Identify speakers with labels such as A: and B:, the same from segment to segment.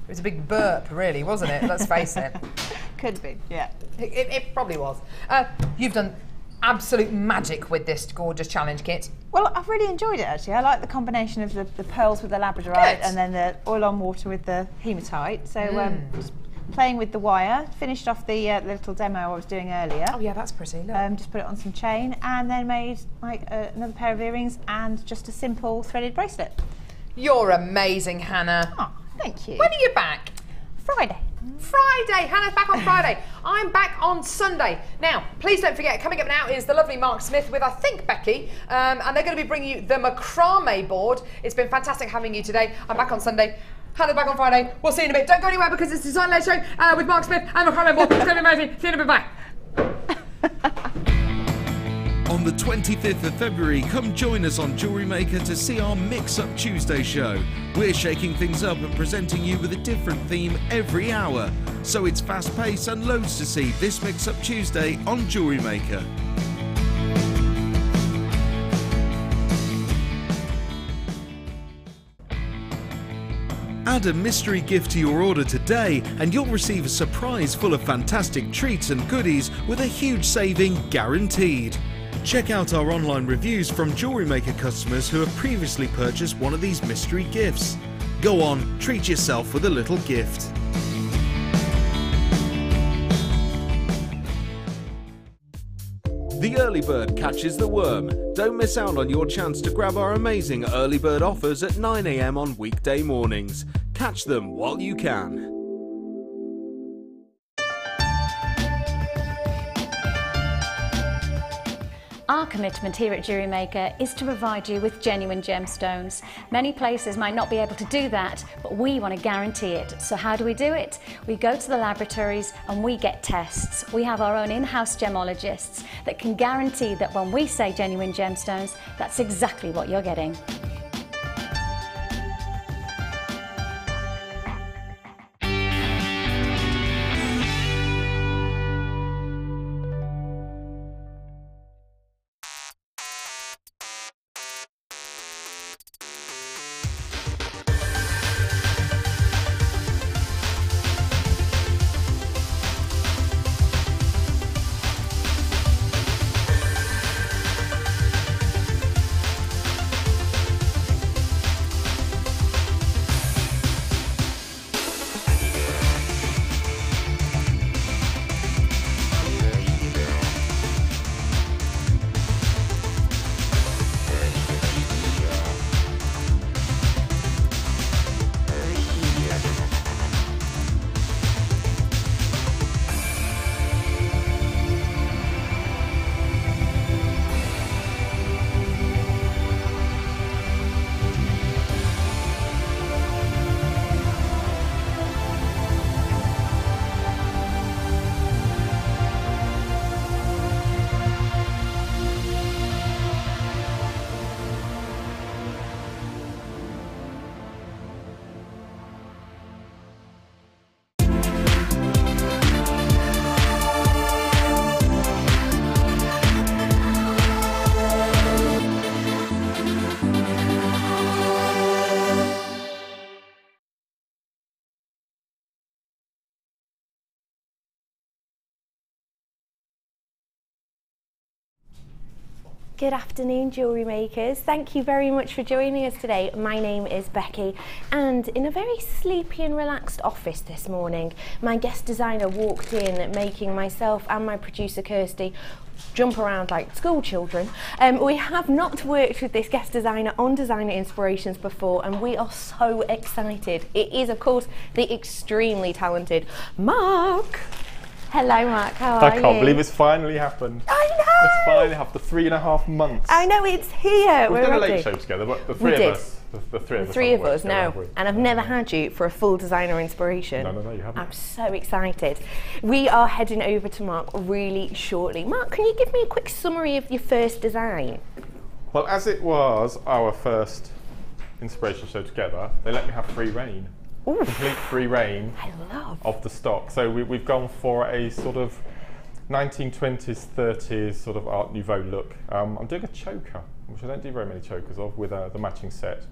A: was a big burp, really, wasn't it? Let's face it.
B: Could be, yeah.
A: It probably was. You've done absolute magic with this gorgeous challenge kit.
B: Well, I've really enjoyed it actually. I like the combination of the pearls with the labradorite and then the oil on water with the hematite. So just playing with the wire, finished off the little demo I was doing earlier.
A: Oh yeah, that's pretty. Look.
B: Just put it on some chain and then made like another pair of earrings and just a simple threaded bracelet.
A: You're amazing, Hannah.
B: Oh, thank you.
A: When are you back?
B: Friday.
A: Friday. Hannah's back on Friday. I'm back on Sunday. Now, please don't forget, coming up now is the lovely Mark Smith with, I think, Becky, and they're going to be bringing you the Macramé board. It's been fantastic having you today. I'm back on Sunday. Hannah's back on Friday. We'll see you in a bit. Don't go anywhere because it's the Design Led Show with Mark Smith and the Macramé board. It's going to be amazing. See you in a bit. Bye.
C: On the 25th of February, come join us on JewelleryMaker to see our Mix Up Tuesday show. We're shaking things up and presenting you with a different theme every hour. So it's fast paced and loads to see this Mix Up Tuesday on JewelleryMaker. Add a mystery gift to your order today and you'll receive a surprise full of fantastic treats and goodies with a huge saving guaranteed. Check out our online reviews from JewelleryMaker customers who have previously purchased one of these mystery gifts. Go on, treat yourself with a little gift. The early bird catches the worm. Don't miss out on your chance to grab our amazing early bird offers at 9 AM on weekday mornings. Catch them while you can.
D: Our commitment here at JewelleryMaker is to provide you with genuine gemstones. Many places might not be able to do that, but we want to guarantee it. So how do we do it? We go to the laboratories and we get tests. We have our own in-house gemologists that can guarantee that when we say genuine gemstones, that's exactly what you're getting.
E: Good afternoon, jewellery makers. Thank you very much for joining us today. My name is Becky, and in a very sleepy and relaxed office this morning, my guest designer walked in, making myself and my producer Kirsty jump around like school children. We have not worked with this guest designer on designer inspirations before, and we are so excited. It is, of course, the extremely talented Mark. Hello Mark, how are you?
F: I can't believe it's finally happened.
E: I know!
F: It's finally happened, 3.5 months.
E: I know, it's here.
F: We've
E: We're
F: done a
E: ready.
F: late show together, but the three of us
E: no. And I've never had you for a full designer inspiration.
F: No, you haven't.
E: I'm so excited. We are heading over to Mark really shortly. Mark, can you give me a quick summary of your first design?
F: Well, as it was our first inspiration show together, they let me have free reign.
E: Oof.
F: Complete free reign of the stock. So we've gone for a sort of 1920s, 30s sort of Art Nouveau look. I'm doing a choker, which I don't do very many chokers of, with the matching set.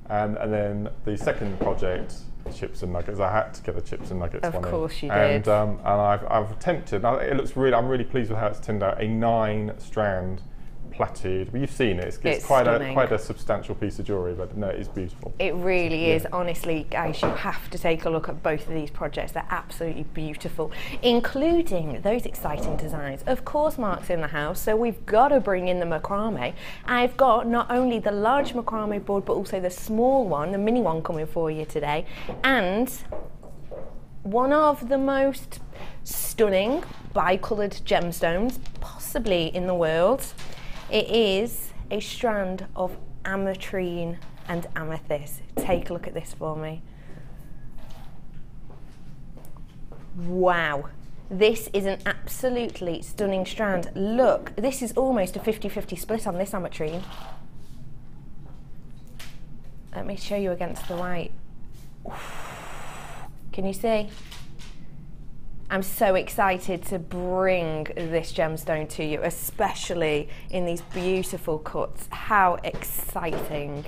F: And then the second project, chips and nuggets. I had to get the chips and nuggets one in.
E: Of course you did.
F: And I've attempted. It looks really. I'm really pleased with how it's turned out. A 9-strand plaited. Well, you've seen it. It's quite a substantial piece of jewellery, but no, it's beautiful.
E: It really is. Honestly, guys, you have to take a look at both of these projects. They're absolutely beautiful, including those exciting designs. Of course, Mark's in the house, so we've got to bring in the macrame. I've got not only the large macrame board, but also the small one, the mini one, coming for you today, and one of the most stunning bi-coloured gemstones possibly in the world. It is a strand of ametrine and amethyst. Take a look at this for me. Wow. This is an absolutely stunning strand. Look, this is almost a 50-50 split on this ametrine. Let me show you against the light. Can you see? I'm so excited to bring this gemstone to you, especially in these beautiful cuts. How exciting.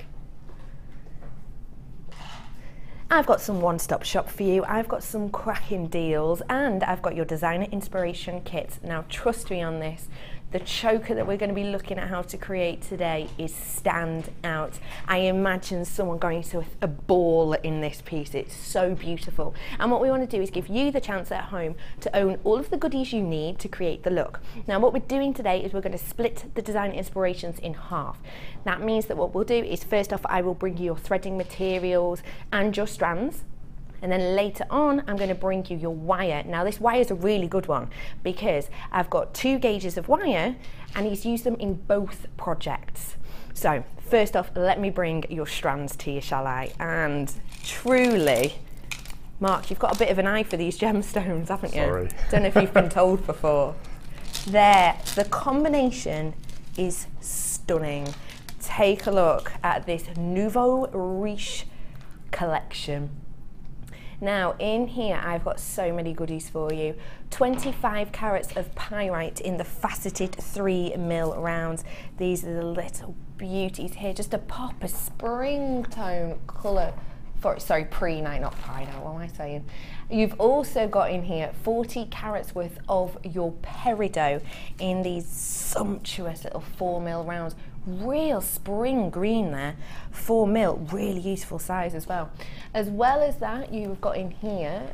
E: I've got some one-stop shop for you. I've got some cracking deals, and I've got your designer inspiration kits. Now, trust me on this. The choker that we're going to be looking at how to create today is stand out. I imagine someone going to a ball in this piece. It's so beautiful. And what we want to do is give you the chance at home to own all of the goodies you need to create the look. Now, what we're doing today is we're going to split the design inspirations in half. That means that what we'll do is, first off, I will bring you your threading materials and your strands. And then later on, I'm going to bring you your wire. Now, this wire is a really good one because I've got 2 gauges of wire and he's used them in both projects. So first off, let me bring your strands to you, shall I? And truly, Mark, you've got a bit of an eye for these gemstones, haven't you?
F: Sorry.
E: Don't know if you've been told before. There, the combination is stunning. Take a look at this Nouveau Riche collection. Now, in here, I've got so many goodies for you. 25 carats of pyrite in the faceted 3mm rounds. These are the little beauties here. Just a pop, a spring tone colour. Sorry, pre-night, not pyrite, what am I saying? You've also got in here 40 carats worth of your peridot in these sumptuous little 4mm rounds. Real spring green there, 4mm, really useful size as well. As well as that, you've got in here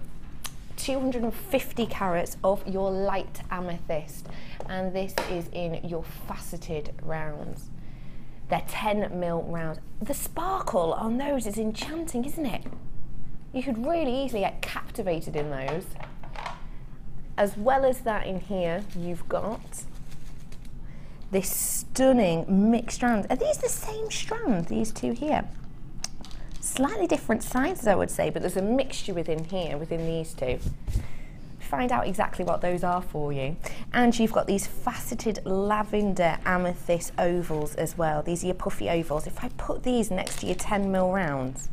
E: 250 carats of your light amethyst, and this is in your faceted rounds. They're 10mm rounds. The sparkle on those is enchanting, isn't it? You could really easily get captivated in those. As well as that, in here, you've got this stunning mixed strand. Are these the same strand, these two here? Slightly different sizes, I would say, but there's a mixture within here, within these two. Find out exactly what those are for you. And you've got these faceted lavender amethyst ovals as well. These are your puffy ovals. If I put these next to your 10mm rounds,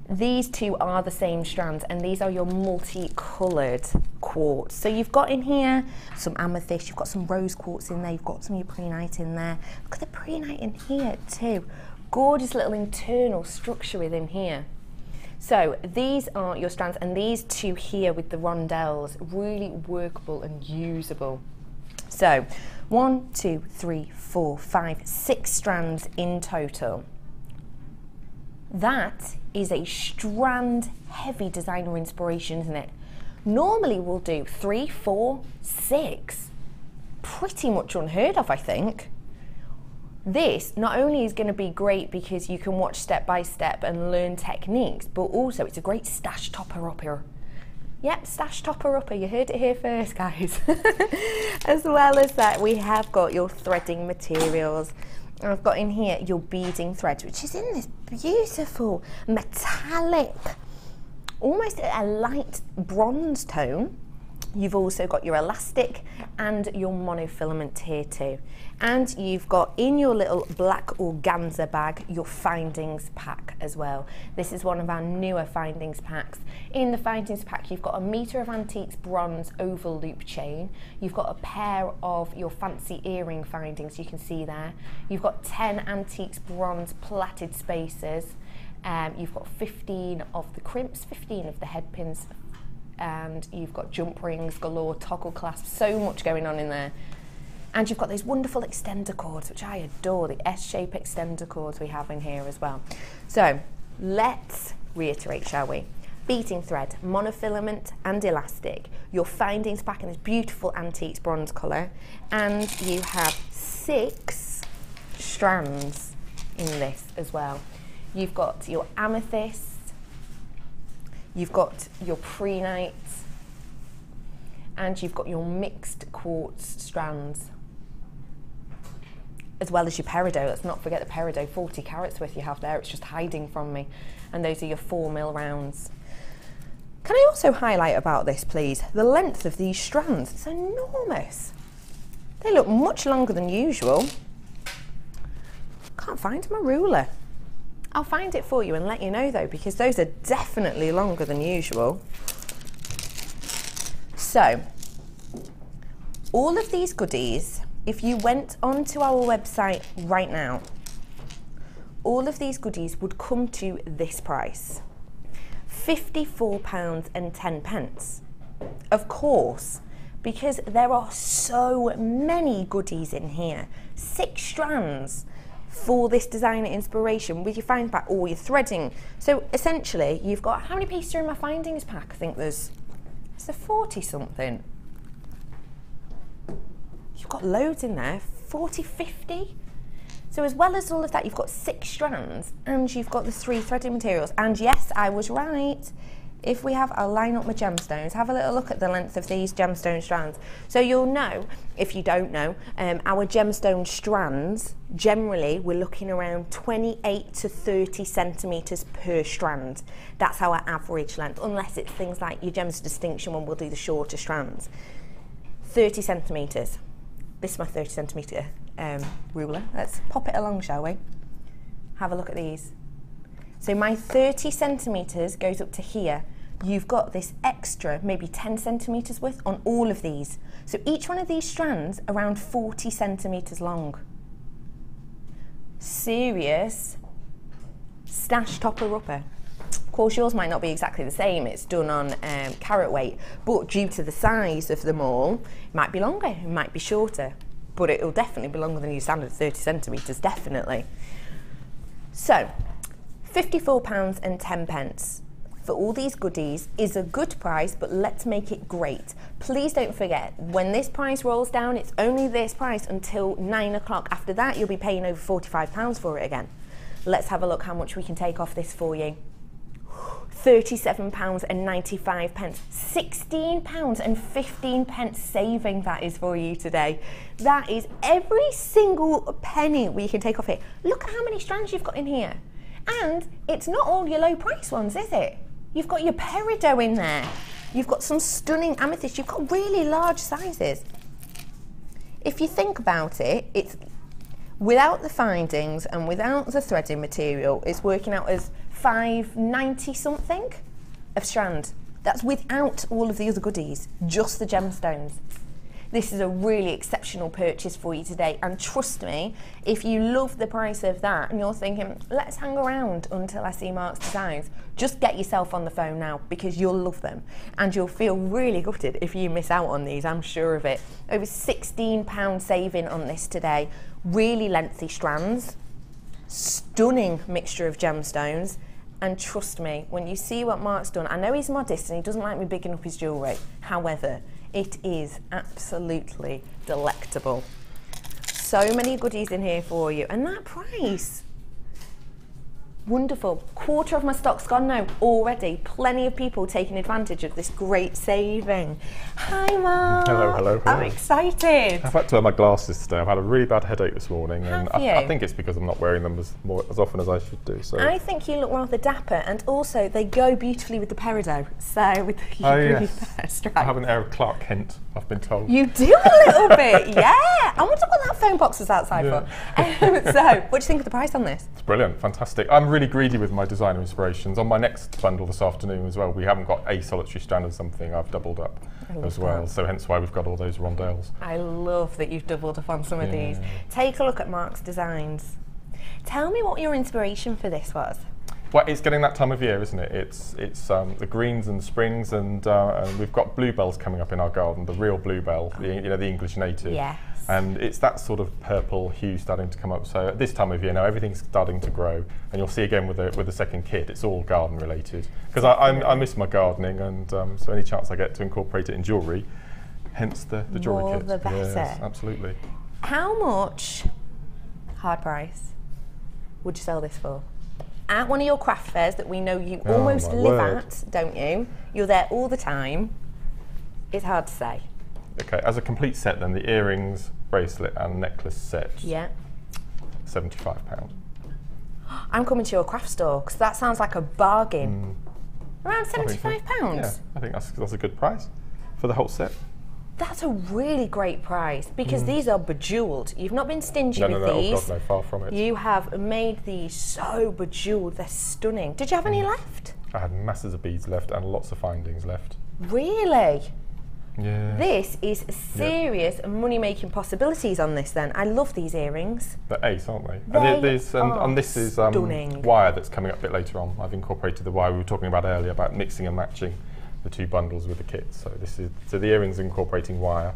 E: these two are the same strands, and these are your multi-coloured quartz. So you've got in here some amethyst, you've got some rose quartz in there, you've got some of your prehnite in there. Look at the prehnite in here too. Gorgeous little internal structure within here. So these are your strands, and these two here with the rondelles, really workable and usable. So 1, 2, 3, 4, 5, 6 strands in total. That is a strand heavy designer inspiration, isn't it? Normally we'll do 3, 4, 6. Pretty much unheard of, I think. This not only is going to be great because you can watch step by step and learn techniques, but also it's a great stash topper-upper. Yep, stash topper-upper, you heard it here first, guys. As well as that, we have got your threading materials. I've got in here your beading threads, which is in this beautiful metallic, almost a light bronze tone. You've also got your elastic and your monofilament here too. And you've got in your little black organza bag your findings pack as well. This is one of our newer findings packs. In the findings pack you've got a metre of antiques bronze oval loop chain. You've got a pair of your fancy earring findings, you can see there. You've got 10 antiques bronze plaited spacers. You've got 15 of the crimps, 15 of the head pins, and you've got jump rings galore, toggle clasps, so much going on in there. And you've got those wonderful extender cords, which I adore, the S-shape extender cords we have in here as well. So let's reiterate, shall we? Beating thread, monofilament and elastic, your findings pack in this beautiful antiques bronze colour, and you have 6 strands in this as well. You've got your amethyst, you've got your prehnite, and you've got your mixed quartz strands, as well as your peridot. Let's not forget the peridot, 40 carats worth you have there, it's just hiding from me. And those are your 4mm rounds. Can I also highlight about this, please? The length of these strands, it's enormous. They look much longer than usual. Can't find my ruler. I'll find it for you and let you know though, because those are definitely longer than usual. So, all of these goodies, if you went onto our website right now, all of these goodies would come to this price, £54.10. Of course, because there are so many goodies in here, 6 strands for this designer inspiration with your find pack, all your threading. So essentially you've got, how many pieces are in my findings pack? I think there's 40 something. You've got loads in there, 40, 50. So as well as all of that, you've got 6 strands and you've got the 3 threading materials. And yes, I was right. If we have, I'll line up my gemstones, have a little look at the length of these gemstone strands. So you'll know, if you don't know, our gemstone strands, generally we're looking around 28 to 30 centimetres per strand. That's our average length, unless it's things like your Gems of Distinction when we'll do the shorter strands. 30 centimetres. This is my 30 centimetre ruler. Let's pop it along, shall we? Have a look at these. So my 30 centimetres goes up to here. You've got this extra, maybe 10 centimetres width on all of these. So each one of these strands around 40 centimetres long. Serious stash topper upper. Of course, yours might not be exactly the same. It's done on carat weight, but due to the size of them all, it might be longer, it might be shorter, but it'll definitely be longer than your standard 30 centimetres, definitely. So, £54.10 for all these goodies is a good price, but let's make it great. Please don't forget, when this price rolls down, it's only this price until 9 o'clock. After that, you'll be paying over £45 for it again. Let's have a look how much we can take off this for you. £37.95, £16.15 saving that is for you today. That is every single penny we can take off here. Look at how many strands you've got in here. And it's not all your low price ones, is it? You've got your peridot in there. You've got some stunning amethyst. You've got really large sizes. If you think about it, it's without the findings and without the threading material, it's working out as £5.90 something of strand. That's without all of the other goodies, just the gemstones. This is a really exceptional purchase for you today, and trust me, if you love the price of that and you're thinking, let's hang around until I see Mark's designs, just get yourself on the phone now, because you'll love them and you'll feel really gutted if you miss out on these, I'm sure of it. Over £16 saving on this today. Really lengthy strands, stunning mixture of gemstones, and trust me, when you see what Mark's done, I know he's modest and he doesn't like me bigging up his jewellery, however, it is absolutely delectable. So many goodies in here for you, and that price. Wonderful. Quarter of my stock's gone now already. Plenty of people taking advantage of this great saving. Hi Mark.
F: Hello, hello, hello.
E: I'm excited.
F: I've had to wear my glasses today. I've had a really bad headache this morning, and
E: Have you?
F: I think it's because I'm not wearing them as often as I should do. So
E: I think you look rather dapper, and also they go beautifully with the peridot. So with the stripe.
F: I have an air of Clark Kent, I've been told.
E: You do a little bit, yeah. I wonder what that phone box was outside for. So, what do you think of the price on this?
F: It's brilliant, fantastic. I'm really greedy with my designer inspirations. On my next bundle this afternoon as well, we haven't got a solitary strand of something. I've doubled up as well, so hence why we've got all those rondelles.
E: I love that you've doubled up on some of these. Take a look at Mark's designs. Tell me what your inspiration for this was.
F: Well, it's getting that time of year, isn't it? It's the greens and springs, and we've got bluebells coming up in our garden. The real bluebell, the English native.
E: Yes.
F: And it's that sort of purple hue starting to come up. So at this time of year now, everything's starting to grow, and you'll see again with the second kit, it's all garden related. Because I miss my gardening, and so any chance I get to incorporate it in jewellery, hence the jewellery
E: More
F: kit.
E: the better.
F: Yes, absolutely.
E: How much, hard price, would you sell this for? At one of your craft fairs that we know you almost live at, don't you? You're there all the time. It's hard to say.
F: Okay, as a complete set then, the earrings, bracelet and necklace set.
E: Yeah.
F: £75.
E: I'm coming to your craft store because that sounds like a bargain. Around £75?
F: Yeah, I think that's a good price for the whole set.
E: That's a really great price because these are bejewelled. You've not been stingy with
F: No,
E: these.
F: oh God, no, far from it.
E: You have made these so bejewelled. They're stunning. Did you have any left?
F: I had masses of beads left and lots of findings left.
E: Really?
F: Yeah.
E: This is serious money-making possibilities on this then. I love these earrings.
F: They're ace, aren't they?
E: They
F: and this is
E: stunning.
F: wire that's coming up a bit later on. I've incorporated the wire we were talking about earlier about mixing and matching the two bundles with the kit. So the earrings incorporating wire,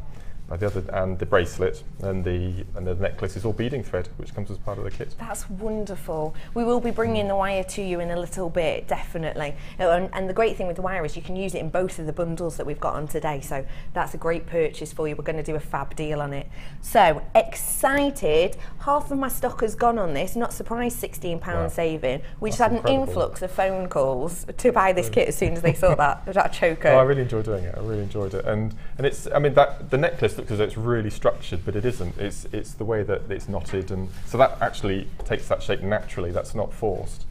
F: and the bracelet and the necklace is all beading thread, which comes as part of the kit.
E: That's wonderful. We will be bringing the wire to you in a little bit, definitely. And the great thing with the wire is you can use it in both of the bundles that we've got on today, so that's a great purchase for you. We're going to do a fab deal on it. So, excited. Half of my stock has gone on this, not surprised £16 saving. We just had an influx of phone calls to buy this kit as soon as they saw that choker.
F: Oh, I really enjoyed doing it. I really enjoyed it. And it's, I mean, the necklace looks as though it's really structured, but it isn't. It's the way that it's knotted, and so that actually takes that shape naturally. That's not forced.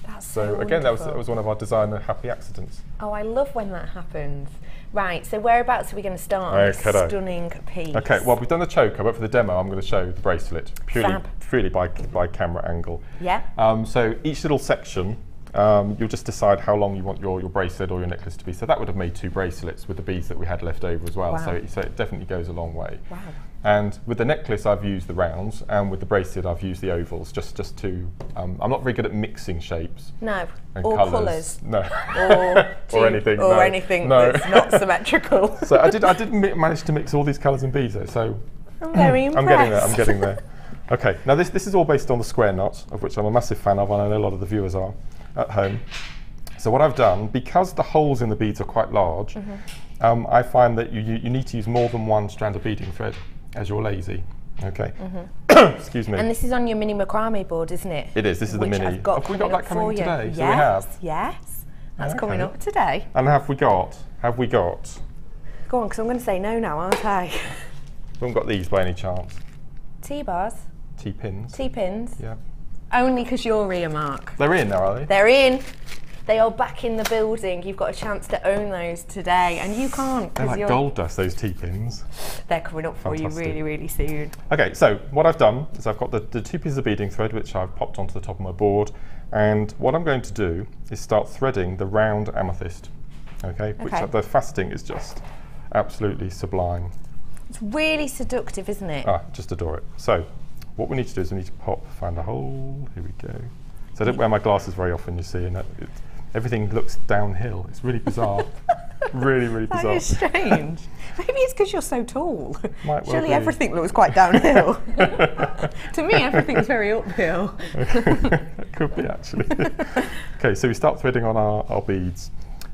E: That's so
F: again, that
E: wonderful.
F: was one of our designer happy accidents.
E: Oh, I love when that happens. Right, so whereabouts are we going to start on this stunning piece?
F: Okay, well, we've done the choker, but for the demo, I'm going to show the bracelet purely by camera angle.
E: Yeah.
F: So each little section, you'll just decide how long you want your bracelet or your necklace to be. So that would have made 2 bracelets with the beads that we had left over as well.
E: Wow.
F: So it definitely goes a long way.
E: Wow.
F: And with the necklace, I've used the rounds, and with the bracelet, I've used the ovals, just to. I'm not very good at mixing shapes.
E: No.
F: And
E: or
F: colours. No.
E: Or
F: anything.
E: Or
F: no.
E: anything
F: no.
E: that's not symmetrical.
F: So I did manage to mix all these colours and beads though. So
E: I'm very impressed.
F: I'm getting there. Okay. Now this is all based on the square knot, of which I'm a massive fan of, and I know a lot of the viewers are at home. So what I've done, because the holes in the beads are quite large, I find that you need to use more than one strand of beading thread as you're lazy. Okay. Excuse me.
E: And this is on your mini macrame board, isn't it?
F: It is. This is the mini.
E: I've got
F: have we got that coming today?
E: Yes,
F: So we have.
E: yes. That's coming up today.
F: And have we got?
E: Go on, because I'm going to say no now, aren't I?
F: We haven't got these by any chance.
E: T-bars.
F: T-pins.
E: T-pins.
F: Yeah.
E: Only because you're here, Mark.
F: They're in now, are they?
E: They're in. They are back in the building. You've got a chance to own those today, and you can't.
F: They're like gold dust, those T-pins.
E: They're coming up for you really, really soon.
F: Okay, so what I've done is I've got the 2 pieces of beading thread, which I've popped onto the top of my board, and what I'm going to do is start threading the round amethyst, which the faceting is just absolutely sublime.
E: It's really seductive, isn't it?
F: Just adore it. So what we need to do is we need to find a hole. Here we go. So I don't wear my glasses very often, you see, and everything looks downhill. It's really bizarre. really, really bizarre.
E: That is strange. Maybe it's because you're so tall.
F: Might well
E: Surely
F: be.
E: everything looks quite downhill. To me, everything's very uphill.
F: It could be, actually. Okay, so we start threading on our beads.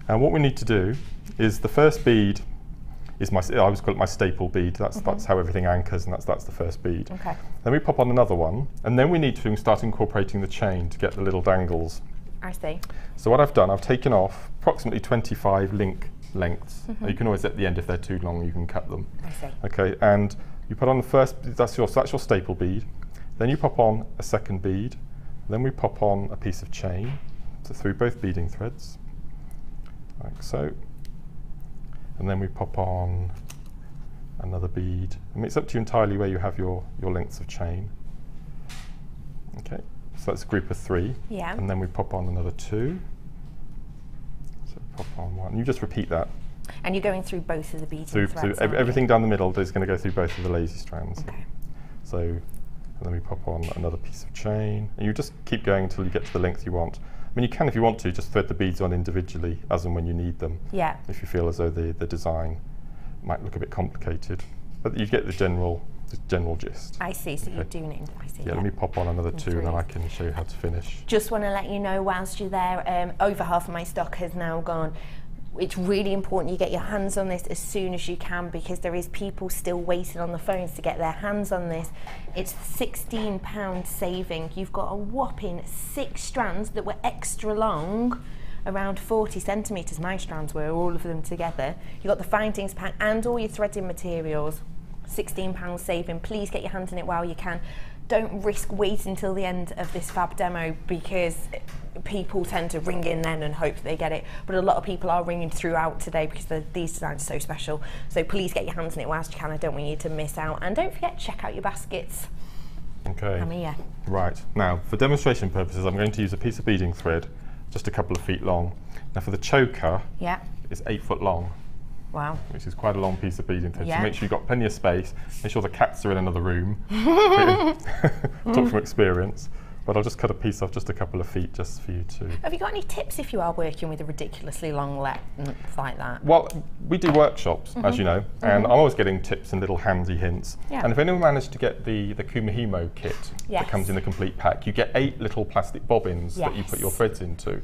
F: And what we need to do is the first bead, is I always call it my staple bead. That's how everything anchors, and that's the first bead.
E: Okay.
F: Then we pop on another one, and then we need to start incorporating the chain to get the little dangles.
E: I see.
F: So what I've done, I've taken off approximately 25 link lengths. You can always, at the end, if they're too long, you can cut them.
E: I see.
F: Okay, and you put on the first, that's your staple bead. Then you pop on a second bead. Then we pop on a piece of chain, so through both beading threads, like so. And then we pop on another bead. I mean, it's up to you entirely where you have your lengths of chain. Okay, so that's a group of 3.
E: Yeah.
F: And then we pop on another 2. So pop on 1. You just repeat that.
E: And you're going through both of the beading threads, aren't you?
F: Everything down the middle is going to go through both of the lazy strands.
E: Okay.
F: So, and then we pop on another piece of chain, and you just keep going until you get to the length you want. I mean, you can, if you want to, just thread the beads on individually as and when you need them.
E: Yeah.
F: If you feel as though the design might look a bit complicated, but you get the general gist.
E: I see. So you're doing it. I see.
F: Yeah. Let me pop on another 2, and then I can show you how to finish.
E: Just want to let you know, whilst you're there, over half of my stock has now gone. It's really important you get your hands on this as soon as you can, because there is people still waiting on the phones to get their hands on this. It's £16 saving. You've got a whopping 6 strands that were extra long, around 40 centimetres my strands were, all of them together. You've got the findings pack and all your threading materials. £16 saving. Please get your hands on it while you can. Don't risk waiting until the end of this fab demo, because people tend to ring in then and hope they get it, but a lot of people are ringing throughout today because these designs are so special. So please get your hands on it whilst you can. I don't want you to miss out, and don't forget to check out your baskets.
F: Okay.
E: I'm here.
F: Right, now for demonstration purposes, I'm going to use a piece of beading thread just a couple of feet long. Now for the choker,
E: Yeah.
F: it's 8 foot long.
E: Wow.
F: Which is quite a long piece of beading thread.
E: Yeah.
F: So make sure you've got plenty of space. Make sure the cats are in another room. Talk from experience. But I'll just cut a piece off just a couple of feet just for you to...
E: Have you got any tips if you are working with a ridiculously long length like that?
F: Well, we do workshops, as you know, and I'm always getting tips and little handy hints.
E: Yeah.
F: And if anyone managed to get the Kumihimo kit
E: Yes.
F: that comes in the complete pack, you get 8 little plastic bobbins that you put your threads into.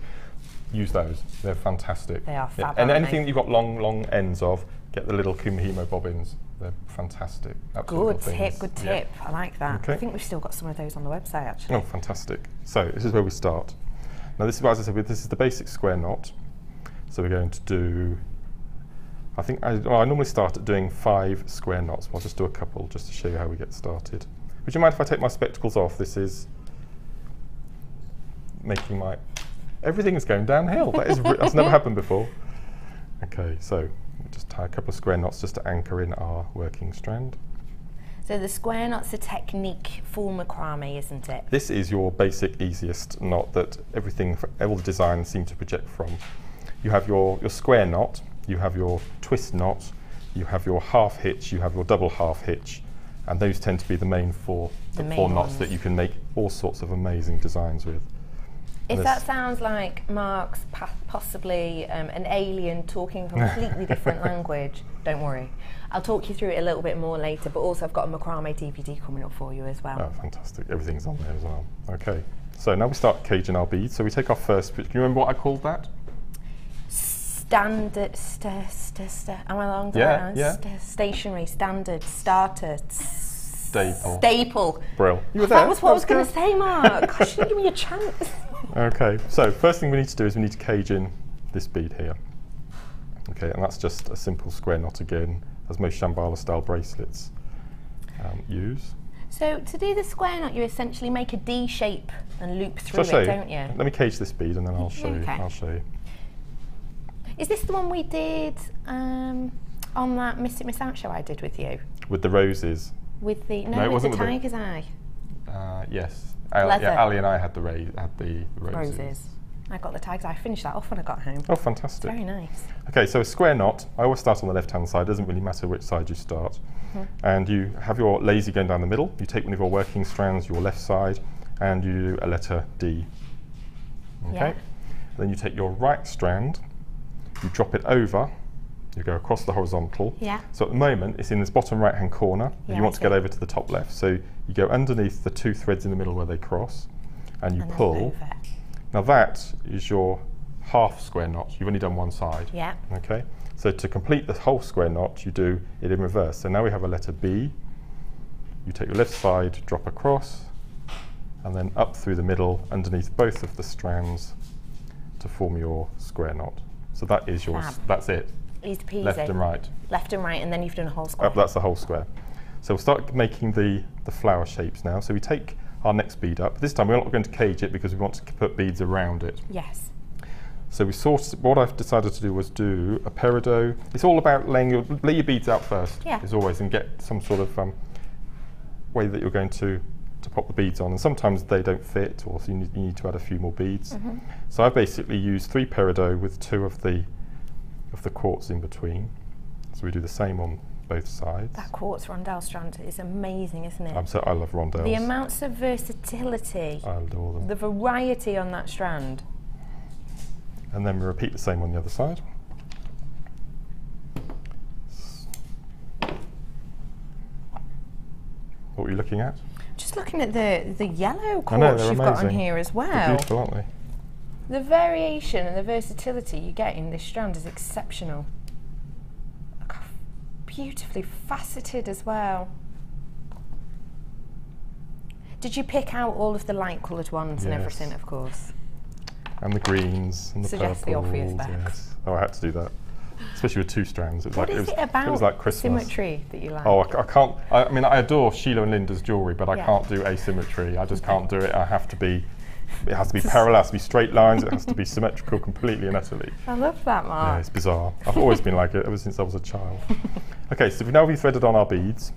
F: Use those. They're fantastic.
E: They are fab,
F: And
E: aren't
F: anything
E: they?
F: that you've got long ends of, get the little Kumihimo bobbins. They're fantastic.
E: Good tip, good tip.
F: Yeah.
E: I like that.
F: Okay.
E: I think we've still got some of those on the website, actually.
F: Oh, fantastic. So this is where we start. Now this is, as I said, this is the basic square knot. So we're going to do, I normally start at doing 5 square knots. I'll just do a couple just to show you how we get started. Would you mind if I take my spectacles off? This is making my, everything is going downhill. That's never happened before. Okay, so we'll just tie a couple of square knots just to anchor in our working strand.
E: So the square knot's a technique for macrame, isn't it?
F: This is your basic, easiest knot that all the designs seem to project from. You have your square knot, you have your twist knot, you have your half hitch, you have your double half hitch, and those tend to be the main four knots that you can make all sorts of amazing designs with.
E: If that sounds like Mark's possibly an alien talking a completely different language, don't worry. I'll talk you through it a little bit more later, but also I've got a macrame DVD coming up for you as well.
F: Oh, fantastic. Everything's on there as well. Okay, so now we start caging our beads. So we take our first, can you remember what I called that?
E: Standard, am I along the
F: Yeah,
E: lines?
F: yeah.
E: Stationary, standard, starter,
F: Staple.
E: Staple.
F: Brill. You were there.
E: That was what I was going to say, Mark. Gosh, you didn't give me a chance.
F: Okay, so first thing we need to do is we need to cage in this bead here. Okay, and that's just a simple square knot again, as most Shambhala style bracelets use.
E: So to do the square knot, you essentially make a D shape and loop through it, don't you?
F: Let me cage this bead and then I'll show you. I'll show you.
E: Is this the one we did on that Miss It Miss Out show I did with you?
F: With the roses.
E: With the
F: No, it
E: with
F: wasn't
E: the
F: with the-
E: tiger's eye.
F: Yes.
E: Leather.
F: Yeah, Ali and I had the roses.
E: I got the tiger's eye. I finished that off when I got home.
F: Oh, fantastic.
E: Very nice.
F: Okay, so a square knot, I always start on the left-hand side, doesn't really matter which side you start. And you have your lazy going down the middle, you take one of your working strands, your left side, and you do a letter D. Okay?
E: Yeah.
F: Then you take your right strand, you drop it over, you go across the horizontal.
E: Yeah.
F: So at the moment, it's in this bottom right-hand corner,
E: Yeah,
F: you want
E: I
F: to get
E: see.
F: over to the top left. So you go underneath the 2 threads in the middle where they cross, and you
E: And then
F: pull.
E: over.
F: Now that is your half square knot, you've only done one side.
E: Yeah.
F: Okay, so to complete the whole square knot, you do it in reverse. So now we have a letter B. You take your left side, drop across, and then up through the middle, underneath both of the strands to form your square knot. So that is yours. That's it.
E: Easy peasy.
F: Left and right.
E: Left and right, and then you've done a whole square.
F: That's the whole square. So we'll start making the flower shapes now. So we take our next bead up. This time we're not going to cage it because we want to put beads around it.
E: Yes.
F: So what I've decided to do was do a peridot. It's all about lay your beads out first, as always, and get some sort of way that you're going to pop the beads on. And sometimes they don't fit, or so you need to add a few more beads. So I basically used 3 peridot with 2 of the quartz in between. So we do the same on both sides.
E: That quartz rondelle strand is amazing, isn't it?
F: I love rondelles.
E: The amounts of versatility,
F: I adore them.
E: the variety on that strand.
F: And then we repeat the same on the other side. What were you looking at?
E: Just looking at the yellow quartz you've got on here as well.
F: They're beautiful, aren't they?
E: The variation and the versatility you get in this strand is exceptional. Beautifully faceted as well. Did you pick out all of the light coloured ones and everything, of course?
F: And the greens and the
E: Suggest
F: purples.
E: the obvious, Bex.
F: Yes. Oh, I had to do that, especially with 2 strands. It was
E: It was
F: like Christmas.
E: symmetry that you like?
F: Oh, I can't. I mean, I adore Sheila and Linda's jewellery, but I can't do asymmetry. I just can't do it. It has to be parallel. It has to be straight lines. It has to be symmetrical, completely and utterly.
E: I love that, Mark.
F: Yeah, it's bizarre. I've always been like it ever since I was a child. Okay, so now we've threaded on our beads,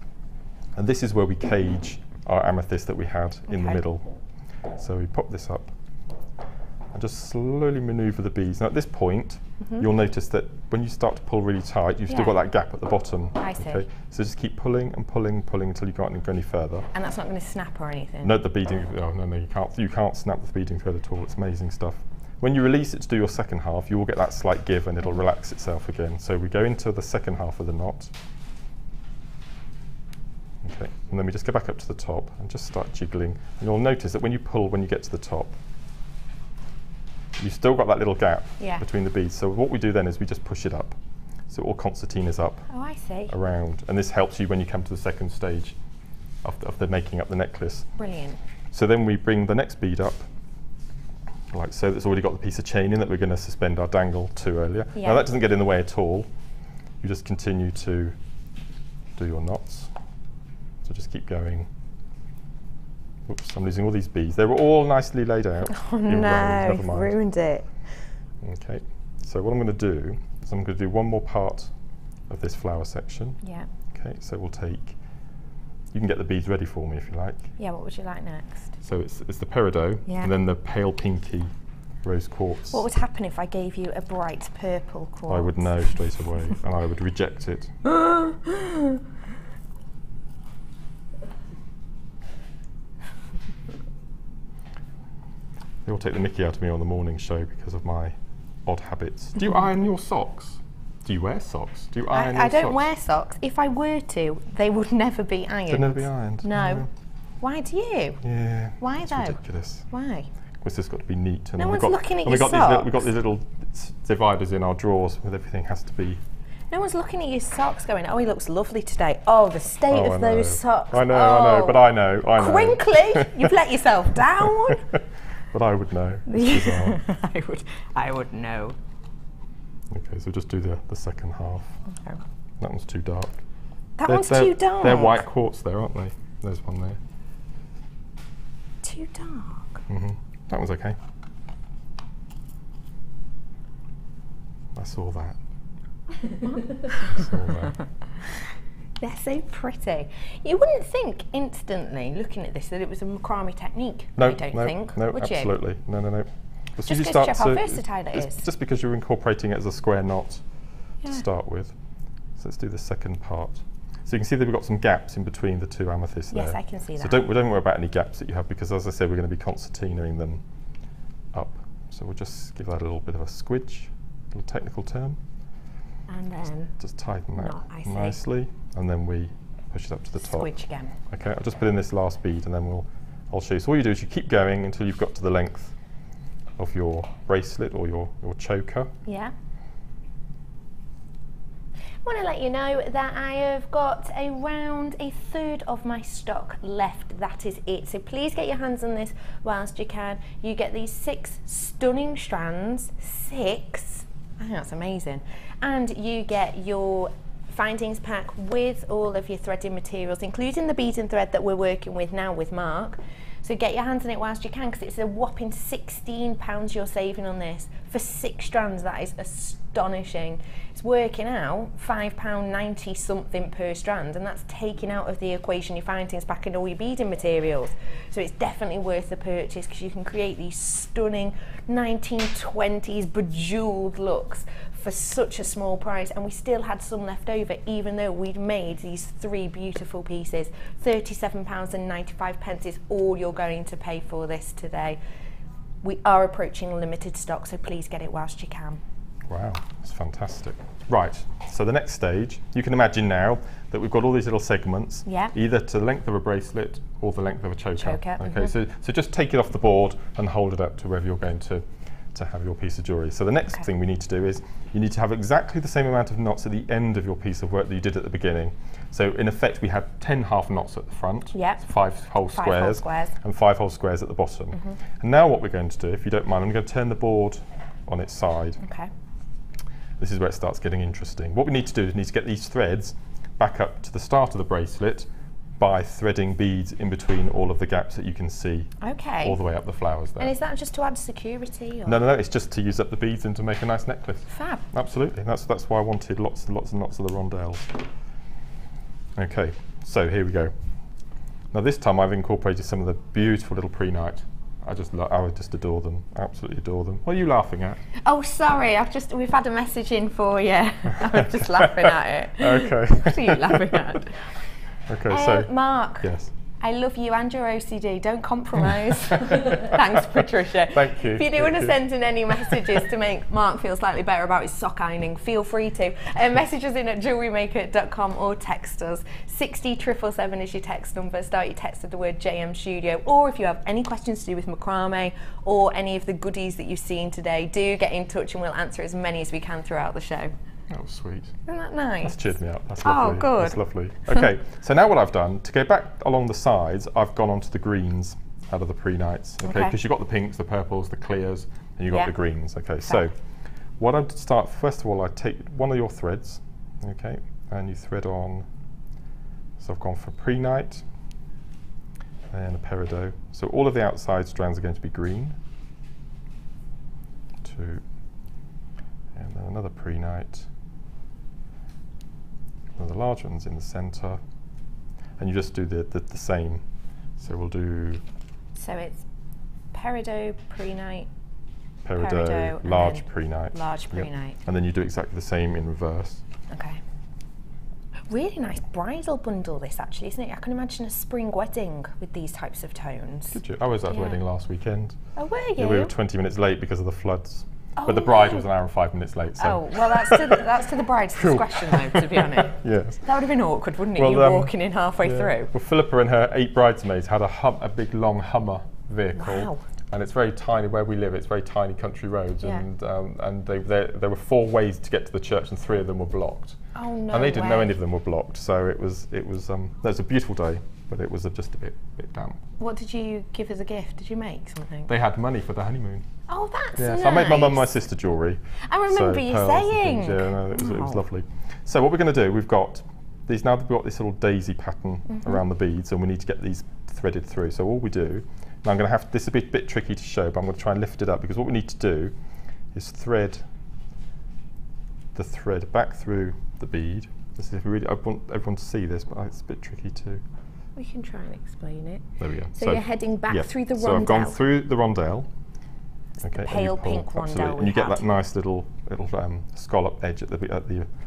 F: and this is where we cage our amethyst that we had in the middle. So we pop this up and just slowly manoeuvre the beads. Now at this point, you'll notice that when you start to pull really tight, you've still got that gap at the bottom.
E: I see.
F: Okay? So just keep pulling and pulling and pulling until you can't go any further.
E: And that's not going to snap or anything?
F: No, the beading, no, you can't. You can't snap the beading thread at all. It's amazing stuff. When you release it to do your second half, you will get that slight give and it'll relax itself again. So we go into the second half of the knot. Okay, and then we just go back up to the top and just start jiggling. And you'll notice that when you pull, when you get to the top, you've still got that little gap between the beads. So what we do then is we just push it up. So all concertina is up around. And this helps you when you come to the second stage of the making up the necklace.
E: Brilliant.
F: So then we bring the next bead up, like so. That's already got the piece of chain in that we're going to suspend our dangle to earlier. Now that doesn't get in the way at all. You just continue to do your knots. So just keep going. Oops, I'm losing all these beads. They were all nicely laid out.
E: Oh no, you've ruined it.
F: Okay, so what I'm going to do is I'm going to do one more part of this flower section.
E: Yeah.
F: Okay, so we'll take, you can get the beads ready for me if you like.
E: Yeah, what would you like next?
F: So it's the peridot and then the pale pinky rose quartz.
E: What would happen if I gave you a bright purple quartz?
F: I would know straight away and I would reject it. They all take the mickey out of me on the morning show because of my odd habits. Do you iron your socks? Do you wear socks? Do you iron your socks?
E: I don't wear socks. If I were to, they would never be ironed.
F: They'd never be ironed?
E: No. Why do you?
F: Yeah.
E: Why though?
F: It's ridiculous.
E: Why?
F: It's just got to be neat. And
E: no one's looking at your socks.
F: We've got these little dividers in our drawers with everything has to be...
E: No one's looking at your socks going, oh, he looks lovely today. Oh, the state of those socks.
F: I know, but I know.
E: Crinkly! You've let yourself down.
F: But I would know. It's bizarre.
E: I would know.
F: Okay, so just do the second half.
E: Okay.
F: That one's too dark.
E: One's too dark?
F: They're white quartz there, aren't they? There's one there.
E: Too dark?
F: That one's okay. I saw that. I saw that.
E: They're so pretty. You wouldn't think instantly, looking at this, that it was a macrame technique.
F: No,
E: I don't think.
F: No,
E: would
F: absolutely.
E: You?
F: No.
E: Just to show how versatile it is.
F: Just because you're incorporating it as a square knot to start with. So let's do the second part. So you can see that we've got some gaps in between the 2 amethysts there.
E: Yes, I can see that.
F: So don't worry about any gaps that you have because, as I said, we're going to be concertinaing them up. So we'll just give that a little bit of a squidge, a little technical term.
E: And then
F: just tighten that nicely, and then we push it up to the top.
E: Squidge again.
F: Okay, I'll just put in this last bead, and then I'll show you. So all you do is you keep going until you've got to the length of your bracelet or your choker.
E: Yeah. I want to let you know that I have got around a third of my stock left. That is it. So please get your hands on this whilst you can. You get these 6 stunning strands. 6. I think that's amazing. And you get your findings pack with all of your threading materials, including the beads and thread that we're working with now with Mark. So get your hands on it whilst you can, because it's a whopping £16 you're saving on this for 6 strands. That is astonishing. It's working out £5.90 something per strand, and that's taking out of the equation your findings pack and all your beading materials. So it's definitely worth the purchase, because you can create these stunning 1920s bejeweled looks for such a small price, and we still had some left over even though we'd made these 3 beautiful pieces. £37.95 is all you're going to pay for this today. We are approaching limited stock, so please get it whilst you can.
F: Wow, that's fantastic. Right, so the next stage, you can imagine now that we've got all these little segments, either to the length of a bracelet or the length of a choker. Okay, so just take it off the board and hold it up to wherever you're going to have your piece of jewellery. So the next thing we need to do is you need to have exactly the same amount of knots at the end of your piece of work that you did at the beginning. So in effect we had 10 half knots at the front, 5 whole squares, and 5 whole squares at the bottom. And now what we're going to do, if you don't mind, I'm going to turn the board on its side.
E: Okay.
F: This is where it starts getting interesting. What we need to do is need to get these threads back up to the start of the bracelet by threading beads in between all of the gaps that you can see all the way up the flowers there.
E: And is that just to add security? Or?
F: No, it's just to use up the beads and to make a nice necklace.
E: Fab.
F: Absolutely, that's why I wanted lots and lots and lots of the rondelles. Okay, so here we go. Now this time I've incorporated some of the beautiful little pre-night. I would just adore them, absolutely adore them. What are you laughing at?
E: Oh, sorry, we've had a message in for you. I was just laughing at it.
F: Okay.
E: What are you laughing at?
F: Okay, so
E: Mark.
F: Yes.
E: I love you and your OCD. Don't compromise. Thanks, Patricia.
F: Thank you.
E: If you do want to send in any messages to make Mark feel slightly better about his sock ironing, feel free to. Message us in at jewellerymaker.com or text us. 60777 is your text number. Start your text with the word JM Studio. Or if you have any questions to do with macrame or any of the goodies that you've seen today, do get in touch and we'll answer as many as we can throughout the show.
F: Oh, sweet.
E: Isn't that nice?
F: That's cheered me up. That's lovely.
E: Oh, good.
F: That's lovely. Okay, so now what I've done, to go back along the sides, I've gone onto the greens out of the pre-nights, okay? Because you've got the pinks, the purples, the clears, and you've got the greens, okay? So what I'd start, first of all, I take one of your threads, okay, and you thread on, so I've gone for pre-night and a peridot. So all of the outside strands are going to be green. 2, and then another pre-night. The large ones in the centre, and you just do the same. So we'll do. So
E: it's peridot, pre-night,
F: peridot, large pre-night, and then you do exactly the same in reverse.
E: Okay. Really nice bridal bundle, this actually, isn't it? I can imagine a spring wedding with these types of tones.
F: Could you? I was at a wedding last weekend.
E: Oh, were you?
F: Yeah, we were 20 minutes late because of the floods. Oh, but the bride was an hour and 5 minutes late. So.
E: Oh, well, that's to the bride's discretion, though, to be honest.
F: Yes.
E: That would have been awkward, wouldn't it? Well, you walking in halfway through.
F: Well, Philippa and her 8 bridesmaids had a big, long Hummer vehicle.
E: Wow.
F: And it's very tiny, where we live, it's very tiny country roads. And there were 4 ways to get to the church, and 3 of them were blocked.
E: Oh, no
F: And they didn't know any of them were blocked. So it was a beautiful day, but it was just a bit damp.
E: What did you give as a gift? Did you make something?
F: They had money for the honeymoon.
E: Oh, that's nice.
F: So I made my mum and my sister jewellery.
E: I remember you saying.
F: Yeah, no, it was lovely. So what we're going to do, we've got these, now we've got this little daisy pattern around the beads, and we need to get these threaded through. So all we do, now I'm going to have, this is a bit tricky to show, but I'm going to try and lift it up, because what we need to do is thread the thread back through the bead. This is, I want everyone to see this, but it's a bit tricky too.
E: We can try and explain it.
F: There we go.
E: So you're heading back through the rondelle.
F: So I've gone through the rondelle.
E: Okay, pale pink rondelle.
F: And you get that nice little scallop edge at the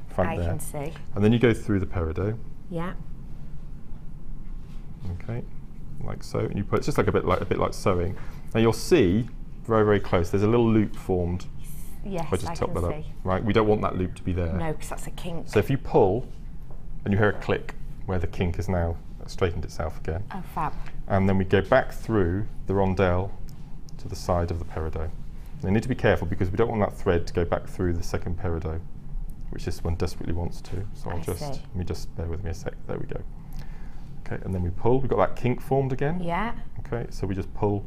F: front there. I
E: can see.
F: And then you go through the peridot.
E: Yeah.
F: Okay, like so. And you put, it's just like a bit like sewing. Now you'll see very, very close. There's a little loop formed.
E: Yes,
F: I just
E: I
F: top
E: can
F: that
E: see.
F: up. Right, we don't want that loop to be there.
E: No, because that's a kink.
F: So if you pull, and you hear a click, where the kink has now straightened itself again.
E: Oh, fab.
F: And then we go back through the rondelle to the side of the peridot. You need to be careful because we don't want that thread to go back through the second peridot, which this one desperately wants to. So let me just bear with me a sec. There we go. Okay, and then we pull. We've got that kink formed again.
E: Yeah.
F: Okay, so we just pull,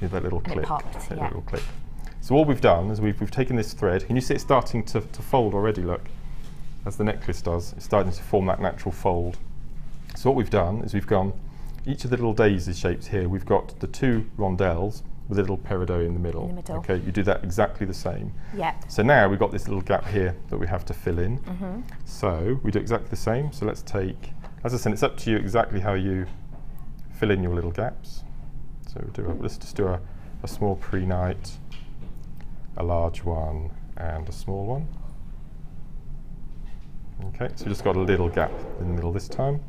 F: do that little click.
E: It popped,
F: that little click. So all we've done is we've taken this thread, and you see it's starting to fold already, look. As the necklace does, it's starting to form that natural fold. So what we've done is we've gone, each of the little daisy shapes here, we've got the 2 rondelles with a little peridot in the middle. Okay, you do that exactly the same.
E: Yeah.
F: So now we've got this little gap here that we have to fill in. So we do exactly the same. So let's take, as I said, it's up to you exactly how you fill in your little gaps. So let's just do a small pre-night, a large one, and a small one. Okay, so we just got a little gap in the middle this time.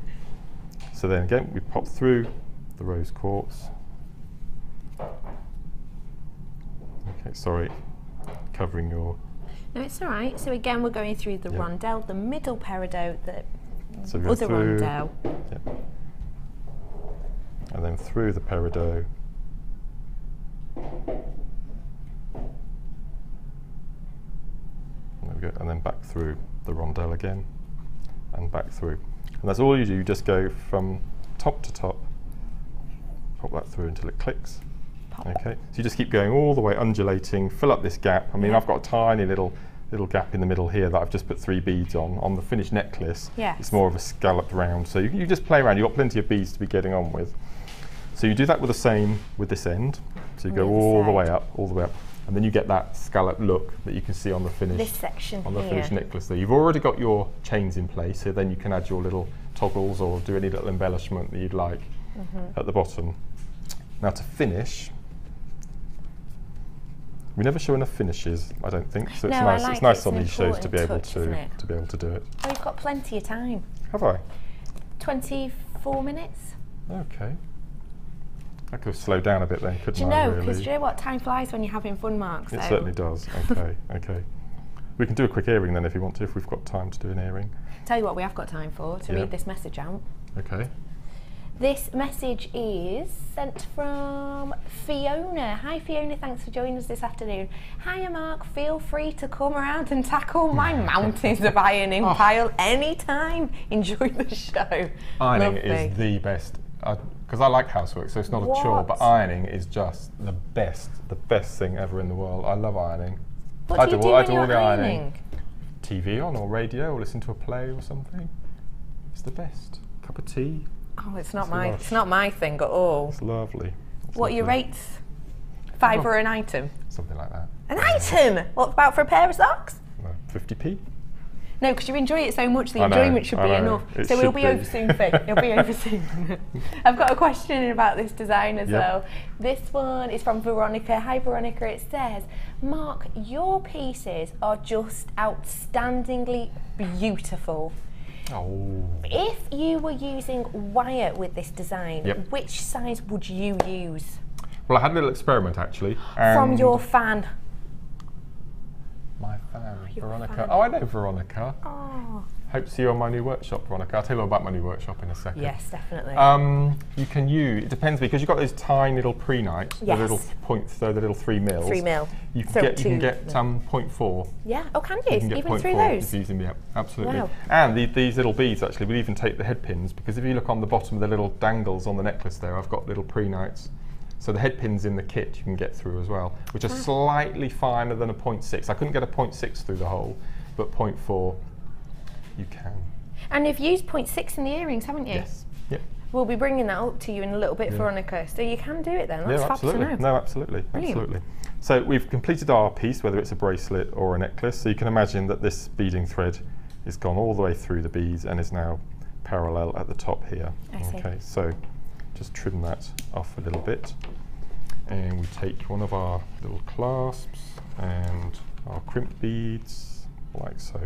F: So then again, we pop through the rose quartz. Okay, sorry, covering your...
E: No, it's all right. So again, we're going through the rondelle, the middle peridot, the
F: other
E: rondelle.
F: Yep. And then through the peridot. There we go, and then back through the rondelle again, and back through. And that's all you do, you just go from top to top, pop that through until it clicks. Pop. Okay, so you just keep going all the way, undulating, fill up this gap. I mean, I've got a tiny little gap in the middle here that I've just put 3 beads on. On the finished necklace, it's more of a scalloped round. So you just play around, you've got plenty of beads to be getting on with. So you do that with the same with this end. So you go all the way up, and then you get that scallop look that you can see on the finished finished necklace there. You've already got your chains in place, so then you can add your little toggles or do any little embellishment that you'd like at the bottom. Now to finish, we never show enough finishes, I don't think. So it's nice. It's nice on these shows to be able to do it.
E: Oh, you've got plenty of time.
F: Have I?
E: 24 minutes.
F: Okay. I could have slowed down a bit then, couldn't I?
E: Do you know? Because do you know what? Time flies when you're having fun, Mark.
F: It certainly does. Okay, okay. We can do a quick earring then if you want to, if we've got time to do an earring.
E: Tell you what, we have got time for to read this message out.
F: Okay.
E: This message is sent from Fiona. Hi Fiona, thanks for joining us this afternoon. Hiya Mark, feel free to come around and tackle my mountains of ironing pile anytime. Enjoy the show.
F: Ironing is the best. Because I like housework, so it's not a chore, but ironing is just the best thing ever in the world. I love ironing.
E: What do you do when you're ironing?
F: TV on or radio or listen to a play or something. It's the best. Cup of tea.
A: Oh, it's not my thing at all.
F: It's lovely.
E: What are your rates? £5 for an item?
F: Something like that.
E: An item? What about for a pair of socks?
F: 50p.
E: No, because you enjoy it so much, the enjoyment should be enough. So we'll be over soon, Fee. It'll be over soon. I've got a question about this design as well. This one is from Veronica. Hi Veronica, it says, Mark, your pieces are just outstandingly beautiful.
F: Oh.
E: If you were using wire with this design, which size would you use?
F: Well, I had a little experiment actually.
E: From your fan.
F: My fan, Veronica. Oh, I know Veronica.
E: Oh.
F: Hope to see you on my new workshop, Veronica. I'll tell you all about my new workshop in a second.
E: Yes, definitely.
F: You can use, it depends because you've got those tiny little pre-nights, the little points, the little 3 mils.
E: 3 mil.
F: You can get 0.4.
E: Yeah, oh can you?
F: You can get
E: even through
F: 0.4
E: those?
F: using, yeah, absolutely.
E: Wow.
F: And these little beads actually will even take the head pins because if you look on the bottom of the little dangles on the necklace there, I've got little pre-nights. So the head pins in the kit you can get through as well, which are slightly finer than a 0.6. I couldn't get a 0.6 through the hole, but 0.4 you can.
E: And you've used 0.6 in the earrings, haven't you?
F: Yes. Yep.
E: We'll be bringing that up to you in a little bit, Veronica. So you can do it then. That's fab to know.
F: No, absolutely.
E: Brilliant.
F: Absolutely. So we've completed our piece, whether it's a bracelet or a necklace. So you can imagine that this beading thread is gone all the way through the beads and is now parallel at the top here.
E: I see.
F: Okay, so just trim that off a little bit. And we take one of our little clasps and our crimp beads, like so.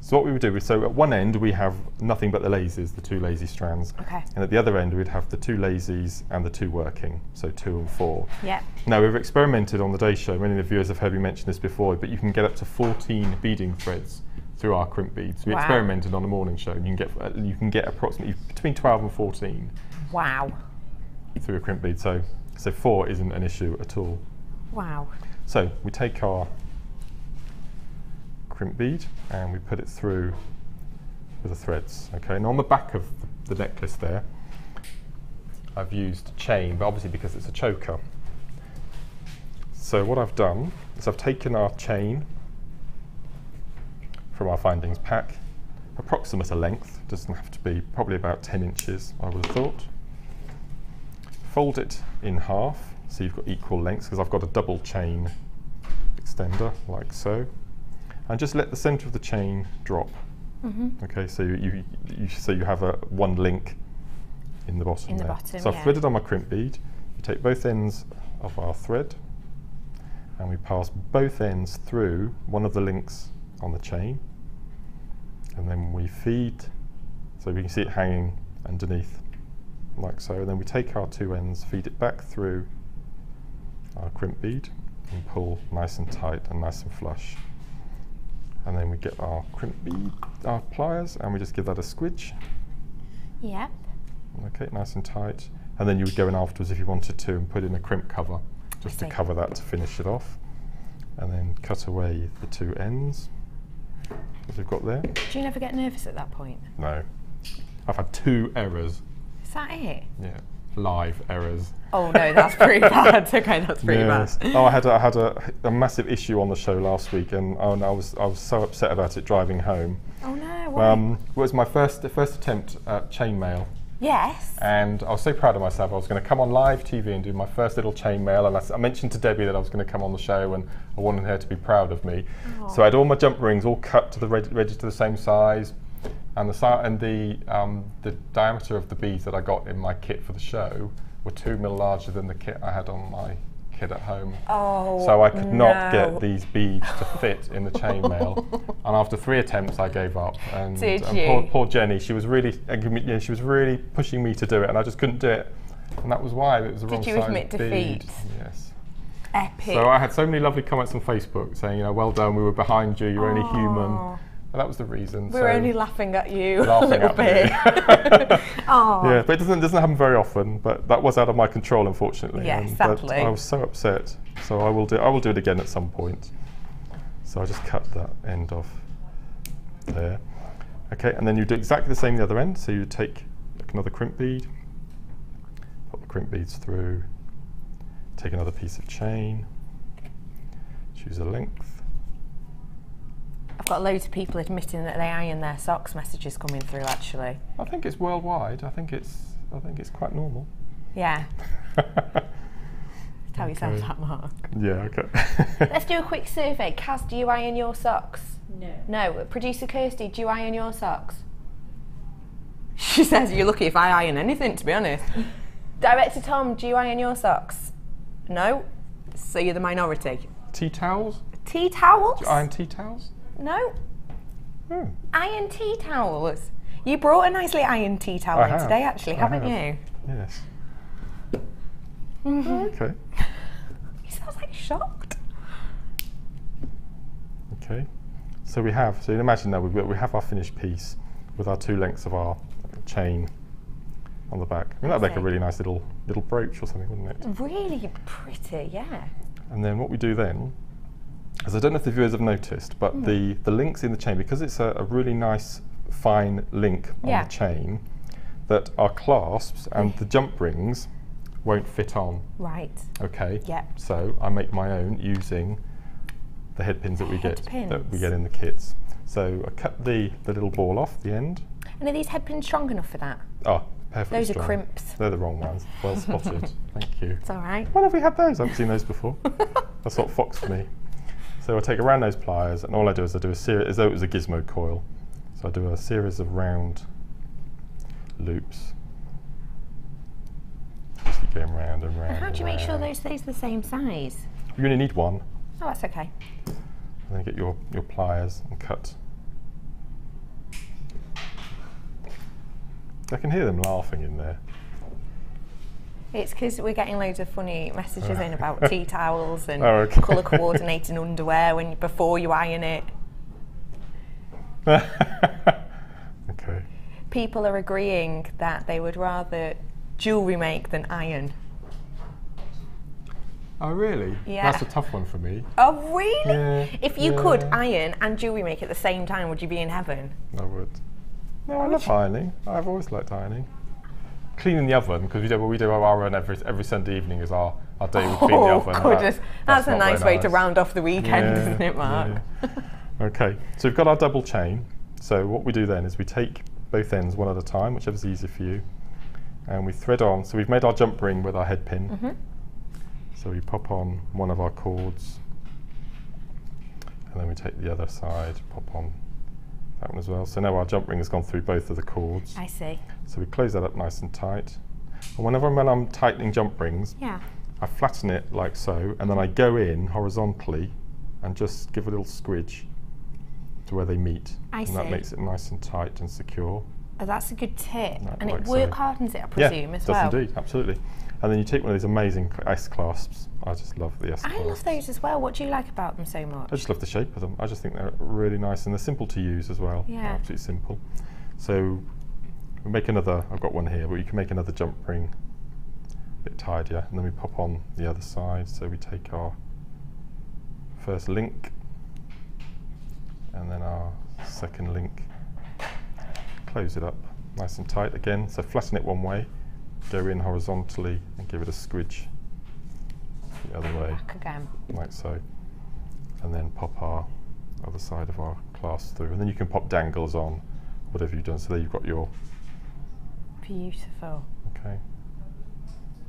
F: So what we would do is, so at one end we have nothing but the lazies, the 2 lazy strands.
E: Okay.
F: And at the other end we'd have the 2 lazies and the 2 working, so 2 and 4.
E: Yeah.
F: Now we've experimented on the day show, many of the viewers have heard me mention this before, but you can get up to 14 beading threads through our crimp beads. We experimented on the morning show and you can get approximately between 12 and 14.
E: Wow.
F: Through a crimp bead, so 4 isn't an issue at all.
E: Wow.
F: So we take our crimp bead and we put it through with the threads. Okay, and on the back of the necklace there, I've used chain, but obviously because it's a choker. So what I've done is I've taken our chain from our findings pack, approximate a length, doesn't have to be, probably about 10 inches, I would have thought. Fold it in half, so you've got equal lengths, because I've got a double chain extender, like so. And just let the centre of the chain drop. Okay, so you have one link in the bottom. So I've threaded on my crimp bead. You take both ends of our thread, and we pass both ends through one of the links on the chain, and then we feed, so we can see it hanging underneath, like so. And then we take our two ends, feed it back through our crimp bead, and pull nice and tight and nice and flush. And then we get our crimp bead, our pliers, and we just give that a squidge.
E: Yep.
F: Okay, nice and tight. And then you would go in afterwards if you wanted to and put in a crimp cover, just to cover that to finish it off. And then cut away the two ends, as we've got there.
E: Do you never get nervous at that point?
F: No. I've had 2 errors.
E: Is that it?
F: Yeah, live errors.
E: Oh no, that's pretty bad. Okay, that's pretty bad.
F: Oh, I had a massive issue on the show last week, and I was so upset about it driving home.
E: Oh no, why?
F: It was my first attempt at chainmail.
E: Yes.
F: And I was so proud of myself. I was going to come on live TV and do my first little chainmail, and I mentioned to Debbie that I was going to come on the show, and I wanted her to be proud of me. Aww. So I had all my jump rings all cut to the ready to the same size, and the diameter of the beads that I got in my kit for the show were 2 mil larger than the kit I had on my kit at home.
E: Oh,
F: so I could not get these beads to fit in the chainmail, and after 3 attempts I gave up. And poor Jenny, she was really pushing me to do it, and I just couldn't do it, and that was why it was the wrong size bead. Did you admit defeat? Yes.
E: Epic.
F: So I had so many lovely comments on Facebook saying, well done, we were behind you, you're only human. And that was the reason.
E: We're only laughing at you
F: laughing
E: a little bit.
F: Yeah, but it doesn't happen very often. But that was out of my control, unfortunately.
E: Yes, sadly.
F: But I was so upset. So I will do it again at some point. So I just cut that end off there. Okay, and then you do exactly the same the other end. So you take another crimp bead, put the crimp beads through, take another piece of chain, choose a length.
E: I've got loads of people admitting that they iron their socks messages coming through, actually.
F: I think it's worldwide. I think it's quite normal.
E: Yeah. Tell yourself that, Mark.
F: Yeah, okay.
E: Let's do a quick survey. Kaz, do you iron your socks?
D: No.
E: No. Producer Kirsty, do you iron your socks? She says, you're lucky if I iron anything, to be honest. Director Tom, do you iron your socks? No. So you're the minority.
F: Tea towels?
E: Tea towels?
F: Do you iron tea towels?
E: No. Iron tea towels. You brought a nicely ironed tea towel in today, actually, haven't you?
F: Yes. Okay.
E: He sounds like shocked.
F: Okay. So you can imagine now we have our finished piece with our 2 lengths of our chain on the back. I mean, that'd make a really nice little brooch or something, wouldn't it?
E: Really pretty, yeah.
F: And then what we do then, as I don't know if the viewers have noticed, but the links in the chain, because it's a really nice fine link on the chain, that our clasps and the jump rings won't fit on.
E: Right.
F: Okay.
E: Yeah.
F: So I make my own using the head pins that we get in the kits. So I cut the little ball off the end. And
E: are these head pins strong enough for that?
F: Oh, perfectly
E: strong. Those are crimps.
F: They're the wrong ones. Well spotted. Thank you.
E: It's all right.
F: When have we had those? I haven't seen those before. That's what Fox for me. So I take a round nose pliers, and all I do is I do a series, as though it was a gizmo coil. So I do a series of round loops. Just keep going round and round.
E: How do you make sure those stays the same size?
F: You only need one.
E: Oh, that's okay.
F: And then get your pliers and cut. I can hear them laughing in there.
E: It's because we're getting loads of funny messages in about tea towels and colour coordinating underwear before you iron it.
F: Okay.
E: People are agreeing that they would rather jewellery make than iron.
F: Oh really?
E: Yeah.
F: That's a tough one for me.
E: Oh really?
F: Yeah,
E: If you could iron and jewellery make at the same time, would you be in heaven?
F: I would. No, I love ironing. I've always liked ironing. Cleaning the oven, because we do our iron every Sunday evening is our day we clean the oven.
E: Oh goodness, that's a nice way to
F: nice.
E: round off the weekend, isn't it, Mark?
F: Yeah. Okay, so we've got our double chain. So what we do then is we take both ends one at a time, whichever's easier for you, and we thread on. So we've made our jump ring with our head pin. So we pop on one of our cords, and then we take the other side, pop on that one as well. So now our jump ring has gone through both of the cords.
E: I see.
F: So we close that up nice and tight. And when I'm tightening jump rings, I flatten it like so, and then I go in horizontally and just give a little squidge to where they meet.
E: I see.
F: And that makes it nice and tight and secure.
E: Oh, that's a good tip. And
F: like
E: it
F: so.
E: work hardens it, I presume, as well.
F: Yeah, it does indeed, absolutely. And then you take one of these amazing S clasps. I just love the S clasps.
E: I love those as well. What do you like about them so much?
F: I just love the shape of them. I just think they're really nice, and they're simple to use as well.
E: Yeah.
F: They're absolutely simple. So we make another, I've got one here, but you can make another jump ring a bit tidier, and then we pop on the other side. So we take our first link, and then our second link, close it up nice and tight again. So flatten it one way, go in horizontally and give it a squidge the other way,
E: Back again.
F: like so, and then pop our other side of our clasp through, and then you can pop dangles on, whatever you've done. So there you've got your.
E: Beautiful.
F: Okay.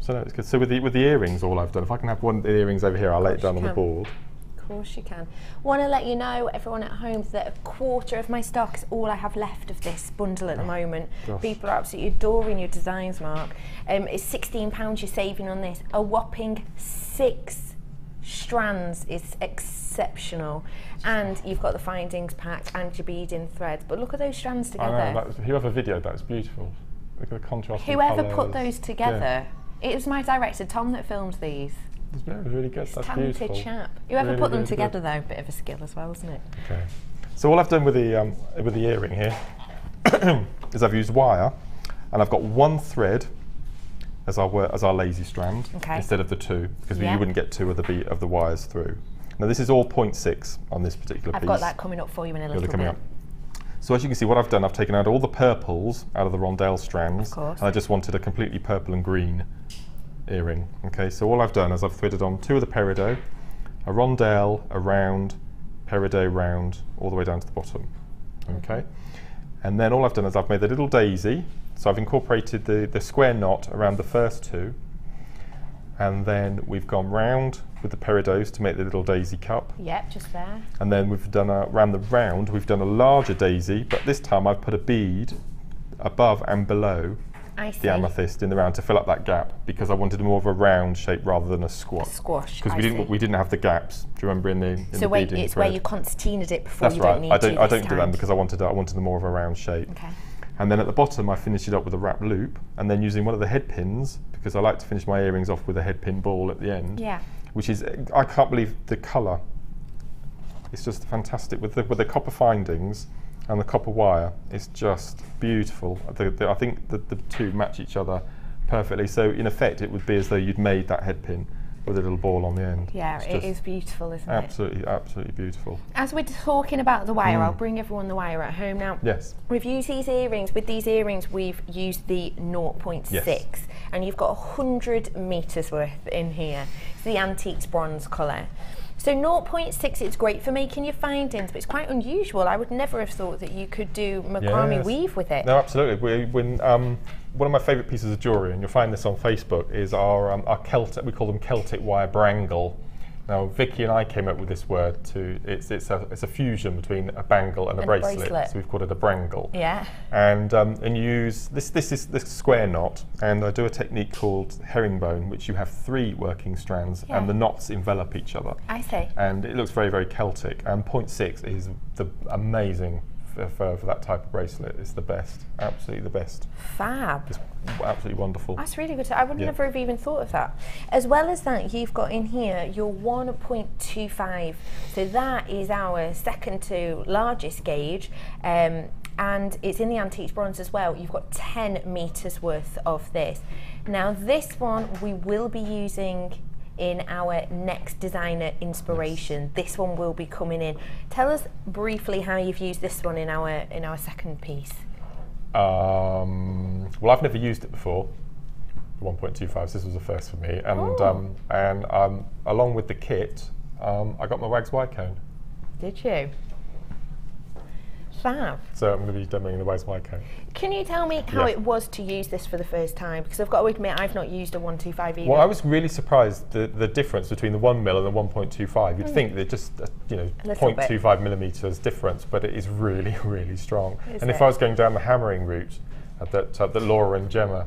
F: So no, it's good. So with the earrings, all I've done, if I can have one of the earrings over here, I'll lay it down on the board.
E: Of course you can. Want to let you know, everyone at home, that a quarter of my stock is all I have left of this bundle at the moment.
F: Gosh.
E: People are absolutely adoring your designs, Mark. It's £16 you're saving on this. A whopping 6 strands is exceptional. And you've got the findings pack and your beading threads. But look at those strands together.
F: I know, whoever videoed that was beautiful. Look at the contrast.
E: Whoever put those together. It was my director, Tom, that filmed these.
F: It was really good. That's
E: Talented
F: beautiful.
E: chap. Whoever
F: Really,
E: put them
F: really
E: together,
F: good.
E: though, bit of a skill as well, isn't it?
F: Okay. So all I've done with the earring here is I've used wire, and I've got one thread as our lazy strand instead of the 2, because you wouldn't get 2 of the wires through. Now this is all 0.6 on this particular piece.
E: I've got that coming up for you in a little bit.
F: Up. So as you can see, what I've done, I've taken out all the purples out of the rondelle strands,
E: Of course.
F: and I just wanted a completely purple and green earring. Okay, so all I've done is I've threaded on 2 of the peridot, a rondelle, a round, peridot round, all the way down to the bottom. Okay, and then all I've done is I've made the little daisy. So I've incorporated the square knot around the first 2, and then we've gone round with the peridots to make the little daisy cup.
E: Yep, just there.
F: And then we've done around the round, we've done a larger daisy, but this time I've put a bead above and below the amethyst in the round to fill up that gap, because I wanted more of a round shape rather than a squash. Because we didn't have the gaps. Do you remember in the
E: so
F: beading
E: it's
F: thread?
E: where you concertinaed it before.
F: That's
E: you
F: right.
E: Don't need
F: I don't do that because I wanted more of a round shape.
E: Okay.
F: And then at the bottom I finished it up with a wrap loop, and then using one of the head pins, because I like to finish my earrings off with a head pin ball at the end.
E: Yeah.
F: Which is, I can't believe the colour. It's just fantastic with the copper findings and the copper wire. It's just beautiful. I think the 2 match each other perfectly. So in effect, it would be as though you'd made that head pin with a little ball on the end.
E: Yeah, it is beautiful, isn't it?
F: Absolutely beautiful.
E: As we're talking about the wire, I'll bring everyone the wire at home now.
F: Yes.
E: We've used these earrings. With these earrings, we've used the 0.6, and you've got 100 metres worth in here. It's the antiques bronze colour. So 0.6, it's great for making your findings, but it's quite unusual. I would never have thought that you could do macrame weave with it.
F: No, absolutely. One of my favourite pieces of jewellery, and you'll find this on Facebook, is our Celtic. We call them Celtic wire brangle. Now, Vicky and I came up with this word it's a fusion between a bangle and a bracelet. So we've called it a brangle.
E: Yeah.
F: And you use this is the square knot, and I do a technique called herringbone, which you have 3 working strands, and the knots envelop each other.
E: I see.
F: And it looks very, very Celtic. And 0.6 is the amazing for that type of bracelet. It's the best, absolutely the best.
E: Fab.
F: It's absolutely wonderful.
E: That's really good. I would never have even thought of that. As well as that, you've got in here your 1.25. So that is our second to largest gauge. And it's in the antique bronze as well. You've got 10 metres worth of this. Now this one we will be using in our next designer inspiration. This one will be coming in. Tell us briefly how you've used this one in our second piece.
F: Well, I've never used it before. 1.25, this was the first for me, and along with the kit, I got my Wags Y cone.
E: Did you? Fab.
F: So I'm going to be demoing the Wags Y cone.
E: Can you tell me how it was to use this for the first time? Because I've got to admit, I've not used a 125 either.
F: Well, I was really surprised the difference between the 1mm and the 1.25. You'd think they're just 0.25 millimeters difference, but it is really, really strong. If I was going down the hammering route that Laura and Gemma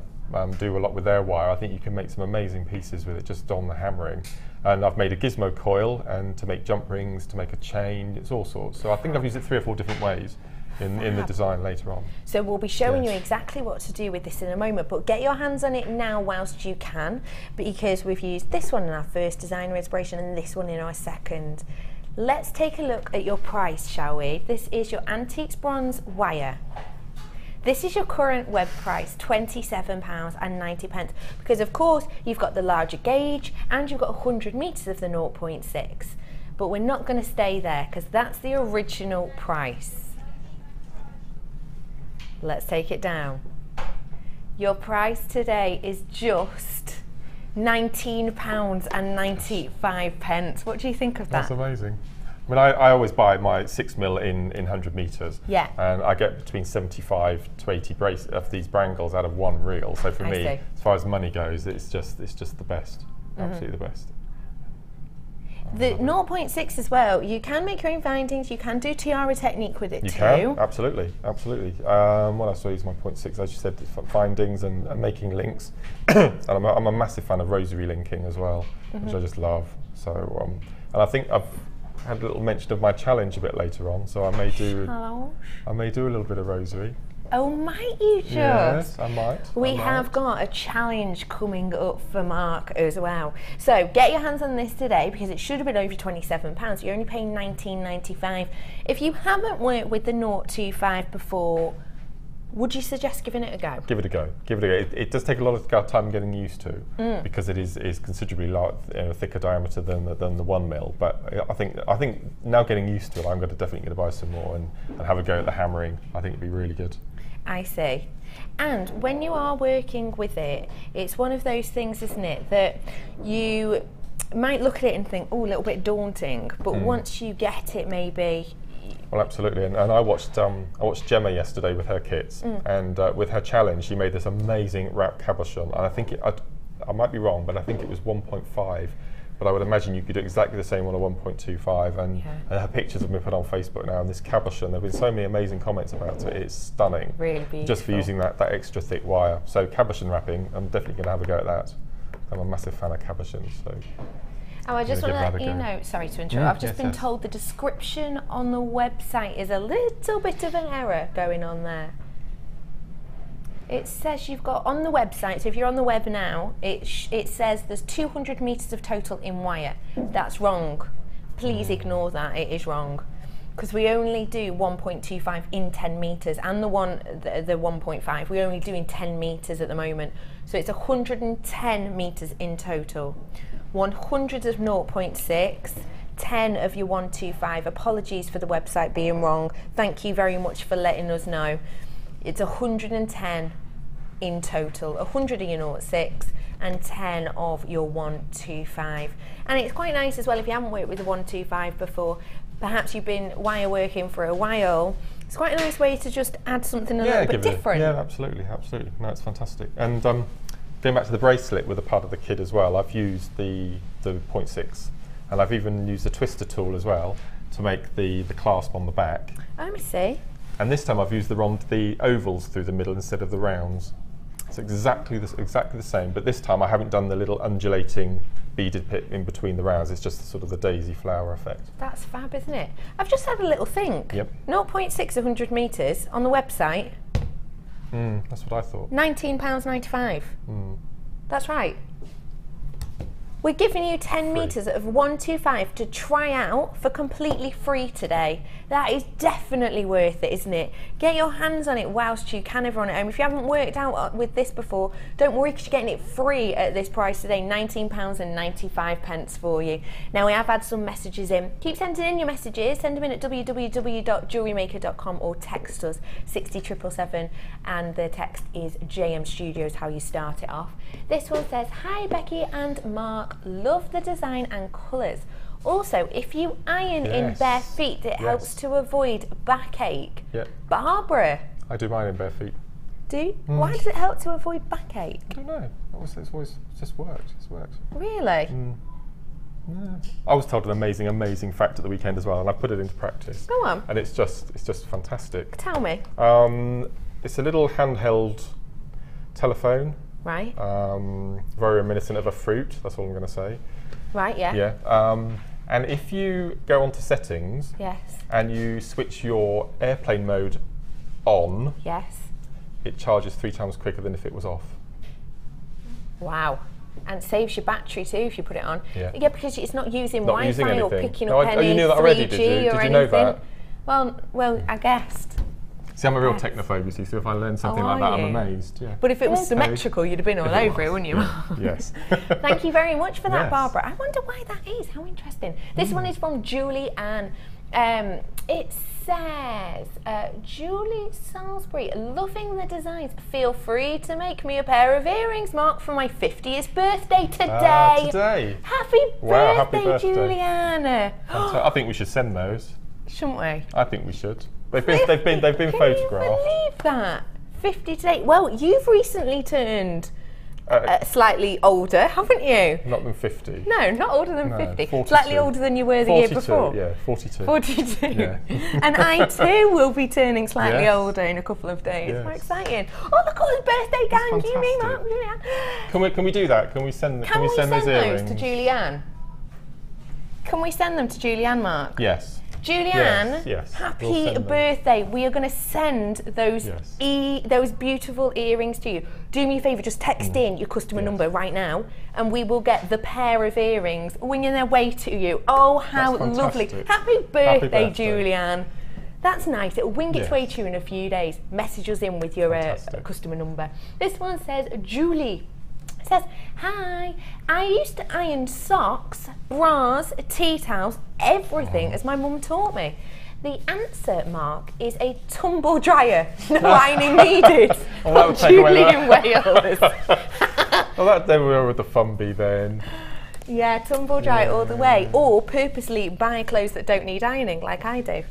F: do a lot with their wire, I think you can make some amazing pieces with it just on the hammering. And I've made a gizmo coil, and to make jump rings, to make a chain, it's all sorts. So I think I've used it 3 or 4 different ways in the design later on.
E: So we'll be showing you exactly what to do with this in a moment, but get your hands on it now whilst you can, because we've used this one in our first designer inspiration and this one in our second. Let's take a look at your price, shall we? This is your Antiques Bronze wire. This is your current web price, £27.90, because of course you've got the larger gauge and you've got 100 metres of the 0.6. But we're not going to stay there, because that's the original price. Let's take it down. Your price today is just £19.95. What do you think of that?
F: That's amazing. I mean, I always buy my 6mm in 100 metres, and I get between 75 to 80 brace of these brangles out of one reel. So for me, as far as money goes, it's just the best, absolutely the best.
E: The 0.6 as well, you can make your own findings, you can do tiara technique with it too.
F: You can, absolutely, absolutely. What else do I use my 0.6? As you said, findings and making links. And I'm a massive fan of rosary linking as well, which I just love. So, and I think I've had a little mention of my challenge a bit later on, so I may do a little bit of rosary.
E: Oh, might you just?
F: Yes, I might.
E: We have got a challenge coming up for Mark as well. So get your hands on this today, because it should have been over £27. You're only paying £19.95. If you haven't worked with the 0.25 before, would you suggest giving it a go?
F: Give it a go. Give it a go. It does take a lot of time getting used to, because it is considerably thicker diameter than the 1mm. But I think now getting used to it, I'm definitely going to buy some more and have a go at the hammering. I think it'd be really good.
E: I see. And when you are working with it, it's one of those things, isn't it, that you might look at it and think, oh, a little bit daunting, but once you get it, maybe.
F: Well, absolutely, and I watched Gemma yesterday with her kits, and with her challenge, she made this amazing wrap cabochon, and I think I might be wrong, but I think it was 1.5. But I would imagine you could do exactly the same on a 1.25, and her pictures have been put on Facebook now, and this cabochon, there have been so many amazing comments about it. It's stunning. Really beautiful. Just for using that extra thick wire. So cabochon wrapping, I'm definitely going to have a go at that. I'm a massive fan of cabochons. So.
E: Oh, I just want to let you know, sorry to interrupt, I've just been told the description on the website is a little bit of an error going on there. It says you've got on the website, so if you're on the web now, it says there's 200 metres of total in wire. That's wrong. Please ignore that, it is wrong. Because we only do 1.25 in 10 metres, and the 1.5, we only do in 10 metres at the moment. So it's 110 metres in total. 100 of 0.6, 10 of your 125. Apologies for the website being wrong. Thank you very much for letting us know. It's 110 in total, 100 of your 0.6 and 10 of your 125. And it's quite nice as well, if you haven't worked with the 125 before, perhaps you've been wire working for a while, it's quite a nice way to just add something a little bit different.
F: Yeah, absolutely, absolutely. No, it's fantastic. And going back to the bracelet with a part of the kit as well, I've used the 0.6, and I've even used the twister tool as well to make the clasp on the back.
E: Oh, let me see.
F: And this time I've used the ovals through the middle instead of the rounds. It's exactly the same, but this time I haven't done the little undulating beaded pit in between the rounds. It's just sort of the daisy flower effect.
E: That's fab, isn't it? I've just had a little think.
F: Yep.
E: 0.6 100 metres on the website.
F: That's what I thought.
E: £19.95. That's right. We're giving you 10 metres of 125 to try out for completely free today. That is definitely worth it, isn't it? Get your hands on it whilst you can, everyone at home. If you haven't worked out with this before, don't worry, because you're getting it free at this price today, £19.95 for you. Now, we have had some messages in. Keep sending in your messages. Send them in at www.jewellerymaker.com or text us 60777, and the text is JM Studios, how you start it off. This one says, hi Becky and Mark, love the design and colours. Also, if you iron in bare feet, it helps to avoid backache.
F: Yeah.
E: Barbara.
F: I do mine in bare feet.
E: Do you? Why does it help to avoid backache?
F: I don't know. It's always just worked. It's worked.
E: Really?
F: Yeah. I was told an amazing fact at the weekend as well, and I put it into practice.
E: Go on.
F: And it's just fantastic.
E: Tell me.
F: It's a little handheld telephone.
E: Right.
F: Very reminiscent of a fruit. That's all I'm going to say.
E: Right. Yeah.
F: Yeah. And if you go onto settings, and you switch your airplane mode on, it charges 3 times quicker than if it was off.
E: Wow. And saves your battery too if you put it on.
F: Yeah,
E: because it's not using Wi-Fi or picking up any 3G
F: you knew that already, did you? Did you know that?
E: Well, I guessed.
F: See, I'm a real technophobe, you see, so if I learn something like that, I'm amazed. Yeah.
E: But if it was symmetrical, you'd have been all over it, wouldn't you?
F: Yes.
E: Thank you very much for that, Barbara. I wonder why that is. How interesting. This one is from Julie Ann. It says, Julie Salisbury, loving the designs. Feel free to make me a pair of earrings, Mark, for my 50th birthday today.
F: Today?
E: Happy birthday, Juliana.
F: I think we should send those.
E: Shouldn't we?
F: I think we should. They've been photographed.
E: Can you believe that? 50 today. Well, you've recently turned slightly older, haven't you?
F: Not than 50.
E: No, not older than 50.
F: 42.
E: Slightly older than you were the year before.
F: Yeah, 42.
E: 42.
F: Yeah.
E: And I too will be turning slightly older in a couple of days. How exciting! Oh, look at all his birthday gang! Jimmy, Mark, Julianne.
F: Can we do that? Can we send those earrings
E: to Julianne? Can we send them to Julianne, Mark?
F: Yes.
E: Julianne, happy birthday. We are going to send those those beautiful earrings to you. Do me a favour, just text in your customer number right now, and we will get the pair of earrings winging their way to you. Oh, how lovely. Happy birthday, Julianne. That's nice. It'll wing its way to you in a few days. Message us in with your customer number. This one says, Julie. It says, hi, I used to iron socks, bras, tea towels, everything as my mum taught me. The answer, Mark, is a tumble dryer. No ironing needed.
F: Well,
E: Julie in Wales.
F: Well, there we were with the fun bee then.
E: Yeah, tumble dry all the way. Or purposely buy clothes that don't need ironing, like I do.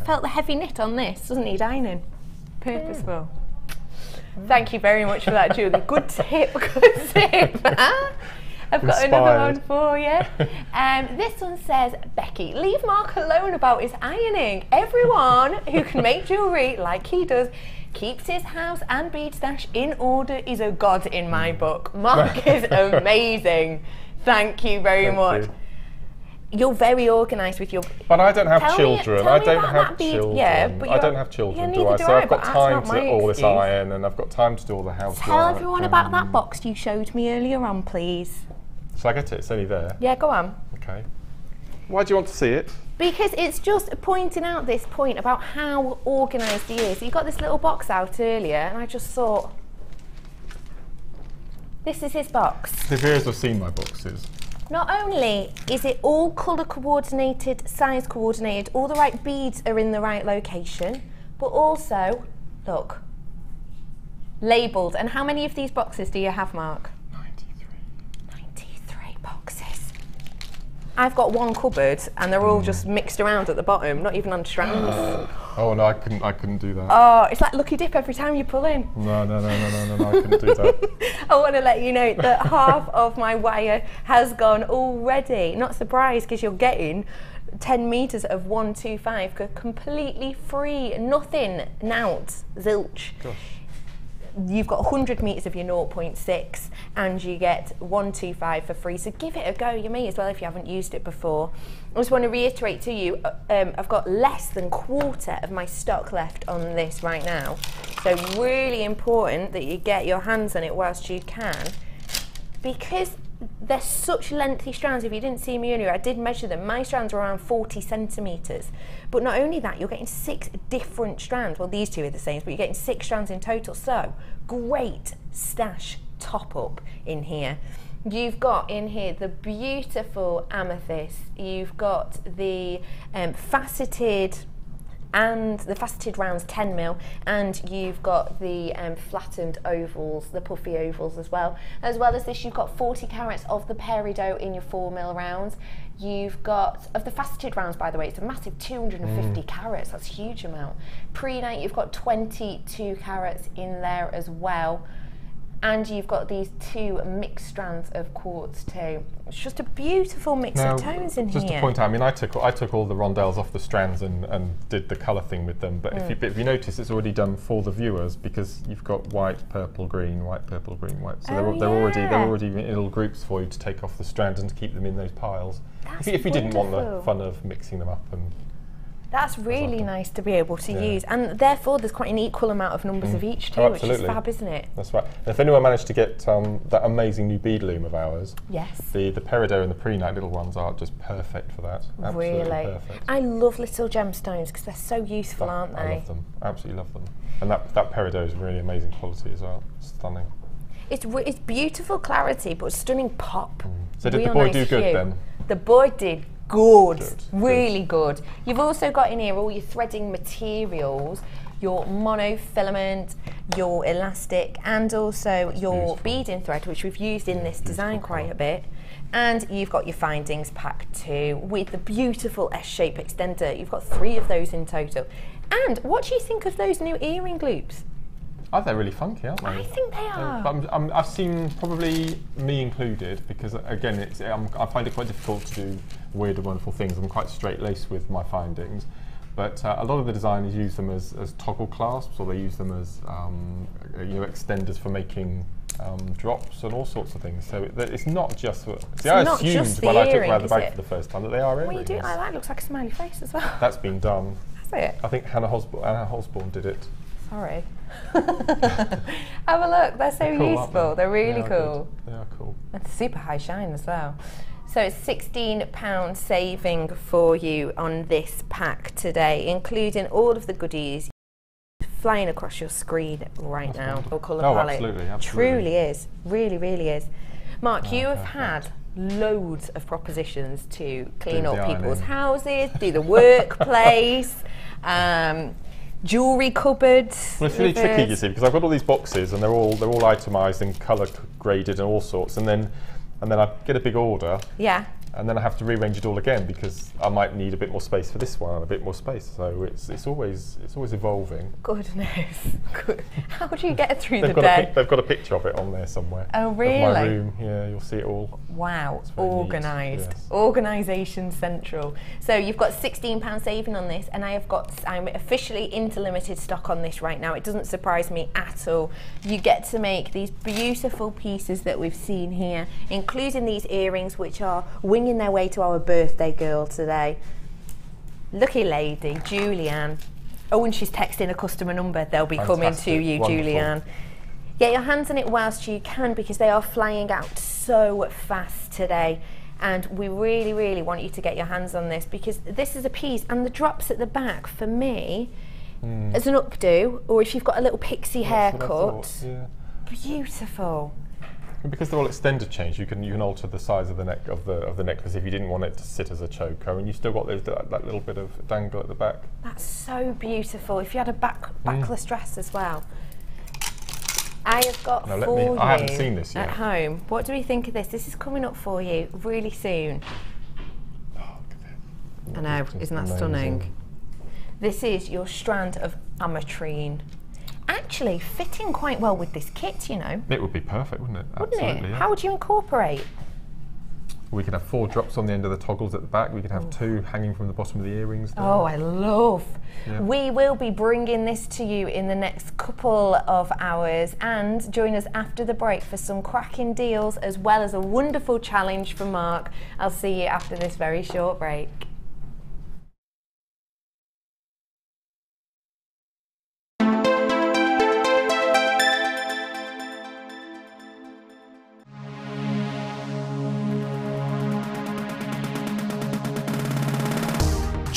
E: Felt the heavy knit on this, doesn't need ironing. Purposeful. Thank you very much for that, Julie. Good tip, good tip. I've got another one for you. This one says, Becky, leave Mark alone about his ironing. Everyone who can make jewellery like he does, keeps his house and bead stash in order, is a god in my book. Mark is amazing. Thank you very much. You're very organised with your...
F: But I don't have children. I don't have children. Yeah, but I don't have children, do I? So I've got time to all this iron, and I've got time to do all the housework.
E: Tell everyone about that box you showed me earlier on, please.
F: Shall I get it? It's only there.
E: Yeah, go on.
F: Okay. Why do you want to see it?
E: Because it's just pointing out this point about how organised he is. He got this little box out earlier, and I just thought, this is his box.
F: The viewers have seen my boxes.
E: Not only is it all colour coordinated, size coordinated, all the right beads are in the right location, but also, look, labelled. And how many of these boxes do you have, Mark? 93 boxes. I've got one cupboard and they're all just mixed around at the bottom, not even on strands.
F: Oh no, I couldn't do that.
E: Oh, it's like Lucky Dip every time you pull in.
F: No, I couldn't do that.
E: I want to let you know that half of my wire has gone already. Not surprised, because you're getting 10 metres of 125 completely free. Nothing, nout, zilch. Gosh. You've got 100 metres of your 0.6 and you get 125 for free, so give it a go. You may as well if you haven't used it before. I just want to reiterate to you, I've got less than quarter of my stock left on this right now, so really important that you get your hands on it whilst you can, because they're such lengthy strands. If you didn't see me earlier, I did measure them. My strands are around 40 centimetres. But not only that, you're getting 6 different strands. Well, these two are the same, but you're getting 6 strands in total. So, great stash top up in here. You've got in here the beautiful amethyst. You've got the faceted rounds 10mm, and you've got the flattened ovals, the puffy ovals as well as this. You've got 40 carats of the peridot in your 4mm rounds. You've got, of the faceted rounds, by the way, it's a massive 250 carats. That's a huge amount. Prehnite, you've got 22 carats in there as well. And you've got these 2 mixed strands of quartz too. It's just a beautiful mix of tones in here.
F: Just to point out, I mean, I took all the rondelles off the strands and did the colour thing with them. But if you notice, it's already done for the viewers, because you've got white, purple, green, white, purple, green, white. So they're already in little groups for you to take off the strands and to keep them in those piles. If you didn't want the fun of mixing them up and.
E: That's really nice to be able to use, and therefore there's quite an equal amount of numbers of each too, which is fab, isn't it?
F: That's right. And if anyone managed to get that amazing new bead loom of ours,
E: yes,
F: the peridot and the prehnite little ones are just perfect for that. Absolutely perfect.
E: I love little gemstones because they're so useful, aren't they?
F: I love them. Absolutely love them. And that peridot is really amazing quality as well. Stunning.
E: It's beautiful clarity, but stunning pop.
F: So did the boy do good then?
E: The boy did good, really good. You've also got in here all your threading materials, your monofilament, your elastic, and also your beading thread, which we've used in this design quite a bit. And you've got your findings pack too, with the beautiful S-shape extender. You've got 3 of those in total. And what do you think of those new earring loops?
F: Oh, they're really funky, aren't they?
E: I think they are.
F: But I've seen, probably me included, because again, I find it quite difficult to do weird and wonderful things. I'm quite straight-laced with my findings. But a lot of the designers use them as toggle clasps, or they use them as extenders for making drops and all sorts of things. So it's not just. I assumed when I took around the bag for the first time that they are earrings.
E: Well, you do like that. Looks like a smiley face as well.
F: That's been done.
E: Has it?
F: I think Anna Hosborne did it.
E: Sorry. Have a look. They're so useful. They're really cool.
F: They are cool.
E: And super high shine as well. So it's £16 saving for you on this pack today, including all of the goodies flying across your screen right now. Or colour palette.
F: Absolutely.
E: Truly is. Really, really is. Mark, you have had loads of propositions to clean up people's houses, do the workplace, jewellery cupboards.
F: Well, it's really tricky, you see, because I've got all these boxes and they're all itemised and colour graded and all sorts, and then I get a big order.
E: Yeah.
F: And then I have to rearrange it all again because I might need a bit more space for this one and a bit more space. So it's always evolving.
E: Goodness. How do you get through the day?
F: They've got a picture of it on there somewhere.
E: Oh, really?
F: Of my room. Yeah, you'll see it all.
E: Wow, organised. Yes. Organisation central. So you've got £16 saving on this, and I'm officially into limited stock on this right now. It doesn't surprise me at all. You get to make these beautiful pieces that we've seen here, including these earrings, which are winging their way to our birthday girl today. Lucky lady, Julianne. Oh, and she's texting a customer number. They'll be coming to you, wonderful. Julianne. Get your hands on it whilst you can, because they are flying out so fast today. And we really, really want you to get your hands on this, because this is a piece, and the drops at the back, for me, as an updo, or if you've got a little pixie haircut, beautiful.
F: And because they're all extended chains, you can alter the size of the neck of the necklace if you didn't want it to sit as a choker, and you still got that little bit of dangle at the back.
E: That's so beautiful. If you had a backless dress as well. I have got for you
F: I haven't seen this yet.
E: at home. What do we think of this? This is coming up for you really soon.
F: Oh, look at it.
E: I know, isn't that stunning? This is your strand of ametrine. Actually fitting quite well with this kit, you know.
F: It would be perfect, wouldn't it?
E: Wouldn't
F: Absolutely,
E: it?
F: Yeah.
E: How would you incorporate?
F: We could have 4 drops on the end of the toggles at the back. We could have 2 hanging from the bottom of the earrings there.
E: Oh, I love.
F: Yeah.
E: We will be bringing this to you in the next couple of hours, and join us after the break for some cracking deals as well as a wonderful challenge from Mark. I'll see you after this very short break.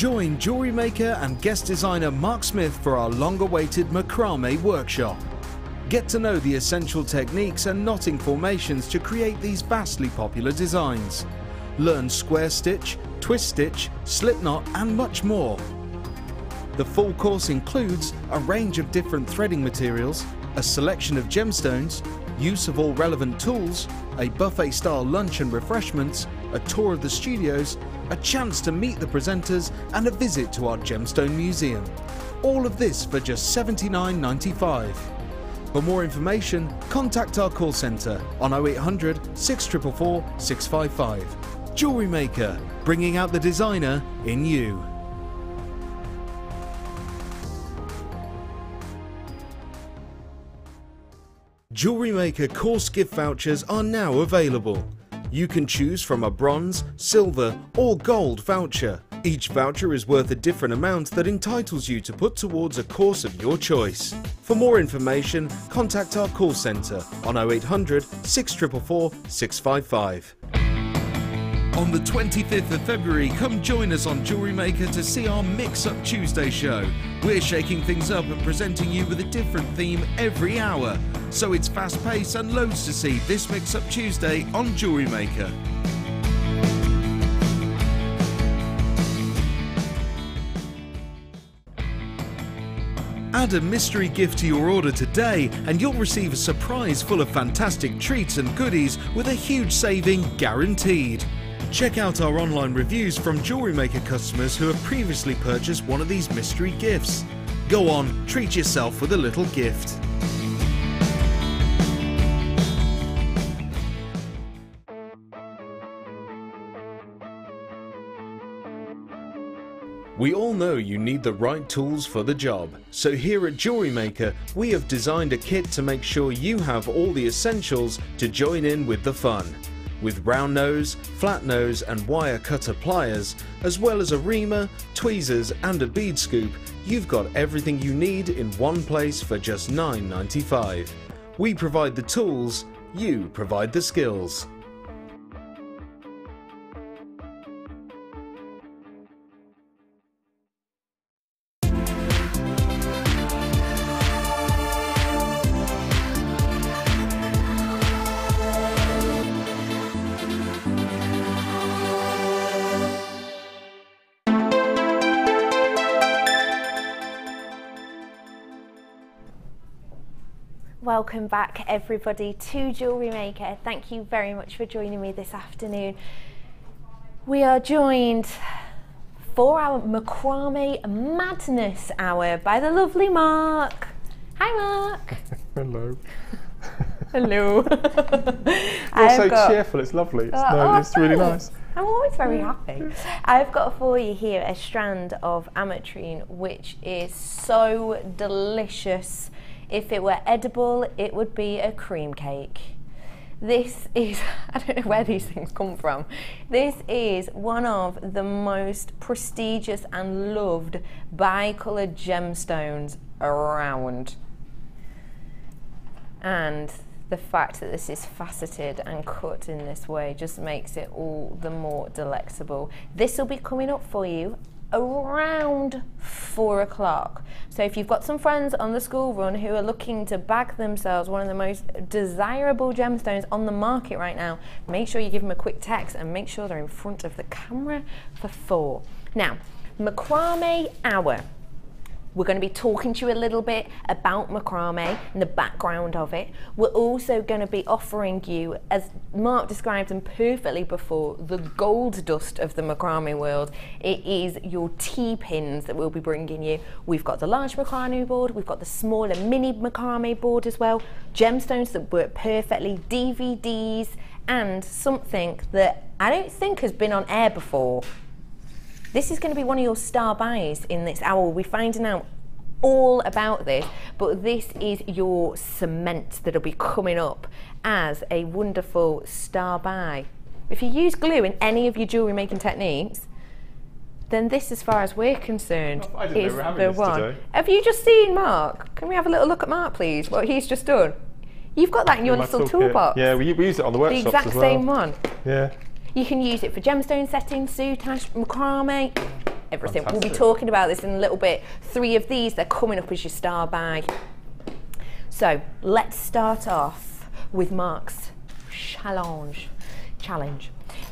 C: Join jewellery maker and guest designer Mark Smith for our long-awaited macrame workshop. Get to know the essential techniques and knotting formations to create these vastly popular designs. Learn square stitch, twist stitch, slip knot and much more. The full course includes a range of different threading materials, a selection of gemstones, use of all relevant tools, a buffet-style lunch and refreshments, a tour of the studios, a chance to meet the presenters and a visit to our gemstone museum. All of this for just $79.95. For more information, contact our call centre on 0800 644 655. Jewellery Maker, bringing out the designer in you. Jewellery Maker course gift vouchers are now available. You can choose from a bronze, silver or gold voucher. Each voucher is worth a different amount that entitles you to put towards a course of your choice. For more information, contact our call centre on 0800 644 655. On the 25th of February, come join us on Jewellery Maker to see our Mix Up Tuesday show. We're shaking things up and presenting you with a different theme every hour. So it's fast paced and loads to see this Mix Up Tuesday on Jewellery Maker. Add a mystery gift to your order today and you'll receive a surprise full of fantastic treats and goodies with a huge saving guaranteed. Check out our online reviews from Jewellery Maker customers who have previously purchased one of these mystery gifts. Go on, treat yourself with a little gift. We all know you need the right tools for the job, so here at Jewellery Maker we have designed a kit to make sure you have all the essentials to join in with the fun. With round nose, flat nose and wire cutter pliers, as well as a reamer, tweezers and a bead scoop, you've got everything you need in one place for just $9.95. We provide the tools, you provide the skills.
E: Welcome back everybody to Jewellery Maker. Thank you very much for joining me this afternoon. We are joined for our macrame madness hour by the lovely Mark. Hi Mark.
F: Hello.
E: Hello.
F: You're so cheerful, it's lovely. It's really nice.
E: I'm always very happy. I've got for you here a strand of ametrine which is so delicious. If it were edible, it would be a cream cake. This is, I don't know where these things come from. This is one of the most prestigious and loved bi-coloured gemstones around. And the fact that this is faceted and cut in this way just makes it all the more delectable. This will be coming up for you around 4 o'clock. So if you've got some friends on the school run who are looking to bag themselves one of the most desirable gemstones on the market right now, make sure you give them a quick text and make sure they're in front of the camera for 4. Now, macrame hour. We're going to be talking to you a little bit about macrame and the background of it. We're also going to be offering you, as Mark described them perfectly before, the gold dust of the macrame world. It is your T-pins that we'll be bringing you. We've got the large macrame board, we've got the smaller mini macrame board as well, gemstones that work perfectly, DVDs, and something that I don't think has been on air before. This is going to be one of your star buys in this hour. We'll be finding out all about this, but this is your cement that'll be coming up as a wonderful star buy. If you use glue in any of your jewellery making techniques, then this, as far as we're concerned, is the one. Today. Have you just seen Mark? Can we have a little look at Mark, please? What he's just done. You've got that in your little toolbox.
F: Yeah, we use it on the workshops as well.
E: The exact same one.
F: Yeah.
E: You can use it for gemstone setting, soutache, macrame, everything.
F: Fantastic.
E: We'll be talking about this in a little bit. 3 of these, they're coming up as your star bag. So let's start off with Mark's challenge.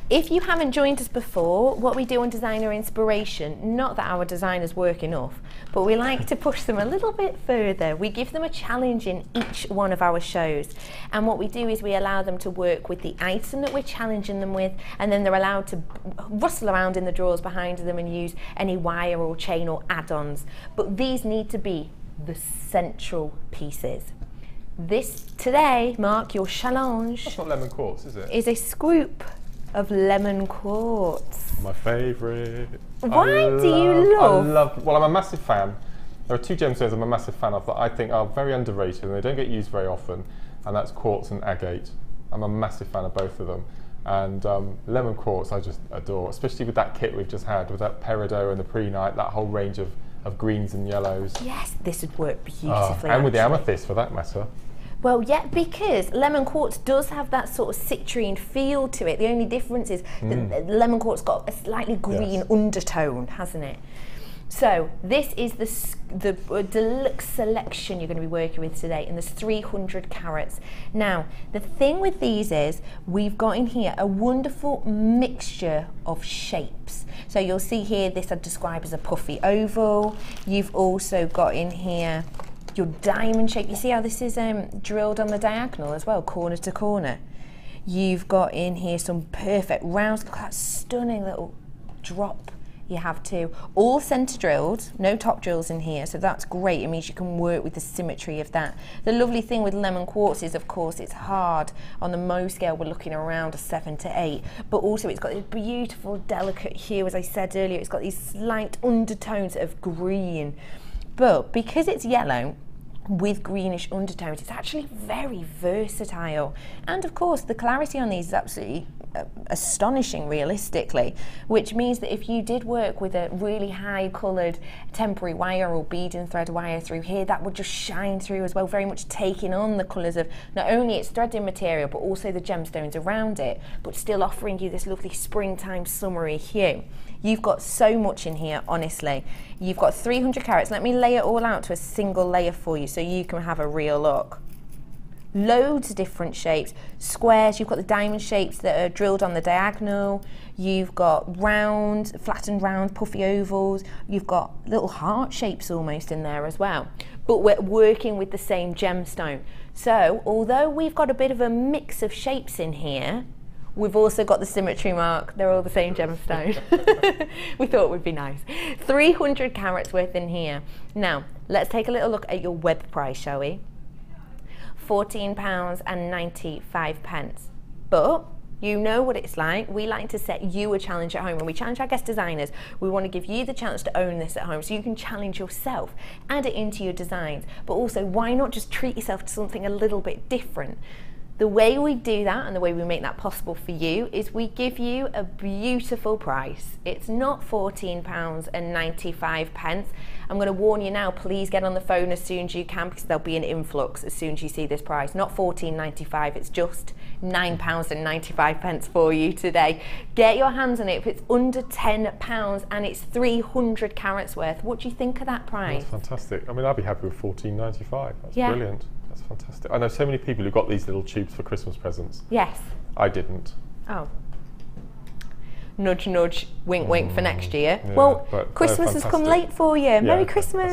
E: If you haven't joined us before, what we do on Designer Inspiration, not that our designers work enough, but we like to push them a little bit further. We give them a challenge in each one of our shows. And what we do is we allow them to work with the item that we're challenging them with, and then they're allowed to rustle around in the drawers behind them and use any wire or chain or add-ons. But these need to be the central pieces. This today, Mark, your challenge.
F: That's not lemon quartz, is it?
E: Is a scoop of lemon quartz.
F: My favourite.
E: Why do you love?
F: Well, I'm a massive fan. There are 2 gemstones I'm a massive fan of that I think are very underrated and they don't get used very often, and that's quartz and agate. I'm a massive fan of both of them. And lemon quartz I just adore, especially with that kit we've just had, with that peridot and the pre-night, that whole range of greens and yellows.
E: Yes, this would work beautifully.
F: And with the amethyst for that matter.
E: Well, yeah, because lemon quartz does have that sort of citrine feel to it. The only difference is that lemon quartz got a slightly green undertone, hasn't it? So this is the deluxe selection you're going to be working with today, and there's 300 carats. Now, the thing with these is we've got in here a wonderful mixture of shapes. So you'll see here, this I'd describe as a puffy oval. You've also got in here your diamond shape. You see how this is drilled on the diagonal as well, corner to corner. You've got in here some perfect rounds. Look at that stunning little drop you have too. All centre drilled, no top drills in here, so that's great. It means you can work with the symmetry of that. The lovely thing with lemon quartz is, of course, it's hard. On the Mohs scale, we're looking around a 7 to 8, but also it's got this beautiful, delicate hue. As I said earlier, it's got these slight undertones of green. But because it's yellow with greenish undertones, it's actually very versatile. And of course, the clarity on these is absolutely astonishing realistically, which means that if you did work with a really high coloured temporary wire or bead and thread wire through here, that would just shine through as well, very much taking on the colours of not only its threading material but also the gemstones around it, but still offering you this lovely springtime summery hue. You've got so much in here, honestly. You've got 300 carats. Let me lay it all out to a single layer for you so you can have a real look. Loads of different shapes, squares. You've got the diamond shapes that are drilled on the diagonal. You've got round, flattened round, puffy ovals. You've got little heart shapes almost in there as well. But we're working with the same gemstone. So although we've got a bit of a mix of shapes in here, we've also got the symmetry, Mark. They're all the same gemstone. We thought it would be nice. 300 carats worth in here. Now, let's take a little look at your web price, shall we? £14.95. But you know what it's like. We like to set you a challenge at home. When we challenge our guest designers, we want to give you the chance to own this at home so you can challenge yourself, add it into your designs. But also, why not just treat yourself to something a little bit different? The way we do that and the way we make that possible for you is we give you a beautiful price. It's not £14.95. I'm going to warn you now, please get on the phone as soon as you can because there'll be an influx as soon as you see this price. Not £14.95, it's just £9.95 for you today. Get your hands on it. If it's under £10 and it's 300 carats worth, what do you think of that price?
F: That's fantastic. I mean, I'd be happy with £14.95. That's brilliant. That's fantastic. I know so many people who got these little tubes for Christmas presents.
E: Yes.
F: I didn't.
E: Oh. Nudge, nudge, wink, wink for next year.
F: Yeah,
E: well, Christmas has come late for you.
F: Yeah,
E: Merry Christmas.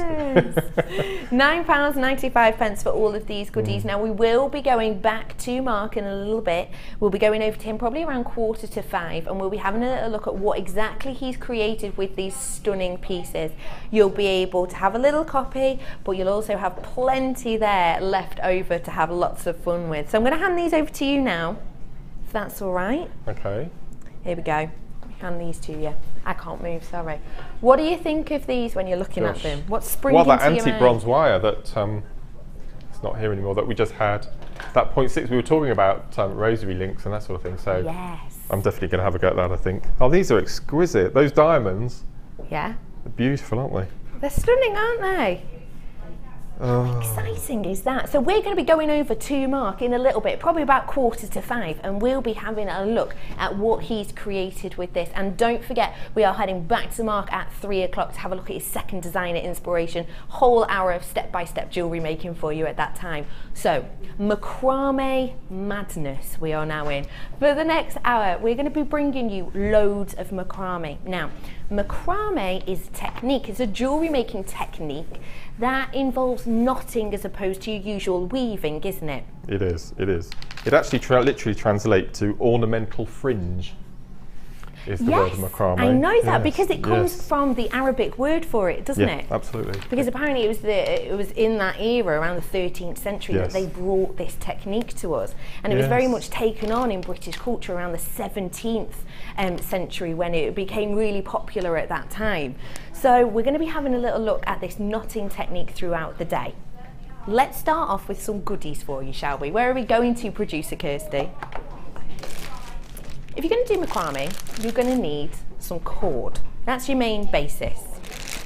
E: £9.95 for all of these goodies. Now, we will be going back to Mark in a little bit. We'll be going over to him probably around 4:45, and we'll be having a little look at what exactly he's created with these stunning pieces. You'll be able to have a little copy, but you'll also have plenty there left over to have lots of fun with. So I'm going to hand these over to you now, if that's all right.
F: Okay.
E: Here we go. Hand these to you. I can't move, sorry. What do you think of these when you're looking at them? What's springing to your mind?
F: Well, that antique bronze wire that it's not here anymore, that we just had, that 0.6, we were talking about rosary links and that sort of thing, so
E: yes.
F: I'm definitely going to have a go at that, I think. Oh, these are exquisite. Those diamonds,
E: yeah,
F: they're beautiful, aren't they?
E: They're stunning, aren't they? How exciting is that? So we're going to be going over to Mark in a little bit, probably about 4:45, and we'll be having a look at what he's created with this. And don't forget, we are heading back to Mark at 3 o'clock to have a look at his second designer inspiration. Whole hour of step-by-step jewellery making for you at that time. So, macrame madness we are now in. For the next hour, we're going to be bringing you loads of macrame. Now, macrame is a technique, it's a jewellery making technique that involves knotting as opposed to your usual weaving, isn't it?
F: It is, it is. It actually literally translates to ornamental fringe, is the word macrame.
E: I know that because it comes from the Arabic word for it, doesn't it?
F: Absolutely.
E: Because apparently it was in that era, around the 13th century, that they brought this technique to us. And it was very much taken on in British culture around the 17th century, when it became really popular at that time. So we're going to be having a little look at this knotting technique throughout the day. Let's start off with some goodies for you, shall we? Where are we going to, Producer Kirsty? If you're going to do macrame, you're going to need some cord. That's your main basis.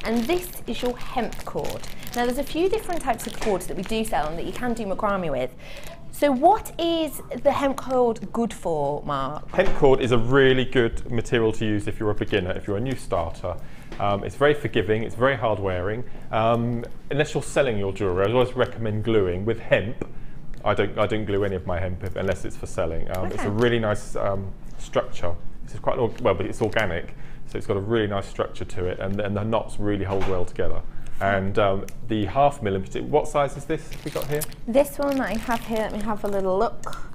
E: And this is your hemp cord. Now there's a few different types of cords that we do sell and that you can do macrame with. So what is the hemp cord good for, Mark?
F: Hemp cord is a really good material to use if you're a beginner, if you're a new starter. It's very forgiving, it's very hard wearing. Unless you're selling your jewellery, I always recommend gluing. With hemp, I don't glue any of my hemp unless it's for selling. It's a really nice structure. It's quite but it's organic, so it's got a really nice structure to it, and the knots really hold well together. And the 1/2 mil in particular, what size is this we got here?
E: This one that I have here, let me have a little look.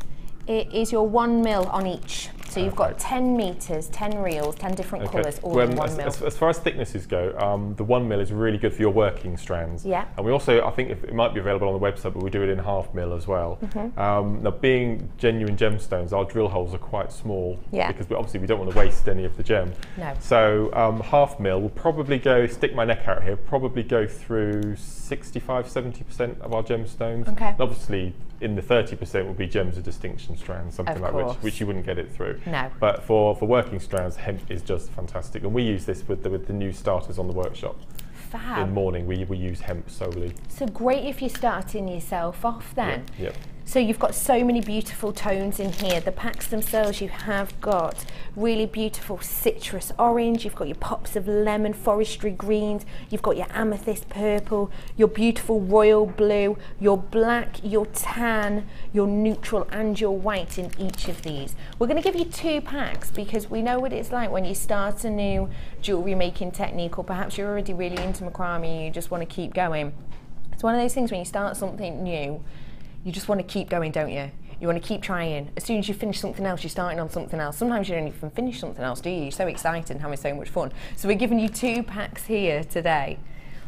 E: It is your 1 mil on each. So you've got 10 metres, 10 reels, 10 different colours, all in 1 mil.
F: As far as thicknesses go, the 1 mil is really good for your working strands.
E: Yeah.
F: And we also, I think it might be available on the website, but we do it in 1/2 mil as well. Now, being genuine gemstones, our drill holes are quite small, because obviously we don't want to waste any of the gem.
E: No.
F: So 1/2 mil will probably go, stick my neck out here, probably go through 65–70% of our gemstones.
E: Okay.
F: And obviously, in the 30% will be gems of distinction strands, something like which you wouldn't get it through.
E: No.
F: But for working strands, hemp is just fantastic, and we use this with the new starters on the workshop.
E: Fab.
F: In morning, we use hemp solely.
E: So great if you're starting yourself off then.
F: Yep.
E: So you've got so many beautiful tones in here. The packs themselves, you have got really beautiful citrus orange, you've got your pops of lemon, forestry greens, you've got your amethyst purple, your beautiful royal blue, your black, your tan, your neutral and your white in each of these. We're going to give you 2 packs because we know what it's like when you start a new jewellery making technique, or perhaps you're already really into macrame and you just want to keep going. It's one of those things when you start something new, you just want to keep going, don't you? You want to keep trying. As soon as you finish something else, you're starting on something else. Sometimes you don't even finish something else, do you? You're so excited and having so much fun. So we're giving you 2 packs here today.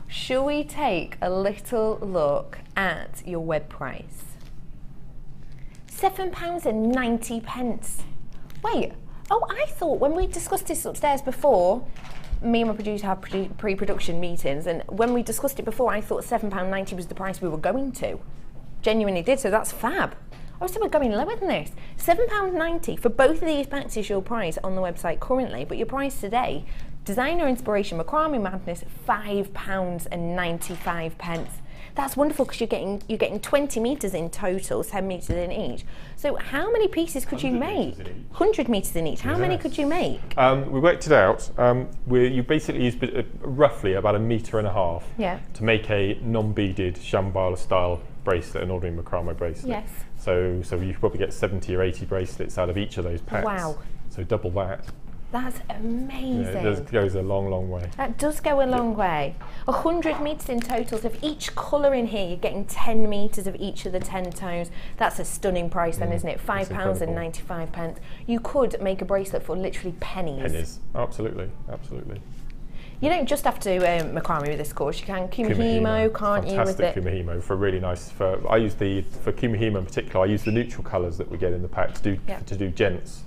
E: Shall we take a little look at your web price? £7.90. Wait, oh, I thought when we discussed this upstairs before, me and my producer have pre-production meetings, and when we discussed it before, I thought £7.90 was the price we were going to. Genuinely did, so that's fab. I was we're going lower than this. £7.90 for both of these packs is your price on the website currently, but your price today, designer inspiration macrame madness, £5.95. That's wonderful because you're getting 20 metres in total, 10 metres in each. So how many pieces could you make? 100 metres in each. How many could you make?
F: We worked it out. You basically use roughly about 1.5 metres to make a non-beaded shambhala style bracelet, an ordinary macrame bracelet.
E: Yes.
F: So you could probably get 70 or 80 bracelets out of each of those packs.
E: Wow.
F: So double that.
E: That's amazing.
F: Yeah, it goes a long, long way.
E: That does go a long way. 100 metres in total. So for each colour in here, you're getting 10 metres of each of the 10 tones. That's a stunning price then, isn't it? £5.95. You could make a bracelet for literally pennies.
F: Pennies, absolutely, absolutely.
E: You don't just have to macrame with this course. You can kumihimo, can't you?
F: Fantastic kumihimo for really nice. I use for kumihimo in particular. I use the neutral colours that we get in the pack to do gents.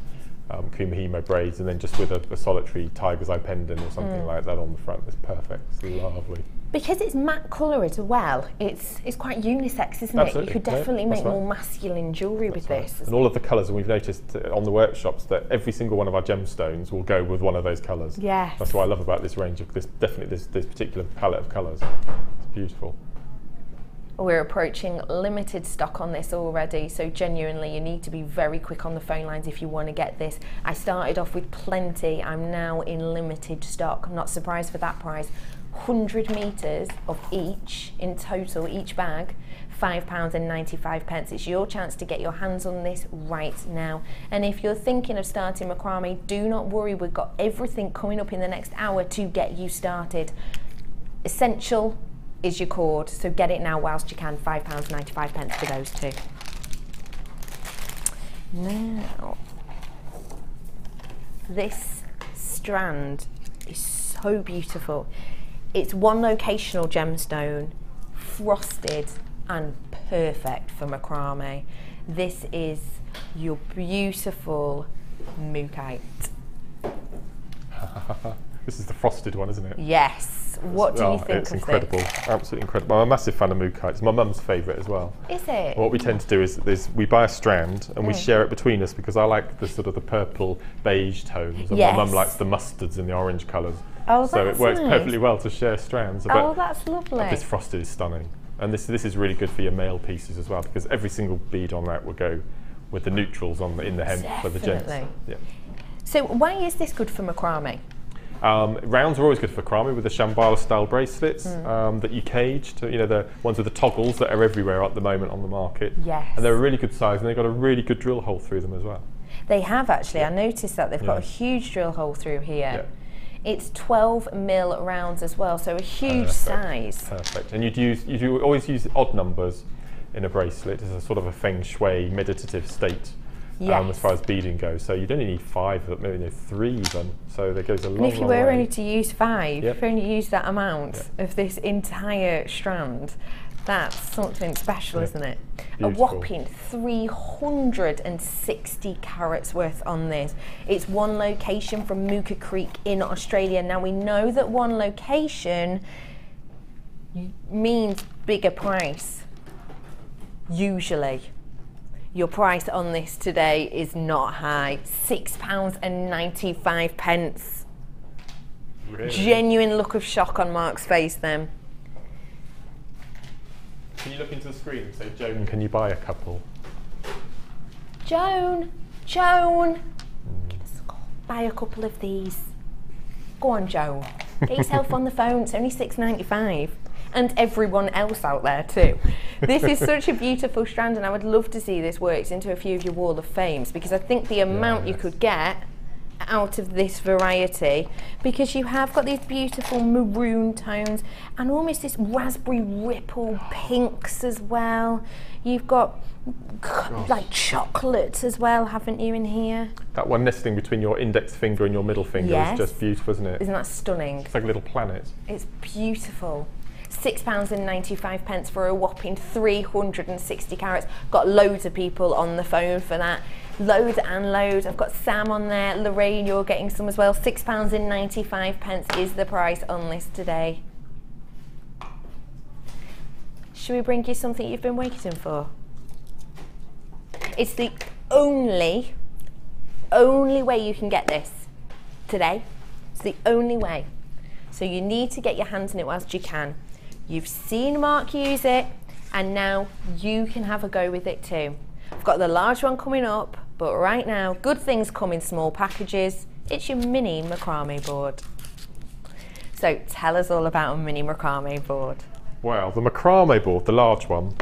F: Kumihimo braids, and then just with a solitary tiger's eye pendant or something like that on the front. It's perfect. It's lovely. Because it's matte colour as well, it's quite unisex, isn't it? You could definitely make more masculine jewellery with this. And all of the colours, and we've noticed on the workshops that every single one of our gemstones will go with one of those colours. Yes. That's what I love about this range of this particular palette of colours. It's beautiful.
E: We're approaching limited stock on this already, so genuinely you need to be very quick on the phone lines if you want to get this. I started off with plenty, I'm now in limited stock. I'm not surprised for that price. 100 metres of each in total, each bag, £5.95. It's your chance to get your hands on this right now. And if you're thinking of starting macrame, do not worry, we've got everything coming up in the next hour to get you started. Essential is your cord, so get it now whilst you can. £5.95 for those two. Now, this strand is so beautiful. It's one locational gemstone, frosted and perfect for macrame. This is your beautiful mookaite.
F: This is the frosted one, isn't it?
E: Yes. What do you think
F: it's
E: of
F: incredible,
E: this?
F: absolutely incredible. I'm a massive fan of mookaite. It's my mum's favourite as well.
E: Is it?
F: What we tend to do is we buy a strand and we share it between us, because I like the sort of the purple beige tones, and my mum likes the mustards and the orange colours.
E: Oh,
F: so it works perfectly well to share strands.
E: Oh, that's lovely.
F: This frosted is stunning, and this is really good for your male pieces as well, because every single bead on that will go with the neutrals in the hem for the gents. Yeah.
E: So why is this good for macrame?
F: Rounds are always good for macrame with the Shambhala style bracelets that you cage, the ones with the toggles that are everywhere at the moment on the market.
E: Yes.
F: And they're a really good size, and they've got a really good drill hole through them as well.
E: They have actually. I noticed that they've got a huge drill hole through here. It's 12mm rounds as well, so a huge size.
F: Perfect. And you always use odd numbers in a bracelet as a sort of a feng shui meditative state. As far as beading goes, so you'd only need 5, maybe 3 even. So there goes a long way.
E: And if you were only to use 5, if you only use that amount of this entire strand, that's something special, isn't it? Beautiful. A whopping 360 carats worth on this. It's one location from Mooka Creek in Australia. Now we know that one location means bigger price, usually. Your price on this today is not high, £6.95. Really? Genuine look of shock on Mark's face then.
F: Can you look into the screen and say, Joan, can you buy a couple?
E: Joan, give us a call. Buy a couple of these. Go on, Joan. Get yourself on the phone, it's only £6.95. And everyone else out there too. This is such a beautiful strand, and I would love to see this worked into a few of your Wall of Fames, because I think the amount you could get out of this variety, because you have got these beautiful maroon tones and almost this raspberry ripple pinks as well. You've got like chocolates as well, haven't you, in here?
F: That one nesting between your index finger and your middle finger is just beautiful, isn't it?
E: Isn't that stunning?
F: It's like a little planet.
E: It's beautiful. £6.95 for a whopping 360 carats. Got loads of people on the phone for that. Loads and loads. I've got Sam on there. Lorraine, you're getting some as well. £6.95 is the price on this today. Should we bring you something you've been waiting for? It's the only way you can get this today. It's the only way. So you need to get your hands on it whilst you can. You've seen Mark use it, and now you can have a go with it too. I've got the large one coming up, but right now, good things come in small packages. It's your mini macrame board. So tell us all about a mini macrame board.
F: Well, the macrame board, the large one,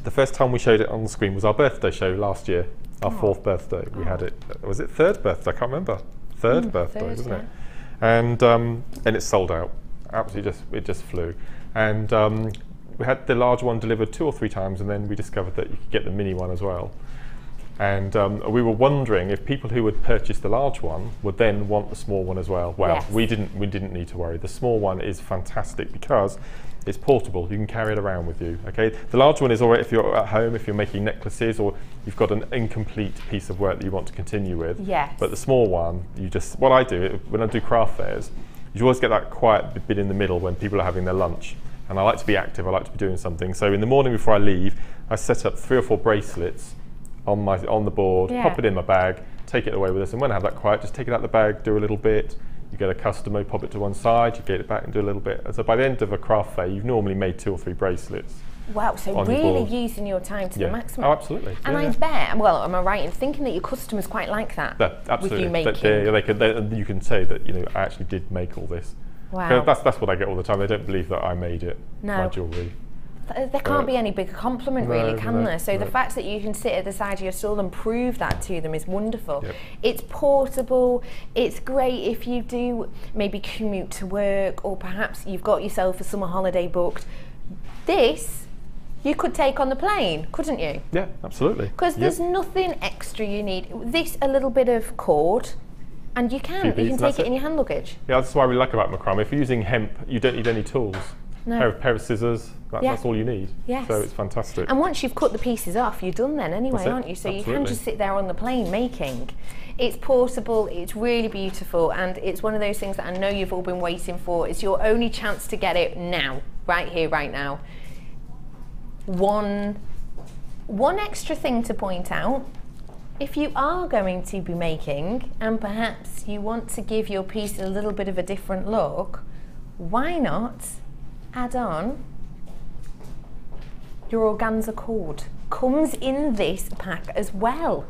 F: the first time we showed it on the screen was our birthday show last year, our 4th birthday. We had it, was it 3rd birthday? I can't remember. 3rd birthday, wasn't it? And it's sold out. Absolutely, it just flew. And we had the large one delivered 2 or 3 times, and then we discovered that you could get the mini one as well. And we were wondering if people who would purchase the large one would then want the small one as well. Well, we didn't need to worry. The small one is fantastic because it's portable. You can carry it around with you. Okay, the large one is all right if you're at home, if you're making necklaces, or you've got an incomplete piece of work that you want to continue with.
E: Yes.
F: But the small one, what I do when I do craft fairs, you always get that quiet bit in the middle when people are having their lunch. And I like to be active. I like to be doing something. So in the morning before I leave, I set up 3 or 4 bracelets on the board, pop it in my bag, take it away with us. And when I have that quiet, just take it out of the bag, do a little bit, you get a customer, you pop it to one side, you get it back and do a little bit. And so by the end of a craft fair, you've normally made 2 or 3 bracelets.
E: Wow, so really using your time to the maximum.
F: Oh, absolutely.
E: And I bet, well, am I right in thinking that your customers quite like that?
F: Absolutely.
E: With you making?
F: You can say that, you know, I actually did make all this.
E: Wow.
F: That's what I get all the time. They don't believe that I made it, my jewellery.
E: There can't be any bigger compliment, really, can there? So the fact that you can sit at the side of your stall and prove that to them is wonderful.
F: Yep.
E: It's portable. It's great if you do maybe commute to work, or perhaps you've got yourself a summer holiday booked. This you could take on the plane, couldn't you?
F: Yeah, absolutely.
E: Because there's nothing extra you need. This, a little bit of cord, and you can take it in your hand luggage.
F: Yeah, that's what I really like about macrame. If you're using hemp, you don't need any tools.
E: No.
F: Pair of scissors, that's all you need.
E: Yes.
F: So it's fantastic.
E: And once you've cut the pieces off, you're done then anyway, aren't you? So you can just sit there on the plane making. It's portable, it's really beautiful, and it's one of those things that I know you've all been waiting for. It's your only chance to get it now, right here, right now. One extra thing to point out, if you are going to be making, and perhaps you want to give your piece a little bit of a different look, why not add on your organza cord? Comes in this pack as well.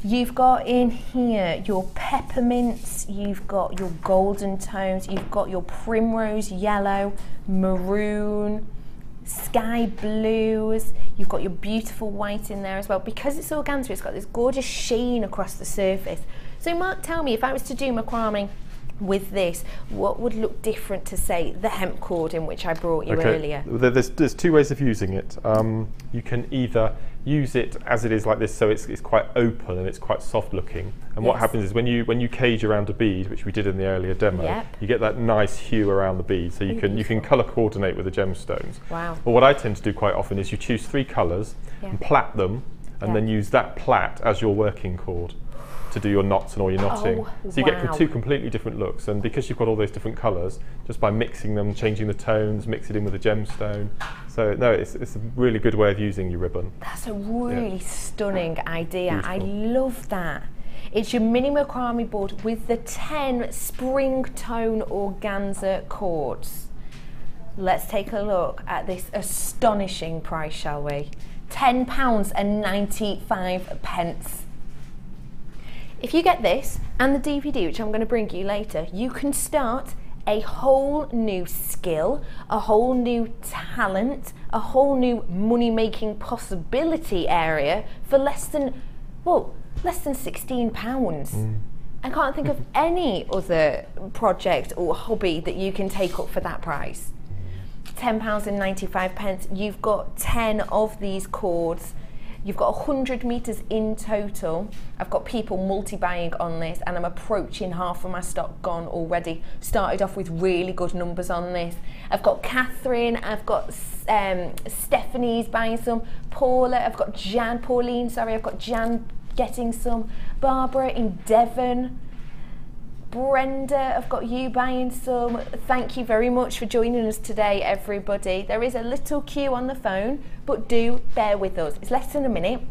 E: You've got in here your peppermints, you've got your golden tones, you've got your primrose yellow, maroon, sky blues, you've got your beautiful white in there as well. Because it's organza, it's got this gorgeous sheen across the surface. So Mark, tell me, if I was to do macrame with this, what would look different to, say, the hemp cord in which I brought you earlier?
F: There's 2 ways of using it. You can either use it as it is like this, so it's quite open and it's quite soft looking. And what happens is when you cage around a bead, which we did in the earlier demo, you get that nice hue around the bead, so you can colour coordinate with the gemstones.
E: Wow.
F: But what I tend to do quite often is you choose 3 colours and plait them, and then use that plait as your working cord to do your knots and all your knotting. So you get 2 completely different looks, and because you've got all those different colours, just by mixing them, changing the tones, mix it in with a gemstone. So no, it's a really good way of using your ribbon.
E: That's a really stunning idea.
F: Beautiful.
E: I love that. It's your mini macrame board with the 10 spring tone organza cords. Let's take a look at this astonishing price, shall we? £10.95. If you get this and the DVD, which I'm going to bring you later, you can start a whole new skill, a whole new talent, a whole new money-making possibility area for less than £16. I can't think of any other project or hobby that you can take up for that price. £10.95. You've got 10 of these cords. You've got 100 metres in total. I've got people multi-buying on this, and I'm approaching half of my stock gone already. Started off with really good numbers on this. I've got Catherine, I've got Stephanie's buying some, Paula, I've got Pauline, I've got Jan getting some, Barbara in Devon, Brenda, I've got you buying some. Thank you very much for joining us today, everybody. There is a little queue on the phone, but do bear with us. It's less than a minute.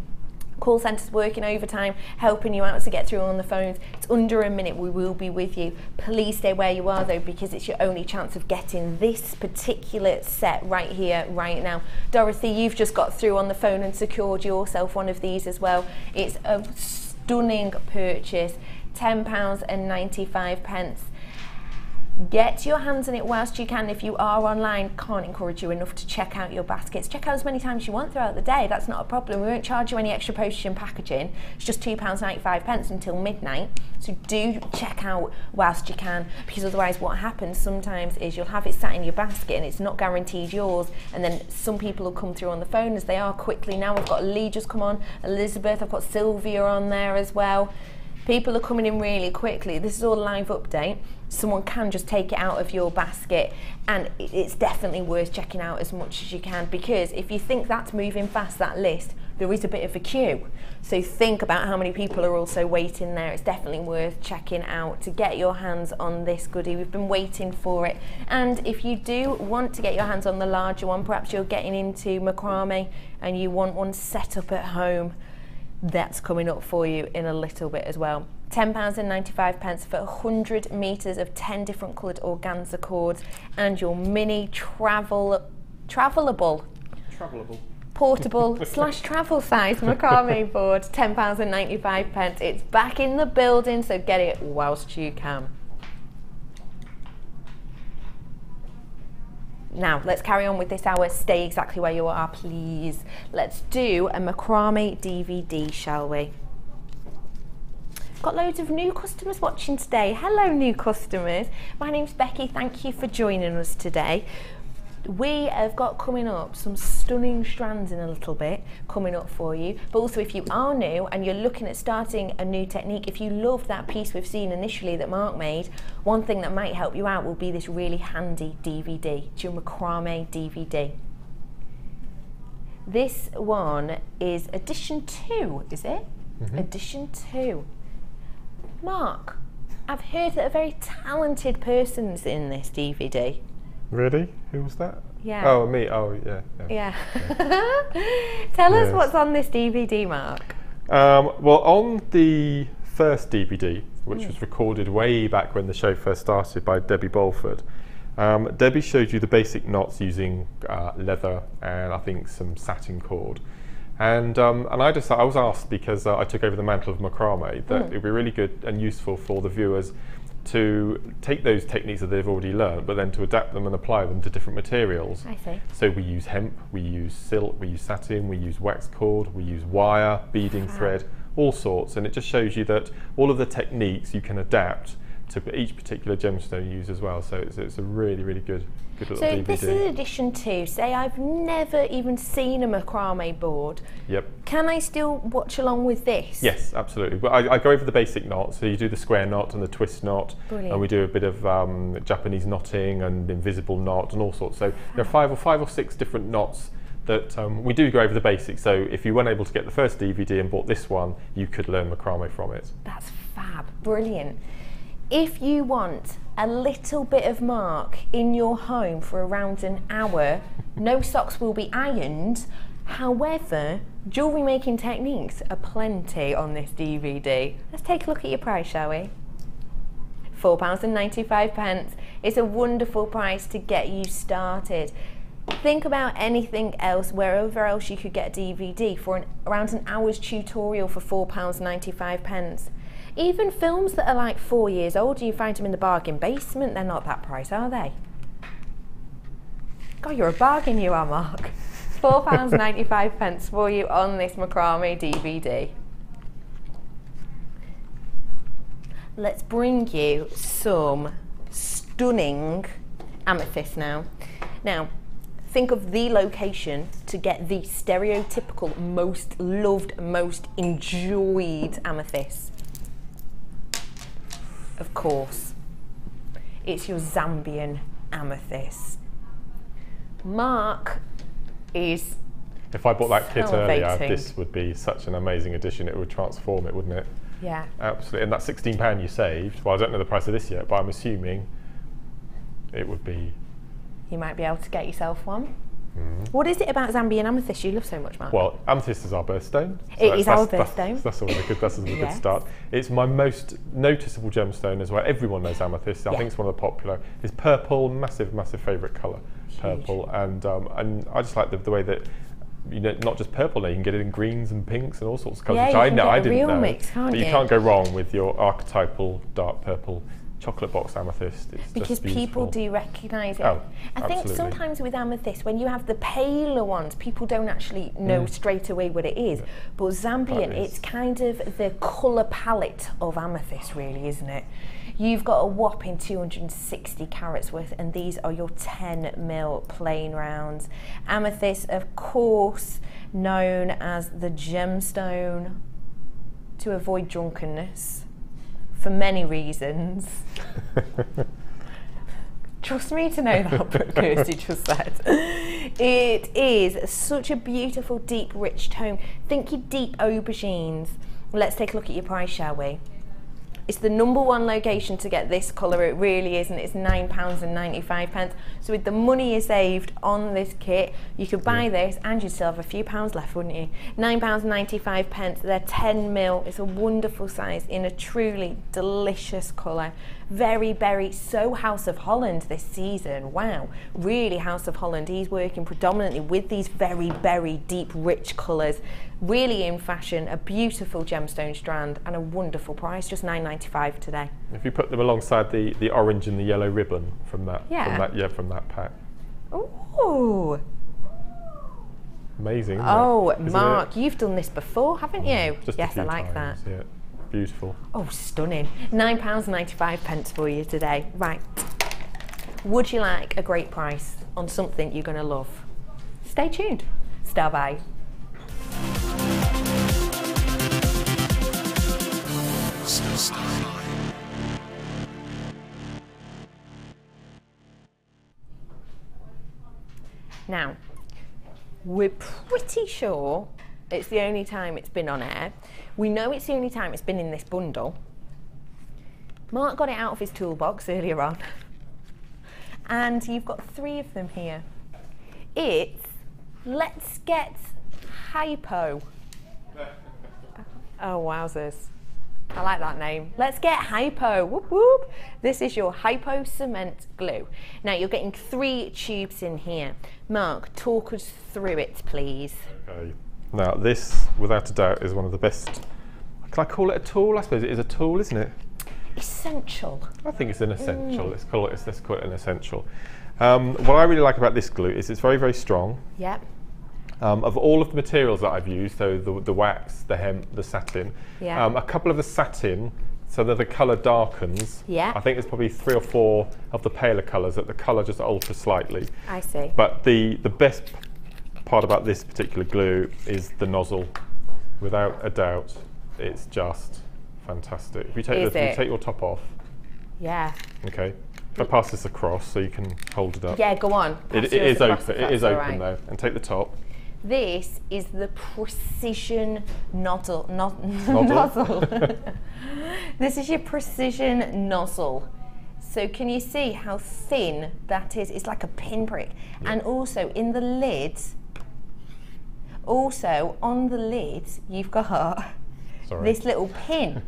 E: Call centre's working overtime, helping you out to get through on the phones. It's under a minute. We will be with you. Please stay where you are, though, because it's your only chance of getting this particular set right here, right now. Dorothy, you've just got through on the phone and secured yourself one of these as well. It's a stunning purchase. £10.95. Get your hands on it whilst you can. If you are online, can't encourage you enough to check out your baskets. Check out as many times you want throughout the day. That's not a problem. We won't charge you any extra postage and packaging. It's just £2.95 until midnight. So do check out whilst you can, because otherwise what happens sometimes is you'll have it sat in your basket and it's not guaranteed yours, and then some people will come through on the phone, as they are quickly now. We've got Lee just come on, Elizabeth, I've got Sylvia on there as well. People are coming in really quickly. This is all a live update. Someone can just take it out of your basket, and it's definitely worth checking out as much as you can, because if you think that's moving fast, that list, there is a bit of a queue. So think about how many people are also waiting there. It's definitely worth checking out to get your hands on this goodie. We've been waiting for it. And if you do want to get your hands on the larger one, perhaps you're getting into macrame and you want one set up at home, that's coming up for you in a little bit as well. £10.95 for 100 metres of 10 different coloured organza cords and your mini travelable portable / travel size macrame board, £10.95. It's back in the building, so get it whilst you can. Now, let's carry on with this hour. Stay exactly where you are, please. Let's do a macrame DVD, shall we? Got loads of new customers watching today. Hello, new customers. My name's Becky. Thank you for joining us today. We have got coming up some stunning strands in a little bit coming up for you. But also, if you are new and you're looking at starting a new technique, if you love that piece we've seen initially that Mark made, one thing that might help you out will be this really handy DVD. It's your macrame DVD. This one is edition 2, is it? Edition 2. Mark, I've heard that a very talented person's in this DVD.
F: Really? Who was that?
E: Yeah.
F: Oh, me. Oh, yeah.
E: Yeah. Tell us what's on this DVD, Mark.
F: Well, on the first DVD, which was recorded way back when the show first started by Debbie Bolford, Debbie showed you the basic knots using leather and I think some satin cord. And I was asked, because I took over the mantle of macrame, that it would be really good and useful for the viewers to take those techniques that they've already learned, but then to adapt them and apply them to different materials.
E: I see.
F: So we use hemp, we use silk, we use satin, we use wax cord, we use wire, beading thread, all sorts. And it just shows you that all of the techniques you can adapt to each particular gemstone you use as well. So it's a really, really good little DVD.
E: So this is edition 2. Say I've never even seen a macrame board.
F: Yep.
E: Can I still watch along with this?
F: Yes, absolutely. But I go over the basic knots. So you do the square knot and the twist knot.
E: Brilliant.
F: And we do a bit of Japanese knotting and invisible knot and all sorts. So there are five or six different knots that we do go over the basics. So if you weren't able to get the first DVD and bought this one, you could learn macrame from it.
E: That's fab. Brilliant. If you want a little bit of Mark in your home for around an hour, no socks will be ironed. However, jewellery making techniques are plenty on this DVD. Let's take a look at your price, shall we? £4.95. It's a wonderful price to get you started. Think about anything else, wherever else you could get a DVD for around an hour's tutorial for £4.95. Even films that are like 4 years old, you find them in the bargain basement, they're not that price, are they? God, you're a bargain, you are, Mark. £4.95 for you on this macrame DVD. Let's bring you some stunning amethyst now. Now, think of the location to get the stereotypical, most loved, most enjoyed amethyst. Of course, it's your Zambian amethyst. Mark is
F: If I bought that kit earlier,
E: salivating.
F: this would be such an amazing addition. It would transform it, wouldn't it?
E: Yeah.
F: Absolutely. And that £16 you saved, well, I don't know the price of this yet, but I'm assuming it would be...
E: You might be able to get yourself one. What is it about Zambian amethyst you love so much, Mark?
F: Well, amethyst is our birthstone.
E: It is our birthstone.
F: That's always a good, that's a good
E: Yes.
F: start. It's my most noticeable gemstone as well. Everyone knows amethyst. I
E: Yeah.
F: think it's one of the popular. It's purple, massive favourite colour. Purple, and I just like the way that, you know, not just purple. Now you can get it in greens and pinks and all sorts of colours.
E: Yeah,
F: which
E: you
F: I
E: can
F: know
E: get
F: I
E: a
F: didn't
E: real
F: know.
E: mix, can't
F: but you
E: you?
F: can't go wrong with your archetypal dark purple chocolate box amethyst. It's
E: because
F: just
E: people
F: beautiful.
E: do recognise it.
F: Oh,
E: I think
F: absolutely.
E: sometimes with amethyst, when you have the paler ones, people don't actually know straight away what it is. But Zambian,
F: That is-
E: it's kind of the colour palette of amethyst, really, isn't it? You've got a whopping 260 carats worth, and these are your 10mm plain rounds. Amethyst, of course, known as the gemstone to avoid drunkenness for many reasons. Trust me to know that what Kirsty just said. It is such a beautiful, deep, rich tone. Think your deep aubergines. Let's take a look at your price, shall we? It's the #1 location to get this colour, it really is, and it's £9.95. So with the money you saved on this kit, you could buy this and you'd still have a few pounds left, wouldn't you? £9.95, they're 10mm, it's a wonderful size in a truly delicious colour. Very berry, so House of Holland this season, wow, really House of Holland. He's working predominantly with these very berry, deep, rich colours, really in fashion, a beautiful gemstone strand and a wonderful price, just £9.95 today.
F: If you put them alongside the orange and the yellow ribbon from that, from that pack.
E: Ooh.
F: Amazing,
E: isn't Mark, you've done this before, haven't you?
F: Just
E: yes, I like
F: times,
E: that.
F: Yeah. Beautiful.
E: Oh, stunning. £9.95 for you today. Right. Would you like a great price on something you're going to love? Stay tuned. Star by. Now, we're pretty sure it's the only time it's been on air. We know it's the only time it's been in this bundle. Mark got it out of his toolbox earlier on. And you've got 3 of them here. It's Let's Get Hypo. Oh, wowzers. I like that name. Let's Get Hypo. Whoop, whoop. This is your Hypo Cement Glue. Now, you're getting 3 tubes in here. Mark, talk us through it, please.
F: Okay. Now, this, without a doubt, is one of the best. Can I call it a tool? I suppose it is a tool, isn't it?
E: Essential.
F: I think it's an essential. Let's call it an essential. What I really like about this glue is it's very, very strong.
E: Yep.
F: Of all of the materials that I've used, so the wax, the hemp, the satin, a couple of the satin, so that the colour darkens.
E: Yeah.
F: I think there's probably 3 or 4 of the paler colours that the colour just alters slightly.
E: I see.
F: But the best part about this particular glue is the nozzle. Without a doubt, it's just fantastic. If you take your top off.
E: Yeah.
F: Okay. If I pass this across so you can hold it up.
E: Yeah, go on.
F: It is open. It is open though. And take the top.
E: This is the precision nozzle.
F: Nozzle?
E: This is your precision nozzle. So can you see how thin that is? It's like a pinprick. Yeah. And also in the lids, on the lids, you've got this little pin.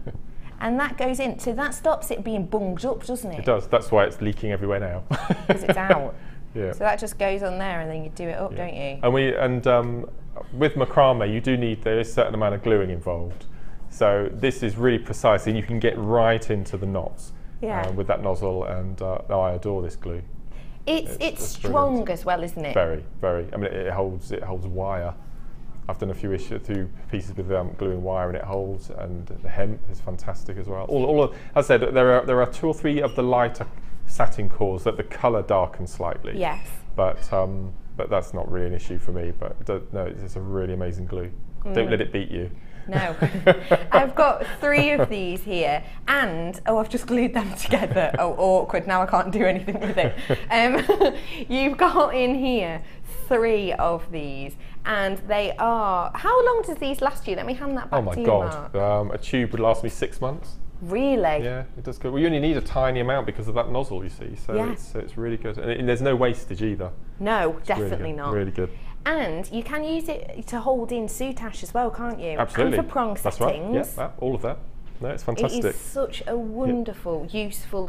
E: And that goes in, so that stops it being bunged up, doesn't it?
F: It does. That's why it's leaking everywhere now.
E: Because it's out.
F: Yeah.
E: So that just goes on there, and then you do it up, don't you?
F: And with macrame, there is a certain amount of gluing involved. So this is really precise, and you can get right into the knots with that nozzle. And I adore this glue.
E: It's strong as well, isn't it?
F: Very, very. I mean, it holds wire. I've done a few pieces with gluing wire, and it holds. And the hemp is fantastic as well. As I said, there are 2 or 3 of the lighter satin cores that the colour darkens slightly.
E: Yes.
F: But that's not really an issue for me. But no, it's a really amazing glue. Don't let it beat you.
E: No. I've got 3 of these here, and I've just glued them together. Oh, awkward. Now I can't do anything with it. You've got in here 3 of these, and they are. How long does these last you? Let me hand that back to you, Mark.
F: Oh my God! A tube would last me 6 months.
E: Really?
F: Yeah, it does go. Well, you only need a tiny amount because of that nozzle, you see. So it's really good, and there's no wastage either.
E: No,
F: it's
E: definitely not.
F: Really good.
E: And you can use it to hold in soutache as well, can't you?
F: Absolutely.
E: And for prong settings.
F: That's right. Yeah, all of that. No, it's fantastic.
E: It is such a wonderful, useful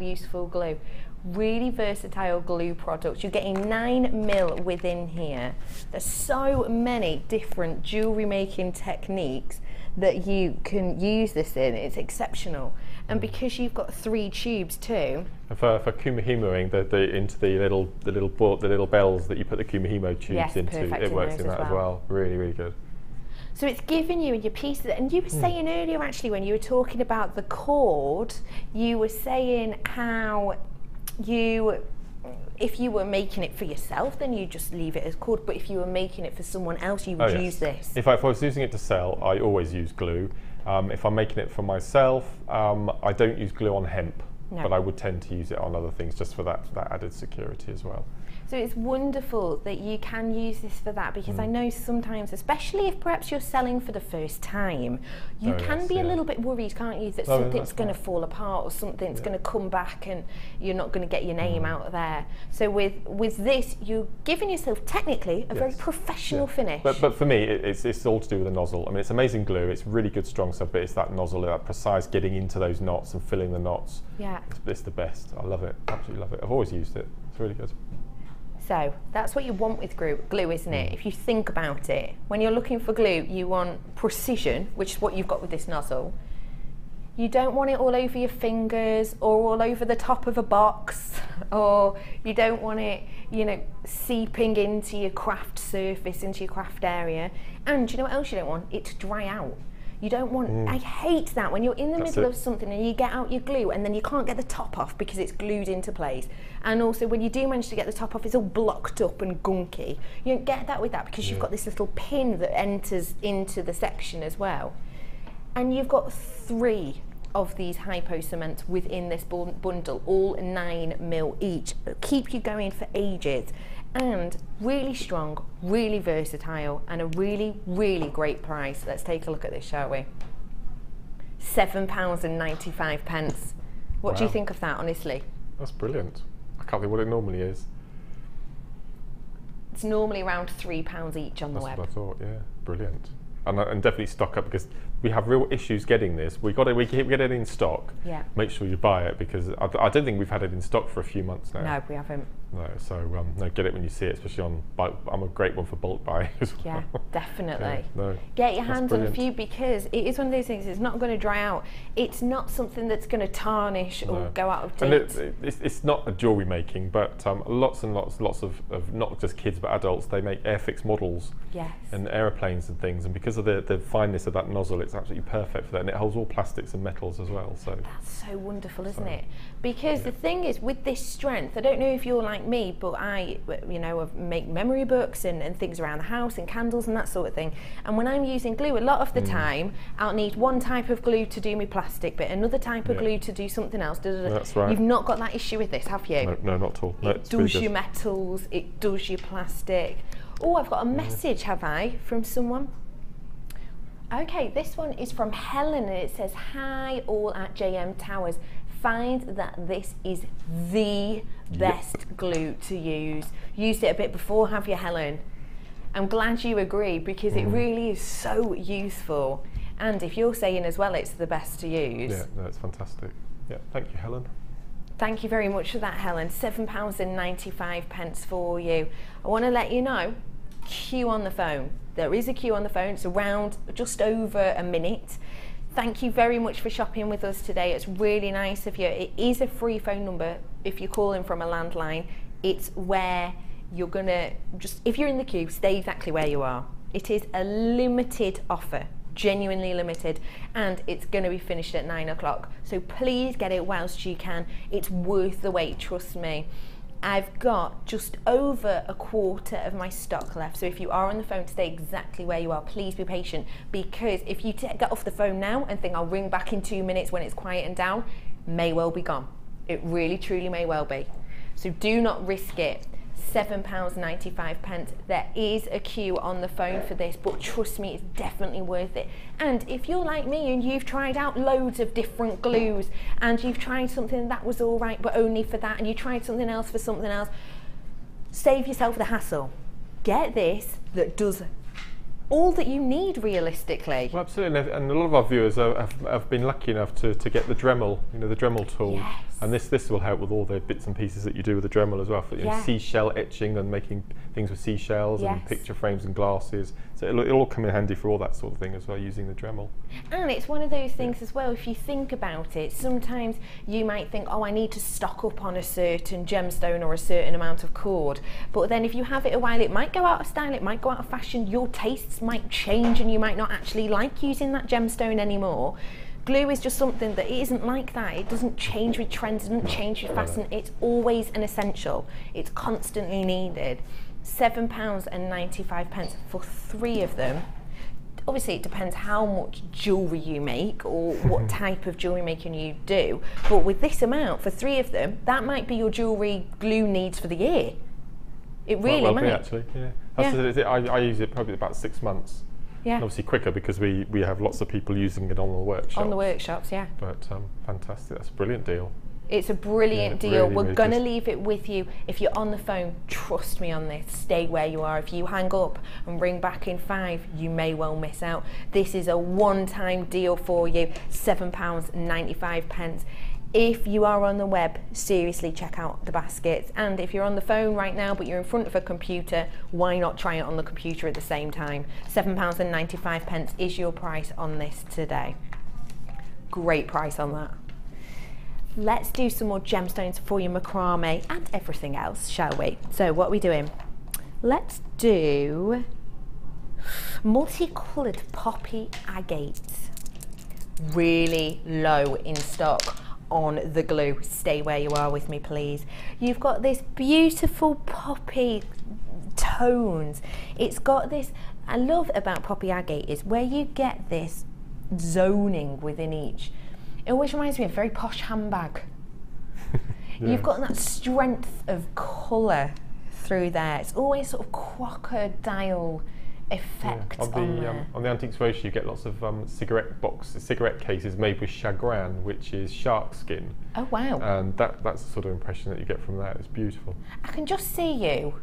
E: glue. Really versatile glue product. You're getting 9mm within here. There's so many different jewellery making techniques that you can use this in. It's exceptional. And because you've got 3 tubes too.
F: And for kumihimoing into the little bells that you put the kumihimo tubes into, it works in that as well. Really, really good.
E: So it's giving you your pieces, and you were saying earlier actually when you were talking about the cord, you were saying how if you were making it for yourself, then you just leave it as cord, but if you were making it for someone else, you would use this.
F: If I was using it to sell, I always use glue. If I'm making it for myself, I don't use glue on hemp, but I would tend to use it on other things just for that added security as well.
E: So it's wonderful that you can use this for that, because I know sometimes, especially if perhaps you're selling for the first time, you can be a little bit worried, can't you, that something's going to fall apart or something's going to come back and you're not going to get your name out there. So with this, you're giving yourself technically a very professional finish.
F: But for me, it's all to do with the nozzle. I mean, it's amazing glue, it's really good strong stuff, but it's that nozzle, that precise getting into those knots and filling the knots.
E: Yeah.
F: It's the best. I love it, absolutely love it. I've always used it, it's really good.
E: So that's what you want with glue, isn't it? If you think about it, when you're looking for glue, you want precision, which is what you've got with this nozzle. You don't want it all over your fingers or all over the top of a box, or you don't want it, you know, seeping into your craft surface, into your craft area. And you know what else you don't want? It to dry out. You don't want, I hate that when you're in the middle of something and you get out your glue and then you can't get the top off because it's glued into place. And also when you do manage to get the top off, it's all blocked up and gunky. You don't get that with that because you've got this little pin that enters into the section as well. And you've got 3 of these hypo cements within this bundle, all 9mm each. It'll keep you going for ages. And really strong, really versatile, and a really, really great price. Let's take a look at this, shall we? £7.95. What do you think of that, honestly?
F: That's brilliant. I can't think what it normally is.
E: It's normally around £3 each on the web.
F: That's what I thought, yeah. Brilliant. And definitely stock up, because we have real issues getting this. We get it in stock.
E: Yeah.
F: Make sure you buy it, because I don't think we've had it in stock for a few months now.
E: No, we haven't.
F: No, so no, get it when you see it, especially on. I'm a great one for bulk buying as well.
E: Yeah, definitely.
F: No,
E: get your hands on a few, because it is one of those things. It's not going to dry out. It's not something that's going to tarnish or go out of date.
F: And it's not a jewellery making, but lots and lots of not just kids but adults. They make airfix models.
E: Yes.
F: And aeroplanes and things, and because of the fineness of that nozzle, it's absolutely perfect for that, and it holds all plastics and metals as well. So
E: that's so wonderful, isn't it? Because the thing is, with this strength, I don't know if you're like me, but I, you know, make memory books and things around the house and candles and that sort of thing. And when I'm using glue, a lot of the time, I'll need one type of glue to do my plastic bit, another type of glue to do something else.
F: That's right.
E: You've not got that issue with this, have you?
F: No, not at all. No,
E: it does your metals, it does your plastic. Oh, I've got a message, have I, from someone? Okay, this one is from Helen, and it says, "Hi all at JM Towers. Find that this is the best glue to use." Used it a bit before, have you, Helen? I'm glad you agree, because it really is so useful. And if you're saying as well it's the best to use.
F: Yeah, no, it's fantastic. Yeah, thank you, Helen.
E: Thank you very much for that, Helen. £7.95 for you. I want to let you know, queue on the phone. There is a queue on the phone. It's around just over a minute. Thank you very much for shopping with us today. It's really nice of you. It is a free phone number. If you're calling from a landline, it's where you're gonna if you're in the queue, stay exactly where you are. It is a limited offer, genuinely limited, and it's going to be finished at 9 o'clock. So please get it whilst you can. It's worth the wait, trust me. I've got just over a quarter of my stock left, so if you are on the phone, stay exactly where you are. Please be patient, because if you get off the phone now and think I'll ring back in 2 minutes when it's quieting down, may well be gone. It really truly may well be. So do not risk it. £7.95. There is a queue on the phone for this, but trust me, it's definitely worth it. And if you're like me and you've tried out loads of different glues, and you've tried something that was all right but only for that, and you tried something else for something else, save yourself the hassle. Get this that does all that you need realistically.
F: Well, absolutely, and a lot of our viewers have been lucky enough to get the Dremel, you know, the Dremel tool.
E: Yes.
F: And this will help with all the bits and pieces that you do with the Dremel as well, for seashell etching and making things with seashells and picture frames and glasses. So it'll all come in handy for all that sort of thing as well, using the Dremel.
E: And it's one of those things as well, if you think about it, sometimes you might think, oh, I need to stock up on a certain gemstone or a certain amount of cord. But then if you have it a while, it might go out of style, it might go out of fashion, your tastes might change and you might not actually like using that gemstone anymore. Glue is just something that it isn't like that. It doesn't change with trends, it doesn't change with fashion. It's always an essential. It's constantly needed. £7.95 for 3 of them. Obviously it depends how much jewellery you make or what type of jewellery making you do, but with this amount for 3 of them, that might be your jewellery glue needs for the year. It really
F: well
E: might.
F: be, actually, yeah. I use it probably about 6 months.
E: Yeah.
F: And obviously quicker because we have lots of people using it on the workshops.
E: On the workshops, yeah.
F: But fantastic, that's a brilliant deal.
E: It's a brilliant deal.
F: Really,
E: We're
F: really
E: going to
F: good.
E: leave it with you. If you're on the phone, trust me on this, stay where you are. If you hang up and ring back in 5, you may well miss out. This is a one-time deal for you, £7.95. If you are on the web, seriously check out the baskets. And if you're on the phone right now but you're in front of a computer, why not try it on the computer at the same time? £7.95 is your price on this today. Great price on that. Let's do some more gemstones for your macrame and everything else, shall we? So what are we doing? Let's do multicoloured poppy agates. Really low in stock on the glue. Stay where you are with me, please. You've got this beautiful poppy tones. It's got this, I love about poppy agate is where you get this zoning within each. It always reminds me of a very posh handbag. You've got that strength of colour through there. It's always sort of crocodile effect on there.
F: On the Antiques Roadshow, you get lots of cigarette cases made with chagrin, which is shark skin.
E: Oh wow!
F: And that's the sort of impression that you get from that. It's beautiful.
E: I can just see you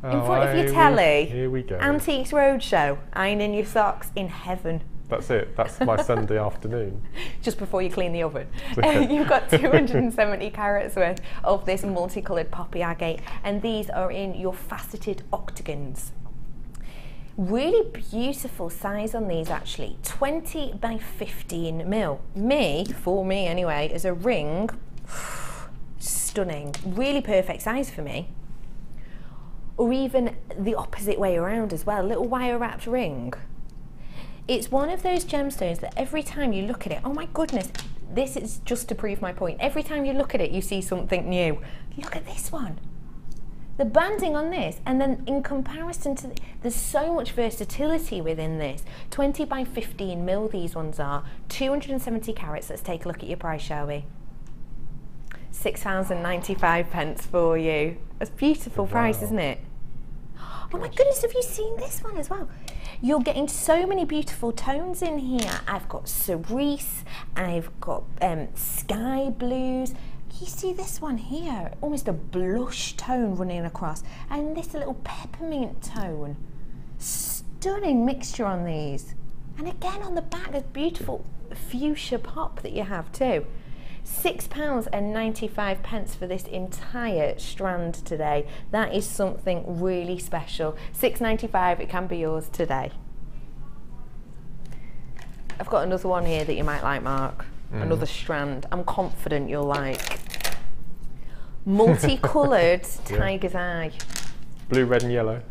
E: in front of your telly.
F: Here we go.
E: Antiques Roadshow, ironing your socks in heaven.
F: That's it. That's my Sunday afternoon.
E: Just before you clean the oven. You've got 270 carats worth of this multicoloured poppy agate, and these are in your faceted octagons. Really beautiful size on these actually, 20 by 15 mil. For me anyway, as a ring, stunning. Really perfect size for me. Or even the opposite way around as well, little wire wrapped ring. It's one of those gemstones that every time you look at it, oh my goodness, this is just to prove my point. Every time you look at it, you see something new. Look at this one. The banding on this, and then in comparison to, there's so much versatility within this. 20 by 15 mil these ones are, 270 carats. Let's take a look at your price, shall we? £6.95 for you. That's a beautiful price, isn't it? Oh my goodness, have you seen this one as well? You're getting so many beautiful tones in here. I've got cerise, I've got sky blues. You see this one here, almost a blush tone running across, and this little peppermint tone. Stunning mixture on these. And again on the back, there's beautiful fuchsia pop that you have too. £6.95 for this entire strand today. That is something really special. £6.95, it can be yours today. I've got another one here that you might like, Mark. Another strand. I'm confident you'll like. Multicoloured tiger's eye.
F: Blue, red and yellow.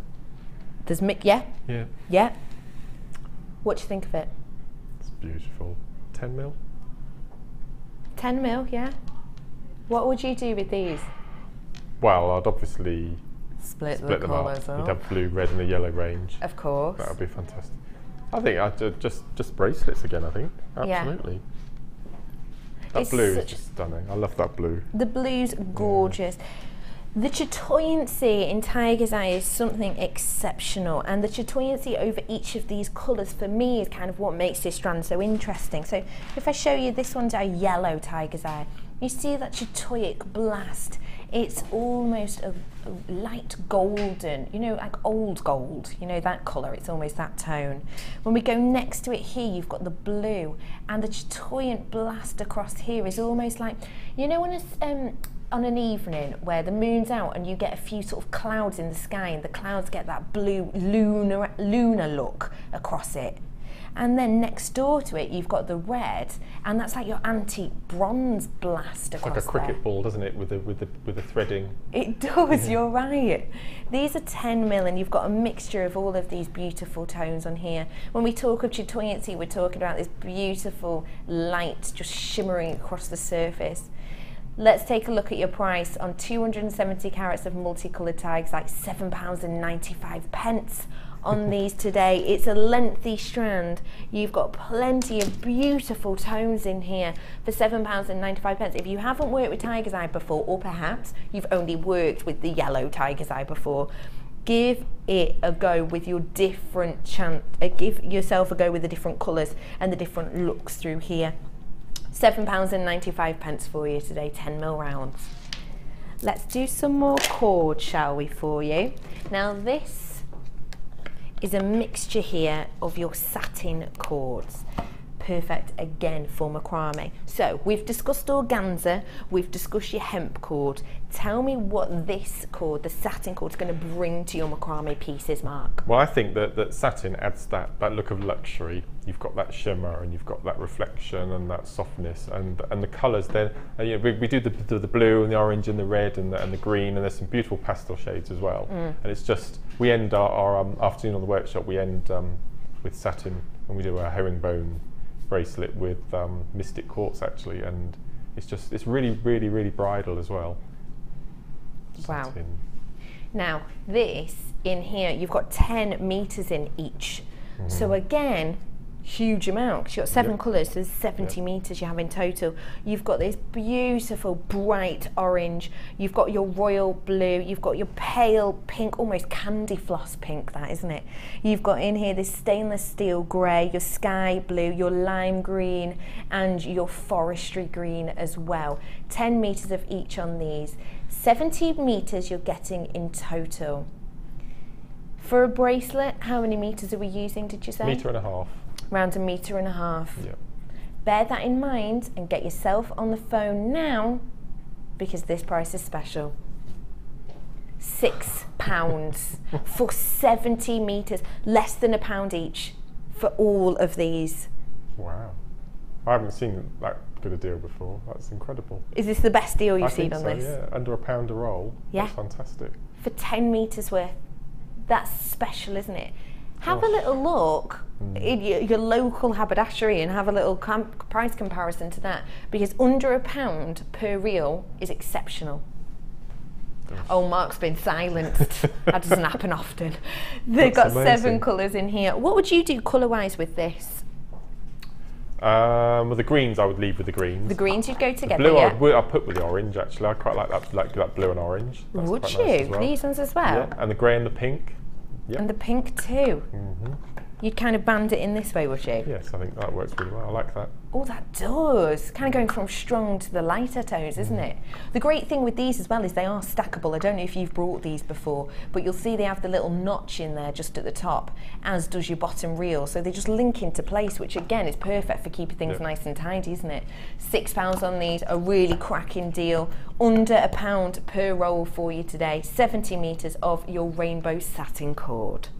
E: There's
F: Yeah.
E: What do you think of it?
F: It's beautiful. 10 mil?
E: 10 mil, yeah. What would you do with these?
F: Well, I'd obviously
E: split
F: them
E: colours
F: up. You'd have blue, red and a yellow range.
E: Of course.
F: That would be fantastic. I think I'd just bracelets again, I think. Absolutely.
E: Yeah.
F: That blue is just stunning. I love that blue.
E: The blue's gorgeous. The chatoyancy in tiger's eye is something exceptional, and the chatoyancy over each of these colours for me is kind of what makes this strand so interesting. So if I show you, this one's a yellow tiger's eye. You see that chatoic blast. It's almost a light golden, you know, like old gold, you know, that colour, it's almost that tone. When we go next to it here, you've got the blue, and the chatoyant blast across here is almost like, you know, when it's, on an evening where the moon's out and you get a few sort of clouds in the sky, and the clouds get that blue lunar look across it. And then next door to it, you've got the red, and that's like your antique bronze blast across there.
F: Like a cricket ball, doesn't it, with the threading?
E: It does, you're right. These are 10 mil, and you've got a mixture of all of these beautiful tones on here. When we talk of chatoyancy, we're talking about this beautiful light just shimmering across the surface. Let's take a look at your price on 270 carats of multicoloured tags, like £7.95 on these today. It's a lengthy strand. You've got plenty of beautiful tones in here for £7.95. If you haven't worked with tiger's eye before, or perhaps you've only worked with the yellow tiger's eye before, give it a go with your different give yourself a go with the different colours and the different looks through here. £7.95 for you today, 10mm rounds. Let's do some more cord, shall we, for you? Now this is a mixture here of your satin cords. Perfect again for macrame. So we've discussed organza, we've discussed your hemp cord. Tell me what this cord, the satin cord, is going to bring to your macrame pieces, Mark.
F: Well, I think that satin adds that look of luxury. You've got that shimmer and you've got that reflection and that softness, and the colours. Then you know, we do the blue and the orange and the red and the green, and there's some beautiful pastel shades as well. And it's just, we end our afternoon on the workshop. We end with satin, and we do a herringbone bracelet with mystic quartz actually, and it's really bridal as well.
E: Wow.
F: Satin.
E: Now this in here, you've got 10 meters in each. So again, huge amount, because you've got 7 colours, so there's 70 meters you have in total. You've got this beautiful bright orange, you've got your royal blue, you've got your pale pink, almost candy floss pink, that, isn't it? You've got in here this stainless steel grey, your sky blue, your lime green, and your forestry green as well. 10 meters of each on these. 70 meters you're getting in total. For a bracelet, how many meters are we using, did you say?
F: 1.5 meters.
E: Around 1.5 meters.
F: Yep.
E: Bear that in mind and get yourself on the phone now, because this price is special. £6 for 70 meters, less than £1 each for all of these.
F: Wow. I haven't seen that good a deal before. That's incredible.
E: Is this the best deal you've seen on
F: so,
E: this?
F: Yeah, under £1 a roll.
E: Yeah.
F: That's fantastic.
E: For 10 meters worth. That's special, isn't it? Have a little look in your local haberdashery and have a little price comparison to that, because under £1 per reel is exceptional. Oh, Mark's been silenced. That doesn't happen often. They've got
F: amazing.
E: 7 colours in here. What would you do colour-wise with this?
F: With the greens, I would leave with the greens.
E: The greens you'd go together,
F: Blue,
E: yeah?
F: I'd put with the orange, actually. I quite like that blue and orange. That's
E: Would
F: quite
E: you?
F: nice as well.
E: These ones as well?
F: Yeah, and the grey and the pink. Yep.
E: And the pink too? You'd kind of band it in this way, would you?
F: Yes, I think that works really well. I like that.
E: Oh, that does. Kind of going from strong to the lighter tones, isn't it? The great thing with these as well is they are stackable. I don't know if you've brought these before, but you'll see they have the little notch in there just at the top, as does your bottom reel. So they just link into place, which again is perfect for keeping things nice and tidy, isn't it? £6 on these, a really cracking deal. Under £1 per roll for you today. 70 meters of your rainbow satin cord.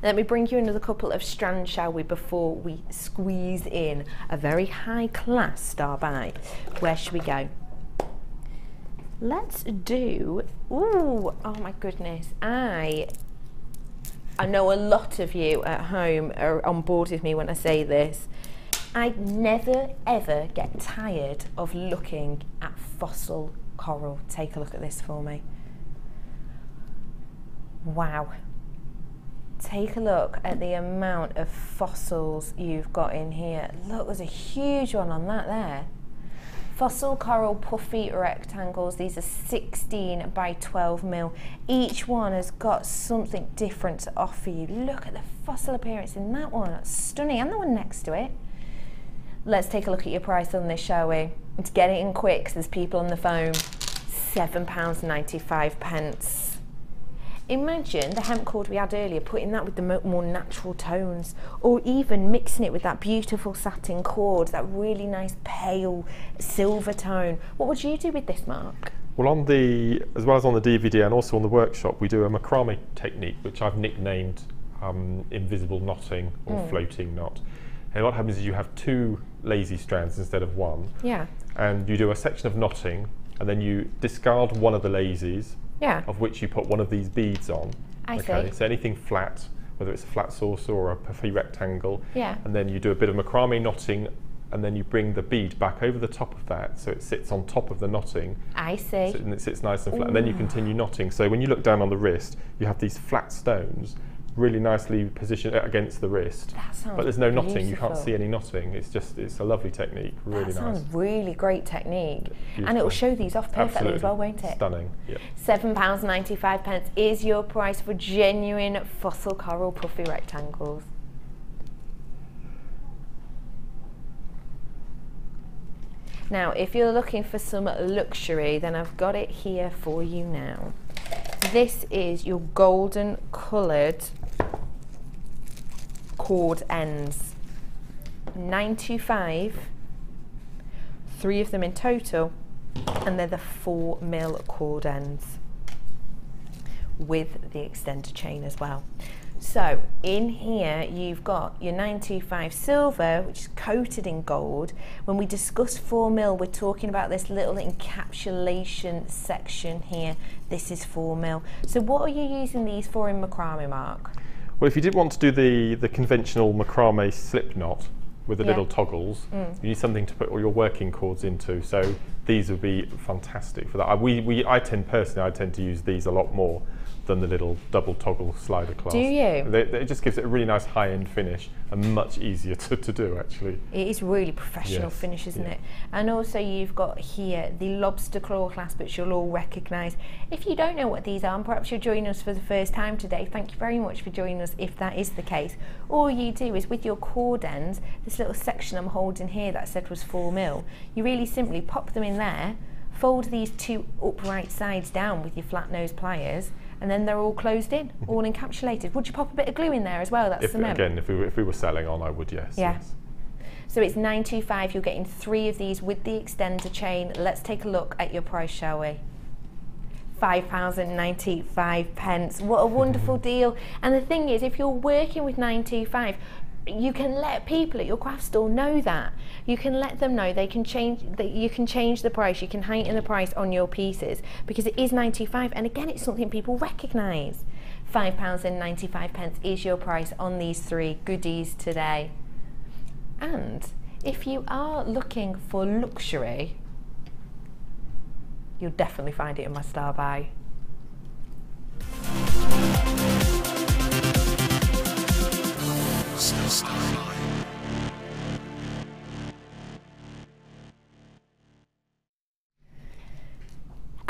E: Let me bring you another couple of strands, shall we, before we squeeze in a very high class star buy. Where should we go? Let's do, ooh, oh my goodness. I know a lot of you at home are on board with me when I say this. I never ever get tired of looking at fossil coral. Take a look at this for me. Wow. Take a look at the amount of fossils you've got in here. Look, there's a huge one on that there. Fossil coral puffy rectangles. These are 16 by 12 mil. Each one has got something different to offer you. Look at the fossil appearance in that one. That's stunning. And the one next to it. Let's take a look at your price on this, shall we? Let's get it in quick, because there's people on the phone. £7.95. Imagine the hemp cord we had earlier, putting that with the more natural tones, or even mixing it with that beautiful satin cord, that really nice pale silver tone. What would you do with this, Mark?
F: Well, as well as on the DVD and also on the workshop, we do a macrame technique, which I've nicknamed invisible knotting or floating knot. And what happens is you have 2 lazy strands instead of 1.
E: Yeah.
F: And you do a section of knotting, and then you discard one of the lazies, of which you put one of these beads on.
E: I see.
F: So anything flat, whether it's a flat saucer or a puffy rectangle,
E: Yeah.
F: and then you do a bit of macrame knotting and then you bring the bead back over the top of that, so it sits on top of the knotting.
E: I see.
F: And it sits nice and flat, and then you continue knotting. So when you look down on the wrist, you have these flat stones really nicely positioned against the wrist.
E: That sounds
F: but there's no knotting, you
E: beautiful.
F: can't see any knotting. It's a lovely technique, really nice.
E: That sounds really great technique.
F: Beautiful.
E: And it will show these off perfectly
F: Absolutely.
E: as well, won't it?
F: Stunning. Yep.
E: £7.95 is your price for genuine fossil coral puffy rectangles. Now, if you're looking for some luxury, then I've got it here for you now. This is your golden coloured cord ends. 925, 3 of them in total, and they're the 4mm cord ends with the extender chain as well. So in here you've got your 925 silver, which is coated in gold. When we discuss 4mm, we're talking about this little encapsulation section here. This is 4mm. So what are you using these for in macrame, Mark?
F: Well, if you did want to do the conventional macrame slip knot with the little toggles, you need something to put all your working cords into. So these would be fantastic for that. I tend to use these a lot more than the little double toggle slider clasp.
E: Do you?
F: It just gives it a really nice high-end finish and much easier to do, actually.
E: It is really professional finish, isn't it? And also you've got here the lobster claw clasp, which you'll all recognise. If you don't know what these are, and perhaps you're joining us for the first time today, thank you very much for joining us if that is the case. All you do is with your cord ends, this little section I'm holding here that I said was 4mm, you really simply pop them in there, fold these 2 upright sides down with your flat nose pliers, and then they're all closed in, all encapsulated. Would you pop a bit of glue in there as well? That's cement.
F: Again, if we were selling on, I would, yes.
E: Yeah.
F: Yes.
E: So it's 925, you're getting 3 of these with the extender chain. Let's take a look at your price, shall we? £5.95. What a wonderful deal. And the thing is, if you're working with 925, you can let people at your craft store know that. You can let them know they can change that. You can change the price, you can heighten the price on your pieces, because it is 925, and again it's something people recognise. £5.95 is your price on these 3 goodies today. And if you are looking for luxury, you'll definitely find it in my star buy.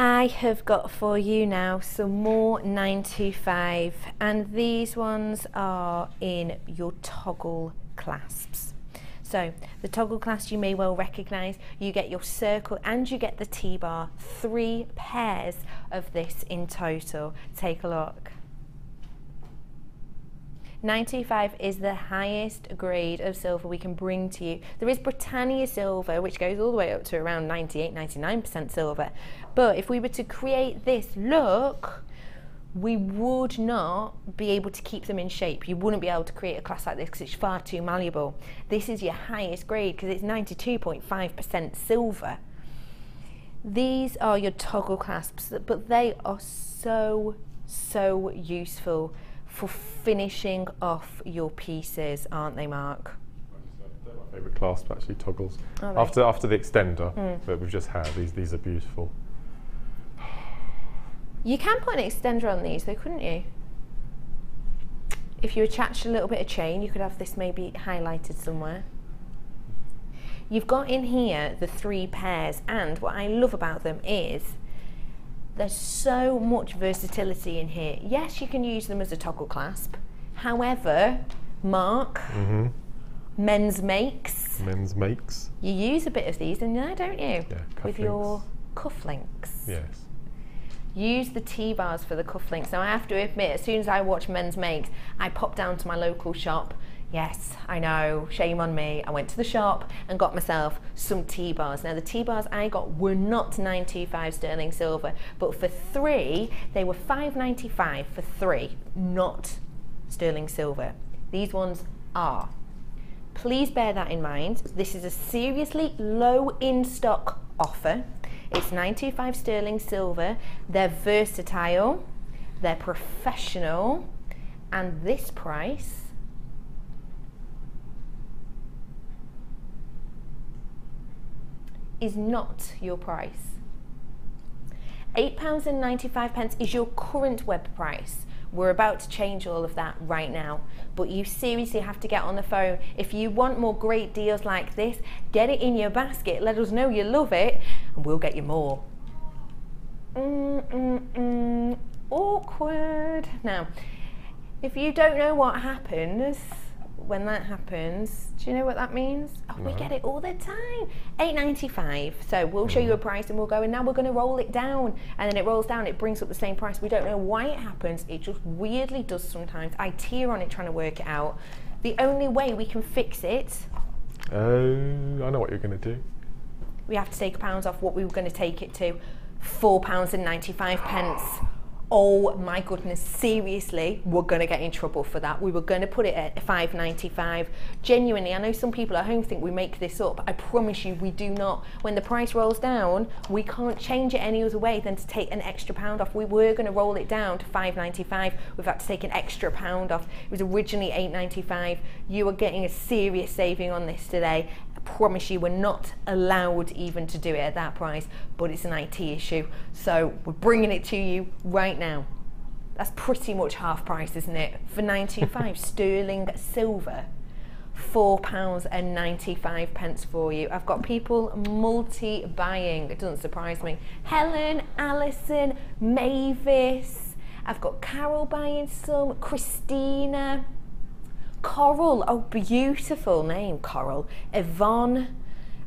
E: I have got for you now some more 925, and these ones are in your toggle clasps. So the toggle clasp you may well recognise. You get your circle and you get the T-bar, 3 pairs of this in total. Take a look. 925 is the highest grade of silver we can bring to you. There is Britannia silver, which goes all the way up to around 98–99% silver. But if we were to create this look, we would not be able to keep them in shape. You wouldn't be able to create a class like this because it's far too malleable. This is your highest grade because it's 92.5% silver. These are your toggle clasps, but they are so useful for finishing off your pieces, aren't they, Mark?
F: They're my favourite clasp, actually, toggles. After the extender that we've just had, these are beautiful.
E: You can put an extender on these though, couldn't you? If you attach a little bit of chain, you could have this maybe highlighted somewhere. You've got in here the 3 pairs, and what I love about them is there's so much versatility in here. Yes, you can use them as a toggle clasp. However, Mark, men's makes.
F: Men's makes.
E: You use a bit of these in there, don't you?
F: Yeah,
E: with your cufflinks.
F: Yes.
E: Use the T-bars for the cufflinks. Now I have to admit, as soon as I watch men's makes, I pop down to my local shop. Yes, I know, shame on me. I went to the shop and got myself some T-bars. Now the T-bars I got were not 925 sterling silver, but for 3, they were £5.95 for 3, not sterling silver. These ones are. Please bear that in mind. This is a seriously low in-stock offer. It's 925 sterling silver. They're versatile, they're professional, and this price is not your price. £8.95 is your current web price. We're about to change all of that right now, but you seriously have to get on the phone. If you want more great deals like this, get it in your basket, let us know you love it, and we'll get you more. Awkward. Now, if you don't know what happens when that happens, do you know what that means? Oh, no. We get it all the time. £8.95. So we'll show you a price and we'll go, and now we're going to roll it down. And then it rolls down, it brings up the same price. We don't know why it happens. It just weirdly does sometimes. I tear on it trying to work it out. The only way we can fix it...
F: Oh, I know what you're going to do.
E: We have to take £1 off what we were going to take it to. £4.95. Oh my goodness, seriously, we're going to get in trouble for that. We were going to put it at £5.95. Genuinely, I know some people at home think we make this up. I promise you we do not. When the price rolls down, we can't change it any other way than to take an extra £1 off. We were going to roll it down to £5.95. We've had to take an extra £1 off. It was originally £8.95. You are getting a serious saving on this today. I promise you we're not allowed even to do it at that price, but it's an IT issue, so we're bringing it to you right now. That's pretty much half price, isn't it? For £9.25 sterling silver, £4.95 for you. I've got people multi-buying, it doesn't surprise me. Helen, Alison, Mavis, I've got Carol buying some, Christina, Coral, oh beautiful name, Coral. Yvonne,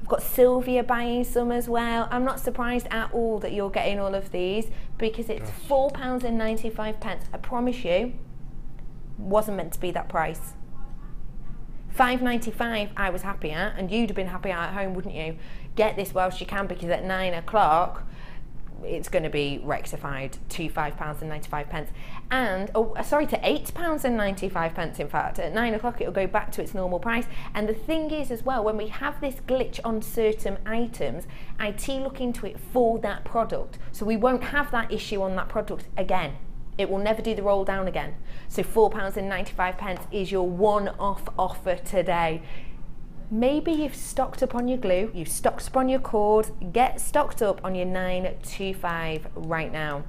E: I've got Sylvia buying some as well. I'm not surprised at all that you're getting all of these because it's £4.95. I promise you, wasn't meant to be that price. £5.95 I was happy at, and you'd have been happy at home, wouldn't you? Get this whilst you can, because at 9 o'clock it's going to be rectified to £5.95 and to £8.95. In fact, at 9 o'clock it'll go back to its normal price. And the thing is as well, when we have this glitch on certain items, IT look into it for that product, so we won't have that issue on that product again. It will never do the roll down again. So £4.95 is your one-off offer today. Maybe you've stocked up on your glue, you've stocked up on your cord, get stocked up on your 925 right now.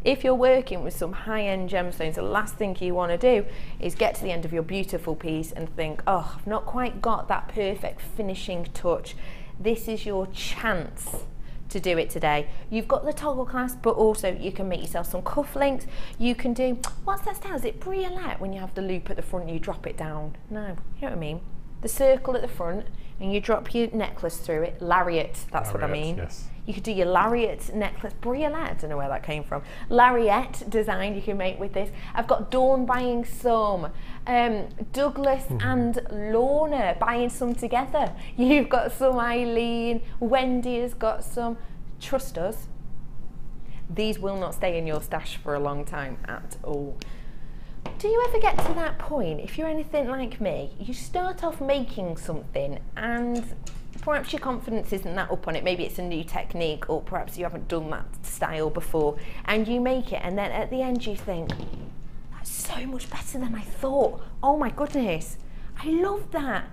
E: If you're working with some high-end gemstones, the last thing you want to do is get to the end of your beautiful piece and think, oh, I've not quite got that perfect finishing touch. This is your chance to do it today. You've got the toggle clasp, but also you can make yourself some cufflinks. You can do, what's that style? Is it briolette when you have the loop at the front and you drop it down? No, you know what I mean? The circle at the front and you drop your necklace through it. Lariat, that's what I mean. Yes. You could do your lariat necklace, briolette, I don't know where that came from. Lariat design you can make with this. I've got Dawn buying some, Douglas and Lorna buying some together. You've got some, Eileen, Wendy has got some. Trust us, these will not stay in your stash for a long time at all. Do you ever get to that point, if you're anything like me, you start off making something and perhaps your confidence isn't that up on it, maybe it's a new technique or perhaps you haven't done that style before, and you make it and then at the end you think, that's so much better than I thought, oh my goodness, I love that.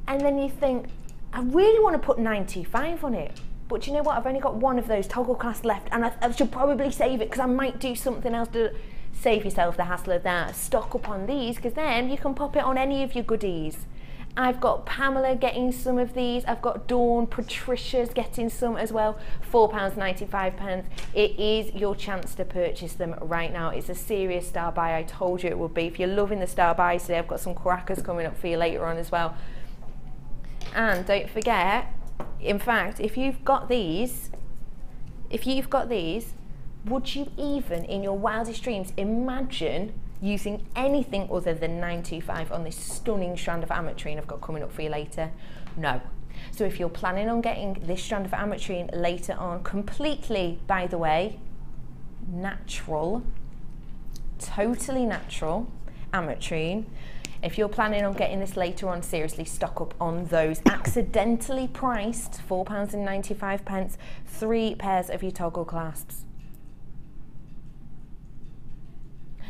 E: And then you think, I really want to put 925 on it, but you know what, I've only got one of those toggle clasps left and I should probably save it because I might do something else to save yourself the hassle of that. Stock up on these because then you can pop it on any of your goodies. I've got Pamela getting some of these. I've got Dawn, Patricia's getting some as well. £4.95. It is your chance to purchase them right now. It's a serious star buy. I told you it would be. If you're loving the star buys today, I've got some crackers coming up for you later on as well. And don't forget, in fact, if you've got these, would you even in your wildest dreams imagine using anything other than 925 on this stunning strand of ametrine I've got coming up for you later? No. So if you're planning on getting this strand of ametrine later on, completely, by the way, natural, totally natural ametrine, if you're planning on getting this later on, seriously stock up on those. Accidentally priced £4.95, 3 pairs of your toggle clasps.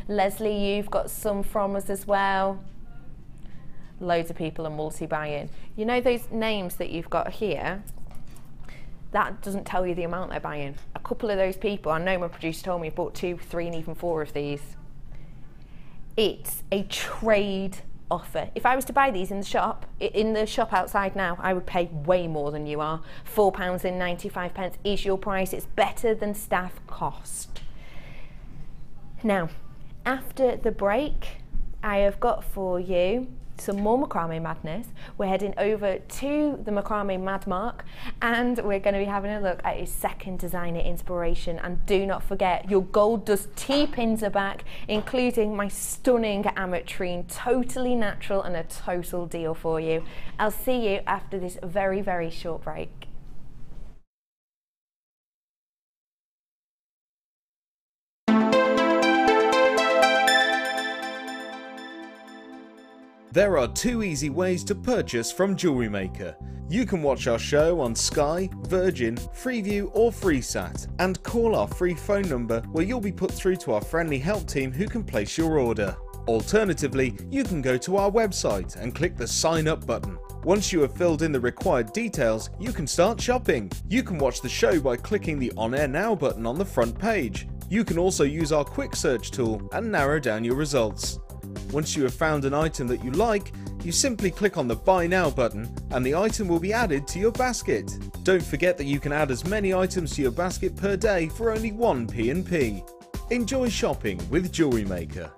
E: Leslie, you've got some from us as well. Loads of people are multi-buying. You know those names that you've got here? that doesn't tell you the amount they're buying. A couple of those people, I know my producer told me, bought 2, 3 and even 4 of these. It's a trade offer. If I was to buy these in the shop outside now, I would pay way more than you are. £4.95 is your price. It's better than staff cost. Now, after the break, I have got for you some more macrame madness. We're heading over to the Macramé Mad Mark, and we're going to be having a look at his second designer inspiration. And do not forget, your gold dust T-pins are back, including my stunning ametrine, totally natural and a total deal for you. I'll see you after this very, very short break.
C: There are 2 easy ways to purchase from JewelleryMaker. You can watch our show on Sky, Virgin, Freeview or FreeSat and call our free phone number where you'll be put through to our friendly help team who can place your order. Alternatively, you can go to our website and click the sign up button. Once you have filled in the required details, you can start shopping. You can watch the show by clicking the On Air Now button on the front page. You can also use our quick search tool and narrow down your results. Once you have found an item that you like, you simply click on the Buy Now button and the item will be added to your basket. Don't forget that you can add as many items to your basket per day for only 1 P&P. Enjoy shopping with JewelleryMaker.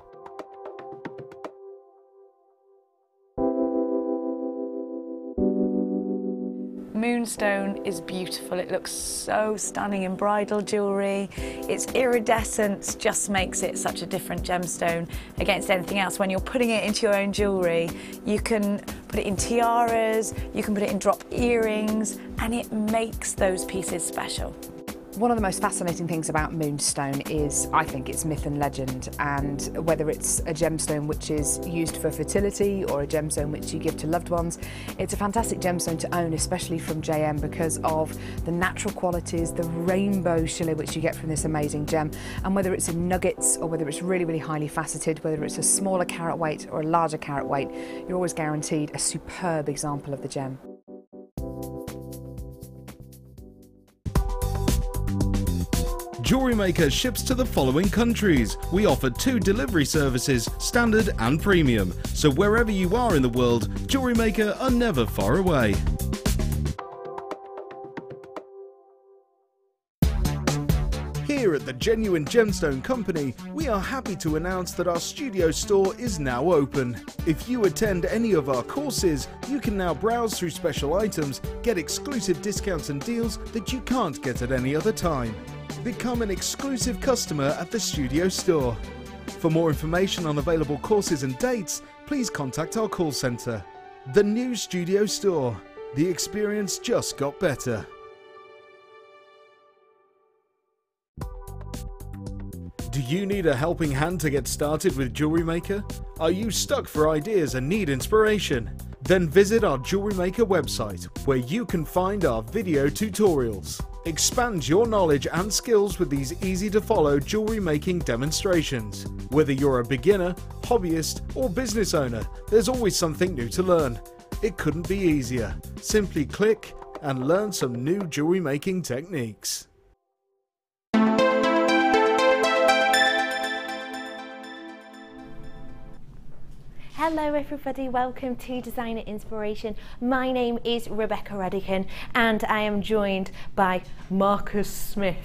G: Moonstone is beautiful. It looks so stunning in bridal jewellery. Its iridescence just makes it such a different gemstone against anything else. When you're putting it into your own jewellery, you can put it in tiaras, you can put it in drop earrings, and it makes those pieces special.
A: One of the most fascinating things about Moonstone is, I think, its myth and legend, and whether it's a gemstone which is used for fertility or a gemstone which you give to loved ones, it's a fantastic gemstone to own, especially from JM, because of the natural qualities, the rainbow shimmer which you get from this amazing gem. And whether it's in nuggets or whether it's really, really highly faceted, whether it's a smaller carat weight or a larger carat weight, you're always guaranteed a superb example of the gem.
C: JewelleryMaker ships to the following countries. We offer 2 delivery services, standard and premium. So wherever you are in the world, JewelleryMaker are never far away. Here at the Genuine Gemstone Company, we are happy to announce that our studio store is now open. If you attend any of our courses, you can now browse through special items, get exclusive discounts and deals that you can't get at any other time. Become an exclusive customer at the studio store. For more information on available courses and dates, please contact our call centre. The new studio store. The experience just got better. Do you need a helping hand to get started with JewelleryMaker? Are you stuck for ideas and need inspiration? Then visit our JewelleryMaker website, where you can find our video tutorials. Expand your knowledge and skills with these easy-to-follow jewellery making demonstrations. Whether you're a beginner, hobbyist, or business owner, there's always something new to learn. It couldn't be easier. Simply click and learn some new jewellery making techniques.
E: Hello everybody, welcome to Designer Inspiration. My name is Rebecca Redican and I am joined by Marcus Smith.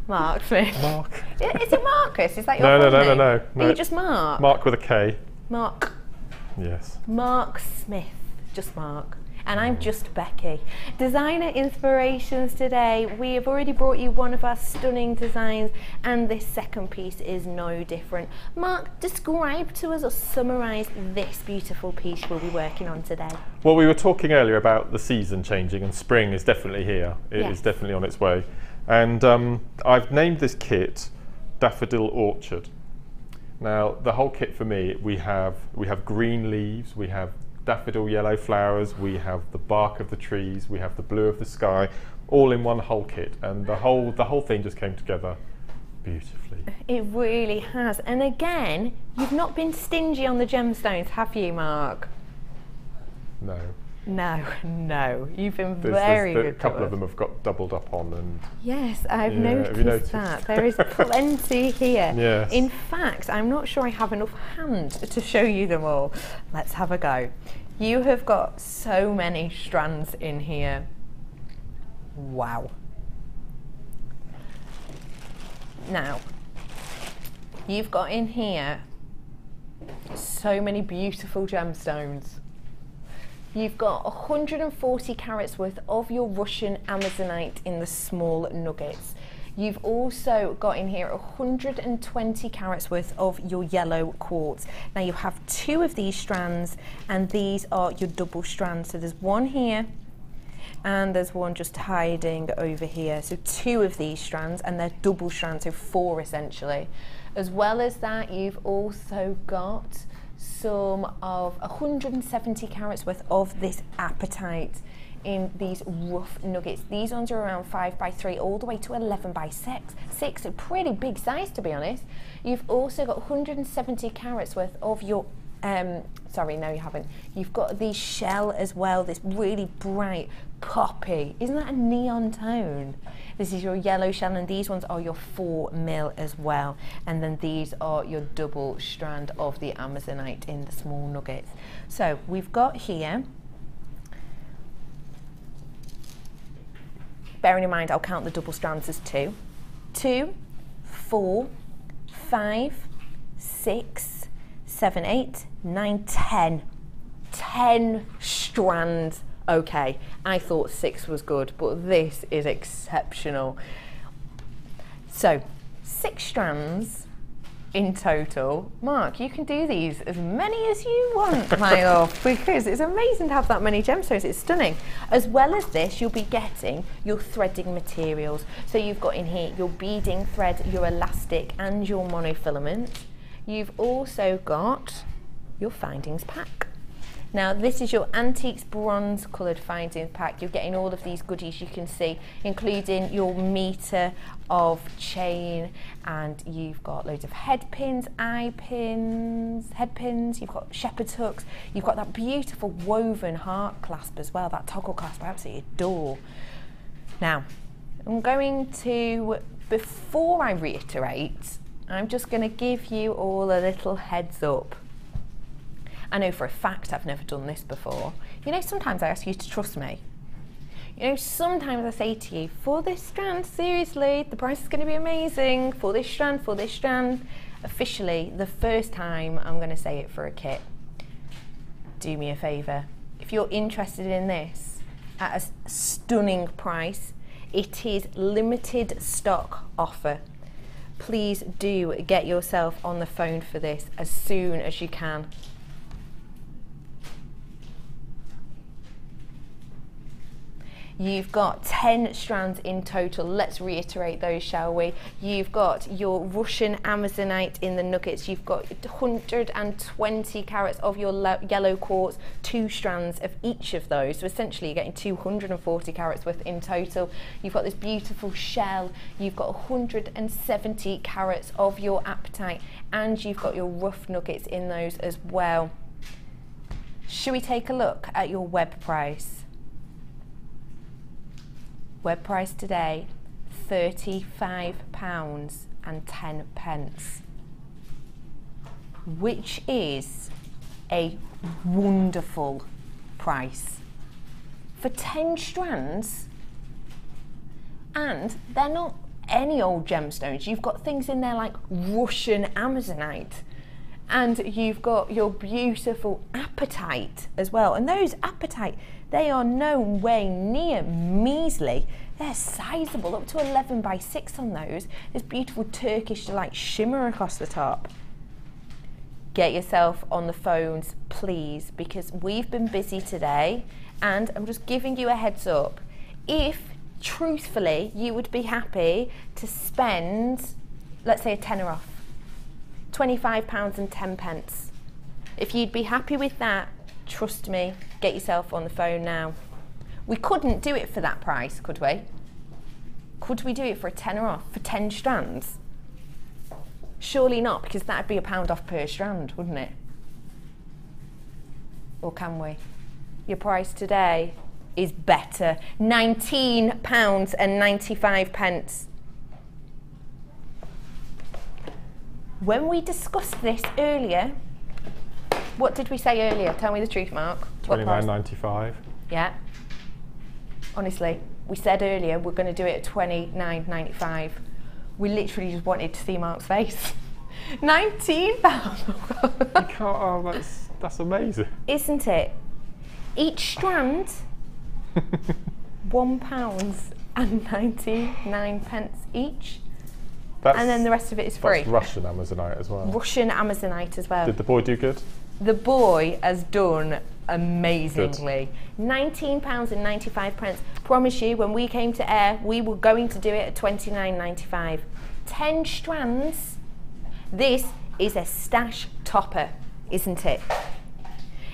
E: Mark Smith.
F: Mark.
E: Is it Marcus? Is that your full name?
F: No.
E: Are you just Mark?
F: Mark with a K.
E: Mark.
F: Yes.
E: Mark Smith. Just Mark. And I'm just Becky. Designer Inspirations today. We have already brought you one of our stunning designs and this second piece is no different. Mark, describe to us or summarise this beautiful piece we'll be working on today.
F: Well, we were talking earlier about the season changing and spring is definitely here. It is definitely on its way. And I've named this kit Daffodil Orchard. Now, the whole kit for me, we have green leaves, we have daffodil yellow flowers, we have the bark of the trees, we have the blue of the sky, all in one whole kit, and the whole thing just came together beautifully.
E: It really has. And again, you've not been stingy on the gemstones, have you, Mark?
F: No.
E: No, you've been very good.
F: A couple of them have got doubled up on, and
E: yes, I've
F: yeah,
E: noticed that. There is plenty here.
F: Yes.
E: In fact, I'm not sure I have enough hand to show you them all. Let's have a go. You have got so many strands in here. Wow. Now, you've got in here so many beautiful gemstones. You've got 140 carats worth of your Russian Amazonite in the small nuggets. You've also got in here 120 carats worth of your yellow quartz. Now you have 2 of these strands, and these are your double strands. So there's one here and there's one just hiding over here. So 2 of these strands, and they're double strands, so 4 essentially. As well as that, you've also got some of 170 carats worth of this apatite in these rough nuggets. These ones are around 5x3 all the way to 11x6, a pretty big size to be honest. You've also got 170 carats worth of your sorry, no you haven't. You've got the shell as well, this really bright poppy. Isn't that a neon tone? This is your yellow shell, and these ones are your 4mm as well. And then these are your double strand of the Amazonite in the small nuggets. So we've got here, bearing in mind I'll count the double strands as 2, 2, 4, 5, 6, 7, 8, 9, 10. 10 strands. Okay, I thought 6 was good, but this is exceptional. So, 6 strands in total. Mark, you can do these as many as you want, my love, because it's amazing to have that many gemstones. It's stunning. As well as this, you'll be getting your threading materials. So you've got in here your beading thread, your elastic, and your monofilament. You've also got your findings pack. Now this is your antiques bronze coloured findings pack. You're getting all of these goodies you can see, including your metre of chain, and you've got loads of head pins, eye pins, head pins, you've got shepherd's hooks, you've got that beautiful woven heart clasp as well, that toggle clasp I absolutely adore. Now, I'm going to, before I reiterate, I'm just going to give you all a little heads up. I know for a fact I've never done this before. You know, sometimes I ask you to trust me. You know, sometimes I say to you, for this strand, seriously, the price is going to be amazing. For this strand. Officially, the first time I'm going to say it for a kit. Do me a favour. If you're interested in this at a stunning price, it is limited stock offer. Please do get yourself on the phone for this as soon as you can. You've got 10 strands in total. Let's reiterate those, shall we? You've got your Russian Amazonite in the nuggets. You've got 120 carats of your yellow quartz, 2 strands of each of those. So essentially you're getting 240 carats worth in total. You've got this beautiful shell. You've got 170 carats of your apatite, and you've got your rough nuggets in those as well. Should we take a look at your web price? Web price today, £35.10, which is a wonderful price for 10 strands, and they're not any old gemstones. You've got things in there like Russian Amazonite, and you've got your beautiful apatite as well, and those apatite, they are no way near measly. They're sizable, up to 11x6 on those. This beautiful Turkish delight shimmer across the top. Get yourself on the phones, please, because we've been busy today, and I'm just giving you a heads up. If, truthfully, you would be happy to spend, let's say, a tenner off, £25.10. If you'd be happy with that, trust me, get yourself on the phone now. We couldn't do it for that price, could we? Could we do it for a tenner off for 10 strands? Surely not, because that'd be £1 off per strand, wouldn't it? Or can we? your price today is better. £19.95. When we discussed this earlier, what did we say earlier? Tell me the truth, Mark.
F: £29.95.
E: Yeah. Honestly, we said earlier we're going to do it at £29.95. We literally just wanted to see Mark's face. £19.
F: You can't, oh, that's amazing.
E: Isn't it? Each strand, £1.99 each. And then the rest of it is free.
F: That's Russian Amazonite as well.
E: Russian Amazonite as well.
F: Did the boy do good?
E: The boy has done amazingly. £19.95. Promise you, when we came to air, we were going to do it at £29.95. 10 strands. This is a stash topper, isn't it?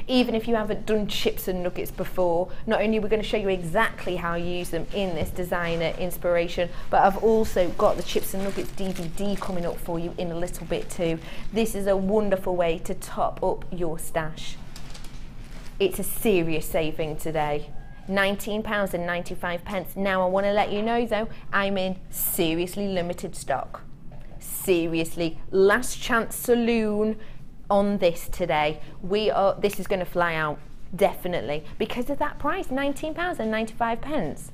E: Even if you haven't done chips and nuggets before, not only are we going to show you exactly how you use them in this designer inspiration, but I've also got the chips and nuggets DVD coming up for you in a little bit too. This is a wonderful way to top up your stash. It's a serious saving today. £19.95. Now I want to let you know though, I'm in seriously limited stock. Seriously, last chance saloon on this today. This is going to fly out, definitely, because of that price, £19.95.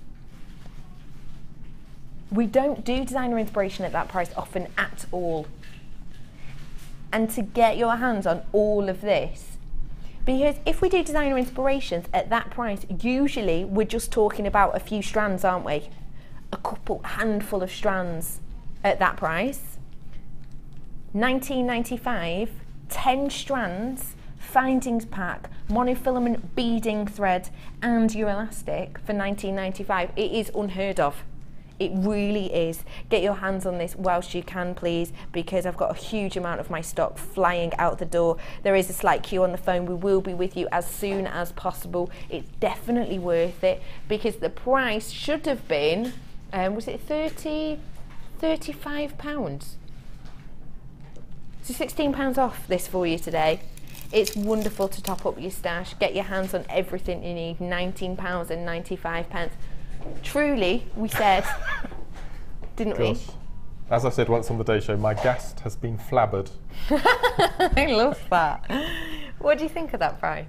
E: We don't do designer inspiration at that price often at all. And to get your hands on all of this, because if we do designer inspirations at that price, usually we're just talking about a few strands, aren't we? A handful of strands at that price. £19.95, 10 strands, findings pack, monofilament beading thread and your elastic for £19.95. It is unheard of. It really is. Get your hands on this whilst you can, please, because I've got a huge amount of my stock flying out the door. There is a slight queue on the phone. We will be with you as soon as possible. It's definitely worth it because the price should have been, was it £35? So £16 off this for you today. It's wonderful to top up your stash. Get your hands on everything you need. £19.95. Truly, we said, didn't we?
F: As I said once on the Day Show, my guest has been flabbered.
E: I love that. What do you think of that price?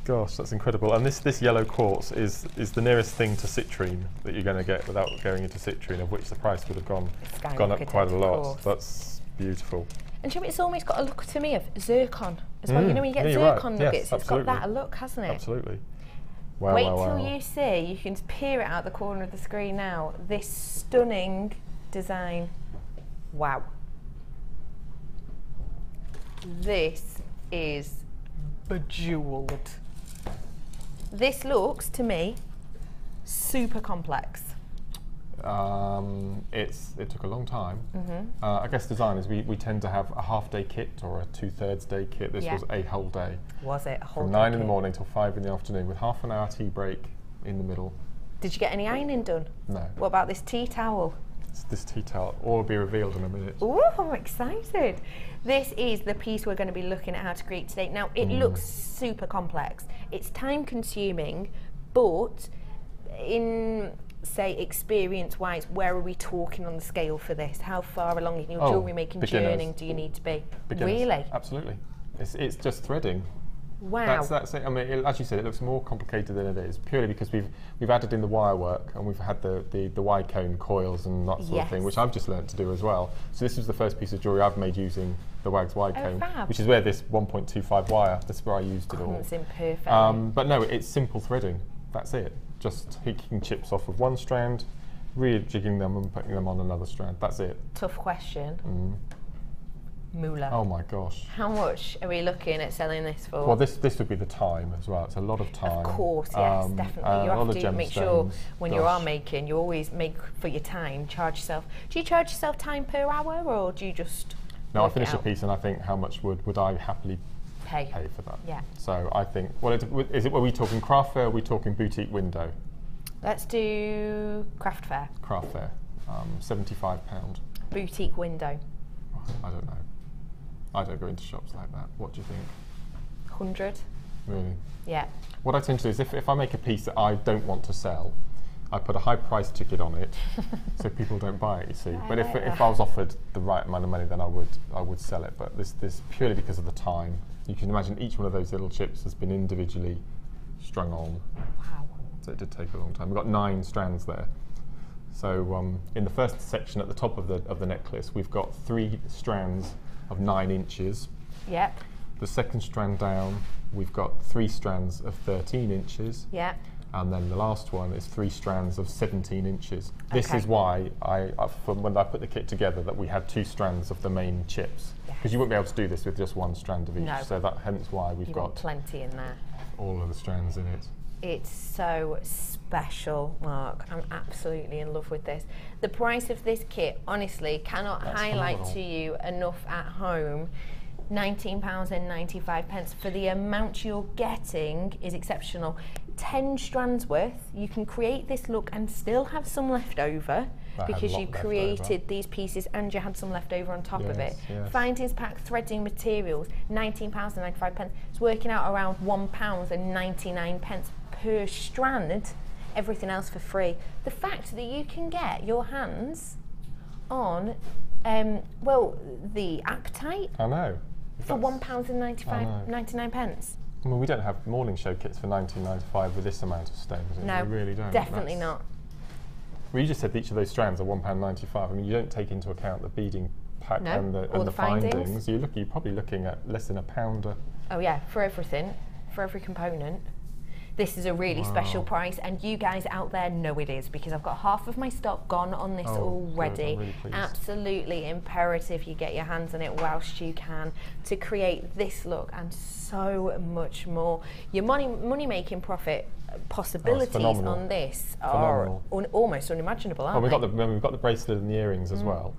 F: Gosh, that's incredible. And this yellow quartz is the nearest thing to citrine that you're going to get without going into citrine, of which the price would have gone up quite a lot. That's beautiful.
E: And you know, it's almost got a look to me of zircon as well. You know when you get zircon nuggets,
F: yes,
E: it's got that look, hasn't it?
F: Absolutely. Wow,
E: Wait
F: wow,
E: till
F: wow.
E: you see, you can peer it out the corner of the screen now, this stunning design. Wow. This is bejewelled. This looks, to me, super complex.
F: It took a long time. I guess designers, we tend to have a half-day kit or a 2/3 day kit. This was a whole day.
E: Was it a whole day?
F: From 9 in the morning till 5 in the afternoon with half an hour tea break in the middle.
E: Did you get any ironing done?
F: No.
E: What about this tea towel?
F: This tea towel, all will be revealed in a minute.
E: Oh, I'm excited. This is the piece we're going to be looking at how to create today. Now, it looks super complex. It's time consuming, but in, say, experience-wise, where are we talking on the scale for this? How far along in your jewellery making journey do you need to be?
F: Beginners.
E: Really?
F: Absolutely. It's just threading.
E: Wow.
F: That's it. I mean, as you said, it looks more complicated than it is, purely because we've added in the wire work and we've had the wide cone coils and that sort of thing, which I've just learnt to do as well. So this was the first piece of jewellery I've made using the WAGS wide cone, which is where this 1.25 wire, that's where I used it all.
E: Comes in perfect.
F: But no, it's simple threading. That's it. Just taking chips off of one strand, rejigging them and putting them on another strand. That's it.
E: Tough question. Moolah.
F: Oh my gosh.
E: How much are we looking at selling this for?
F: Well, this would be the time as well. It's a lot of time.
E: Of course, yes, definitely. You have to make sure when you are making, you always make for your time, charge yourself. Do you charge yourself time per hour or do you just
F: No, I finish a piece and I think how much would I happily pay for that?
E: Yeah.
F: So I think, well, are we talking craft fair or are we talking boutique window?
E: Let's do craft fair.
F: Craft fair, £75.
E: Boutique window.
F: I don't know. I don't go into shops like that. What do you think?
E: 100.
F: Really.
E: Yeah.
F: What I tend to do is if I make a piece that I don't want to sell, I put a high price ticket on it so people don't buy it, you see. But if I was offered the right amount of money, then I would sell it. But this purely because of the time. You can imagine each one of those little chips has been individually strung on.
E: Wow.
F: So it did take a long time. We've got 9 strands there. So in the first section at the top of the necklace, we've got 3 strands of 9 inches.
E: Yep.
F: The second strand down, we've got 3 strands of 13 inches.
E: Yep.
F: And then the last one is 3 strands of 17 inches. This is why when I put the kit together, that we had 2 strands of the main chips, because you wouldn't be able to do this with just 1 strand of each.
E: No.
F: So hence why we've got
E: plenty in there.
F: all of the strands in it.
E: It's so special, Mark. I'm absolutely in love with this. The price of this kit, honestly, cannot highlight
F: phenomenal.
E: to you enough at home. £19.95 for the amount you're getting is exceptional. 10 strands worth. You can create this look and still have some left over because you created these pieces and you had some left over on top of it.
F: Yes.
E: Findings pack threading materials, £19.95. It's working out around £1.99 per strand. Everything else for free. The fact that you can get your hands on, well, the Apatite
F: I know.
E: for £1.99.
F: I mean, we don't have morning show kits for £19.95 with this amount of stones.
E: No,
F: we really don't.
E: definitely not.
F: Well, you just said each of those strands are £1.95. I mean, you don't take into account the beading pack and the findings. You're probably looking at less than £1.
E: Oh yeah, for everything, for every component. This is a really special price, and you guys out there know it is, because I've got half of my stock gone on this already.
F: Good, really
E: Absolutely imperative you get your hands on it whilst you can to create this look and so much more. Your money making profit possibilities on this are almost unimaginable, aren't
F: they?
E: We've
F: We've got the bracelet and the earrings as well.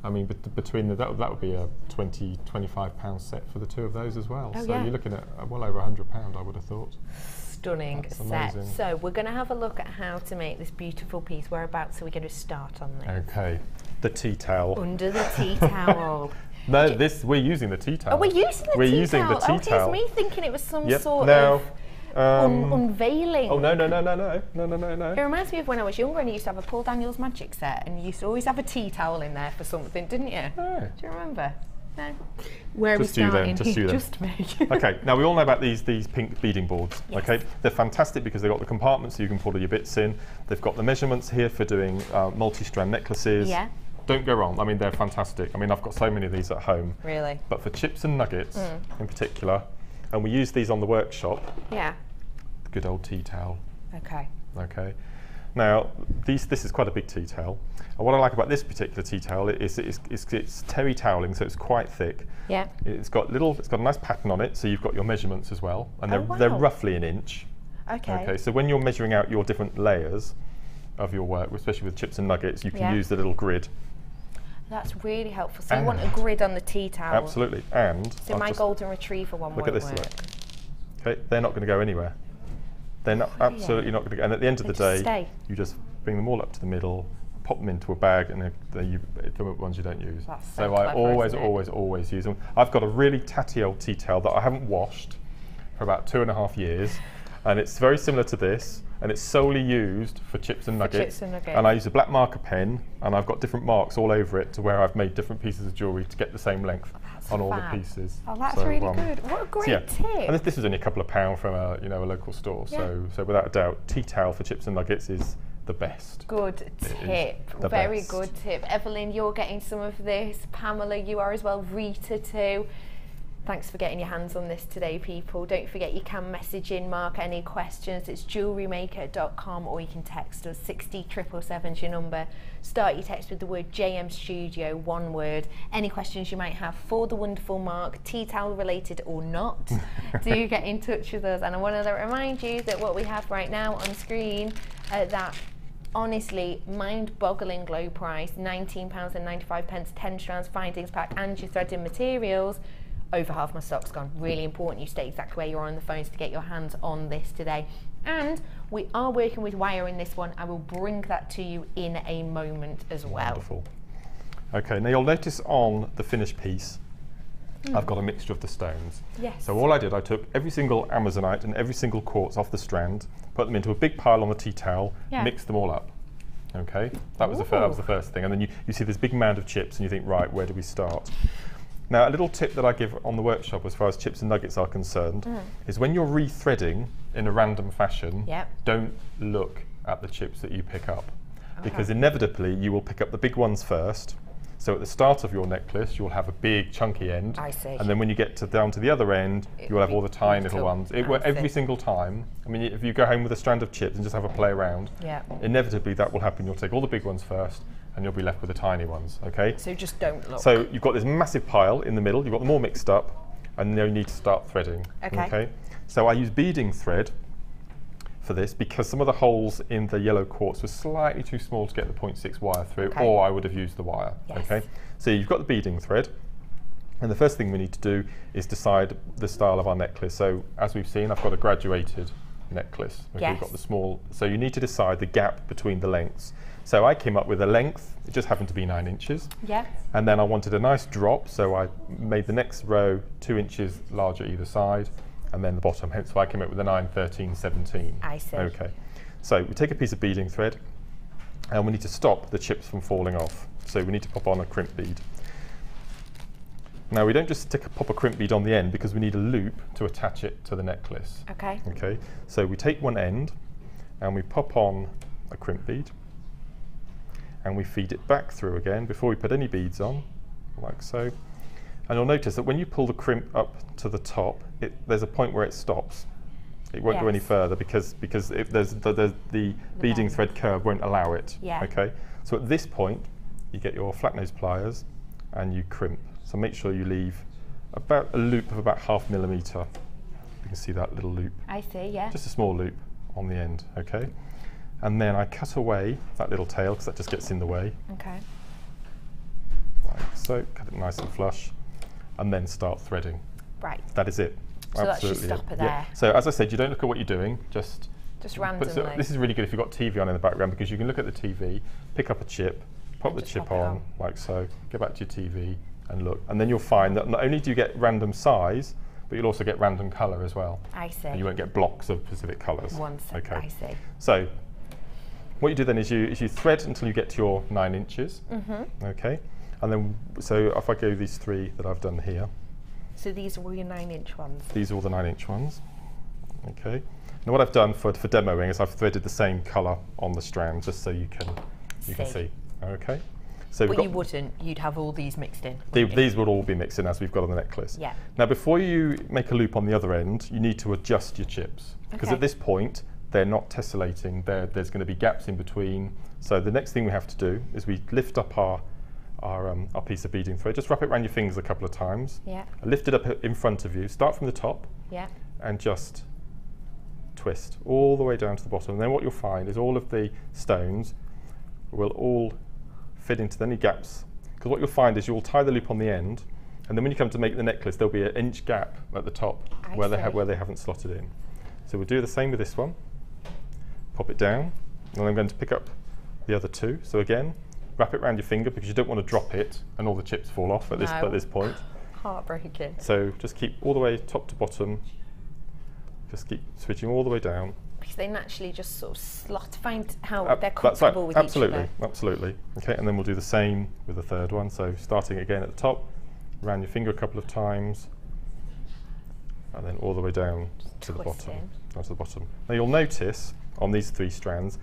F: I mean, between that would be a £25 set for the 2 of those as well. So you're looking at well over £100, I would have thought.
E: Stunning set. So we're going to have a look at how to make this beautiful piece. Whereabouts are we going to start on this?
F: Okay, the tea towel.
E: Under the tea towel.
F: No, we're using the tea towel.
E: Oh, we're using the tea towel. Here's me thinking it was some sort of unveiling.
F: Oh no!
E: It reminds me of when I was younger and you used to have a Paul Daniels magic set, and you used to always have a tea towel in there for something, didn't you?
F: Oh.
E: Do you remember? No. Where
F: just
E: are we starting?
F: Just you then.
E: Just me.
F: Okay, now we all know about these pink beading boards.
E: Yes.
F: Okay, they're fantastic because they've got the compartments so you can put all your bits in. They've got the measurements here for doing multi-strand necklaces.
E: Yeah.
F: Don't go wrong. I mean, they're fantastic. I mean, I've got so many of these at home.
E: Really?
F: But for chips and nuggets in particular, and we use these on the workshop.
E: Yeah.
F: The good old tea towel.
E: Okay.
F: Okay. Now, this is quite a big tea towel. And what I like about this particular tea towel is it's terry toweling, so it's quite thick.
E: Yeah.
F: It's got a nice pattern on it, so you've got your measurements as well, and they're roughly an inch.
E: Okay.
F: Okay. So when you're measuring out your different layers of your work, especially with chips and nuggets, you can use the little grid.
E: That's really helpful. So you want a grid on the tea towel.
F: Absolutely. And
E: so my golden retriever one
F: look at this. Look. Okay. They're not going to go anywhere. They're not absolutely not going to go. And at the end of the day, you just bring them all up to the middle, pop them into a bag, and they're ones you don't use.
E: So
F: I always use them. I've got a really tatty old tea towel that I haven't washed for about 2.5 years, and it's very similar to this, and it's solely used for chips and nuggets. And I use a black marker pen, and I've got different marks all over it to where I've made different pieces of jewellery to get the same length on all the pieces.
E: Oh, that's really good. What a great tip.
F: And this was only a couple of pounds from a local store. So without a doubt, tea towel for chips and nuggets is the best.
E: Good tip. Very good tip. Evelyn, you're getting some of this. Pamela, you are as well. Rita too. Thanks for getting your hands on this today, people. Don't forget you can message in Mark any questions. It's jewellerymaker.com, or you can text us. 60777 is your number. Start your text with the word JM Studio, one word. Any questions you might have for the wonderful Mark, tea towel related or not, do get in touch with us. And I want to remind you that what we have right now on screen, that honestly mind-boggling low price, £19.95, 10 strands findings pack, and your threading materials. Over half my stock's gone. Really important you stay exactly where you are on the phones to get your hands on this today. And we are working with wire in this one. I will bring that to you in a moment as well.
F: Wonderful. Okay, now you'll notice on the finished piece I've got a mixture of the stones.
E: Yes.
F: So all I did, I took every single amazonite and every single quartz off the strand, put them into a big pile on the tea towel, mixed them all up. Okay, that was the first thing. And then you see this big mound of chips and you think, right, where do we start? Now, a little tip that I give on the workshop as far as chips and nuggets are concerned is when you're rethreading in a random fashion, don't look at the chips that you pick up. Because inevitably you will pick up the big ones first. So at the start of your necklace, you'll have a big chunky end.
E: I see.
F: And then when you get down to the other end, you'll have all the tiny little ones. Every single time. I mean, if you go home with a strand of chips and just have a play around, inevitably that will happen. You'll take all the big ones first, and you'll be left with the tiny ones, okay?
A: So just don't look.
F: So you've got this massive pile in the middle, you've got them all mixed up, and now you need to start threading, okay? So I use beading thread for this because some of the holes in the yellow quartz were slightly too small to get the 0.6 wire through, or I would have used the wire, okay? So you've got the beading thread, and the first thing we need to do is decide the style of our necklace. So as we've seen, I've got a graduated necklace. We've got the small, so you need to decide the gap between the lengths. So I came up with a length, it just happened to be 9 inches. And then I wanted a nice drop, so I made the next row 2 inches larger either side, and then the bottom, hence why I came up with a 9, 13, 17.
E: I see.
F: Okay, so we take a piece of beading thread, and we need to stop the chips from falling off. So we need to pop on a crimp bead. Now we don't just pop a crimp bead on the end because we need a loop to attach it to the necklace. Okay, so we take one end, and we pop on a crimp bead, and we feed it back through again before we put any beads on, like so. And you'll notice that when you pull the crimp up to the top, there's a point where it stops. It won't go any further because if the beading thread curve won't allow it. Okay. So at this point, you get your flat nose pliers and you crimp. So make sure you leave about a loop of about 0.5 millimeter. You can see that little loop.
E: I see. Yeah.
F: Just a small loop on the end. Okay. And then I cut away that little tail because that just gets in the way.
E: Okay.
F: Like so, cut it nice and flush, and then start threading.
E: Right.
F: That is it.
E: So that should stop it there.
F: So as I said, you don't look at what you're doing, just
E: randomly.
F: So this is really good if you've got TV on in the background because you can look at the TV, pick up a chip, pop the chip on, like so, go back to your TV and look. And then you'll find that not only do you get random size, but you'll also get random colour as well.
E: I see.
F: And you won't get blocks of specific colours.
E: Okay. I see.
F: So what you do then is you thread until you get to your 9 inches. Okay. And then, so if I go these 3 that I've done here.
E: So these are all your 9-inch ones?
F: These are all the 9-inch ones. Okay. Now what I've done for demoing is I've threaded the same colour on the strand just so you can see. Okay. So
A: but you wouldn't, you'd have all these mixed in.
F: These would all be mixed in as we've got on the necklace.
E: Yeah.
F: Now before you make a loop on the other end, you need to adjust your chips. Because at this point, they're not tessellating, there's going to be gaps in between. So the next thing we have to do is we lift up our piece of beading thread, just wrap it around your fingers a couple of times. Lift it up in front of you, start from the top, and just twist all the way down to the bottom. And then what you'll find is all of the stones will all fit into any gaps. Because what you'll find is you'll tie the loop on the end, and then when you come to make the necklace, there'll be an inch gap at the top where they haven't slotted in. So we'll do the same with this one. Pop it down, and I'm going to pick up the other 2. So again, wrap it around your finger because you don't want to drop it and all the chips fall off at this point.
A: Heartbreaking.
F: So just keep all the way top to bottom. Just keep switching all the way down.
E: Because they naturally just sort of find how they're comfortable with each other.
F: Absolutely. Okay, and then we'll do the same with the 3rd one. So starting again at the top, around your finger a couple of times, and then all the way down to the bottom. Now you'll notice on these 3 strands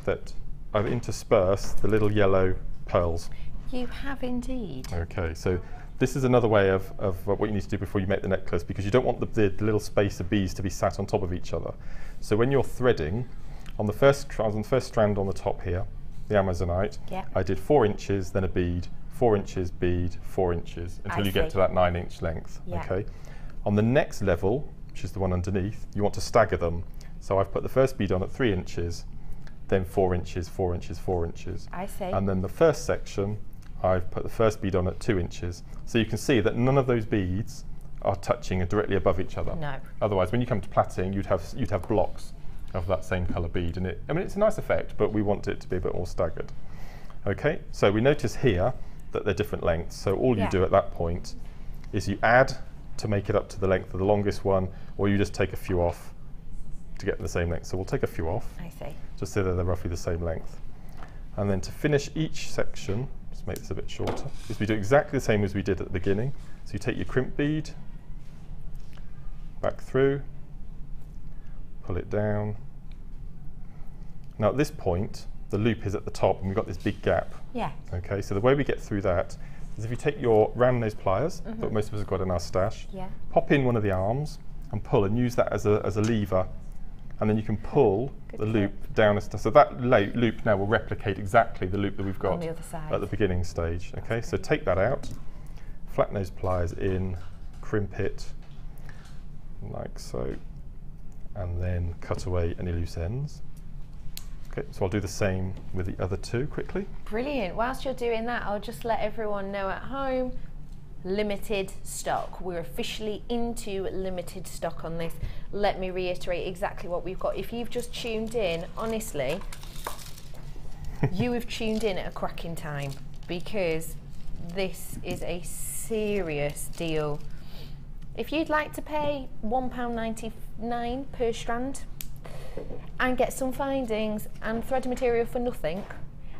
F: that I've interspersed the little yellow pearls.
E: You have indeed.
F: Okay, so this is another way of what you need to do before you make the necklace, because you don't want the little space of beads to be sat on top of each other. So when you're threading, on the first strand on the top here, the amazonite, I did 4 inches, then a bead, 4 inches, bead, 4 inches, until you get to that 9-inch length. Okay. On the next level, which is the one underneath, you want to stagger them. So I've put the first bead on at 3 inches, then 4 inches, 4 inches, 4 inches.
E: I see.
F: And then the first section, I've put the first bead on at 2 inches. So you can see that none of those beads are touching directly above each other.
E: No.
F: Otherwise, when you come to plaiting, you'd have blocks of that same colour bead. And it's a nice effect, but we want it to be a bit more staggered. Okay, so we notice here that they're different lengths. So all you do at that point is you add to make it up to the length of the longest one, or you just take a few off to get the same length. So we'll take a few off.
E: I see.
F: Just so that they're roughly the same length. And then to finish each section, let's make this a bit shorter, is we do exactly the same as we did at the beginning. So you take your crimp bead, back through, pull it down. Now at this point, the loop is at the top and we've got this big gap.
E: Yeah.
F: Okay, so the way we get through that is if you take your round nose pliers, that most of us have got in our stash, pop in one of the arms and pull, and use that as a lever, and then you can pull the loop down. So that loop now will replicate exactly the loop that we've got
E: on the other side
F: at the beginning stage. Okay, so take that out, flat nose pliers in, crimp it like so, and then cut away any loose ends. Okay, so I'll do the same with the other two quickly.
E: Brilliant. Whilst you're doing that, I'll just let everyone know at home, limited stock. We're officially into limited stock on this. Let me reiterate exactly what we've got. If you've just tuned in, honestly, you have tuned in at a cracking time, because this is a serious deal. If you'd like to pay £1.99 per strand and get some findings and thread material for nothing,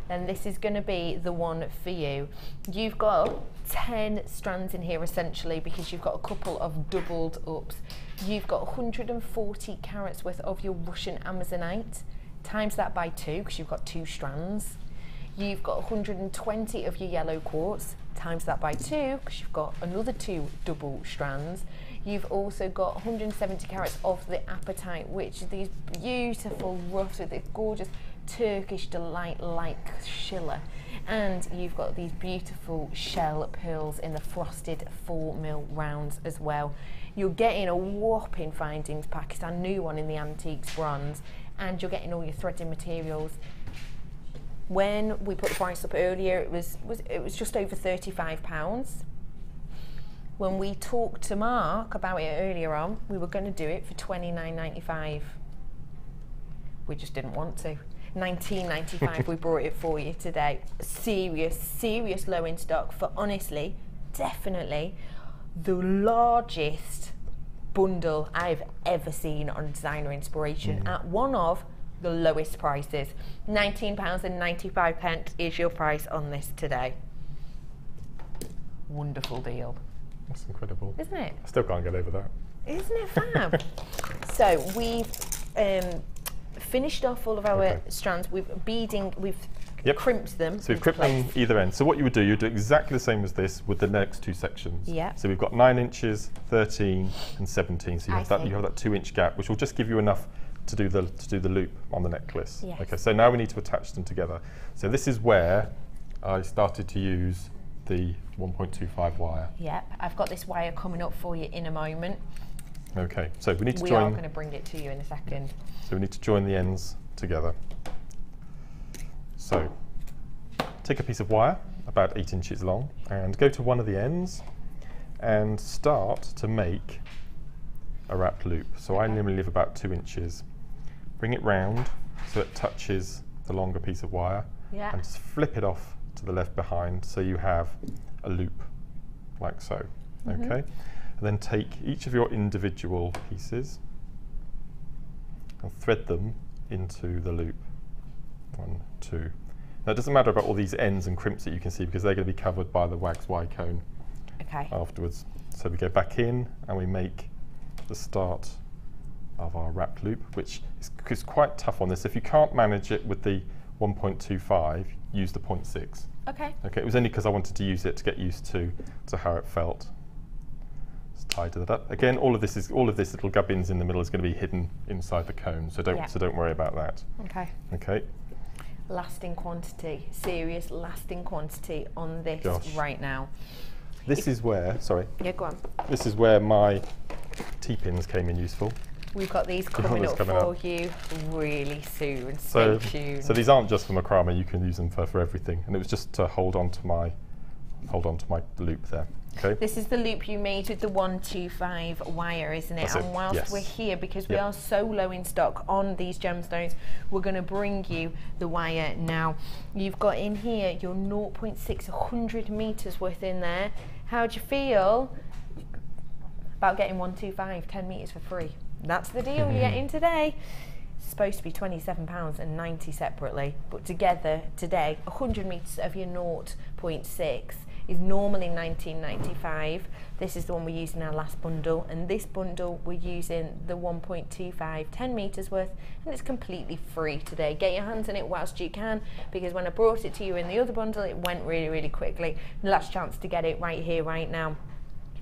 E: then this is going to be the one for you. You've got 10 strands in here essentially, because you've got a couple of doubled ups. You've got 140 carats worth of your Russian Amazonite, times that by 2 because you've got 2 strands. You've got 120 of your yellow quartz, times that by 2 because you've got another 2 double strands. You've also got 170 carats of the apatite, which are these beautiful roughs with this gorgeous Turkish delight like schiller, and you've got these beautiful shell pearls in the frosted 4mm rounds as well. You're getting a whopping findings pack. It's our new one in the antiques bronze, and you're getting all your threading materials. When we put the price up earlier, it was just over £35. When we talked to Mark about it earlier on, we were going to do it for £29.95. We just didn't want to. £19.95 we brought it for you today. Serious low in stock for, honestly, definitely the largest bundle I've ever seen on Designer Inspiration at one of the lowest prices. £19.95 is your price on this today. Wonderful deal.
F: That's incredible.
E: Isn't it?
F: I still can't get over that.
E: Isn't it fab? So we've finished off all of our strands. We've crimped them.
F: So we've crimped them either end. So what you would do, you'd do exactly the same as this with the next 2 sections.
E: Yeah.
F: So we've got 9 inches, 13 and 17. So you have that 2-inch gap, which will just give you enough to do the loop on the necklace.
E: Yes.
F: Okay, so now we need to attach them together. So this is where I started to use the 1.25 wire.
E: Yep, I've got this wire coming up for you in a moment.
F: Okay, so we need to
E: We
F: join.
E: are going to bring it to you in a second.
F: So we need to join the ends together. So take a piece of wire about 8 inches long and go to one of the ends and start to make a wrapped loop. So I normally leave about 2 inches. Bring it round so it touches the longer piece of wire, and just flip it off to the left behind so you have a loop like so. Okay, and then take each of your individual pieces and thread them into the loop. 1, 2. Now it doesn't matter about all these ends and crimps that you can see, because they're going to be covered by the wax Y cone afterwards. So we go back in and we make the start of our wrapped loop, which is quite tough on this. If you can't manage it with the 1.25, use the 0.6.
E: Okay.
F: Okay, it was only because I wanted to use it to get used to how it felt. Just tidy that up. Again, all of this little gubbins in the middle is going to be hidden inside the cone, so don't worry about that.
E: Okay.
F: Okay.
E: Lasting quantity, serious lasting quantity on this right now.
F: This is where, sorry.
E: Yeah, go on.
F: This is where my T-pins came in useful.
E: We've got these coming up for you really soon. Stay tuned.
F: So these aren't just for macrame, you can use them for everything. And it was just to hold on to my hold on to my loop there. Okay.
E: This is the loop you made with the 125 wire, isn't it?
F: That's
E: and
F: it,
E: whilst
F: yes.
E: we're here, because we are so low in stock on these gemstones, we're going to bring you the wire now. You've got in here your 0.6 100 meters worth in there. How do you feel about getting 125 10 meters for free? That's the deal you're getting today. It's supposed to be £27.90 separately, but together today 100 meters of your 0.6 is normally £19.95. This is the one we used in our last bundle, and this bundle we're using the 1.25 10 meters worth, and it's completely free today. Get your hands on it whilst you can, because when I brought it to you in the other bundle, it went really quickly. Last chance to get it right here, right now.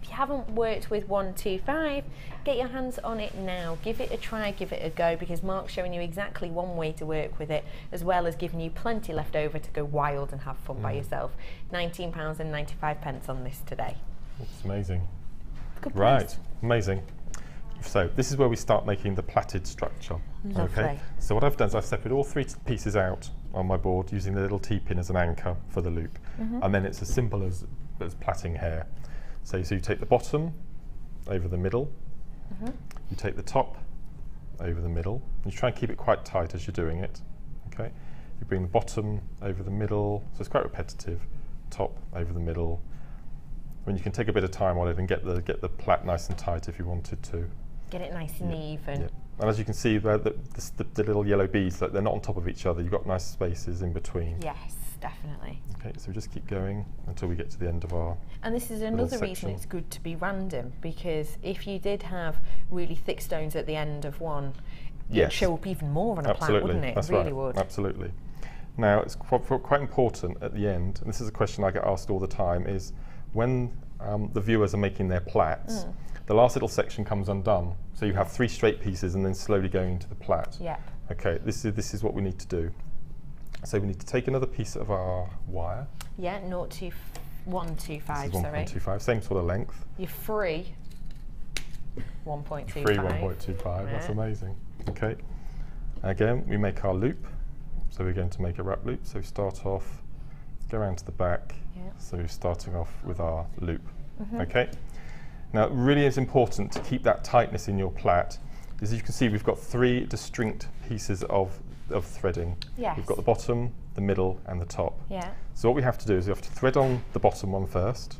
E: If you haven't worked with 125, get your hands on it now. Give it a try, give it a go, because Mark's showing you exactly one way to work with it, as well as giving you plenty left over to go wild and have fun by yourself. £19.95 on this today.
F: It's amazing.
E: Good
F: Right,
E: price.
F: amazing. So this is where we start making the plaited structure.
E: Lovely.
F: Okay. So what I've done is I've separated all three pieces out on my board using the little T-pin as an anchor for the loop, and then it's as simple as plaiting hair. So you take the bottom over the middle, you take the top over the middle, and you try and keep it quite tight as you're doing it. Okay. You bring the bottom over the middle, so it's quite repetitive. Top over the middle. I mean, you can take a bit of time on it and get the plait nice and tight if you wanted to.
E: Get it nice and even.
F: Yeah. And as you can see, where the little yellow beads, they're not on top of each other. You've got nice spaces in between.
E: Yes, definitely.
F: Okay, so we just keep going until we get to the end of our.
E: And this is another reason
F: section.
E: it's good to be random, because if you did have really thick stones at the end of one, it'd
F: Yes.
E: show up even more on a
F: Absolutely,
E: plant, wouldn't it?
F: that's
E: It really
F: right.
E: would.
F: Absolutely. Now, it's quite important at the end, and this is a question I get asked all the time, is when the viewers are making their plaits, the last little section comes undone. So you have 3 straight pieces and then slowly going into the plait.
E: Yeah.
F: Okay, this is what we need to do. So we need to take another piece of our wire.
E: Yeah, 125,
F: This is
E: sorry.
F: 1.25, same sort of length.
E: You're free 1.25.
F: Free 1.25, that's
E: Yeah.
F: amazing. Okay, again, we make our loop. So we're going to make a wrap loop. So we start off, go around to the back.
E: Yeah.
F: So we're starting off with our loop. Okay. Now, it really is important to keep that tightness in your plait. As you can see, we've got 3 distinct pieces of threading.
E: Yes.
F: We've got the bottom, the middle, and the top.
E: Yeah.
F: So what we have to do is we have to thread on the bottom one first,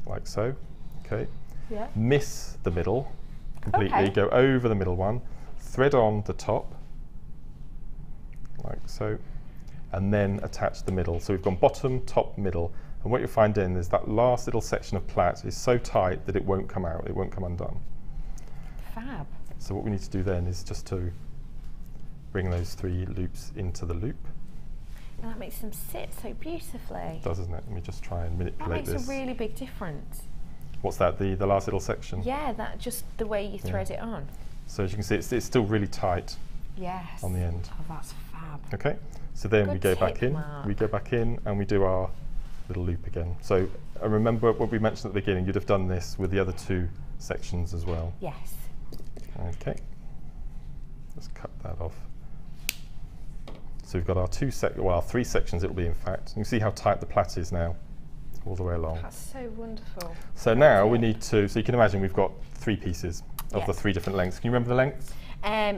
F: like so. Okay.
E: Yeah.
F: Miss the middle completely,
E: Okay.
F: go over the middle one, thread on the top, like so, and then attach the middle. So we've gone bottom, top, middle, and what you'll find in is that last little section of plait is so tight that it won't come out, it won't come undone.
E: Fab.
F: So what we need to do then is just to bring those 3 loops into the loop.
E: And that makes them sit so beautifully.
F: It does, doesn't it? Let me just try and
E: That
F: manipulate
E: makes
F: this.
E: a really big difference.
F: What's that, the last little section?
E: Yeah, that just the way you thread it on.
F: So as you can see, it's still really tight
E: Yes.
F: on the end.
E: Oh, that's fab.
F: Okay, so then we
E: Good
F: go back
E: tip,
F: in,
E: Mark.
F: we go back in and we do our little loop again. So remember what we mentioned at the beginning, you'd have done this with the other 2 sections as well.
E: Yes.
F: Okay, let's cut that off. So we've got our 3 sections it will be in fact. You can see how tight the plait is now, all the way along.
E: That's so wonderful.
F: So now we need to, so you can imagine we've got 3 pieces of
E: Yes.
F: the 3 different lengths. Can you remember the lengths?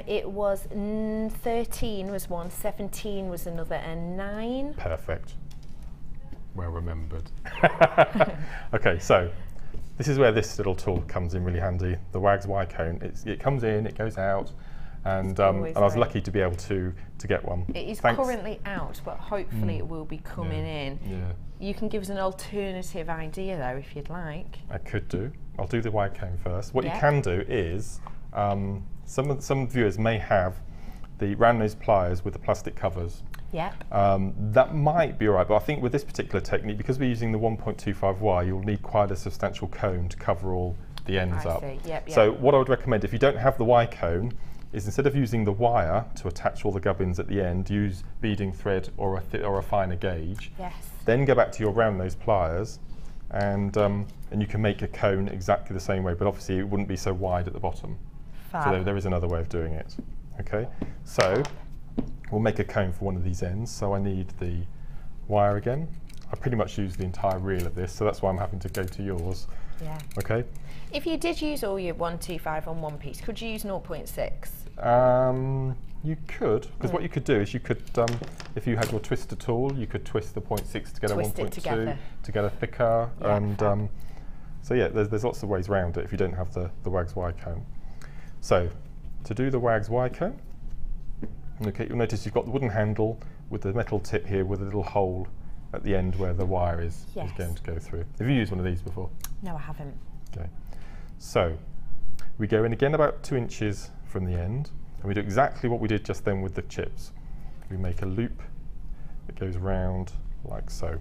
E: It was 13 was one, 17 was another, and 9.
F: Perfect. Well remembered. Okay, so this is where this little tool comes in really handy. The Wags Y cone. It comes in, it goes out, and I was
E: great.
F: lucky to be able to get one.
E: It is
F: Thanks.
E: currently out, but hopefully it will be coming in.
F: Yeah,
E: You can give us an alternative idea though, if you'd like.
F: I could do. I'll do the Y cone first. What
E: Yeah.
F: you can do is some viewers may have the round nose pliers with the plastic covers.
E: Yep.
F: That might be all right, but I think with this particular technique, because we're using the 1.25 wire, you'll need quite a substantial cone to cover all the ends
E: I
F: up.
E: see. Yep,
F: So
E: yep.
F: what I would recommend, if you don't have the Y cone, is instead of using the wire to attach all the gubbins at the end, use beading thread or a finer gauge.
E: Yes.
F: Then go back to your round nose pliers, and you can make a cone exactly the same way, but obviously it wouldn't be so wide at the bottom.
E: Fab.
F: So there is another way of doing it. Okay, so we'll make a cone for one of these ends. So I need the wire again. I pretty much use the entire reel of this, so that's why I'm having to go to yours.
E: Yeah.
F: Okay.
E: If you did use all your 125 on one piece, could you use 0.6?
F: You could, because what you could do is you could, if you had your twister tool, you could twist the 0.6 to get a 1.2 to get a thicker, and so yeah, there's lots of ways around it if you don't have the Wags Y comb. So to do the Wags Y comb, okay, you'll notice you've got the wooden handle with the metal tip here with a little hole at the end where the wire is going to go through. Have you used one of these before?
E: No, I haven't.
F: Okay, so we go in again about 2 inches from the end, and we do exactly what we did just then with the chips. We make a loop that goes round like so.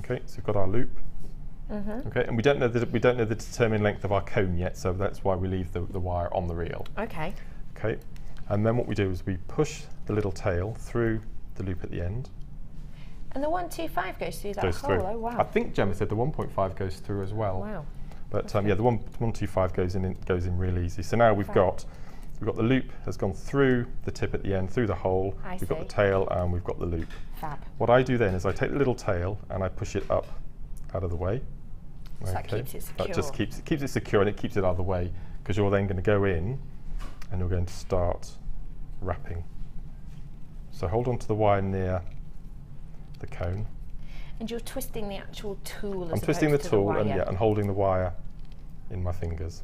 F: Okay, so we've got our loop. Okay, and we don't know the determined length of our cone yet, so that's why we leave the wire on the reel.
E: Okay.
F: Okay, and then what we do is we push the little tail through the loop at the end.
E: And the 125 goes through that
F: Goes
E: hole.
F: through.
E: Oh wow.
F: I think Gemma said the 1.5 goes through as well.
E: Wow.
F: But yeah, the 125 goes in real easy. So now we've got the loop has gone through the tip at the end, through the hole. We've got the tail and we've got the loop.
E: Fab.
F: What I do then is I take the little tail and I push it up out of the way.
E: So that keeps it secure.
F: That just keeps it secure, and it keeps it out of the way, because you're then going to go in and you're going to start wrapping. So hold on to the wire near the cone.
E: And you're twisting the actual tool.
F: I'm twisting the tool and holding the wire in my fingers.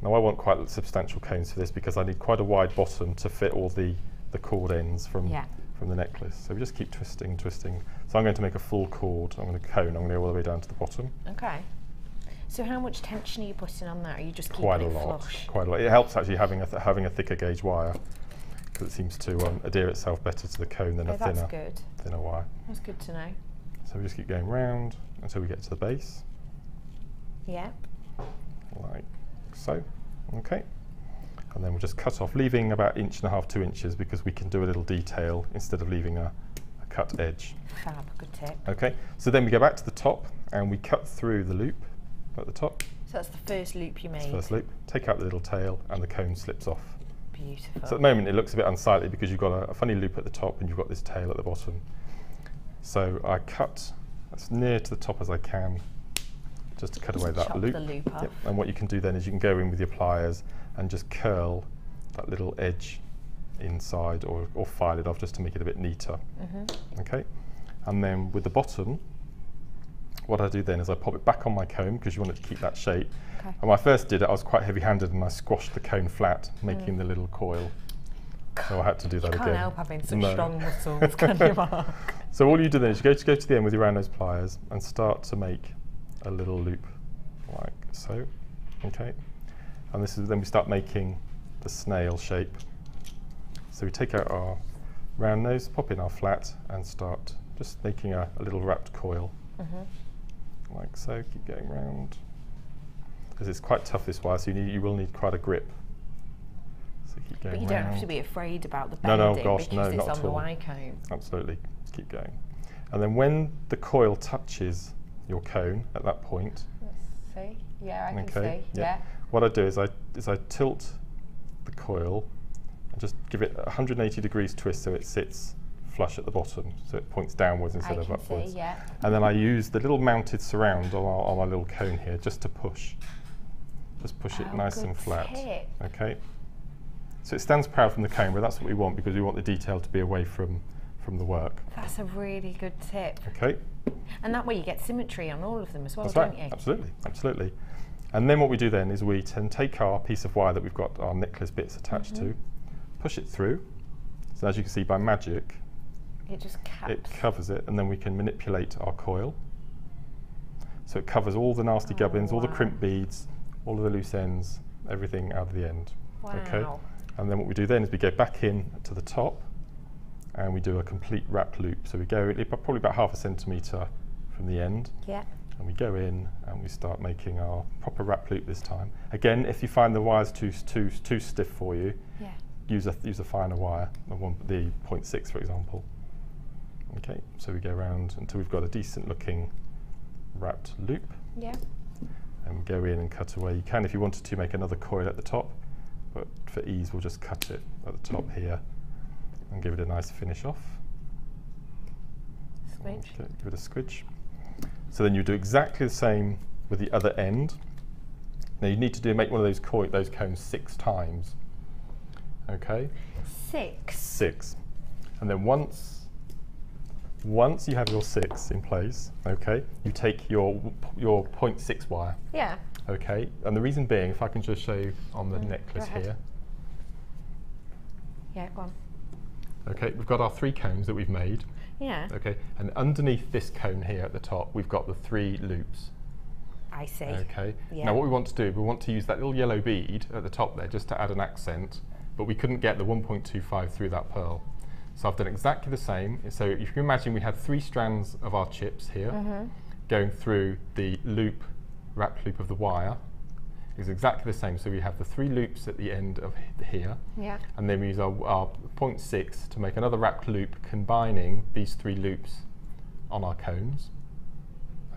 F: Now I want quite substantial cones for this because I need quite a wide bottom to fit all the cord ends from the necklace. So we just keep twisting. So I'm going to make a full cord. I'm going to cone. I'm going to go all the way down to the bottom.
E: Okay. So how much tension are you putting on that? Are you just keeping
F: quite
E: it
F: a lot?
E: flush?
F: Quite a lot. It helps actually having a thicker gauge wire, because it seems to adhere itself better to the cone than a thinner wire.
E: That's good to know.
F: So we just keep going round until we get to the base.
E: Yeah.
F: Like so. Okay. And then we'll just cut off, leaving about 1.5 to 2 inches, because we can do a little detail instead of leaving a cut edge.
E: Fab, good tip.
F: Okay, so then we go back to the top and we cut through the loop at the top.
E: So that's the first loop you made.
F: First loop. Take out the little tail and the cone slips off.
E: Beautiful.
F: So at the moment it looks a bit unsightly because you've got a funny loop at the top and you've got this tail at the bottom. So I cut as near to the top as I can, just to cut away that loop.
E: The loop off.
F: Yep. And what you can do then is you can go in with your pliers and just curl that little edge inside, or file it off just to make it a bit neater. Okay, and then with the bottom, what I do then is I pop it back on my comb, because you want it to keep that shape. Okay. And when I first did it, I was quite heavy-handed and I squashed the cone flat, making the little coil. So I had to do that again.
E: Can't help having such strong muscles, can you, Mark?
F: So all you do then is you go to the end with your round nose pliers and start to make a little loop like so. Okay, and this is then we start making the snail shape. So we take out our round nose, pop in our flat, and start just making a little wrapped coil, like so. Keep going round, because it's quite tough, this wire, so you will need quite a grip. So keep going.
E: But you
F: round.
E: don't have to be afraid about the bending, because
F: no,
E: it's
F: not
E: on
F: at
E: the
F: all.
E: Y comb.
F: Absolutely, keep going. And then when the coil touches your cone at that point,
E: let's see. Yeah, I can see. Yeah.
F: What I do is I tilt the coil and just give it a 180 degrees twist so it sits flush at the bottom, so it points downwards instead of upwards. And then I use the little mounted surround on my little cone here just to push. Just push it nice and flat. Okay. So it stands proud from the cone, but that's what we want, because we want the detail to be away from the work.
E: That's a really good tip.
F: Okay.
E: And that way you get symmetry on all of them as well,
F: That's
E: don't
F: right.
E: you?
F: Absolutely, absolutely. And then what we do then is we take our piece of wire that we've got our necklace bits attached to, push it through. So as you can see, by magic,
E: it just caps.
F: It covers it, and then we can manipulate our coil. So it covers all the nasty gubbins, all the crimp beads, all of the loose ends, everything out of the end.
E: Wow.
F: Okay. And then what we do then is we go back in to the top, and we do a complete wrap loop. So we go probably about 1/2 centimetre from the end.
E: Yeah.
F: And we go in and we start making our proper wrap loop this time. Again, if you find the wire's too stiff for you, use a finer wire, the 0.6 for example. Okay, so we go around until we've got a decent looking wrapped loop.
E: Yeah.
F: And we go in and cut away. You can, if you wanted to, make another coil at the top, but for ease we'll just cut it at the top here and give it a nice finish off.
E: squidge.
F: Okay, give it a squidge. So then you do exactly the same with the other end. Now you need to make one of those cones 6 times. Okay?
E: 6?
F: 6. And then once you have your 6 in place, okay, you take your 0.6 wire.
E: Yeah.
F: Okay, and the reason being, if I can just show you on the necklace here.
E: Yeah, go on.
F: Okay, we've got our 3 cones that we've made.
E: Yeah.
F: Okay, and underneath this cone here at the top, we've got the 3 loops.
E: I see.
F: Okay.
E: Yeah.
F: Now what we want to do, we want to use that little yellow bead at the top there just to add an accent, but we couldn't get the 1.25 through that pearl. So I've done exactly the same. So if you can imagine we had 3 strands of our chips here going through the loop, wrapped loop of the wire. It's exactly the same. So we have the 3 loops at the end of here.
E: Yeah.
F: And then we use our 0.6 to make another wrapped loop combining these 3 loops on our cones.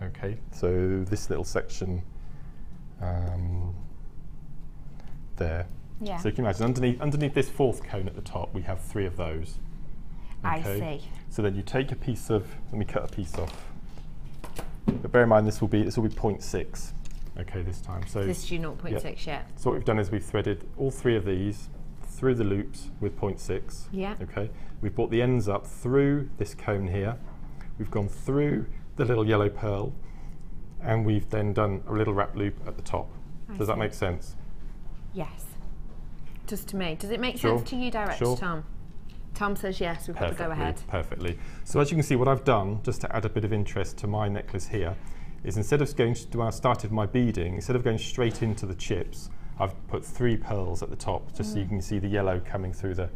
F: Okay, so this little section there.
E: Yeah.
F: So you can imagine underneath this 4th cone at the top, we have 3 of those. Okay.
E: I see.
F: So then you take a piece of, let me cut a piece off. But bear in mind this will be 0.6. Okay, this time. So
E: This is your 0.6 yet.
F: so what we've done is we've threaded all 3 of these through the loops with 0.6.
E: Yeah.
F: Okay. We've brought the ends up through this cone here. We've gone through the little yellow pearl, and we've then done a little wrap loop at the top. Does that make sense?
E: Yes. Just to me. Does it make
F: Sure.
E: sense to you, Director
F: Sure.
E: Tom? Tom says yes, we've got to go ahead.
F: Perfectly. So as you can see, what I've done, just to add a bit of interest to my necklace here, is instead of going to, when I started my beading, instead of going straight into the chips, I've put 3 pearls at the top, just so you can see the yellow coming through the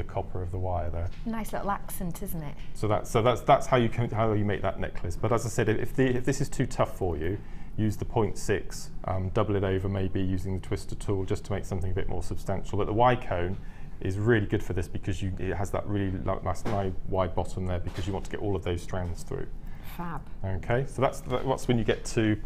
F: copper of the wire there.
E: Nice little accent, isn't it?
F: So that's how you make that necklace. But as I said, if this is too tough for you, use the 0.6, double it over maybe using the twister tool just to make something a bit more substantial. But the Y cone is really good for this because it has that really nice wide bottom there because you want to get all of those strands through.
E: Fab.
F: Okay, so that's when you get to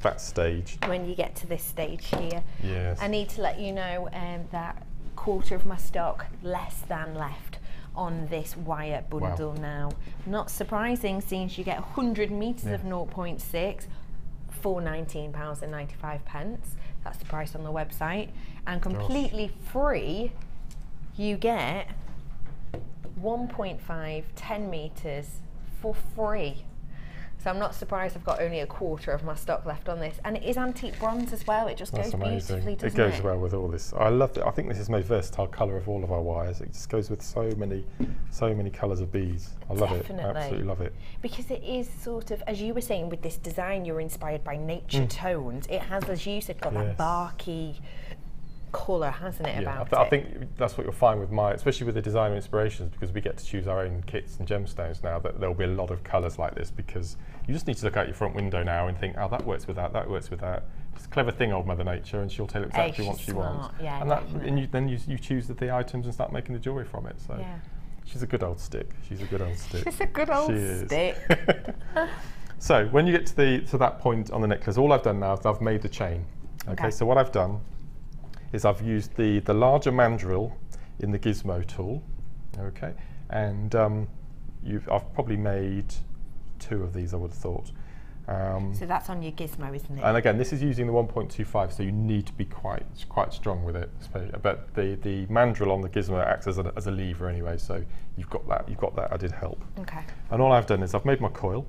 F: that stage.
E: When you get to this stage here.
F: Yes.
E: I need to let you know that 1/4 of my stock less than left on this wire bundle now. Not surprising since you get 100 metres of 0.6 for £19.95. That's the price on the website. And completely free, you get 1.5 10 metres for free. So I'm not surprised I've got only 1/4 of my stock left on this. And it is antique bronze as well. It just goes beautifully, doesn't it?
F: It goes well with all this. I love it. I think this is the most versatile colour of all of our wires. It just goes with so many colours of beads. I love it. I absolutely love it.
E: Because it is sort of, as you were saying, with this design, you're inspired by nature tones. It has, as you said, got that barky colour, hasn't it, about it?
F: I think that's what you'll find with especially with the designer inspirations, because we get to choose our own kits and gemstones now, that there'll be a lot of colours like this, because you just need to look out your front window now and think, oh, that works with that works with that. It's a clever thing, old Mother Nature, and she'll tell you exactly what she wants.
E: Yeah,
F: and then you choose the items and start making the jewellery from it. So she's a good old stick. She's a good old stick.
E: She's a good old stick.
F: So when you get to that point on the necklace, all I've done now is I've made the chain. Okay. So what I've done is I've used the larger mandrel in the gizmo tool, okay, and I've probably made 2 of these, I would have thought.
E: So that's on your gizmo, isn't it?
F: And again, this is using the 1.25, so you need to be quite strong with it. But the mandrel on the gizmo acts as a lever anyway, so you've got that added help.
E: Okay.
F: And all I've done is I've made my coil,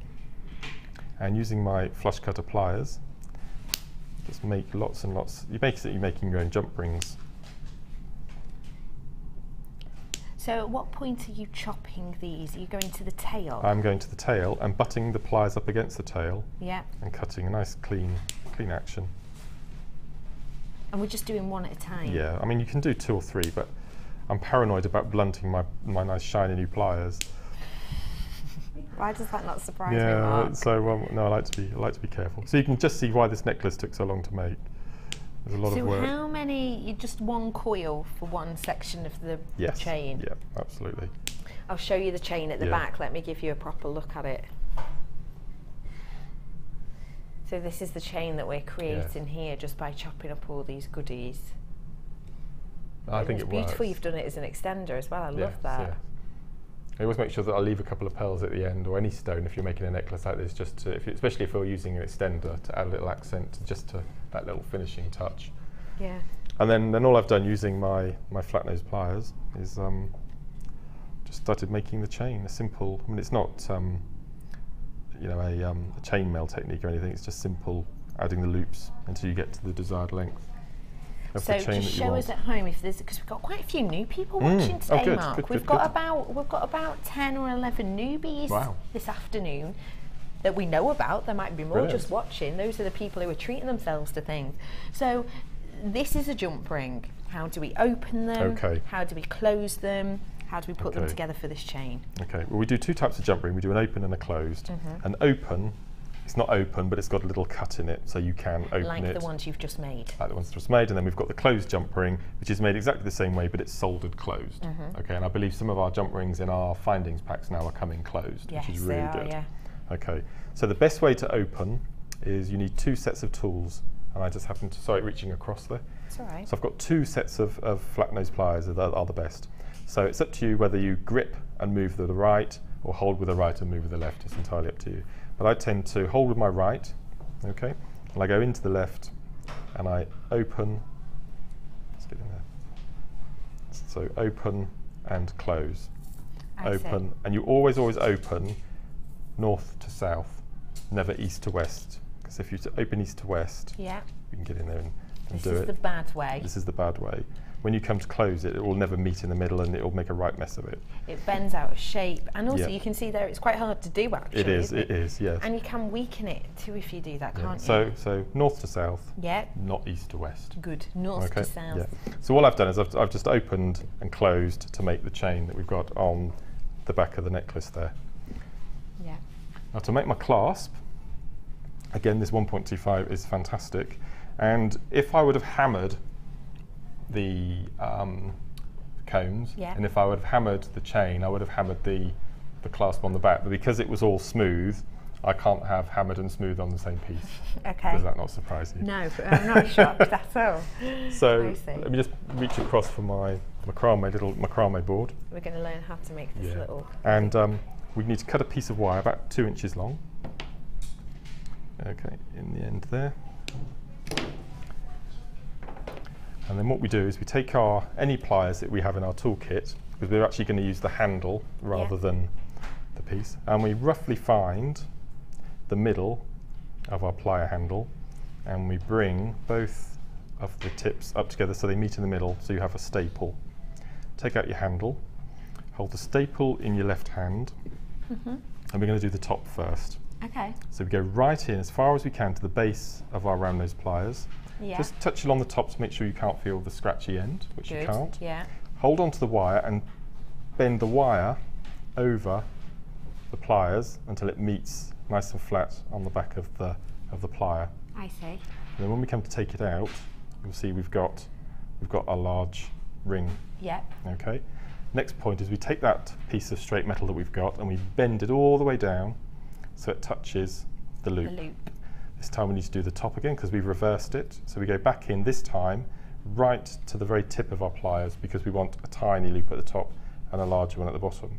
F: and using my flush cutter pliers, just make lots and lots. You make it, you're making your own jump rings.
E: So at what point are you chopping these? Are you going to the tail?
F: I'm going to the tail and butting the pliers up against the tail.
E: Yeah.
F: And cutting a nice clean action.
E: And we're just doing one at a time?
F: Yeah, I mean you can do 2 or 3, but I'm paranoid about blunting my nice shiny new pliers.
E: Why does that not surprise me, Mark?
F: So no, I like to be careful. So you can just see why this necklace took so long to make. There's a lot of work.
E: So how many? Just one coil for one section of the chain?
F: Yeah, absolutely.
E: I'll show you the chain at the back. Let me give you a proper look at it. So this is the chain that we're creating here, just by chopping up all these goodies.
F: I think it works.
E: Beautiful. You've done it as an extender as well. I love that.
F: Yeah. I always make sure that I leave a couple of pearls at the end, or any stone if you're making a necklace like this, just to, especially if you're using an extender, to add a little accent, just to that little finishing touch.
E: Yeah.
F: And then all I've done using my flat nose pliers is just started making the chain. A simple, I mean, it's not you know, a chain mail technique or anything. It's just simple adding the loops until you get to the desired length.
E: So just show us at home if there's, because we've got quite a few new people watching today, Mark. We've got about 10 or 11 newbies this afternoon that we know about. There might be more just watching. Those are the people who are treating themselves to things. So this is a jump ring. How do we open them? How do we close them? How do we put them together for this chain? Okay, well, we do two types of jump ring. We do an open and a closed. An open, it's not open, but it's got a little cut in it, so you can open it. Like the ones you've just made. Like the ones just made, and then we've got the closed jump ring, which is made exactly the same way, but it's soldered closed. Okay, and I believe some of our jump rings in our findings packs now are coming closed, which is really good. Okay, so the best way to open is you need two sets of tools, and I just happen to, sorry, reaching across there. It's all right. So I've got two sets of flat nose pliers that are the best. So it's up to you whether you grip and move with the right, or hold with the right and move with the left. It's entirely up to you. But I tend to hold with my right, okay, and I go into the left, and I open. Let's get in there. So open and close. Open, and you always open north to south, never east to west. Because if you open east to west, you can get in there and do it. This is the bad way. This is the bad way. When you come to close it, it will never meet in the middle, and it will make a right mess of it. It bends out of shape, and also you can see there it's quite hard to do actually. It is, yes. And you can weaken it too if you do that, can't you? So north to south, not east to west. Good, north to south. So all I've done is I've just opened and closed to make the chain that we've got on the back of the necklace there. Yeah. Now to make my clasp, again this 1.25 is fantastic, and if I would have hammered the cones, and if I would have hammered the chain, I would have hammered the clasp on the back, but because it was all smooth, I can't have hammered and smooth on the same piece. Okay. Does that not surprise you? No, but I'm not shocked at all. So let me just reach across for my little macrame board. We're going to learn how to make this little. And we need to cut a piece of wire about 2 inches long. Okay, in the end there. And then what we do is we take any pliers that we have in our toolkit, because we're actually going to use the handle rather than the piece, and we roughly find the middle of our plier handle, and we bring both of the tips up together so they meet in the middle, so you have a staple. Take out your handle, hold the staple in your left hand, and we're going to do the top first. Okay. So we go right in as far as we can to the base of our round nose pliers. Just touch along the top to make sure you can't feel the scratchy end, which you can't. Hold onto the wire and bend the wire over the pliers until it meets nice and flat on the back of the plier. I see. And then when we come to take it out, you'll see we've got a large ring. Yeah. Okay. Next point is we take that piece of straight metal that we've got and we bend it all the way down so it touches the loop. This time we need to do the top again because we've reversed it. So we go back in this time right to the very tip of our pliers because we want a tiny loop at the top and a larger one at the bottom.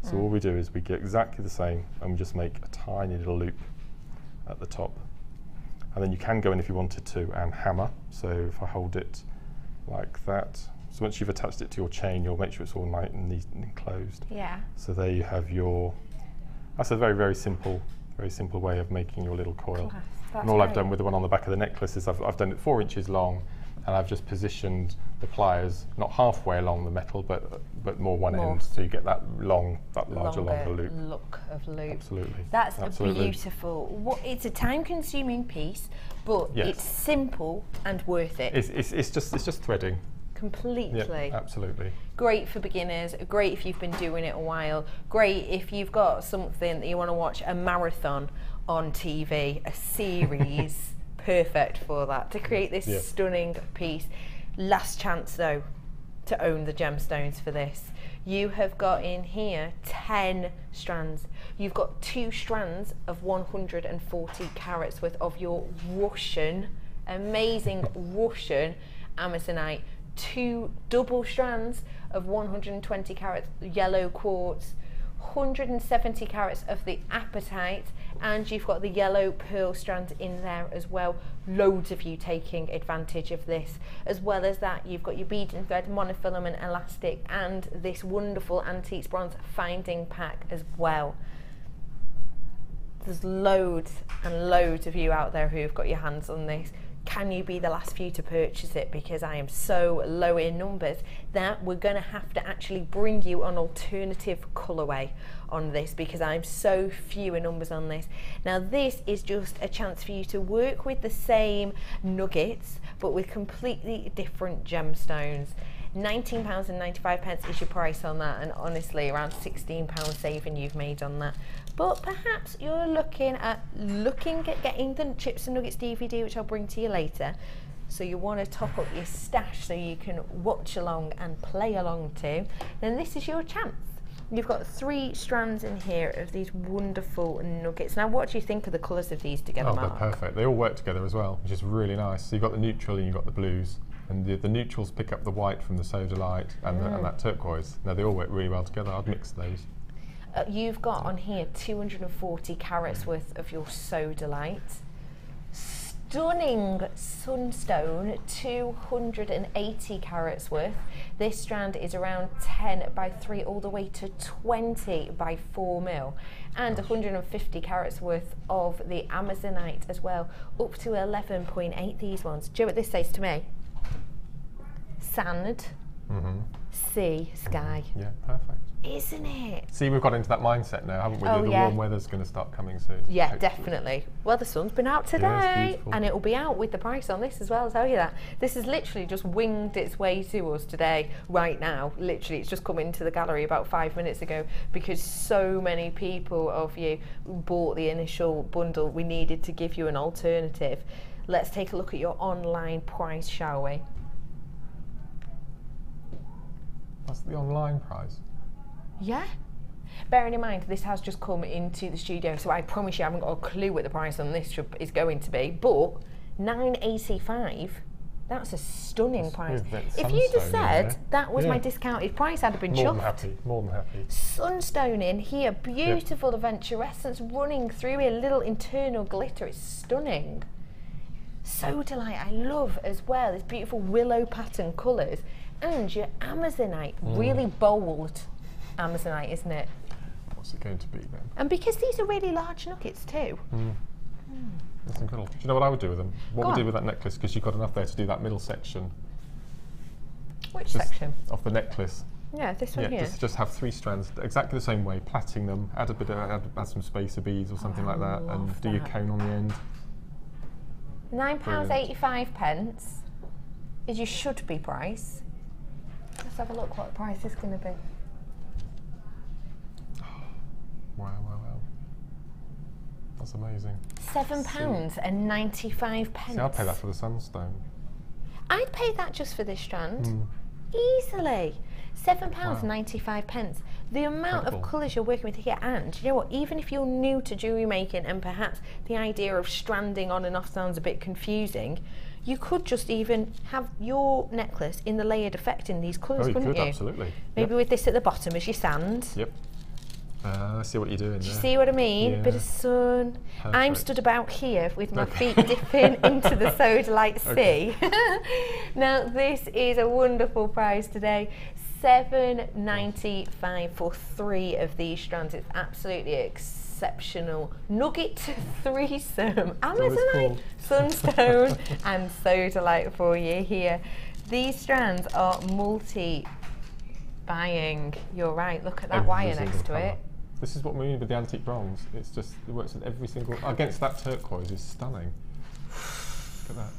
E: So all we do is we get exactly the same and we just make a tiny little loop at the top. And then you can go in if you wanted to and hammer. So if I hold it like that, so once you've attached it to your chain, you'll make sure it's all nice and neat and closed. Yeah. So there you have that's a very, very simple way of making your little coil. And all I've done with the one on the back of the necklace is I've done it 4 inches long, and I've just positioned the pliers not halfway along the metal, but more one end, so you get that longer loop. Look of loop. Absolutely. That's beautiful. It's a time-consuming piece, but it's simple and worth it. It's just threading. Completely. Yep, absolutely. Great for beginners, great if you've been doing it a while, great if you've got something that you want to watch a marathon on TV, a series, perfect for that, to create this stunning piece. Last chance though to own the gemstones for this. You have got in here 10 strands. You've got 2 strands of 140 carats worth of your amazing Russian Amazonite, 2 double strands of 120 carats yellow quartz, 170 carats of the apatite, and you've got the yellow pearl strand in there as well. Loads of you taking advantage of this. As well as that, you've got your bead and thread monofilament elastic and this wonderful antiques bronze finding pack as well. There's loads and loads of you out there who've got your hands on this. Can you be the last few to purchase it? Because I am so low in numbers that we're going to have to actually bring you an alternative colourway on this, because I'm so few in numbers on this. Now this is just a chance for you to work with the same nuggets but with completely different gemstones. £19.95 is your price on that, and honestly around £16 saving you've made on that. But perhaps you're looking at getting the Chips and Nuggets DVD, which I'll bring to you later. So you want to top up your stash so you can watch along and play along too. Then this is your chance. You've got 3 strands in here of these wonderful nuggets. Now, what do you think of the colours of these together, Mark?
F: Oh, they're perfect. They all work together as well, which is really nice. So you've got the neutral and you've got the blues. And the neutrals pick up the white from the soda light and, and that turquoise. Now, they all work really well together. I'd mix those.
E: You've got on here 240 carats worth of your soda light. Stunning sunstone, 280 carats worth. This strand is around 10 by 3 all the way to 20 by 4 mil. And 150 carats worth of the Amazonite as well, up to 11.8 these ones. Do you know what this says to me? Sand, sea, sky.
F: Yeah, perfect.
E: Isn't it?
F: See, we've got into that mindset now, haven't we?
E: Oh,
F: the
E: yeah.
F: warm weather's going to start coming soon.
E: Yeah,
F: hopefully.
E: definitely. Well, the sun's been out today,
F: beautiful.
E: and it will be out with the price on this as well, I'll tell you that. This has literally just winged its way to us today, right now. Literally, it's just come into the gallery about 5 minutes ago, because so many people of you bought the initial bundle. We needed to give you an alternative. Let's take a look at your online price, shall we?
F: That's the online price.
E: Yeah. Bearing in mind, this has just come into the studio, so I promise you I haven't got a clue what the price on this is going to be, but £9.85, that's a stunning price. If you'd have said that was my discounted price, I'd have been chuffed.
F: More than happy.
E: Sunstone in here, beautiful aventurescence running through here, little internal glitter, it's stunning. Soda light, I love as well, this beautiful willow pattern colours. And your Amazonite, really bold Amazonite, isn't it?
F: What's it going to be then?
E: And because these are really large nuggets too.
F: That's incredible. Do you know what I would do with them? What would I do with that necklace? Because you've got enough there to do that middle section.
E: Which section?
F: Of the necklace.
E: Yeah, this one here.
F: Just have 3 strands exactly the same way, plaiting them, add add some spacer beads or something like that, and do your cone on the end.
E: £9.85 is your should be price. Let's have a look what the price is going to be.
F: Wow. That's amazing.
E: £7.95.
F: See, I'd pay that for the sunstone.
E: I'd pay that just for this strand. Easily. £7.95. The amount of colours you're working with here, and you know what, even if you're new to jewellery making and perhaps the idea of stranding on and off sounds a bit confusing, you could just even have your necklace in the layered effect in these colours, couldn't you?
F: Absolutely.
E: Maybe with this at the bottom as your sand.
F: Yep. Let's see what you're doing there.
E: Do you see what I mean?
F: Yeah.
E: Bit of sun.
F: Perfect.
E: I'm stood about here with my feet dipping into the soda light sea. Now this is a wonderful price today. £7.95 for 3 of these strands. It's absolutely exceptional. Nugget threesome, Amazonite, sunstone and soda light for you here. These strands are multi-buying. You're right, look at that wire next to it.
F: This is what we mean with the antique bronze. It's just, it works with every single, against that turquoise is stunning. Look at that.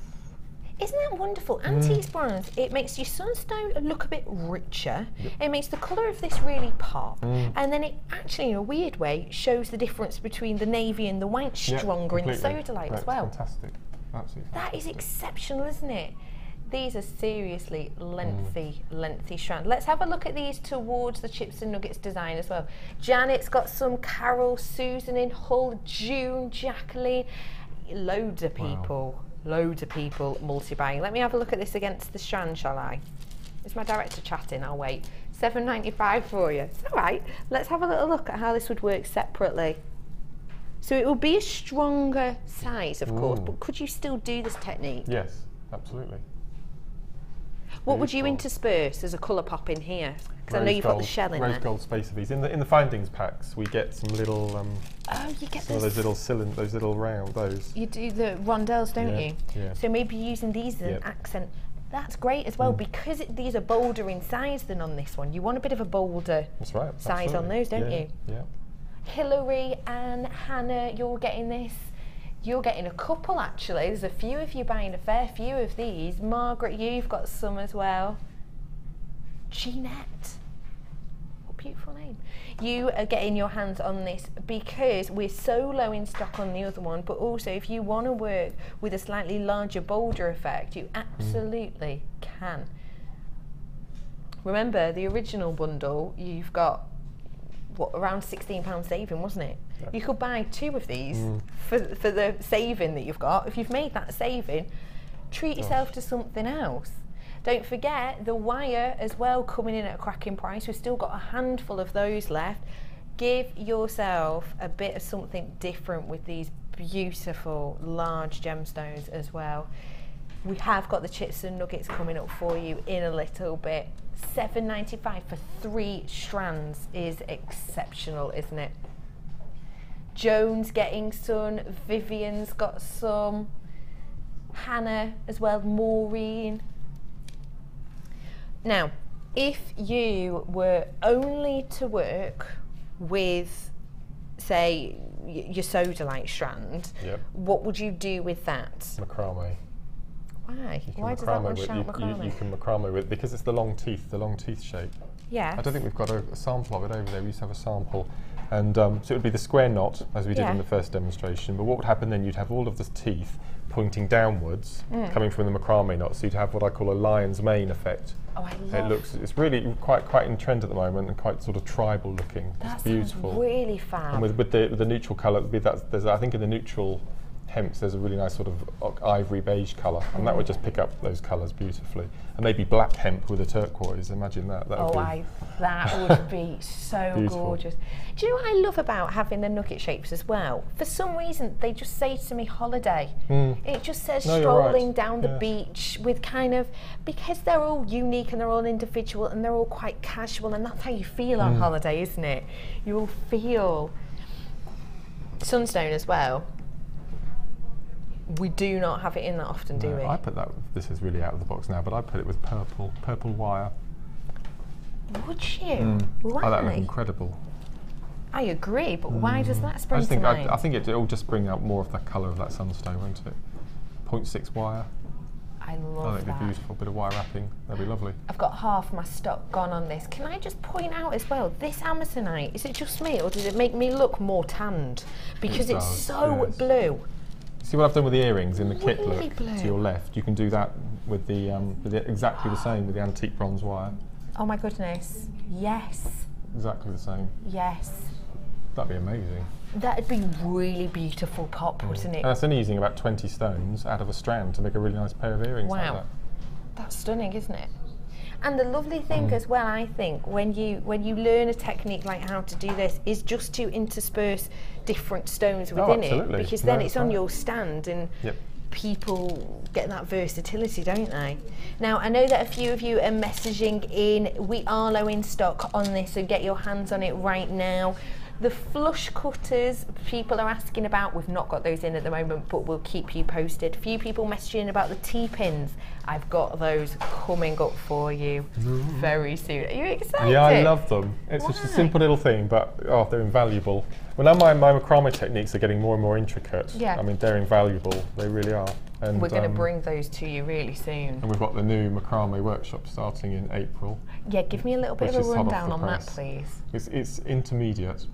E: Isn't that wonderful? Antiques bronze, it makes your sunstone look a bit richer. It makes the colour of this really pop. And then it actually, in a weird way, shows the difference between the navy and the white stronger in the soda light as well.
F: Fantastic. Absolutely.
E: That is exceptional, isn't it? These are seriously lengthy strands. Let's have a look at these towards the Chips and Nuggets design as well. Janet's got some, Carol, Susan in Hull, June, Jacqueline, loads of people. Wow. Loads of people multi-buying. Let me have a look at this against the strand, shall I? Is my director chatting? I'll wait. £7.95 for you. It's all right. Let's have a little look at how this would work separately. So it will be a stronger size, of course, but could you still do this technique?
F: Yes, absolutely.
E: What would you intersperse as a colour pop in here? Because I know you've got the shell in there.
F: Rose gold spacer beads. In the findings packs, we get some little.
E: Oh, you get
F: some of those little cylinder, those little round those.
E: You do the rondelles, don't you?
F: Yeah.
E: So maybe using these as an accent. That's great as well because these are bolder in size than on this one. You want a bit of a bolder size on those, don't you?
F: Yeah.
E: Hillary and Hannah, you're getting this. You're getting a couple actually. There's a few of you buying a fair few of these. Margaret, you've got some as well. Jeanette. What a beautiful name. You are getting your hands on this because we're so low in stock on the other one, but also if you want to work with a slightly larger, bolder effect, you absolutely can. Remember, the original bundle, you've got what, around £16 saving, wasn't it? Yeah. You could buy 2 of these for the saving that you've got. If you've made that saving, treat yourself to something else. Don't forget the wire as well, coming in at a cracking price. We've still got a handful of those left. Give yourself a bit of something different with these beautiful large gemstones as well. We have got the chips and nuggets coming up for you in a little bit. £7.95 for 3 strands is exceptional, isn't it? Joan's getting some, Vivian's got some, Hannah as well, Maureen. Now, if you were only to work with, say, your sodalite strand, what would you do with that?
F: Macramé.
E: Why? Why does that one shout macramé?
F: You can macramé with, because it's the long teeth shape.
E: Yeah.
F: I don't think we've got a sample of it over there. We used to have a sample. And so it would be the square knot, as we did in the first demonstration. But what would happen then, you'd have all of the teeth pointing downwards, coming from the macramé knot. So you'd have what I call a lion's mane effect.
E: Oh, I love
F: it's really quite in trend at the moment and quite sort of tribal looking. It's beautiful.
E: Really fab.
F: And with the neutral colour, there's, I think in the neutral hemps there's a really nice sort of ivory beige colour, and that would just pick up those colours beautifully. And maybe black hemp with a turquoise. Imagine that. That
E: would be so gorgeous. Do you know what I love about having the nugget shapes as well? For some reason, they just say to me holiday. It just says strolling down the beach with kind of, because they're all unique and they're all individual and they're all quite casual, and that's how you feel on holiday, isn't it? You will feel. Sunstone as well. We do not have it in that often, do we?
F: I put that, this is really out of the box now, but I put it with purple wire.
E: Would you? Why?
F: Oh, that look incredible.
E: I agree, but why does that spring to mind?
F: I think it'll just bring out more of that colour of that sunstone, won't it? 0.6 wire.
E: I love that.
F: I think they're beautiful. Bit of wire wrapping. That'd be lovely.
E: I've got half my stock gone on this. Can I just point out as well, this Amazonite, is it just me or does it make me look more tanned? Because it's so blue.
F: See what I've done with the earrings in the kit
E: Really
F: look
E: blue.
F: to your left? You can do that with the exactly the same with the antique bronze wire.
E: Oh my goodness. Yes.
F: Exactly the same.
E: Yes.
F: That'd be amazing.
E: That'd be really beautiful pop, wouldn't it?
F: And that's only using about 20 stones out of a strand to make a really nice pair of earrings like that.
E: That's stunning, isn't it? And the lovely thing as well, I think, when you learn a technique like how to do this, is just to intersperse different stones within it, because then it's on your stand and people get that versatility, don't they? Now, I know that a few of you are messaging in. We are low in stock on this, so get your hands on it right now. The flush cutters people are asking about, we've not got those in at the moment, but we'll keep you posted. A few people messaging about the T-pins. I've got those coming up for you very soon. Are you excited?
F: Yeah, I love them. It's just a simple little thing, but they're invaluable. Well, now my macrame techniques are getting more and more intricate. Yeah. I mean, they're invaluable. They really are. And
E: we're going to bring those to you really soon.
F: And we've got the new macrame workshop starting in April.
E: Yeah, give me a little bit of a rundown on that, please.
F: It's intermediate.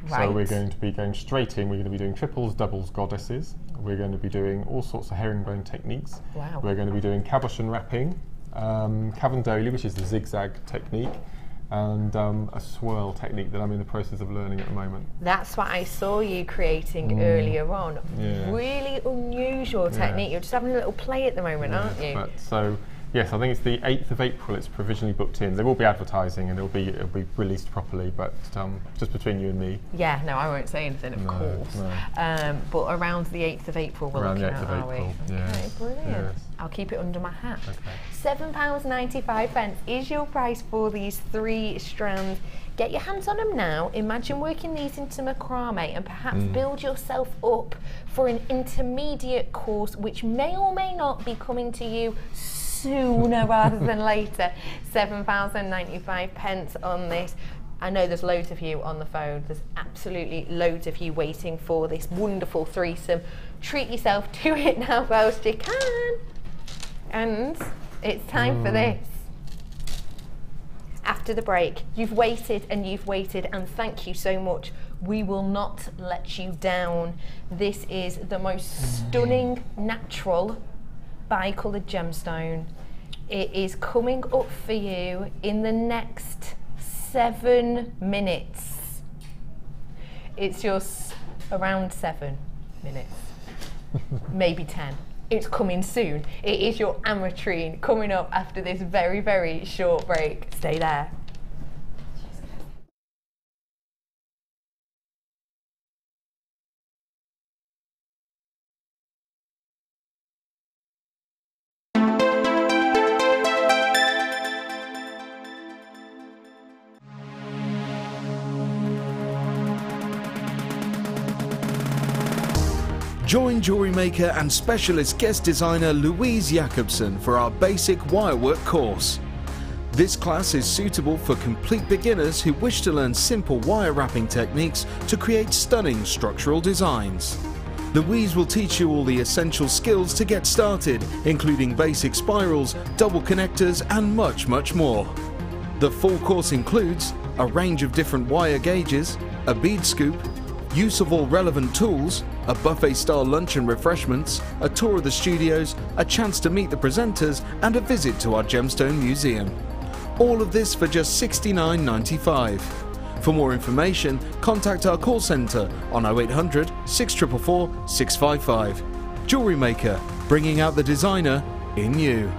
E: Right.
F: So we're going to be going straight in. We're going to be doing triples, doubles, goddesses. We're going to be doing all sorts of herringbone techniques.
E: Wow.
F: We're going to be doing cabochon wrapping, cavendoli, which is the zigzag technique, and a swirl technique that I'm in the process of learning at the moment.
E: That's what I saw you creating earlier on. Yeah. Really unusual technique. You're just having a little play at the moment, aren't you?
F: But so Yes, I think it's the 8th of April. It's provisionally booked in. There will be advertising and it'll be released properly, but just between you and me.
A: Yeah, no, I won't say anything, of course. No. But around the 8th of April, we're looking at, are we? Okay, brilliant. Yes. I'll keep it under my hat. Okay. £7.95 is your price for these 3 strands. Get your hands on them now. Imagine working these into macrame and perhaps build yourself up for an intermediate course, which may or may not be coming to you sooner rather than later. £7.95 on this. I know there's loads of you on the phone. There's absolutely loads of you waiting for this wonderful threesome. Treat yourself to it now whilst you can. And it's time for this. After the break, you've waited and you've waited, and thank you so much. We will not let you down. This is the most stunning natural bi-coloured gemstone. It is coming up for you in the next 7 minutes. It's just around 7 minutes, maybe 10. It's coming soon. It is your ametrine coming up after this very, very short break. Stay there.
C: Join jewellery maker and specialist guest designer Louise Jacobson for our basic wirework course. This class is suitable for complete beginners who wish to learn simple wire wrapping techniques to create stunning structural designs. Louise will teach you all the essential skills to get started, including basic spirals, double connectors and much, much more. The full course includes a range of different wire gauges, a bead scoop, use of all relevant tools, a buffet-style lunch and refreshments, a tour of the studios, a chance to meet the presenters and a visit to our gemstone museum. All of this for just $69.95. For more information, contact our call centre on 0800 644 655. Jewellery Maker, bringing out the designer in you.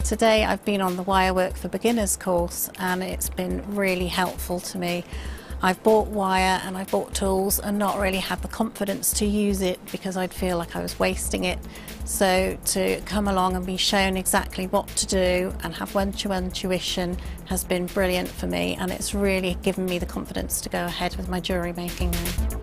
H: Today I've been on the Wirework for Beginners course and it's been really helpful to me. I've bought wire and I've bought tools and not really had the confidence to use it because I'd feel like I was wasting it. So to come along and be shown exactly what to do and have one-to-one tuition has been brilliant for me, and it's really given me the confidence to go ahead with my jewellery making now.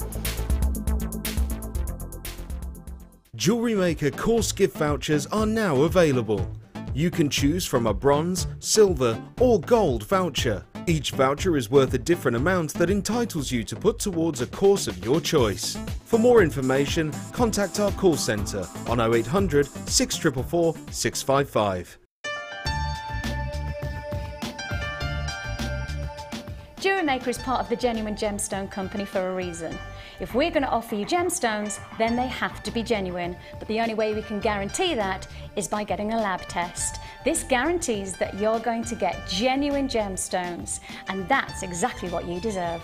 C: Jewellery Maker course gift vouchers are now available. You can choose from a bronze, silver or gold voucher. Each voucher is worth a different amount that entitles you to put towards a course of your choice. For more information, contact our call centre on 0800 644 655.
D: Jewellery Maker is part of the Genuine Gemstone Company for a reason. If we're going to offer you gemstones, then they have to be genuine. But the only way we can guarantee that is by getting a lab test. This guarantees that you're going to get genuine gemstones, and that's exactly what you deserve.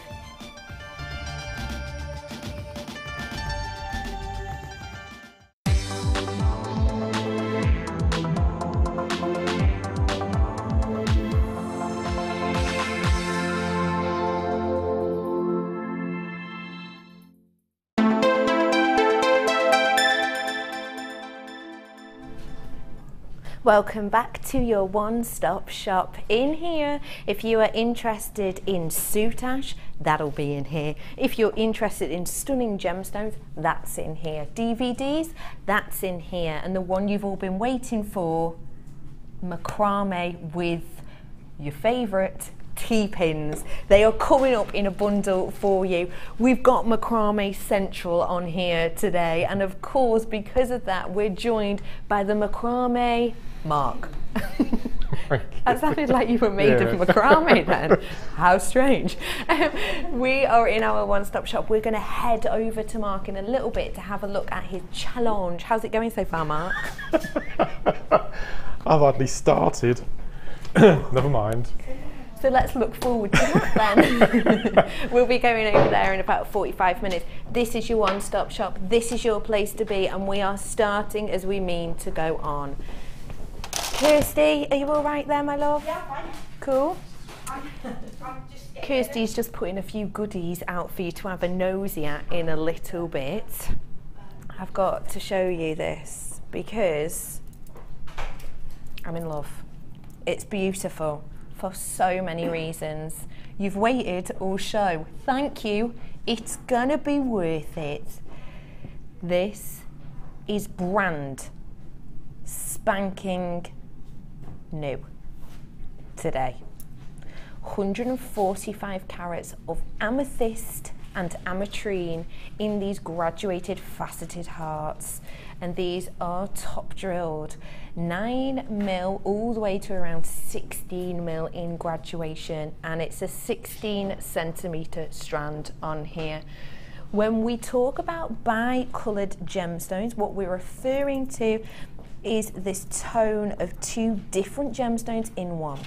E: Welcome back to your one-stop shop. In here, if you are interested in soutache, that'll be in here. If you're interested in stunning gemstones, that's in here. DVDs, that's in here. And the one you've all been waiting for, macrame with your favourite T-pins. They are coming up in a bundle for you. We've got Macramé Central on here today, and of course because of that we're joined by the Macramé Mark. That sounded like you were made of macrame then. How strange. We are in our one-stop shop. We're going to head over to Mark in a little bit to have a look at his challenge. How's it going so far, Mark?
F: I've hardly started. Never mind.
E: So let's look forward to that then. We'll be going over there in about 45 minutes. This is your one-stop shop. This is your place to be, and we are starting as we mean to go on. Kirsty, are you all right there, my love?
B: Yeah, fine.
E: Cool.
B: I'm just
E: Kirsty's just putting a few goodies out for you to have a nosy at in a little bit. I've got to show you this because I'm in love. It's beautiful for so many reasons. You've waited all show. Thank you. It's gonna be worth it. This is brand spanking new today. 145 carats of amethyst and ametrine in these graduated faceted hearts, and these are top drilled 9mm all the way to around 16mm in graduation, and it's a 16cm strand on here. When we talk about bi-coloured gemstones, what we're referring to is this tone of two different gemstones in one.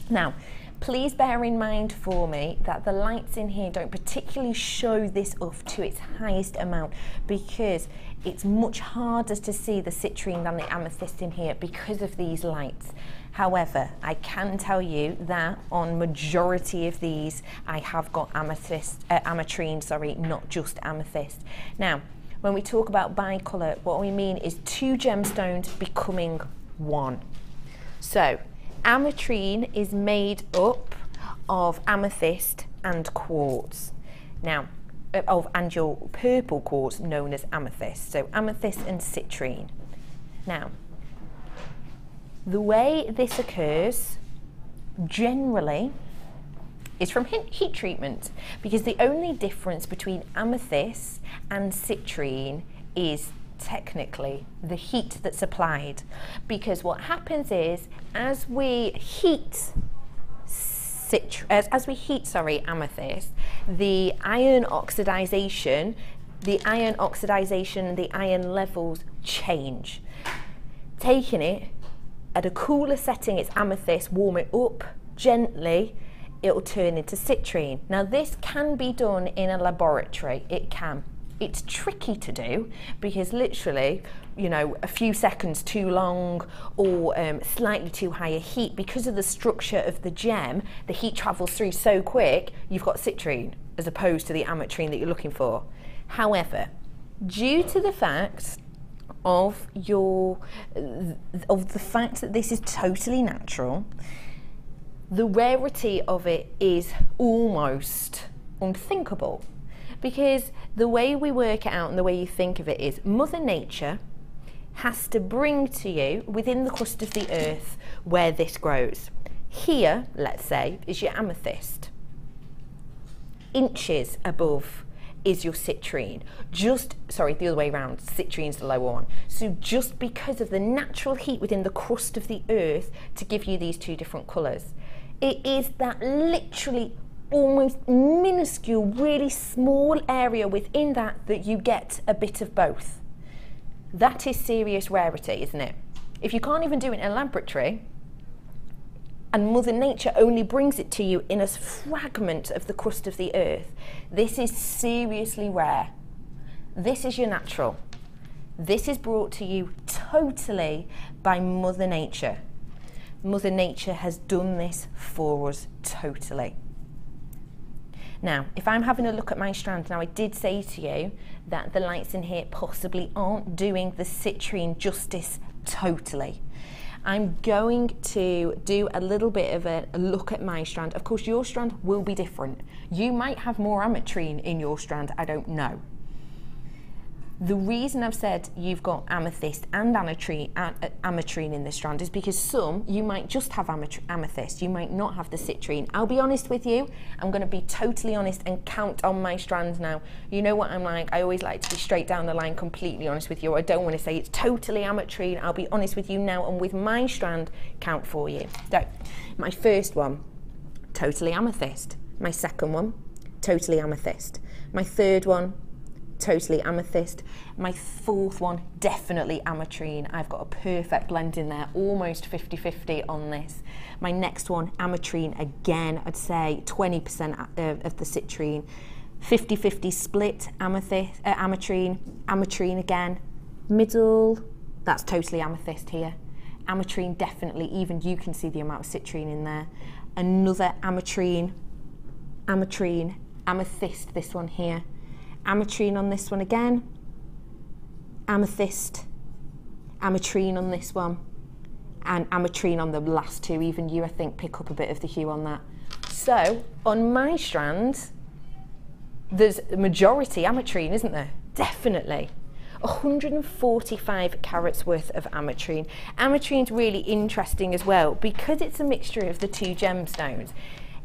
E: Now, please bear in mind for me that the lights in here don't particularly show this off to its highest amount because it's much harder to see the citrine than the amethyst in here because of these lights. However, I can tell you that on majority of these, I have got ametrine, sorry, not just amethyst. Now, when we talk about bicolour, what we mean is two gemstones becoming one. So, ametrine is made up of amethyst and quartz. Now, and your purple quartz known as amethyst. So amethyst and citrine. Now, the way this occurs generally is from heat treatment, because the only difference between amethyst and citrine is technically the heat that's applied, because what happens is as we heat amethyst, the iron oxidization, the iron levels change. Taking it at a cooler setting, it's amethyst, warm it up gently, it'll turn into citrine. Now this can be done in a laboratory, it can. It's tricky to do because literally, you know, a few seconds too long or slightly too high a heat, because of the structure of the gem, the heat travels through so quick, you've got citrine as opposed to the ametrine that you're looking for. However, due to the fact of the fact that this is totally natural, the rarity of it is almost unthinkable. Because the way we work it out and the way you think of it is Mother Nature has to bring to you within the crust of the earth where this grows. Here, let's say, is your amethyst. Inches above is your citrine. Sorry, the other way around, citrine's the lower one. So just because of the natural heat within the crust of the earth to give you these two different colours, it is that literally almost minuscule, really small area within that you get a bit of both. That is serious rarity, isn't it? If you can't even do it in a laboratory, and Mother Nature only brings it to you in a fragment of the crust of the earth, this is seriously rare. This is your natural. This is brought to you totally by Mother Nature. Mother Nature has done this for us totally. Now, if I'm having a look at my strand, now I did say to you that the lights in here possibly aren't doing the citrine justice totally. I'm going to do a little bit of a look at my strand. Of course, your strand will be different. You might have more ametrine in your strand, I don't know. The reason I've said you've got amethyst and ametrine in this strand is because some, you might just have amethyst, you might not have the citrine. I'll be honest with you, I'm going to be totally honest and count on my strands now. You know what I'm like, I always like to be straight down the line, completely honest with you. I don't want to say it's totally ametrine. I'll be honest with you now, and with my strand, count for you. So, my first one, totally amethyst. My second one, totally amethyst. My third one, totally amethyst. My fourth one, definitely ametrine. I've got a perfect blend in there, almost 50-50 on this. My next one, ametrine, again, I'd say 20% of the citrine. 50-50 split, amethyst, ametrine again. Middle, that's totally amethyst here. Ametrine, definitely, even you can see the amount of citrine in there. Another ametrine, amethyst, this one here. Ametrine on this one again, amethyst, ametrine on this one, and ametrine on the last two. Even you, I think, pick up a bit of the hue on that. So on my strand, there's a majority ametrine, isn't there? Definitely. 145 carats worth of ametrine. Ametrine's really interesting as well because it's a mixture of the two gemstones.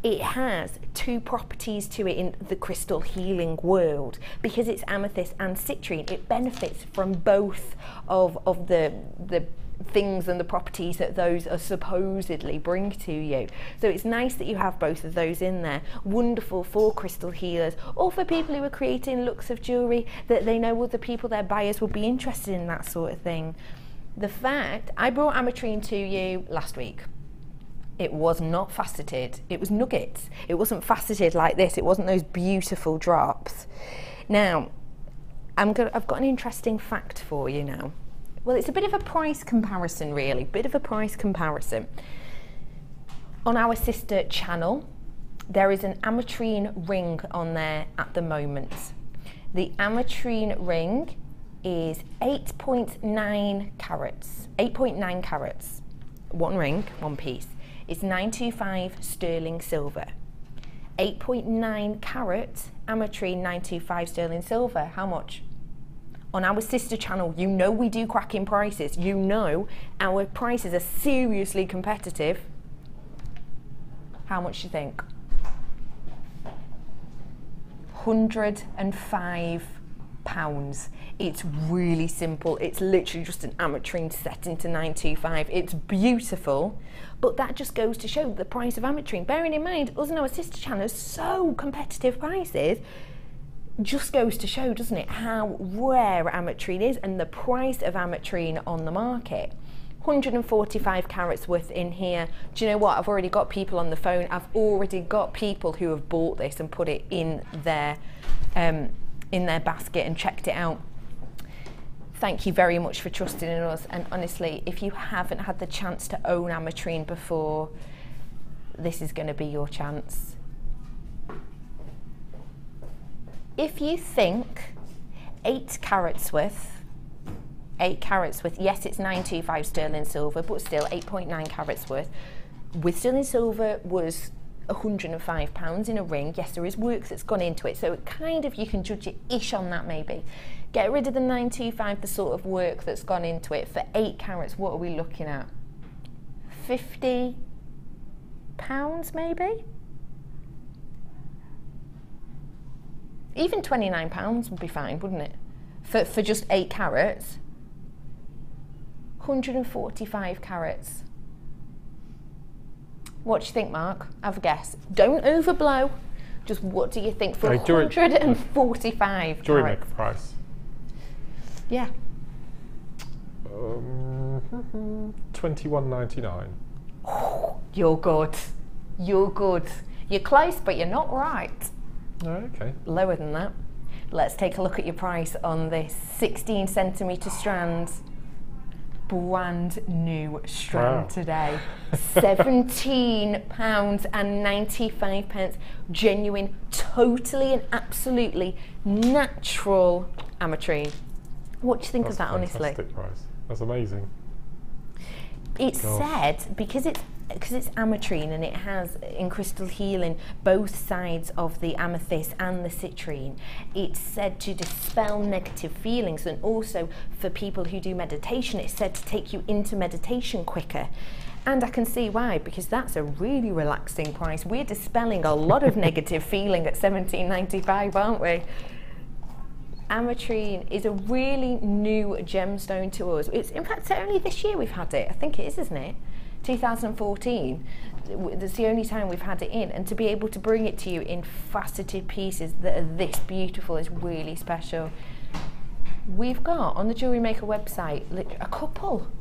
E: It has two properties to it in the crystal healing world. Because it's amethyst and citrine, it benefits from both of the things and the properties that those are supposedly bring to you. So it's nice that you have both of those in there. Wonderful for crystal healers or for people who are creating looks of jewellery that they know other people, their buyers, will be interested in that sort of thing. The fact, I brought ametrine to you last week. It was not faceted, it was nuggets. It wasn't faceted like this, it wasn't those beautiful drops. Now, I've got an interesting fact for you now. Well, it's a bit of a price comparison really, bit of a price comparison. On our sister channel, there is an ametrine ring on there at the moment. The ametrine ring is 8.9 carats, 8.9 carats. One ring, one piece. It's 925 sterling silver. 8.9 carat ametrine 925 sterling silver. How much? On our sister channel, you know we do cracking prices. You know our prices are seriously competitive. How much do you think? £105. It's really simple. It's literally just an ametrine set into 925. It's beautiful, but that just goes to show the price of ametrine. Bearing in mind, us and our sister channels, so competitive prices, just goes to show, doesn't it, how rare ametrine is and the price of ametrine on the market. 145 carats worth in here. Do you know what? I've already got people on the phone. I've already got people who have bought this and put it in their basket and checked it out. Thank you very much for trusting in us. And honestly, if you haven't had the chance to own ametrine before, this is going to be your chance. If you think 8 carats worth, yes, it's 925 sterling silver, but still 8.9 carats worth. With sterling silver was £105 in a ring. Yes, there is work that's gone into it, so kind of you can judge it ish on that maybe. Get rid of the 925, the sort of work that's gone into it. For 8 carats, what are we looking at? £50 maybe? Even £29 would be fine, wouldn't it? For just 8 carats. 145 carats. What do you think, Mark? Have a guess. Don't overblow. Just what do you think for 145
F: JewelleryMaker price.
E: Yeah.
F: $21.99.
E: Oh, you're good. You're good. You're close, but you're not right.
F: Oh, okay.
E: Lower than that. Let's take a look at your price on this 16 centimetre strand. Brand new strand today. £17.95. Genuine, totally and absolutely natural ametrine. What do you think of that, honestly?
F: Fantastic price. That's amazing.
E: It's said, because it's ametrine and it has in crystal healing both sides of the amethyst and the citrine, it's said to dispel negative feelings, and also for people who do meditation, it's said to take you into meditation quicker. And I can see why, because that's a really relaxing price. We're dispelling a lot of negative feeling at $17.95, aren't we? Ametrine is a really new gemstone to us. It's, in fact, only this year we've had it. I think it is, isn't it? 2014. That's the only time we've had it in, and to be able to bring it to you in faceted pieces that are this beautiful is really special. We've got on the JewelleryMaker website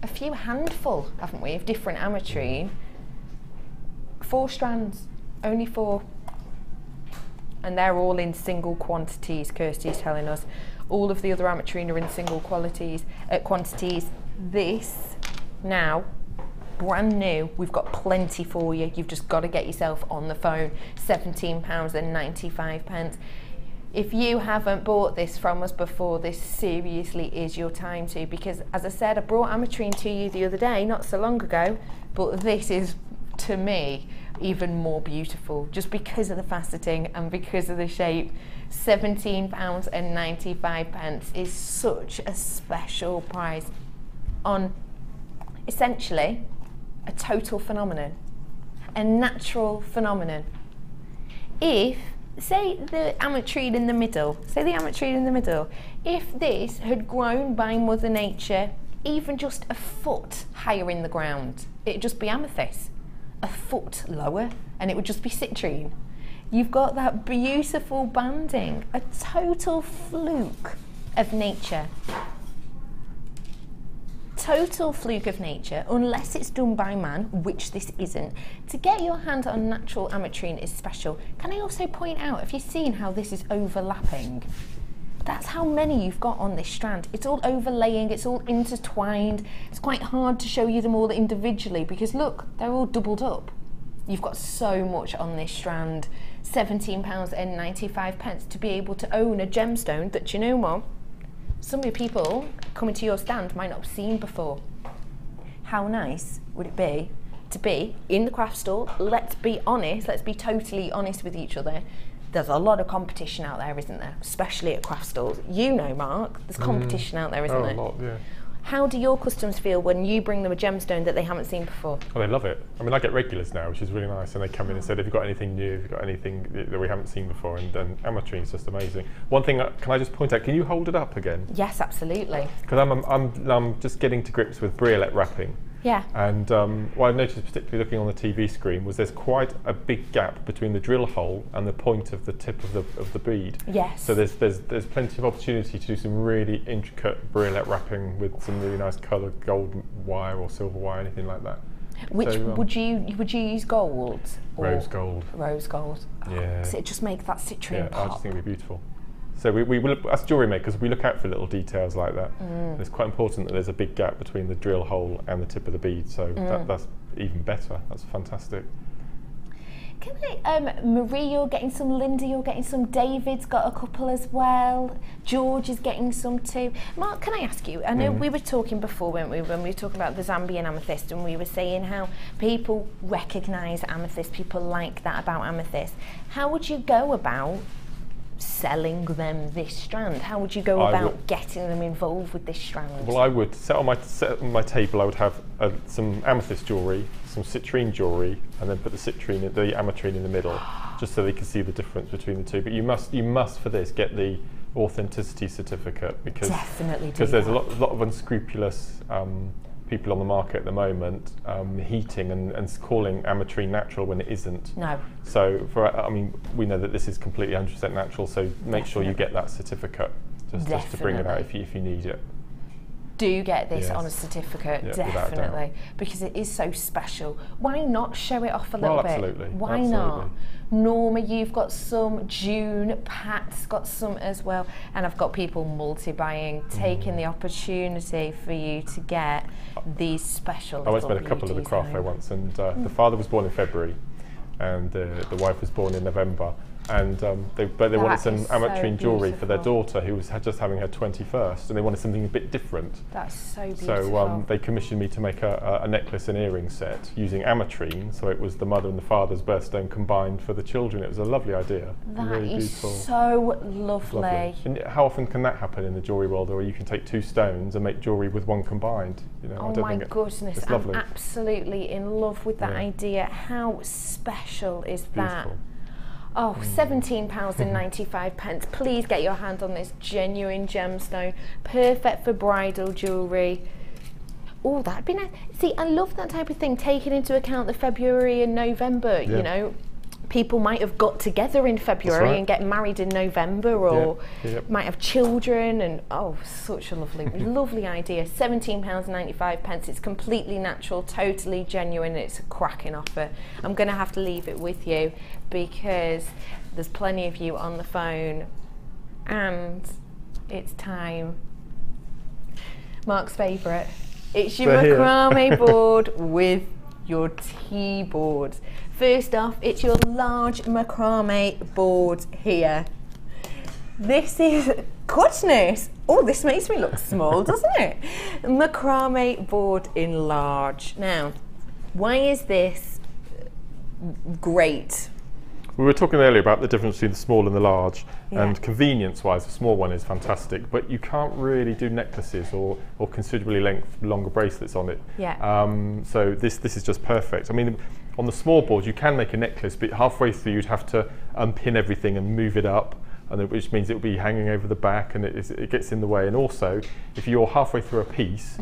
E: a few handful, haven't we, of different ametrine. 4 strands, only 4. And they're all in single quantities, Kirsty's telling us. All of the other ametrine are in single quantities. This, now, brand new, we've got plenty for you. You've just got to get yourself on the phone. £17.95. If you haven't bought this from us before, this seriously is your time to, because as I said, I brought ametrine to you the other day, not so long ago, but this is, to me, even more beautiful, just because of the faceting and because of the shape. £17.95 is such a special price on essentially a total phenomenon, a natural phenomenon. If, say the ametrine in the middle, if this had grown by Mother Nature even just a foot higher in the ground, it'd just be amethyst. A foot lower and it would just be citrine. You've got that beautiful banding, a total fluke of nature. Total fluke of nature, unless it's done by man, which this isn't. To get your hand on natural ametrine is special. Can I also point out, have you seen how this is overlapping? That's how many you've got on this strand. It's all overlaying, it's all intertwined. It's quite hard to show you them all individually because look, they're all doubled up. You've got so much on this strand. £17.95 to be able to own a gemstone that, you know what, some of the people coming to your stand might not have seen before. How nice would it be to be in the craft store? Let's be honest, let's be totally honest with each other. There's a lot of competition out there, isn't there? Especially at craft stores. You know, Mark, there's competition out there, isn't there?
F: A lot, yeah.
E: How do your customers feel when you bring them a gemstone that they haven't seen before?
F: Oh, they love it. I mean, I get regulars now, which is really nice, and they come in and said, have you got anything new? Have you got anything that we haven't seen before? And ametrine is just amazing. One thing, can I just point out, can you hold it up again?
E: Yes, absolutely.
F: Because I'm just getting to grips with briolette wrapping.
E: Yeah. And
F: what I noticed, particularly looking on the TV screen, was there's quite a big gap between the drill hole and the point of the tip of the bead.
E: Yes.
F: So there's plenty of opportunity to do some really intricate briolette wrapping with some really nice coloured gold wire or silver wire, anything like that.
E: Which so, would you use gold?
F: Rose gold.
E: Rose gold.
F: Yeah.
E: So it just makes that citrine pop.
F: I just think it'd be beautiful. So we look, as jewellery makers, we look out for little details like that. It's quite important that there's a big gap between the drill hole and the tip of the bead, so that's even better. That's fantastic.
E: Can I, Marie, you're getting some, Linda, you're getting some, David's got a couple as well, George is getting some too. Mark, can I ask you, I know we were talking before, weren't we, when we were talking about the Zambian amethyst, and we were saying how people recognise amethyst, people like that about amethyst. How would you go about selling them this strand? How would you go about getting them involved with this strand?
F: Well, I would set on my table. I would have some amethyst jewellery, some citrine jewellery, and then put the ametrine in the middle, just so they can see the difference between the two. But you must for this get the authenticity certificate because there's a lot of unscrupulous people on the market at the moment heating and calling ametrine natural when it isn't.
E: No.
F: So we know that this is completely 100% natural, so make sure you get that certificate just to bring it out if you need it.
E: Do get this on a certificate, definitely, because it is so special. Why not show it off a little bit?
F: Absolutely.
E: Why not? Norma, you've got some. June, Pat's got some as well. And I've got people multi-buying, taking the opportunity for you to get these special little
F: I once met a couple at the craft fair once, and the father was born in February, and the wife was born in November. And they wanted some ametrine jewellery for their daughter who was just having her 21st, and they wanted something a bit different.
E: That's so beautiful.
F: So they commissioned me to make a necklace and earring set using ametrine, so it was the mother and the father's birthstone combined for the children. It was a lovely idea.
E: That
F: really
E: is
F: beautiful.
E: So lovely.
F: And how often can that happen in the jewellery world, where you can take two stones and make jewellery with one combined? You know,
E: oh my goodness, I'm absolutely in love with that idea. How special is that? Oh, £17.95. Please get your hand on this genuine gemstone. Perfect for bridal jewellery. Oh, that'd be nice. See, I love that type of thing, taking into account the February and November, you know. People might have got together in February and get married in November, or might have children, and oh, such a lovely, lovely idea. £17.95. It's completely natural, totally genuine. It's a cracking offer. I'm going to have to leave it with you because there's plenty of you on the phone, and it's time. Mark's favourite. It's your macrame board with your tea board. First off, it's your large macrame board here. This is, goodness, oh, this makes me look small, doesn't it? Macrame board in large. Now, why is this great?
F: We were talking earlier about the difference between the small and the large, and convenience-wise, the small one is fantastic, but you can't really do necklaces or considerably longer bracelets on it. So this is just perfect. I mean, on the small board, you can make a necklace, but halfway through you'd have to unpin everything and move it up, and which means it will be hanging over the back, and it gets in the way. And also, if you're halfway through a piece,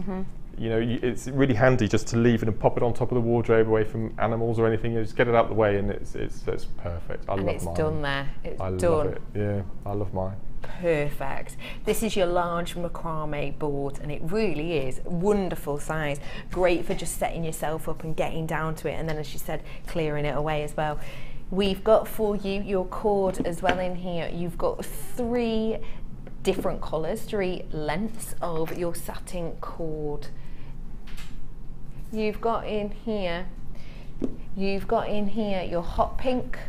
F: you know, it's really handy just to leave it and pop it on top of the wardrobe away from animals or anything. You just get it out of the way, and it's perfect. I love mine. And it's done there.
E: It's
F: done.
E: Love
F: it. Yeah, I love mine.
E: Perfect. This is your large macrame board, and it really is wonderful size. Great for just setting yourself up and getting down to it, and then, as you said, clearing it away as well. We've got for you your cord as well in here. You've got 3 different colours, 3 lengths of your satin cord. You've got in here your hot pink,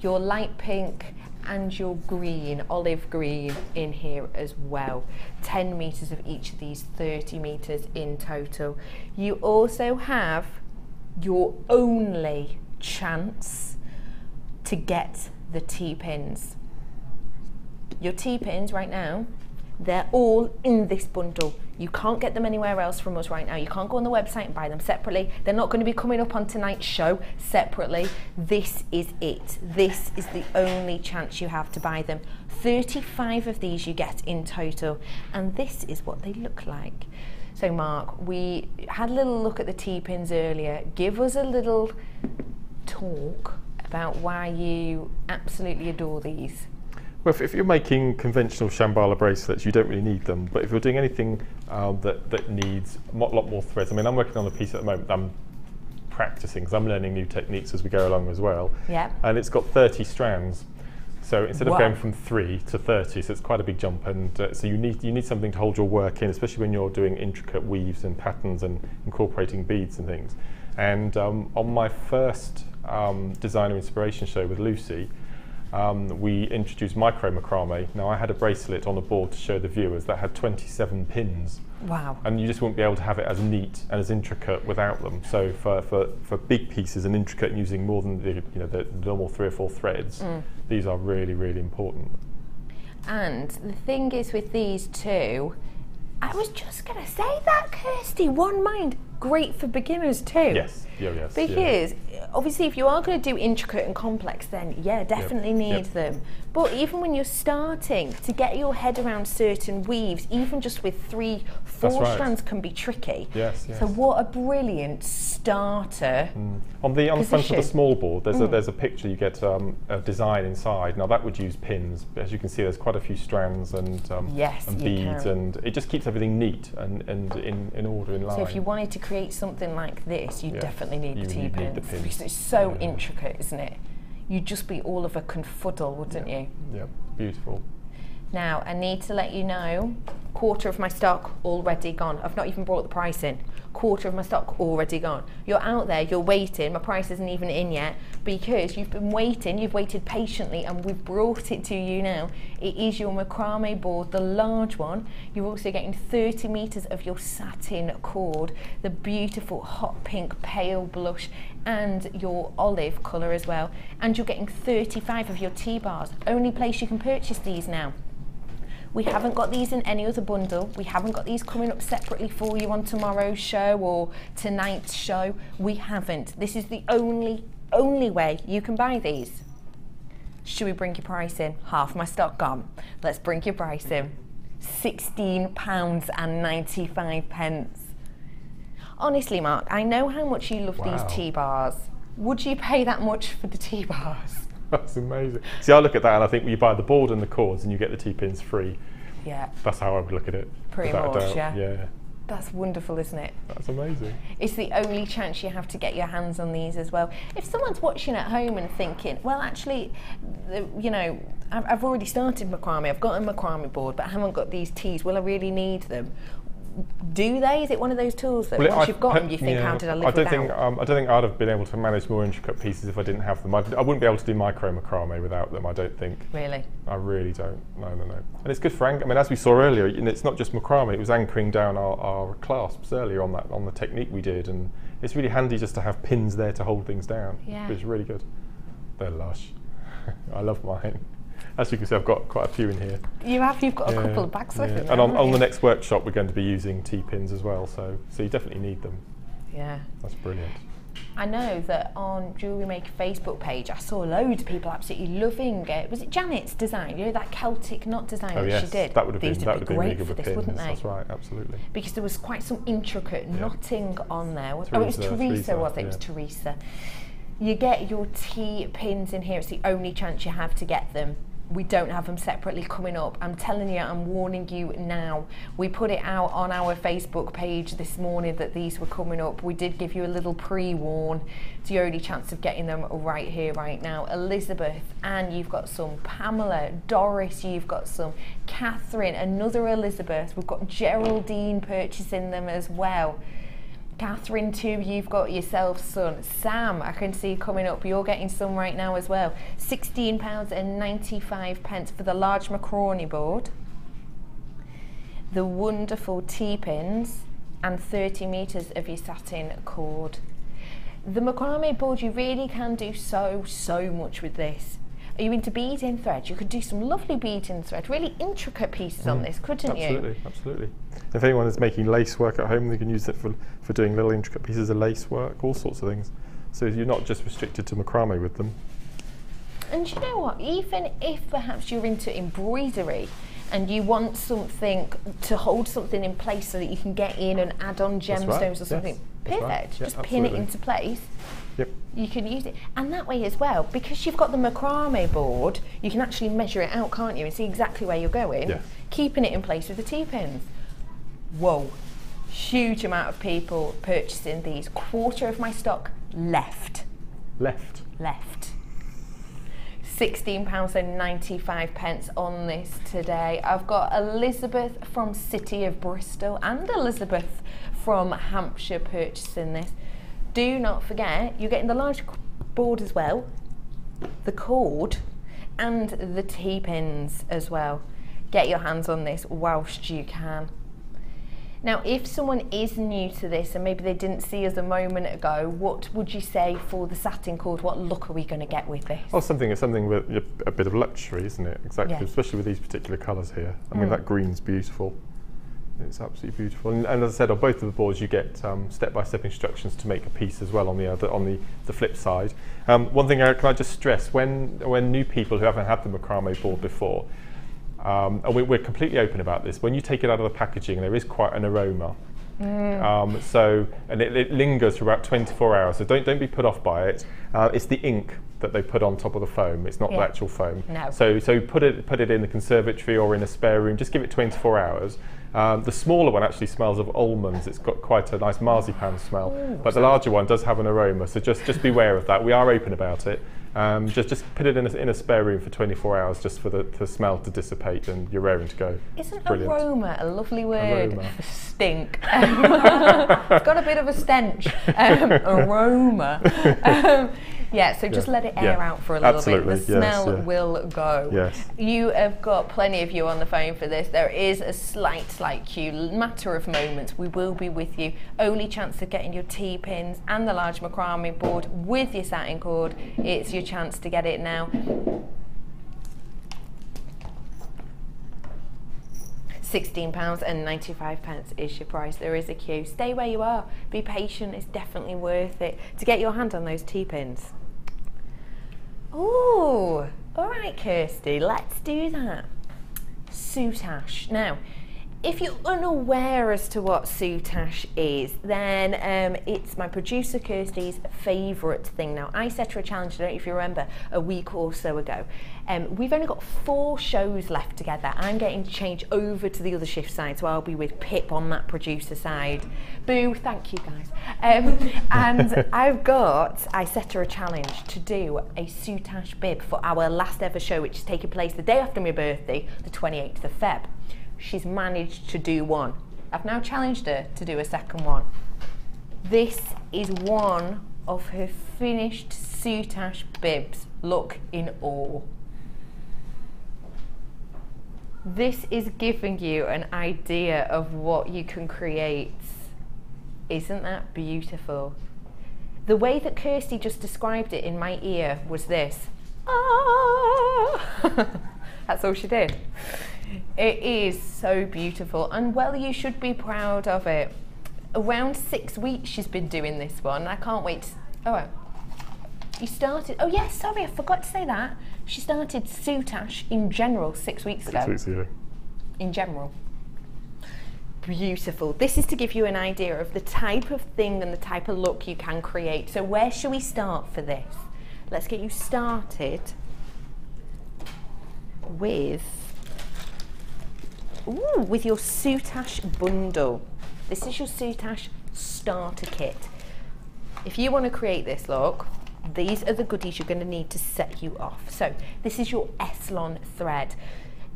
E: your light pink, and your green, olive green in here as well. 10 metres of each of these, 30 metres in total. You also have your only chance to get the T-pins. Your T-pins right now, they're all in this bundle. You can't get them anywhere else from us right now. You can't go on the website and buy them separately. They're not going to be coming up on tonight's show separately. This is it. This is the only chance you have to buy them. 35 of these you get in total, and this is what they look like. So Mark, we had a little look at the T-pins earlier. Give us a little talk about why you absolutely adore these.
F: Well, if you're making conventional Shambhala bracelets, you don't really need them. But if you're doing anything that needs a lot more threads, I mean, I'm working on a piece at the moment. I'm practicing because I'm learning new techniques as we go along as well.
E: Yeah.
F: And it's got 30 strands. So instead of going from 3 to 30, so it's quite a big jump. And so you need something to hold your work in, especially when you're doing intricate weaves and patterns and incorporating beads and things. And on my first designer inspiration show with Lucy, we introduced micro macrame. Now, I had a bracelet on a board to show the viewers that had 27 pins.
E: Wow.
F: And you just wouldn't be able to have it as neat and as intricate without them. So for big pieces and intricate and using more than the normal 3 or 4 threads, these are really, really important.
E: And the thing is with these two, I was just going to say that, Kirsty, one mind, great for beginners too.
F: Yes, yes.
E: Because obviously if you are going to do intricate and complex, then yeah, definitely need them. But even when you're starting to get your head around certain weaves, even just with 3, 4 strands can be tricky.
F: Yes.
E: So what a brilliant starter.
F: On the front of the small board, there's a picture. You get a design inside. Now that would use pins. As you can see, there's quite a few strands and beads, and it just keeps everything neat and in order, in line.
E: So if you wanted to create something like this, you definitely need the T-pins, because it's so intricate, isn't it? You'd just be all of a confuddle, wouldn't you?
F: Yeah, beautiful.
E: Now, I need to let you know, 1/4 of my stock already gone. I've not even brought the price in. 1/4 of my stock already gone. You're out there, you're waiting, my price isn't even in yet, because you've been waiting, you've waited patiently, and we've brought it to you now. It is your macrame board, the large one. You're also getting 30 metres of your satin cord, the beautiful hot pink pale blush, and your olive colour as well. And you're getting 35 of your T-bars. Only place you can purchase these now. We haven't got these in any other bundle. We haven't got these coming up separately for you on tomorrow's show or tonight's show. We haven't. This is the only way you can buy these. Should we bring your price in? Half my stock gone. Let's bring your price in. £16.95. Honestly, Mark, I know how much you love these T-bars. Would you pay that much for the T-bars?
F: That's amazing. See, I look at that and I think you buy the board and the cords and you get the T-pins free.
E: Yeah.
F: That's how I would look at it.
E: Pretty much,
F: yeah.
E: Yeah. That's wonderful, isn't it?
F: That's amazing.
E: It's the only chance you have to get your hands on these as well. If someone's watching at home and thinking, well, actually, you know, I've already started macrame, I've got a macrame board, but I haven't got these tees, will I really need them? Do they? Is it one of those tools that once you've got them, you think, how did I live without?
F: I don't think I'd have been able to manage more intricate pieces if I didn't have them. I wouldn't be able to do micro macrame without them, I don't think.
E: Really? I
F: really don't. No. And it's good for I mean, as we saw earlier, it's not just macrame, it was anchoring down our clasps earlier on the technique we did, and it's really handy just to have pins there to hold things down.
E: Yeah.
F: Which is really good. They're lush. I love mine. As you can see, I've got quite a few in here.
E: You've got a couple of bags with them.
F: And on the next workshop, we're going to be using T-pins as well, so you definitely need them.
E: Yeah.
F: That's brilliant.
E: I know that on JewelleryMaker Facebook page, I saw loads of people absolutely loving it. Was it Janet's design? You know, that Celtic knot design that she did?
F: That would have been
E: great
F: really good
E: for
F: with
E: this,
F: pins.
E: wouldn't they?
F: That's right, absolutely.
E: Because there was quite some intricate knotting on there. It was Teresa, was it? It was Teresa. You get your T-pins in here. It's the only chance you have to get them. We don't have them separately coming up. I'm telling you, I'm warning you now. We put it out on our Facebook page this morning that these were coming up. We did give you a little pre-warn. It's your only chance of getting them right here, right now. Elizabeth, and you've got some Pamela, Doris, you've got some Catherine, another Elizabeth. We've got Geraldine purchasing them as well. Catherine too, you've got yourself some. Sam, I can see coming up, you're getting some right now as well. £16.95 for the large macrame board. The wonderful T-pins and 30 metres of your satin cord. The macrame board, you really can do so much with this. Are you into beading thread? You could do some lovely beading thread, really intricate pieces on this, couldn't you?
F: Absolutely. If anyone is making lace work at home, they can use it for doing little intricate pieces of lace work, all sorts of things. So you're not just restricted to macrame with them.
E: And you know what, even if perhaps you're into embroidery and you want something to hold something in place so that you can get in and add on gemstones or something, perfect, just pin it into place.
F: Yep.
E: You can use it, and that way as well, because you've got the macrame board, you can actually measure it out, can't you, and see exactly where you're going, keeping it in place with the T-pins. Whoa, huge amount of people purchasing these. Quarter of my stock left. £16.95 on this today. I've got Elizabeth from City of Bristol and Elizabeth from Hampshire purchasing this. Do not forget, you're getting the large board as well, the cord, and the T-pins as well. Get your hands on this whilst you can. Now, if someone is new to this and maybe they didn't see us a moment ago, what would you say for the satin cord? What look are we going to get with this?
F: Oh, something with a bit of luxury, isn't it? Exactly, especially with these particular colours here. I mean, that green's beautiful. It's absolutely beautiful, and as I said, on both of the boards you get step-by-step instructions to make a piece as well on the flip side. One thing can I just stress, when new people who haven't had the macrame board before, and we're completely open about this, when you take it out of the packaging there is quite an aroma. And it lingers for about 24 hours, so don't be put off by it. It's the ink that they put on top of the foam, it's not the actual foam.
E: No.
F: So put it in the conservatory or in a spare room, just give it 24 hours. The smaller one actually smells of almonds. It's got quite a nice marzipan smell, but the larger one does have an aroma. So just beware of that. We are open about it. Just put it in a spare room for 24 hours, just for the smell to dissipate, and you're raring to go.
E: Isn't aroma a lovely word for stink? It's got a bit of a stench. Aroma. Yeah, so just let it air out for a little bit. The smell will go.
F: Yes.
E: You have got plenty of you on the phone for this. There is a slight queue, matter of moments. We will be with you. Only chance of getting your T-pins and the large macrame board with your satin cord. It's your chance to get it now. £16.95 is your price. There is a queue. Stay where you are. Be patient. It's definitely worth it to get your hand on those T-pins. Oh, all right, Kirsty. Let's do that. Soutache. Now, If you're unaware as to what soutache is, then it's my producer Kirsty's favourite thing. Now, I set her a challenge, I don't know if you remember, a week or so ago. We've only got 4 shows left together. I'm getting to change over to the other shift side, so I'll be with Pip on that producer side. Boo, thank you guys. And I set her a challenge to do a soutache bib for our last ever show, which is taking place the day after my birthday, the 28th of Feb. She's managed to do one. I've now challenged her to do a second one. This is one of her finished soutache bibs. Look in awe. This is giving you an idea of what you can create. Isn't that beautiful? The way that Kirsty just described it in my ear was this. Ah! That's all she did. It is so beautiful, and well, you should be proud of it. Around 6 weeks she's been doing this one. I can't wait to, oh, you started, oh yes, sorry, I forgot to say that. She started soutache in general 6 weeks ago.
F: 6 weeks ago. In
E: general. Beautiful. This is to give you an idea of the type of thing and the type of look you can create. So where shall we start for this? Let's get you started with your soutache bundle. This is your soutache starter kit. If you want to create this look, these are the goodies you're going to need to set you off. So this is your Eslon thread.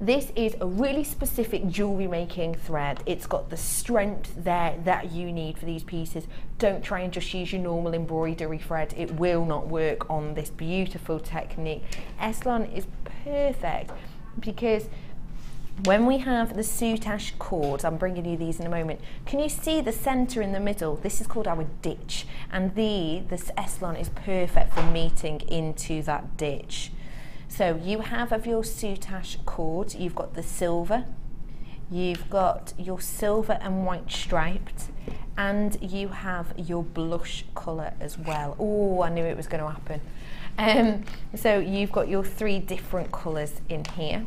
E: This is a really specific jewellery making thread. It's got the strength there that you need for these pieces. Don't try and just use your normal embroidery thread. It will not work on this beautiful technique. Eslon is perfect because when we have the soutache cords, I'm bringing you these in a moment, can you see the centre in the middle? This is called our ditch, and this Eslon is perfect for meeting into that ditch. So you have of your soutache cords, you've got the silver, you've got your silver and white striped, and you have your blush colour as well. Oh, I knew it was going to happen. So you've got your 3 different colours in here.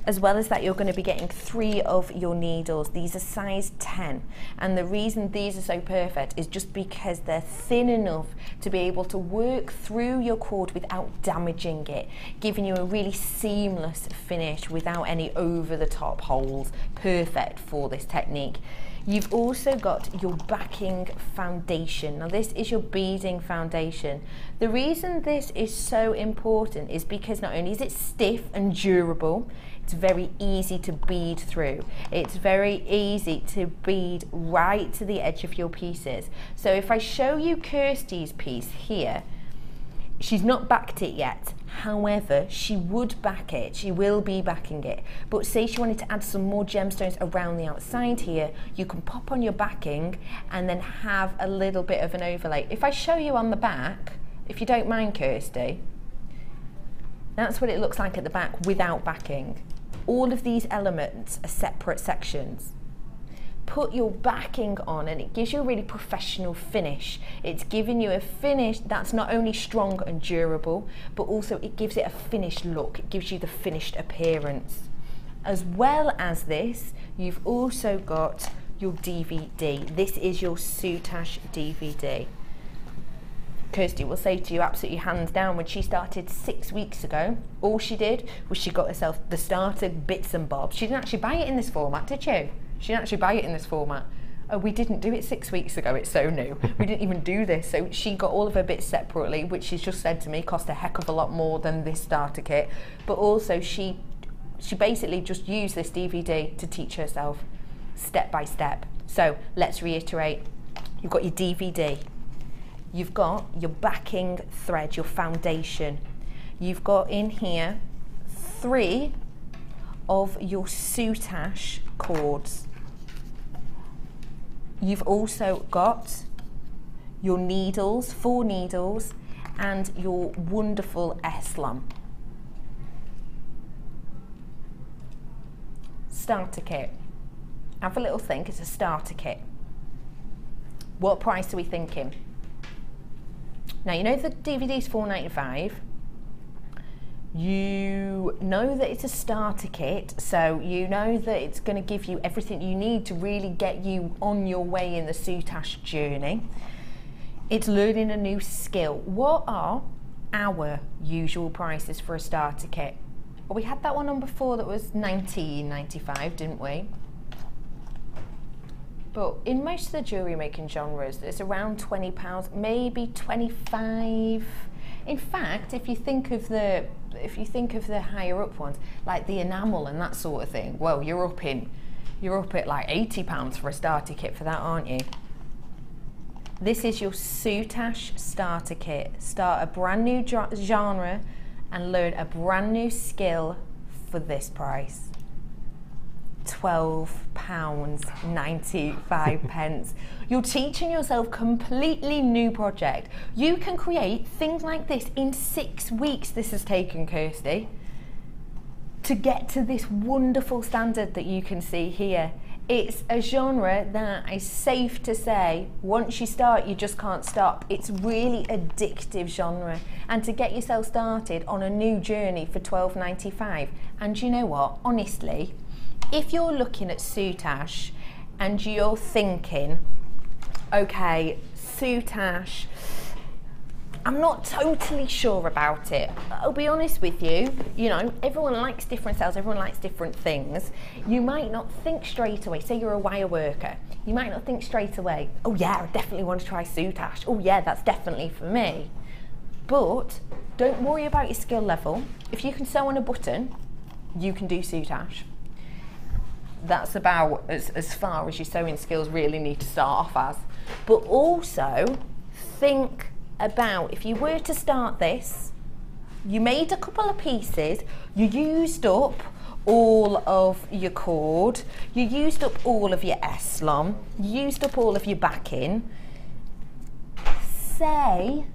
E: As well as that, you're going to be getting 3 of your needles. These are size 10, and the reason these are so perfect is just because they're thin enough to be able to work through your cord without damaging it, giving you a really seamless finish without any over-the-top holes. Perfect for this technique. You've also got your backing foundation. Now this is your beading foundation. The reason this is so important is because not only is it stiff and durable, it's very easy to bead through. It's very easy to bead right to the edge of your pieces. So if I show you Kirsty's piece here, she's not backed it yet. However, she would back it. She will be backing it. But say she wanted to add some more gemstones around the outside here, you can pop on your backing and then have a little bit of an overlay. If I show you on the back, if you don't mind, Kirsty, that's what it looks like at the back without backing. All of these elements are separate sections. Put your backing on and it gives you a really professional finish. It's giving you a finish that's not only strong and durable, but also it gives it a finished look. It gives you the finished appearance. As well as this, you've also got your DVD. This is your soutache DVD. Kirsty will say to you absolutely hands down, when she started 6 weeks ago, all she did was she got herself the starter bits and bobs. She didn't actually buy it in this format, did you? She didn't actually buy it in this format. Oh, we didn't do it 6 weeks ago, it's so new. We didn't even do this. So she got all of her bits separately, which she's just said to me cost a heck of a lot more than this starter kit. But also she basically just used this DVD to teach herself step by step. So let's reiterate. You've got your DVD. You've got your backing thread, your foundation. You've got in here 3 of your soutache cords. You've also got your needles, 4 needles, and your wonderful Eslon. Starter kit. Have a little think, it's a starter kit. What price are we thinking? Now, you know the DVD's $4.95. You know that it's a starter kit, so you know that it's going to give you everything you need to really get you on your way in the soutache journey. It's learning a new skill. What are our usual prices for a starter kit? Well, we had that one on before that was $19.95, didn't we? But in most of the jewellery making genres, it's around £20, maybe 25. In fact, if you think of the higher up ones, like the enamel and that sort of thing, well, you're up at like £80 for a starter kit for that, aren't you? This is your soutache starter kit. Start a brand new genre and learn a brand new skill for this price. £12.95. You're teaching yourself completely new project. You can create things like this in 6 weeks. This has taken Kirsty to get to this wonderful standard that you can see here. It's a genre that is safe to say, once you start, you just can't stop. It's really addictive genre. And to get yourself started on a new journey for £12.95. And you know what, honestly, if you're looking at soutache and you're thinking, okay, soutache, I'm not totally sure about it. I'll be honest with you, you know, everyone likes different styles, everyone likes different things. You might not think straight away, say you're a wire worker, you might not think straight away, oh yeah, I definitely want to try soutache. Oh yeah, that's definitely for me. But don't worry about your skill level. If you can sew on a button, you can do soutache. That's about as far as your sewing skills really need to start off as. But also think about, if you were to start this, you made a couple of pieces, you used up all of your cord, you used up all of your eslon, you used up all of your backing. Say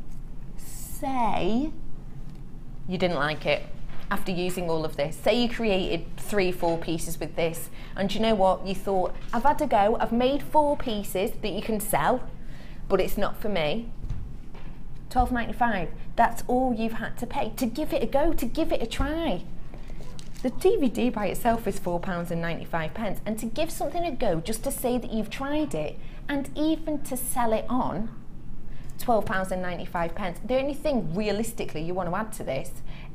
E: you didn't like it after using all of this. Say you created 3-4 pieces with this, and you know what, you thought, I've had a go, I've made 4 pieces that you can sell, but it's not for me. $12.95, that's all you've had to pay to give it a go, to give it a try. The DVD by itself is £4.95, and to give something a go, just to say that you've tried it, and even to sell it on, £12.95. The only thing realistically you want to add to this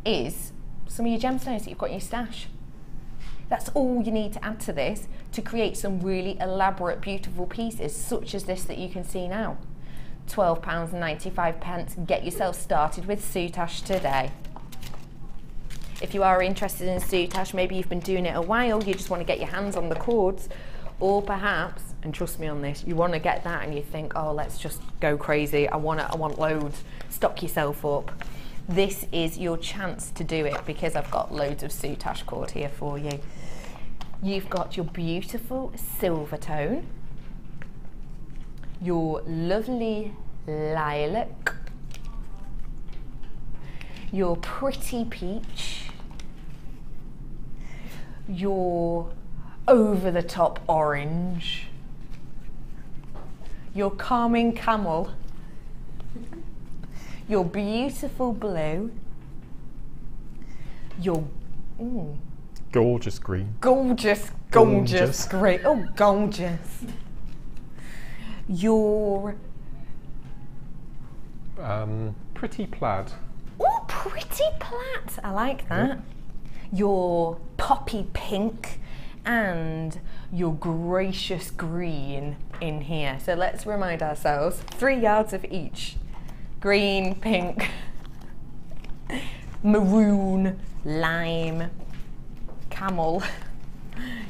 E: is some of your gemstones that you've got in your stash. That's all you need to add to this to create some really elaborate, beautiful pieces, such as this that you can see now. £12.95. Get yourself started with soutache today. If you are interested in soutache, maybe you've been doing it a while, you just want to get your hands on the cords, or perhaps, and trust me on this, you want to get that and you think, oh, let's just go crazy, I want loads, stock yourself up. This is your chance to do it, because I've got loads of soutache cord here for you. You've got your beautiful silver tone, your lovely lilac, your pretty peach, your over-the-top orange, your calming camel, your beautiful blue, your
F: gorgeous green.
E: Gorgeous green. Oh, gorgeous. Your
F: pretty plaid.
E: Oh, pretty plaid. I like that. Yep. Your poppy pink and your gracious green in here. So let's remind ourselves, 3 yards of each. Green, pink, maroon, lime, camel.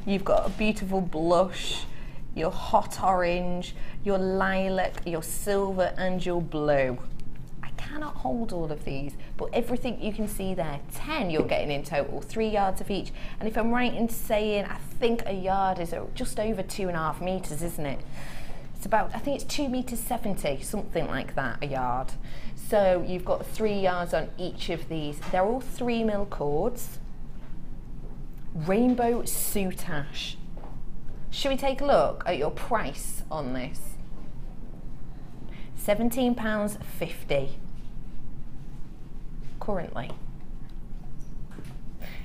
E: You've got a beautiful blush, your hot orange, your lilac, your silver and your blue. I cannot hold all of these, but everything you can see there, 10 you're getting in total, 3 yards of each. And if I'm right in saying, I think a yard is just over 2.5 meters, isn't it? It's about, I think it's 2.70 meters, something like that, a yard. So you've got 3 yards on each of these. They're all 3mm cords. Rainbow soutache. Should we take a look at your price on this? £17.50 currently.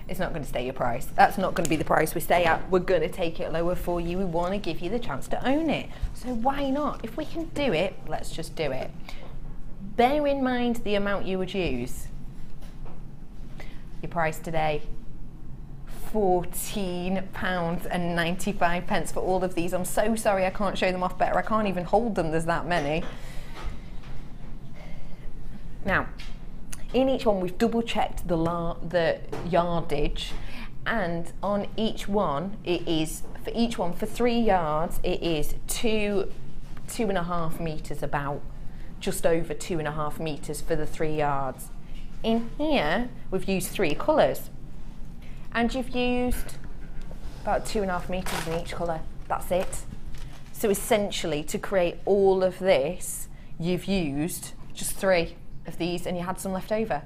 E: it's not going to stay your price. That's not going to be the price we stay at. We're going to take it lower for you. We want to give you the chance to own it. So why not? If we can do it, let's just do it. Bear in mind the amount you would use. Your price today, £14.95 for all of these. I'm so sorry I can't show them off better. I can't even hold them, there's that many. Now, in each one we've double checked the yardage, and on each one it is, for each one, for 3 yards, it is 2.5 metres, about just over 2.5 metres for the 3 yards. In here we've used 3 colours, and you've used about 2.5 metres in each colour. That's it. So essentially, to create all of this, you've used just 3 of these, and you had some left over.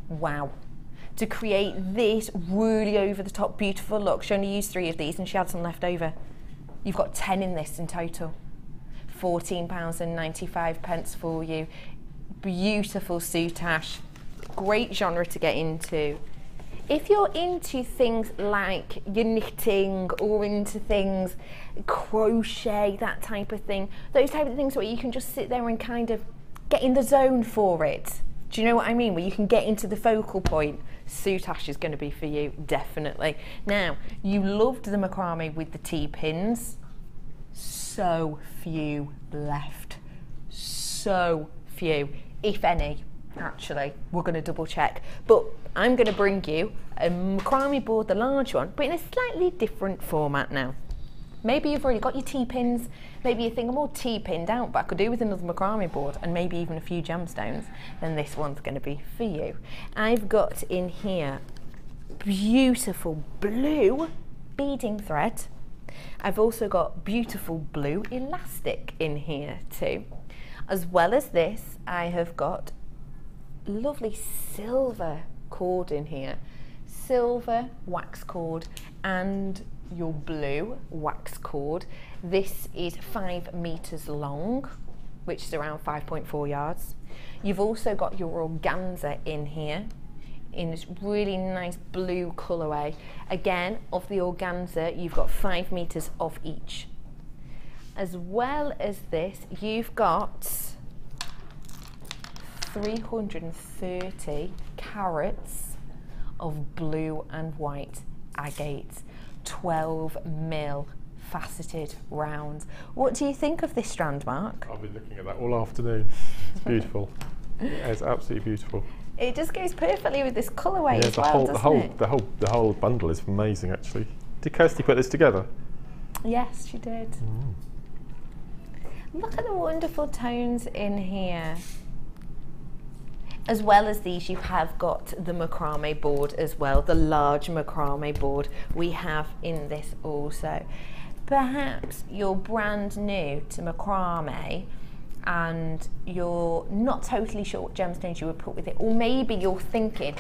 E: Wow. To create this really over the top beautiful look, she only used 3 of these and she had some left over. You've got 10 in this in total. £14.95 for you. Beautiful soutache, great genre to get into. If you're into things like your knitting, or into things crochet, that type of thing, those type of things where you can just sit there and kind of get in the zone for it. Do you know what I mean? Where you can get into the focal point. Soutache is going to be for you, definitely. Now, you loved the macrame with the T-pins. So few left. So few, if any, actually. We're going to double check. But I'm going to bring you a macrame board, the large one, but in a slightly different format now. Maybe you've already got your T-pins, maybe you think I'm all T-pinned out, but I could do with another macrame board and maybe even a few gemstones, then this one's going to be for you. I've got in here beautiful blue beading thread. I've also got beautiful blue elastic in here too. As well as this, I have got lovely silver cord in here. Silver wax cord and your blue wax cord. This is 5 metres long, which is around 5.4 yards. You've also got your organza in here in this really nice blue colourway. Again, of the organza, you've got 5 metres of each. As well as this, you've got 330 carats of blue and white agates. 12mm faceted rounds. What do you think of this strand, Mark?
F: I'll be looking at that all afternoon. It's beautiful. It's absolutely beautiful.
E: It just goes perfectly with this colourway as well, doesn't it?
F: The whole bundle is amazing, actually. Did Kirsty put this together?
E: Yes, she did. Look at the wonderful tones in here. As well as these, you have got the macrame board as well, the large macrame board we have in this also. Perhaps you're brand new to macrame and you're not totally sure what gemstones you would put with it, or maybe you're thinking,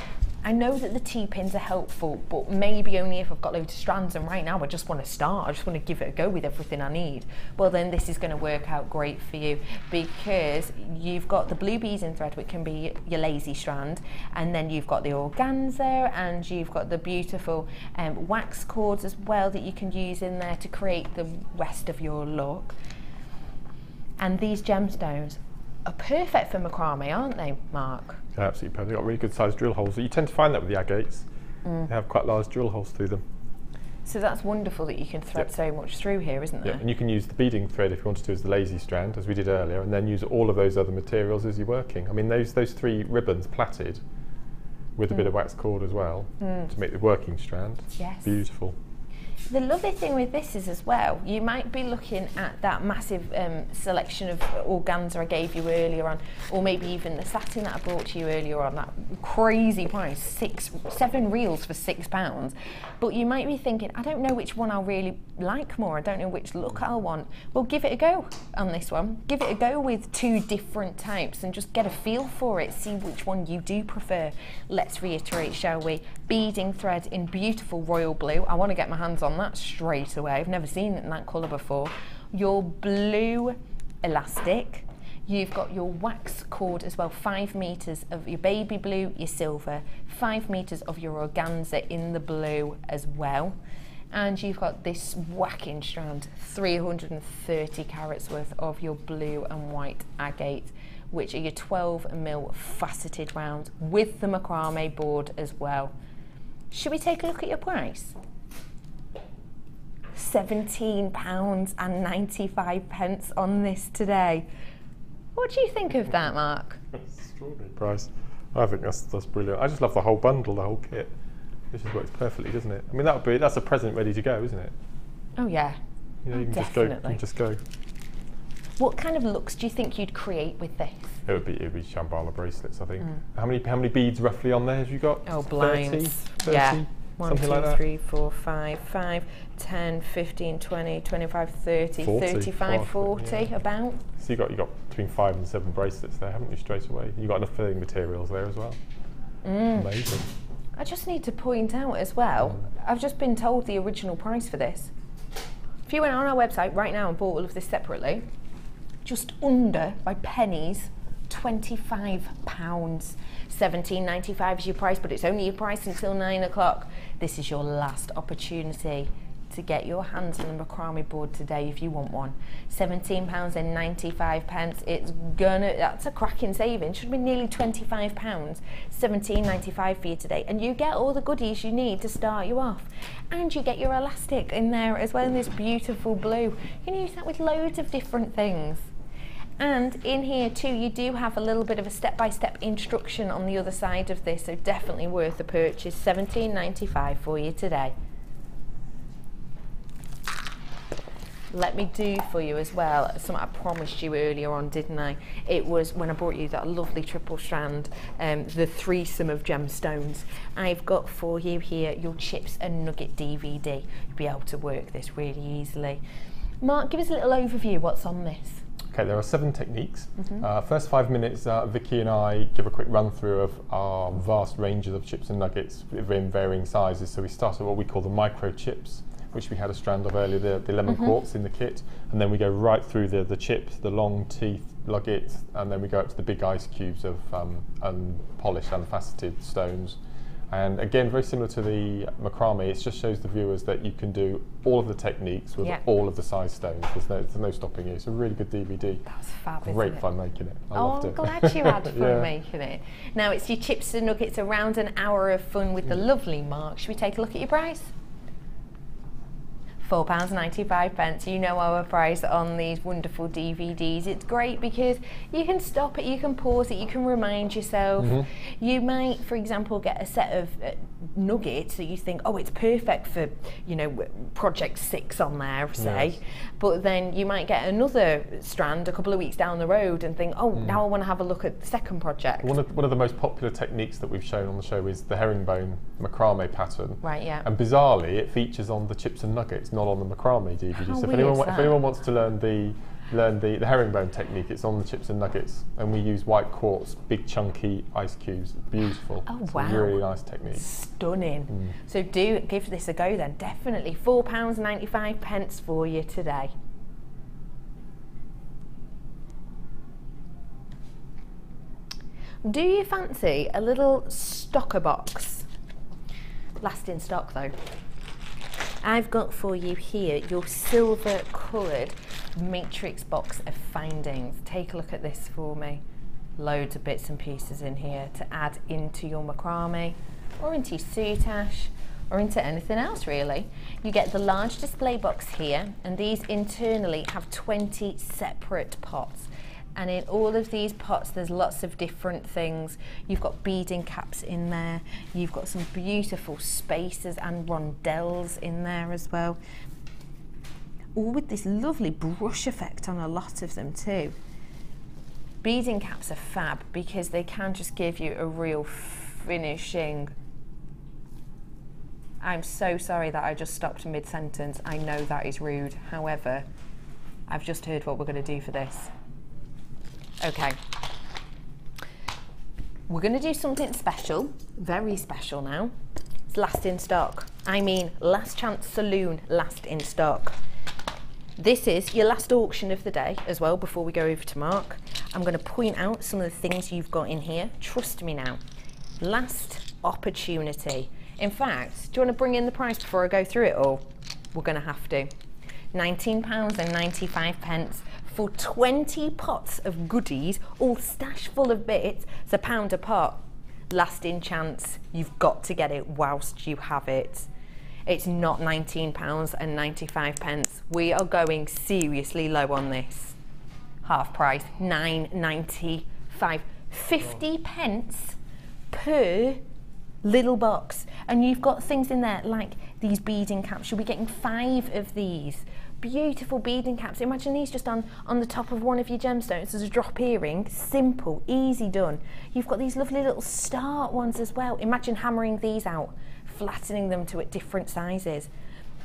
E: I know that the T-pins are helpful, but maybe only if I've got loads of strands, and right now I just want to start, I just want to give it a go with everything I need. Well, then this is going to work out great for you, because you've got the blue beading thread, which can be your lazy strand, and then you've got the organza, and you've got the beautiful wax cords as well that you can use in there to create the rest of your look. And these gemstones are perfect for macrame, aren't they, Mark?
F: Yeah, absolutely perfect. They've got really good sized drill holes. You tend to find that with the agates. They have quite large drill holes through them.
E: So that's wonderful that you can thread so much through here, isn't there?
F: Yeah, and you can use the beading thread if you wanted to as the lazy strand, as we did earlier, and then use all of those other materials as you're working. I mean, those 3 ribbons plaited with a bit of wax cord as well to make the working strand.
E: Yes.
F: Beautiful.
E: The lovely thing with this is as well, you might be looking at that massive selection of organza I gave you earlier on, or maybe even the satin that I brought to you earlier on, that crazy price, 7 reels for £6. But you might be thinking, I don't know which one I'll really like more, I don't know which look I'll want. Well, give it a go on this one. Give it a go with 2 different types and just get a feel for it, see which one you do prefer. Let's reiterate, shall we? Beading thread in beautiful royal blue. I want to get my hands on that straight away. I've never seen it in that colour before. Your blue elastic, You've got your wax cord as well, 5 meters of your baby blue, your silver, 5 meters of your organza in the blue as well. And you've got this whacking strand, 330 carats worth of your blue and white agate, which are your 12mm faceted rounds with the macrame board as well. Should we take a look at your price? £17.95 on this today. What do you think of that, Mark?
F: Extraordinary price. I think that's brilliant. I just love the whole bundle, the whole kit. This just works perfectly, doesn't it? I mean, that's a present ready to go, isn't it?
E: Oh yeah.
F: You know, you can
E: definitely.
F: just go.
E: What kind of looks do you think you'd create with this?
F: It would be shambhala bracelets, I think. How many beads roughly on there have you got?
E: Oh, blinds.
F: 30,
E: yeah. 1,
F: something
E: 2,
F: like that?
E: 3, 4, 5, 10, 15, 20, 25, 30,
F: 40,
E: 35, 40,
F: yeah.
E: about.
F: So you got between 5 and 7 bracelets there, haven't you, straight away? You got enough filling materials there as well. Amazing.
E: I just need to point out as well, I've just been told the original price for this. If you went on our website right now and bought all of this separately, just under, by pennies, £25. £17.95 is your price, but it's only your price until 9 o'clock. This is your last opportunity to get your hands on a macrame board today if you want one. £17.95. That's a cracking saving. Should be nearly £25. £17.95 for you today, and you get all the goodies you need to start you off. And you get your elastic in there as well in this beautiful blue. You can use that with loads of different things. And in here too, you do have a little bit of a step-by-step instruction on the other side of this, so definitely worth the purchase. £17.95 for you today. Let me do for you as well something I promised you earlier on, didn't I? It was when I brought you that lovely triple strand, the threesome of gemstones. I've got for you here your chips and nugget DVD. You'll be able to work this really easily. Mark, give us a little overview. What's on this?
F: Okay, there are 7 techniques. First 5 minutes, Vicky and I give a quick run through of our vast ranges of chips and nuggets in varying sizes. So we start with what we call the micro chips, which we had a strand of earlier, the lemon quartz in the kit, and then we go right through the chips, the long teeth nuggets, and then we go up to the big ice cubes of unpolished, unfaceted stones. And again, very similar to the macrame, it just shows the viewers that you can do all of the techniques with all of the size stones. There's no stopping you. It's a really good DVD.
E: That's fab,
F: Great fun making it. I loved it.
E: I'm glad you had fun making it. Now it's your chips and nuggets, around an hour of fun with the lovely Mark. Should we take a look at your price? £4.95. You know our price on these wonderful DVDs. It's great because you can stop it, you can pause it, you can remind yourself. You might, for example, get a set of nuggets that you think, oh, it's perfect for, you know, project 6 on there, say. But then you might get another strand a couple of weeks down the road and think, oh, now I want to have a look at the second project.
F: One of the most popular techniques that we've shown on the show is the herringbone macrame pattern.
E: Right, yeah.
F: And bizarrely, it features on the chips and nuggets, not on the macrame DVD.
E: How
F: So if
E: weird
F: anyone wants to learn the herringbone technique, it's on the chips and nuggets, and we use white quartz, big chunky ice cubes. Beautiful.
E: Oh,
F: it's
E: wow.
F: a really nice technique.
E: Stunning. So do give this a go then, definitely. £4.95 for you today. Do you fancy a little stocker box? Last in stock though. I've got for you here your silver coloured matrix box of findings. Take a look at this for me. Loads of bits and pieces in here to add into your macrame or into your soutache or into anything else really. You get the large display box here, and these internally have 20 separate pots. And in all of these pots, there's lots of different things. You've got beading caps in there. You've got some beautiful spacers and rondelles in there as well. All with this lovely brush effect on a lot of them too. Beading caps are fab because they can just give you a real finishing. I'm so sorry that I just stopped mid-sentence. I know that is rude. However, I've just heard what we're going to do for this. Okay, we're going to do something special, very special now. It's last in stock. I mean, last chance saloon, last in stock. This is your last auction of the day as well before we go over to Mark. I'm going to point out some of the things you've got in here. Trust me now. Last opportunity. In fact, do you want to bring in the price before I go through it all? We're going to have to. £19.95 for 20 pots of goodies, all stashed full of bits. It's £1 a pot. Lasting chance. You've got to get it whilst you have it. It's not £19.95. We are going seriously low on this. Half price, £9.95. 50 pence per little box. And you've got things in there like these beading caps. You'll be getting 5 of these. Beautiful beading caps. Imagine these just on the top of one of your gemstones as a drop earring. Simple, easy done. You've got these lovely little start ones as well. Imagine hammering these out, flattening them to different sizes.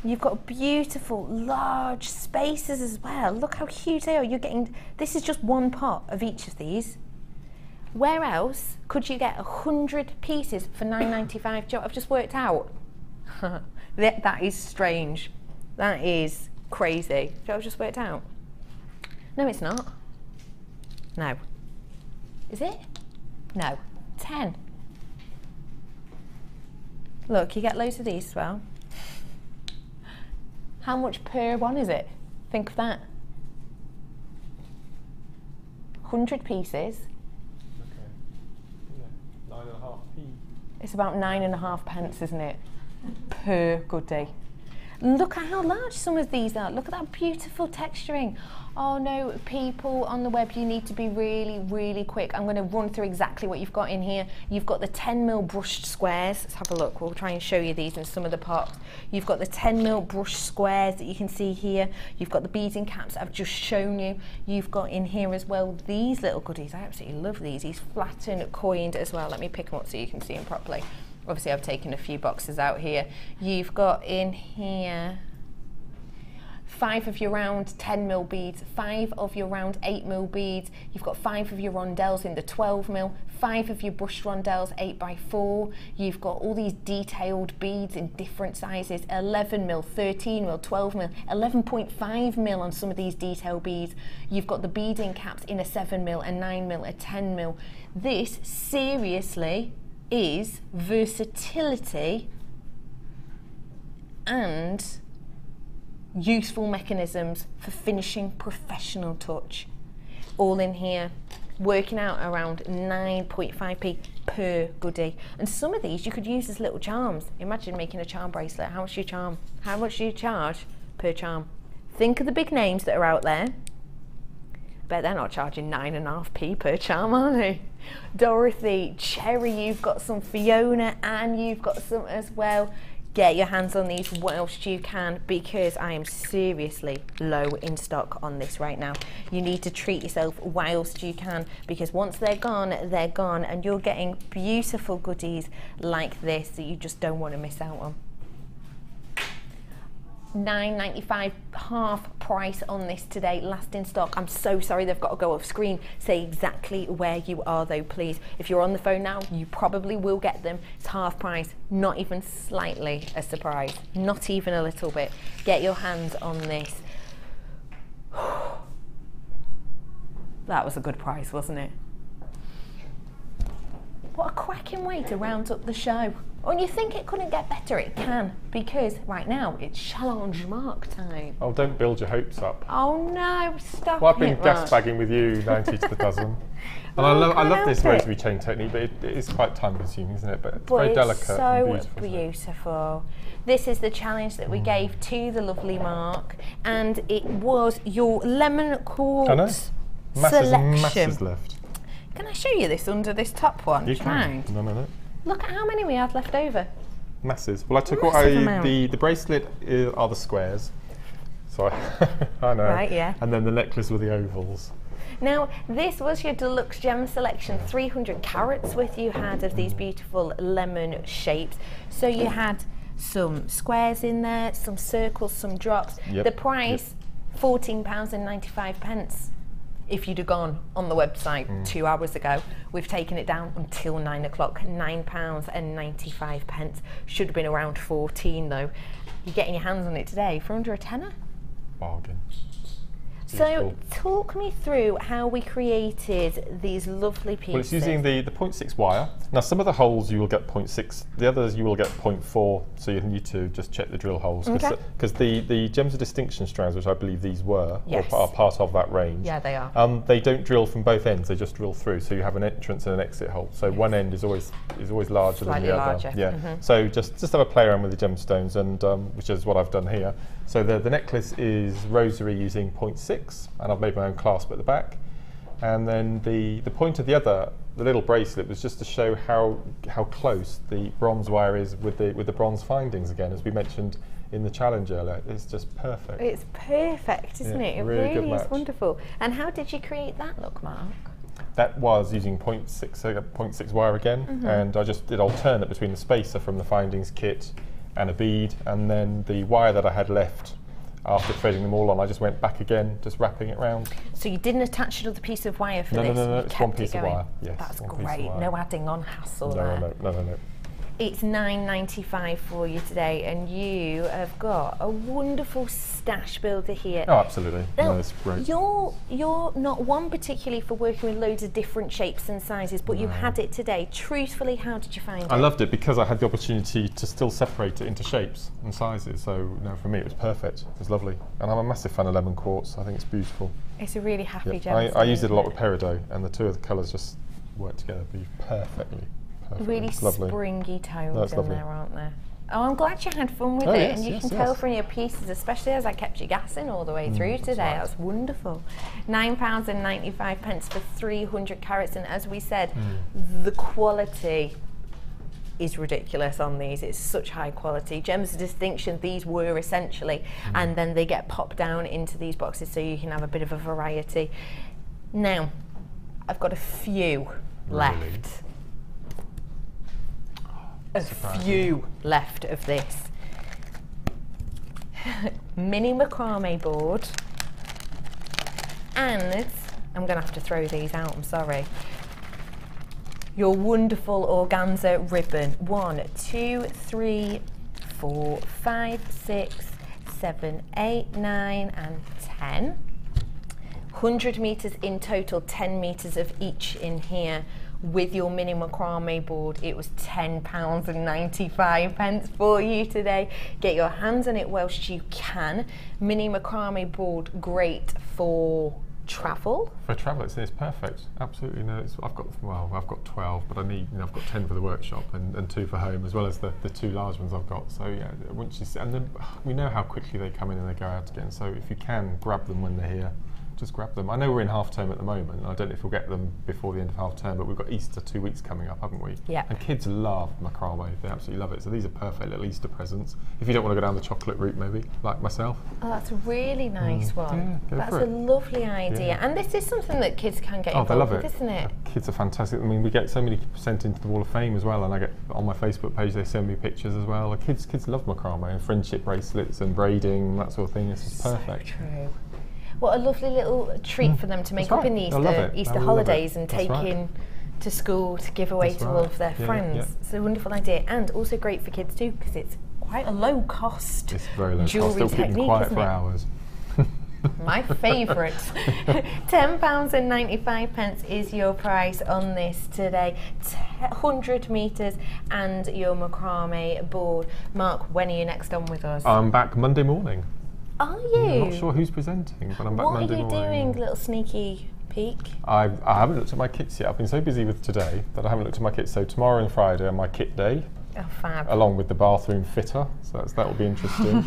E: You've got beautiful large spaces as well. Look how huge they are. You're getting, this is just one pot of each of these. Where else could you get 100 pieces for £9.95? Do you know what I've just worked out? That is strange. That is crazy. Do you know what I've just worked out? No, it's not. No. Is it? No. 10. Look, you get loads of these as well. How much per one is it? Think of that. 100 pieces.
F: Okay. Yeah. 9.5p.
E: It's about 9.5 pence, isn't it? Per goodie. Look at how large some of these are. Look at that beautiful texturing. Oh no, people on the web, you need to be really, really quick. I'm going to run through exactly what you've got in here. You've got the 10mm brushed squares. Let's have a look. We'll try and show you these in some of the pots. You've got the 10mm brushed squares that you can see here. You've got the beading caps I've just shown you. You've got in here as well these little goodies. I absolutely love these. These flattened, coined as well. Let me pick them up so you can see them properly. Obviously, I've taken a few boxes out here. You've got in here 5 of your round 10mm beads, 5 of your round 8mm beads. You've got 5 of your rondelles in the 12mm, 5 of your brushed rondelles 8x4. You've got all these detailed beads in different sizes, 11mm, 13mm, 12mm, 11.5mm on some of these detail beads. You've got the beading caps in a 7mm, a 9mm, a 10mm. This seriously is versatility and useful mechanisms for finishing professional touch. All in here, working out around 9.5p per goodie. And some of these you could use as little charms. Imagine making a charm bracelet. How much do you charm? How much do you charge per charm? Think of the big names that are out there. Bet they're not charging 9.5p per charm, are they? Dorothy, Cherry, you've got some, Fiona, and you've got some as well. Get your hands on these whilst you can, because I am seriously low in stock on this right now. You need to treat yourself whilst you can, because once they're gone, and you're getting beautiful goodies like this that you just don't want to miss out on. £9.95, half price on this today, last in stock. I'm so sorry they've got to go off screen. Say exactly where you are though, please. If you're on the phone now, you probably will get them. It's half price, not even slightly a surprise, not even a little bit. Get your hands on this. That was a good price, wasn't it? What a cracking way to round up the show. When you think it couldn't get better, it can, because right now it's Challenge Mark time.
F: Oh, don't build your hopes up.
E: Oh no, stop
F: Well, I've been
E: it,
F: gas bagging with you 90 to the dozen. And I love this rosary chain technique, but it is quite time consuming, isn't it? But it's very delicate
E: so
F: and
E: beautiful. This is the challenge that we gave to the lovely Mark, and it was your lemon quartz selection.
F: Masses left.
E: Can I show you this under this top one?
F: You can. No.
E: Look at how many we have left over.
F: Masses. Well, I took the bracelet are the squares. So I know.
E: Right, yeah.
F: And then the necklace were the ovals.
E: Now, this was your deluxe gem selection. 300 carats worth you had of these beautiful lemon shapes. So you had some squares in there, some circles, some drops.
F: Yep.
E: The price, £14.95. If you'd have gone on the website 2 hours ago, we've taken it down until 9 o'clock, £9.95. Should have been around 14 though. You're getting your hands on it today for under a tenner.
F: Bargain.
E: So talk me through how we created these lovely pieces.
F: Well, it's using the 0.6 wire. Now some of the holes you will get 0.6, the others you will get 0.4, so you need to just check the drill holes. Because the Gems of Distinction strands, which I believe these were, or are part of that range.
E: Yeah, they are.
F: They don't drill from both ends, they just drill through, so you have an entrance and an exit hole. So one end is always larger than the other.
E: Larger.
F: Yeah. So just have a play around with the gemstones, and which is what I've done here. So the necklace is rosary using 0.6, and I've made my own clasp at the back. And then the point of the little bracelet was just to show how close the bronze wire is with the bronze findings again, as we mentioned in the challenge earlier. It's just perfect.
E: It's perfect, isn't it? It really is wonderful. And how did you create that look, Mark?
F: That was using 0.6 wire again, and I just did alternate between the spacer from the findings kit and a bead, and then the wire that I had left after threading them all on, I just went back again, just wrapping it round.
E: So you didn't attach another piece of wire for this?
F: No, it's one piece of wire. Yes,
E: that's great. No adding on hassle there.
F: No.
E: It's $9.95 for you today, and you have got a wonderful stash builder here.
F: Oh, absolutely.
E: Now,
F: no, it's great.
E: You're not one particularly for working with loads of different shapes and sizes, but you had it today. Truthfully, how did you find it?
F: I loved it because I had the opportunity to still separate it into shapes and sizes. So, for me, it was perfect. It was lovely, and I'm a massive fan of lemon quartz. I think it's beautiful.
E: It's a really happy gem.
F: I used it a lot with peridot, and the two of the colours just work together perfectly.
E: Really springy tones in there, aren't there? Oh, I'm glad you had fun with it, and you can tell from your pieces, especially as I kept you gassing all the way through today. That's wonderful. £9.95 for 300 carats, and as we said, the quality is ridiculous on these. It's such high quality. Gems of Distinction, these were essentially, and then they get popped down into these boxes so you can have a bit of a variety. Now, I've got a few left. A few left of this. Mini macrame board, and I'm going to have to throw these out, I'm sorry. Your wonderful organza ribbon. 1, 2, 3, 4, 5, 6, 7, 8, 9 and 10. 100 metres in total, 10 metres of each in here. With your mini macrame board, it was £10.95 for you today. Get your hands on it whilst you can. Mini macrame board, great for travel.
F: For travel, it's perfect. Absolutely. No, I've got 12, but I've got 10 for the workshop and 2 for home, as well as the 2 large ones I've got. So yeah, once you see, and then we know how quickly they come in and they go out again. So if you can grab them when they're here, just grab them. I know we're in half term at the moment, and I don't know if we'll get them before the end of half term, but we've got Easter 2 weeks coming up, haven't we?
E: Yeah.
F: And kids love macrame, they absolutely love it. So these are perfect little Easter presents. If you don't want to go down the chocolate route, maybe, like myself.
E: Oh, that's a really nice one.
F: Yeah,
E: that's a lovely idea. Yeah. And this is something that kids can get involved with, isn't it?
F: Kids are fantastic. I mean, we get so many sent into the Wall of Fame as well, and I get on my Facebook page, they send me pictures as well. Kids love macrame and friendship bracelets and braiding, that sort of thing. This is perfect.
E: So true. What a lovely little treat for them to make up in the Easter holidays and take in to school to give away to all of their friends. Yeah. It's a wonderful idea, and also great for kids too, because it's quite a low cost.
F: It's very low
E: jewellery
F: cost. It'll keep them quiet for hours.
E: My favourite. £10.95 is your price on this today. 100 metres and your macrame board. Mark, when are you next on with us?
F: I'm back Monday morning.
E: Are you?
F: I'm not sure who's presenting, but I'm back Monday morning.
E: What are you doing, little sneaky peek?
F: I haven't looked at my kits yet. I've been so busy with today that I haven't looked at my kits. So tomorrow and Friday are my kit day.
E: Oh, fab.
F: Along with the bathroom fitter, so that will be interesting.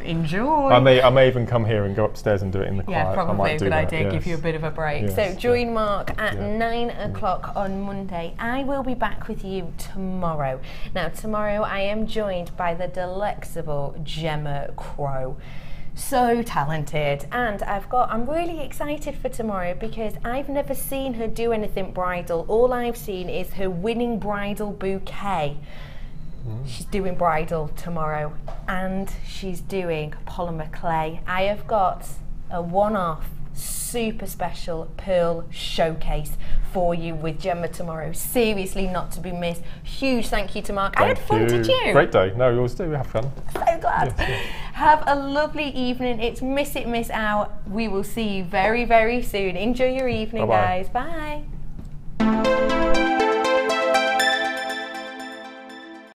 E: Enjoy.
F: I may even come here and go upstairs and do it in the quiet.
E: Yeah, probably a good idea.
F: Yes.
E: Give you a bit of a break. Yes. So join Mark at 9 o'clock on Monday. I will be back with you tomorrow. Now tomorrow I am joined by the delectable Gemma Crow. So talented, and I'm really excited for tomorrow because I've never seen her do anything bridal. All I've seen is her winning bridal bouquet. She's doing bridal tomorrow, and she's doing polymer clay. I have got a one-off super special pearl showcase for you with Gemma tomorrow. Seriously not to be missed. Huge thank you to Mark. I had fun, did you?
F: Great day. No, you always do. We have fun.
E: So glad. Yes. Have a lovely evening. It's Miss It, Miss Out. We will see you very, very soon. Enjoy your evening,
F: Bye-bye.
E: guys. Bye.